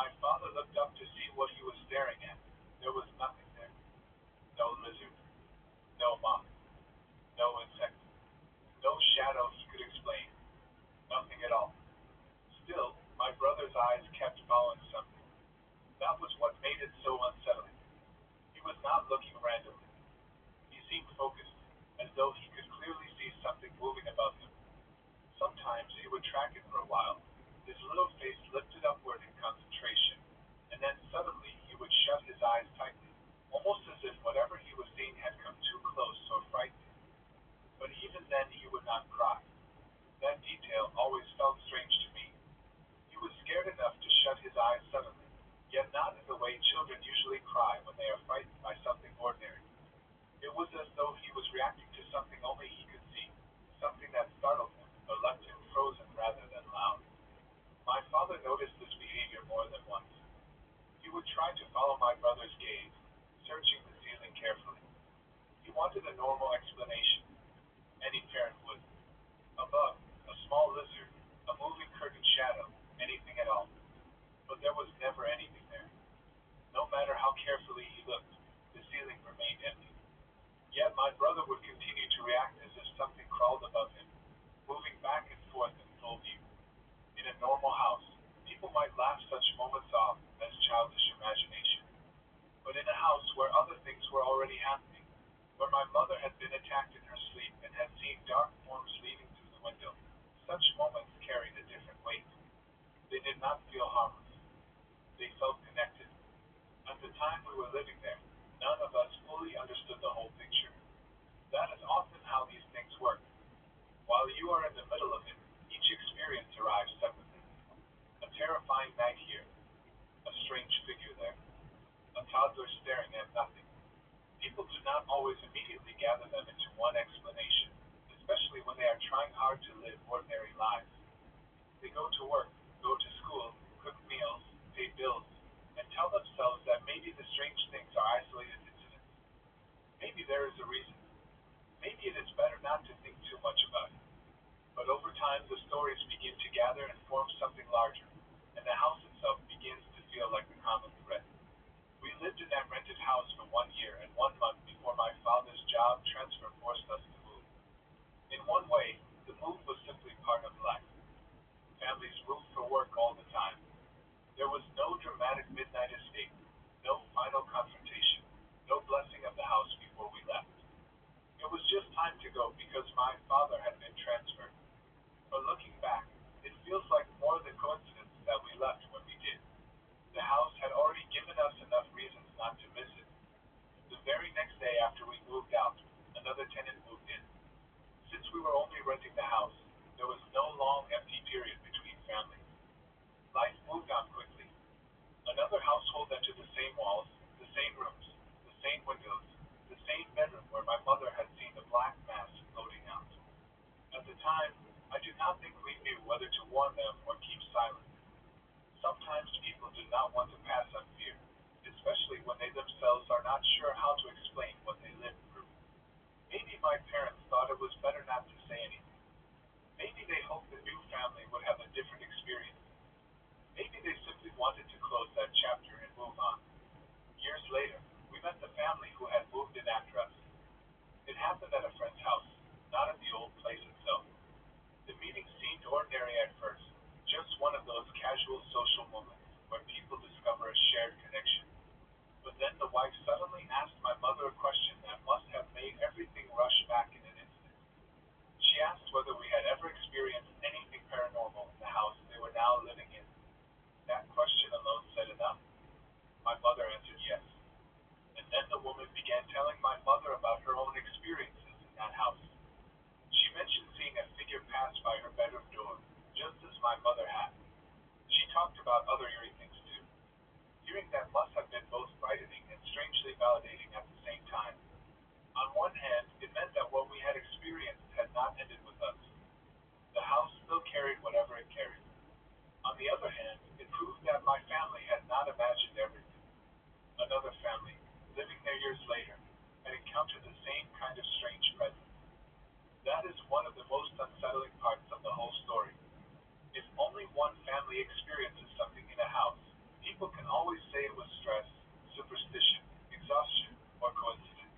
My father looked up to see what he was staring at. There was nothing there. No lizard, no moth, no insect, no shadow he could explain. Nothing at all. Still, my brother's eyes kept following something. That was what made it so unsettling. He was not looking randomly. He seemed focused, as though he could clearly see something moving above him. Sometimes he would track it for a while, his little face lifted upward in concentration, and then suddenly he would shut his eyes tightly, almost as if whatever he was seeing had come too close or frightened him. But even then he would not cry. That detail always felt strange to me. He was scared enough to shut his eyes suddenly, yet not in the way children usually cry when they are frightened by something ordinary. It was as though he was reacting to something only he could see, something that startled him, but left him frozen rather than loud. My father noticed this behavior more than once. He would try to follow my brother's gaze, searching the ceiling carefully. He wanted a normal explanation. Any parent would. Above, a small lizard, a moving curtain shadow, anything at all. But there was never anything there. No matter how carefully he looked, the ceiling remained empty. Yet my brother would continue to react as if something crawled above him, moving back and forth in full view. In a normal house, people might laugh such moments off as childish imagination. But in a house where other things were already happening, where my mother had been attacked in her sleep and had seen dark forms leading through the window, such moments carried a different weight. They did not feel harmless. They felt connected. At the time we were living there, none of us fully understood the whole picture. That is often how these things work. While you are in the middle of it, each experience arrives separately. A terrifying night here, a strange figure there, a toddler staring at nothing. People do not always immediately gather them into one explanation, especially when they are trying hard to live ordinary lives. They go to work, go to school, cook meals, pay bills, and tell themselves that maybe the strange things are isolated incidents. Maybe there is a reason. Maybe it is better not to think too much about it. But over time, the stories begin to gather and form something larger, and the house itself begins to feel like a common thread. We lived in that rented house for 1 year and 1 month before my father's job transfer forced us to move. In one way, the move was simply part of life. Families moved for work all the time. There was no dramatic midnight escape, no final confrontation, no blessing of the house before we left. It was just time to go because my father had been transferred. But looking back, it feels like more than coincidence that we left when we did. The house had already given us enough reasons not to miss it. The very next day after we moved out, another tenant moved in. Since we were only renting the house, there was no long empty period between families. Life moved on quickly. Another household entered the same walls, the same rooms, the same windows, the same bedroom where my mother had seen the black mass floating out. At the time, I do not think we knew whether to warn them or keep silent. Sometimes people do not want to pass on fear, especially when they themselves are not sure how to explain what they lived through. Maybe my parents thought it was better not to say anything. Maybe they hoped the new family would have a different experience. Maybe they simply wanted to close that chapter and move on. Years later, we met the family who had moved in after us. It happened at a friend's house, not at the old place itself. The meeting seemed ordinary at first, just one of those casual social moments where people discover People can always say it was stress, superstition, exhaustion, or coincidence.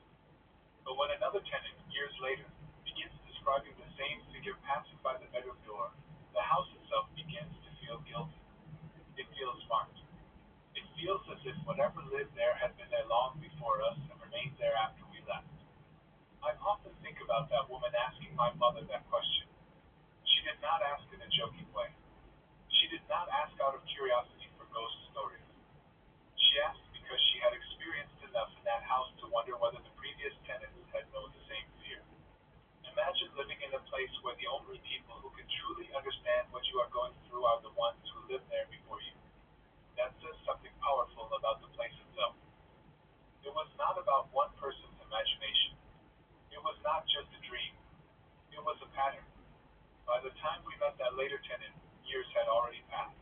But when another tenant, years later, begins describing the same figure passing by the bedroom door, the house itself begins to feel guilty. It feels marked. It feels as if whatever lived there had been there long before us and remained there after we left. I often think about that woman asking my mother that question. She did not ask in a joking way. She did not ask out of curiosity for ghost stories. She asked because she had experienced enough in that house to wonder whether the previous tenants had known the same fear. Imagine living in a place where the only people who can truly understand what you are going through are the ones who lived there before you. That says something powerful about the place itself. It was not about one person's imagination. It was not just a dream. It was a pattern. By the time we met that later tenant, years had already passed.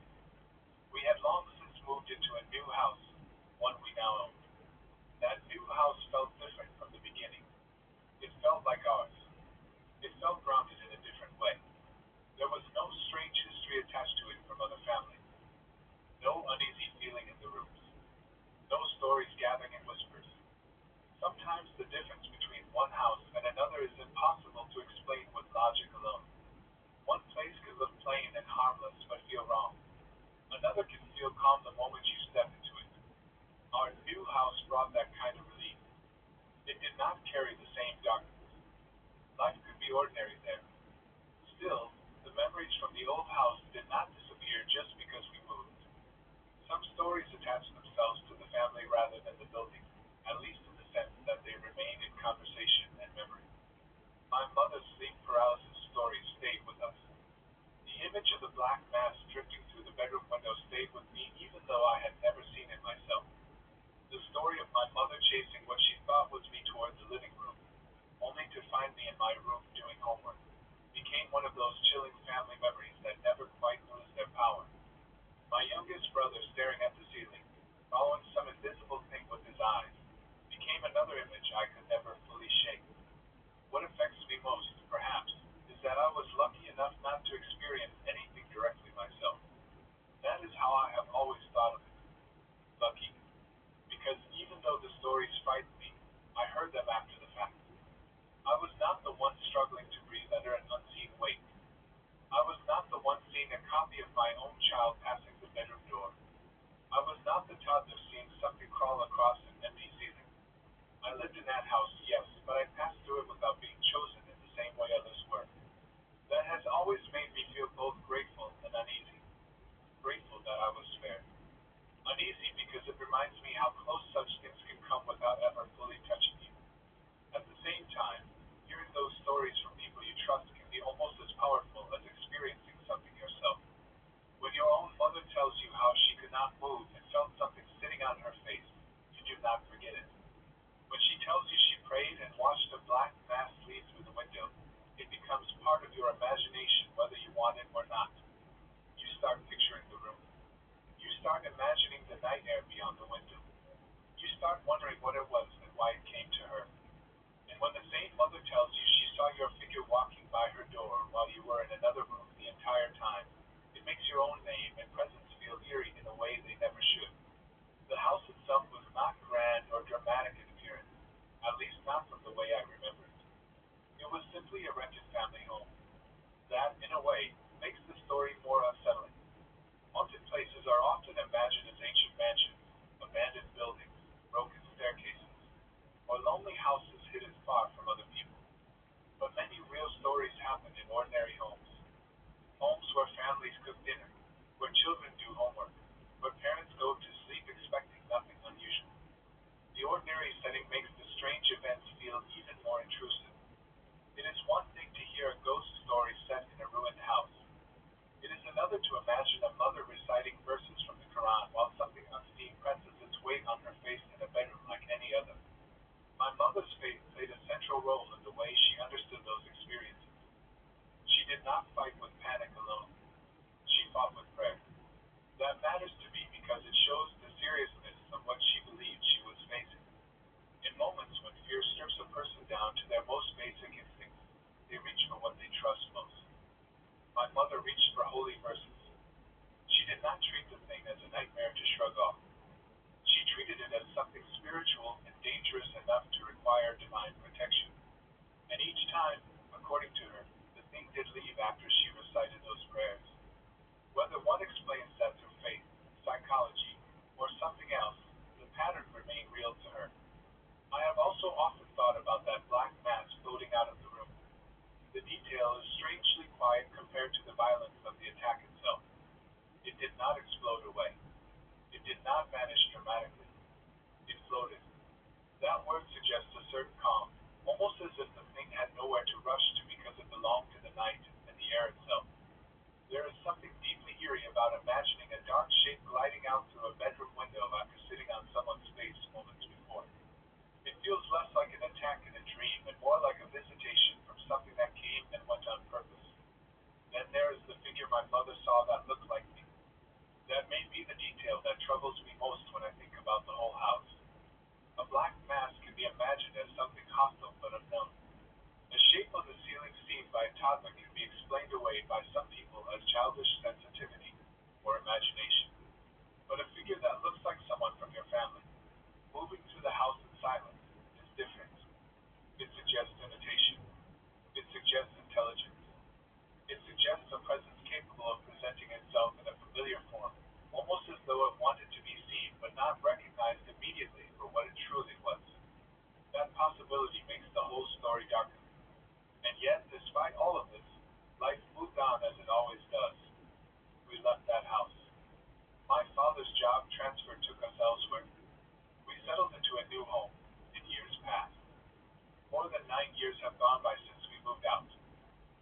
We had long since moved into a new house, one we now owned. That new house felt different from the beginning. It felt like ours. It felt grounded in a different way. There was no strange history attached to it from other families. No uneasy feeling in the rooms. No stories gathering in whispers. Sometimes the difference between one house and another is impossible to explain with logic alone. One place can look plain and harmless but feel wrong. Another can feel calm the moment you step into it. Our new house brought that kind of relief. It did not carry the same darkness. Life could be ordinary there. Still, the memories from the old house did not disappear just because we moved. Some stories attach themselves to the family rather than the building, at least in the sense that they remain in conversation and memory. My mother's sleep paralysis story stayed with us. The image of the black mass drifting through the bedroom window stayed with me even though I had never seen it myself. The story of my mother chasing what she thought was me toward the living room, only to find me in my room doing homework, became one of those chilling family memories that never quite lose their power. My youngest brother staring at the ceiling, following some invisible thing with his eyes, became another image I could never fully shake. What affects me most, perhaps, is that I was lucky enough not to experience anything directly myself. That is how I have always thought of it. Lucky. Because even though the stories frightened me, I heard them after the fact. I was not the one struggling to breathe under an unseen weight. I was not the one seeing a copy of my own child passing the bedroom door. I was not the toddler seeing something crawl across an empty ceiling. I lived in that house, yes, but I passed through it without being chosen in the same way others were. That has always made me feel both grateful and uneasy. Grateful that I was spared. Uneasy because it reminds me how close such things can come without ever fully touching you. At the same time, hearing those stories from people you trust can be almost as powerful as experiencing something yourself. When your own mother tells you how she could not move and felt something sitting on her face, you do not forget it. When she tells you she prayed and watched a black mass lead through the window, it becomes part of your imagination whether you want it or not. You start picturing the room. You start imagining the night air beyond the window. You start wondering what it was and why it came to her. And when the same mother tells you she saw your figure walking by her door while you were in another room the entire time, it makes your own name and presence feel eerie in a way they never should. The house itself was not grand or dramatic in appearance, at least not from the way I remember it. It was simply a rented family home. That, in a way, makes the story more unsettling. Haunted places are often imagined as ancient mansions, abandoned buildings, broken staircases, or lonely houses hidden far from other people. But many real stories happen in ordinary homes. Homes where families cook dinner, where children do homework, where parents go transfer took us elsewhere. We settled into a new home in years past. More than 9 years have gone by since we moved out.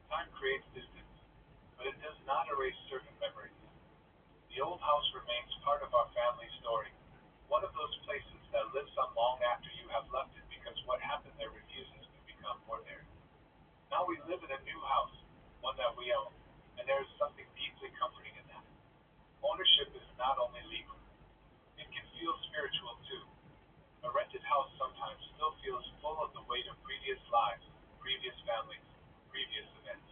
Time creates distance, but it does not erase certain memories. The old house remains part of our family story, one of those places that lives on long after you have left it because what happened there refuses to become ordinary. Now we live in a new house, one that we own, and there is something deeply comforting in that. Ownership is not only legal, it can feel spiritual too. A rented house sometimes still feels full of the weight of previous lives, previous families, previous events.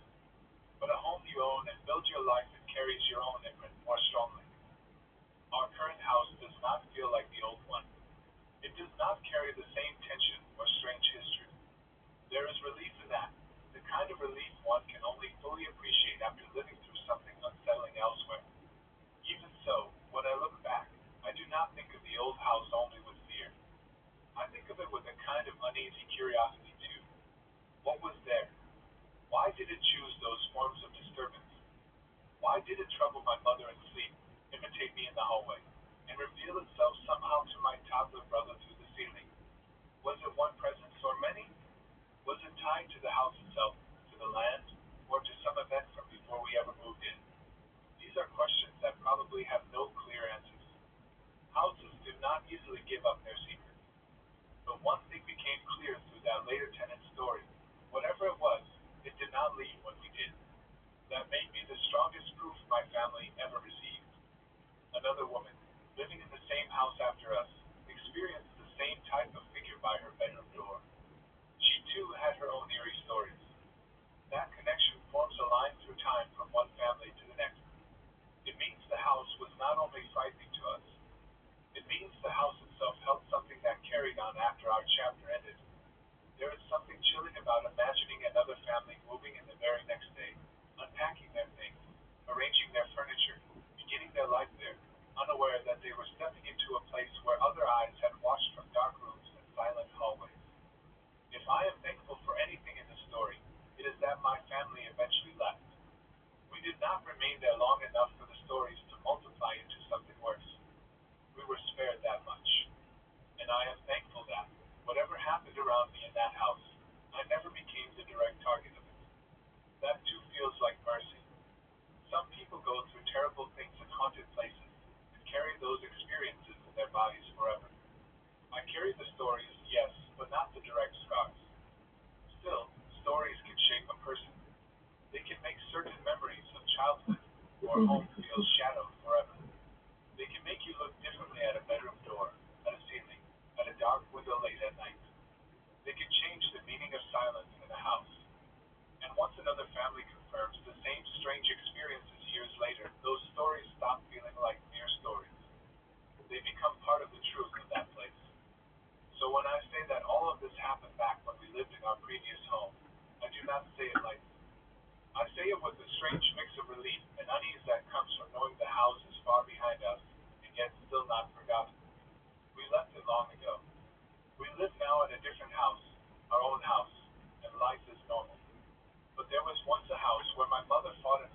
But a home you own and build your life and carries your own imprint more strongly. Our current house does not feel like the old one. It does not carry the same tension or strange history. There is relief in that, the kind of relief one can only fully appreciate after living through something unsettling elsewhere. Even so, when I look back, I do not think of the old house only with fear. I think of it with a kind of uneasy curiosity too. What was there? Why did it choose those forms of disturbance? Why did it trouble my mother in sleep, imitate me in the hallway, and reveal itself somehow to my toddler brother through the ceiling? Was it one presence or many? Was it tied to the house itself, to the land, or to some event from before we ever moved in? These are questions that probably have no clear answers. Houses do not easily give up their secrets. But one thing became clear through that later tenant's story. Whatever it was, it did not leave when we did. That may be the strongest proof my family ever received. Another woman, living in the same house after us, experienced the same type of figure by her bedroom door. She too had her own eerie stories. That connection forms a line through time from one family to the next. It means the house was not only frightening to us, it means the house itself held something that carried on after our chapter ended. There is something chilling about imagining another family moving in the very next day, unpacking their things, arranging their furniture, beginning their life there, unaware that they were stepping into a place where other eyes had watched from dark rooms and silent hallways. If I am thankful for anything in this story, it is that my family eventually left. We did not remain there long enough for the stories to multiply into something worse. We were spared that much. And I am thankful that, whatever happened around me in that house, I never became the direct target of it. That too feels like mercy. Some people go through terrible things in haunted places and carry those experiences in their bodies forever. I carry the stories, yes, but not the direct scars. Still, stories can shape a person. They can make certain memories of childhood or home feel shadowed forever. They can make you look differently at a bedroom door, at a ceiling, at a dark window late at night. They can change the meaning of silence in a house. And once another family confirms the same strange experiences years later, those stories stop feeling like mere stories. They become part of the truth of that place. So when I say that all of this happened back when we lived in our previous home, I do not say it lightly. I say it with a strange mix of relief and unease that comes from knowing the house is far behind us, and yet still not forgotten. We left it long ago. We live now in a different house, our own house, and life is normal. But there was once a house where my mother fought an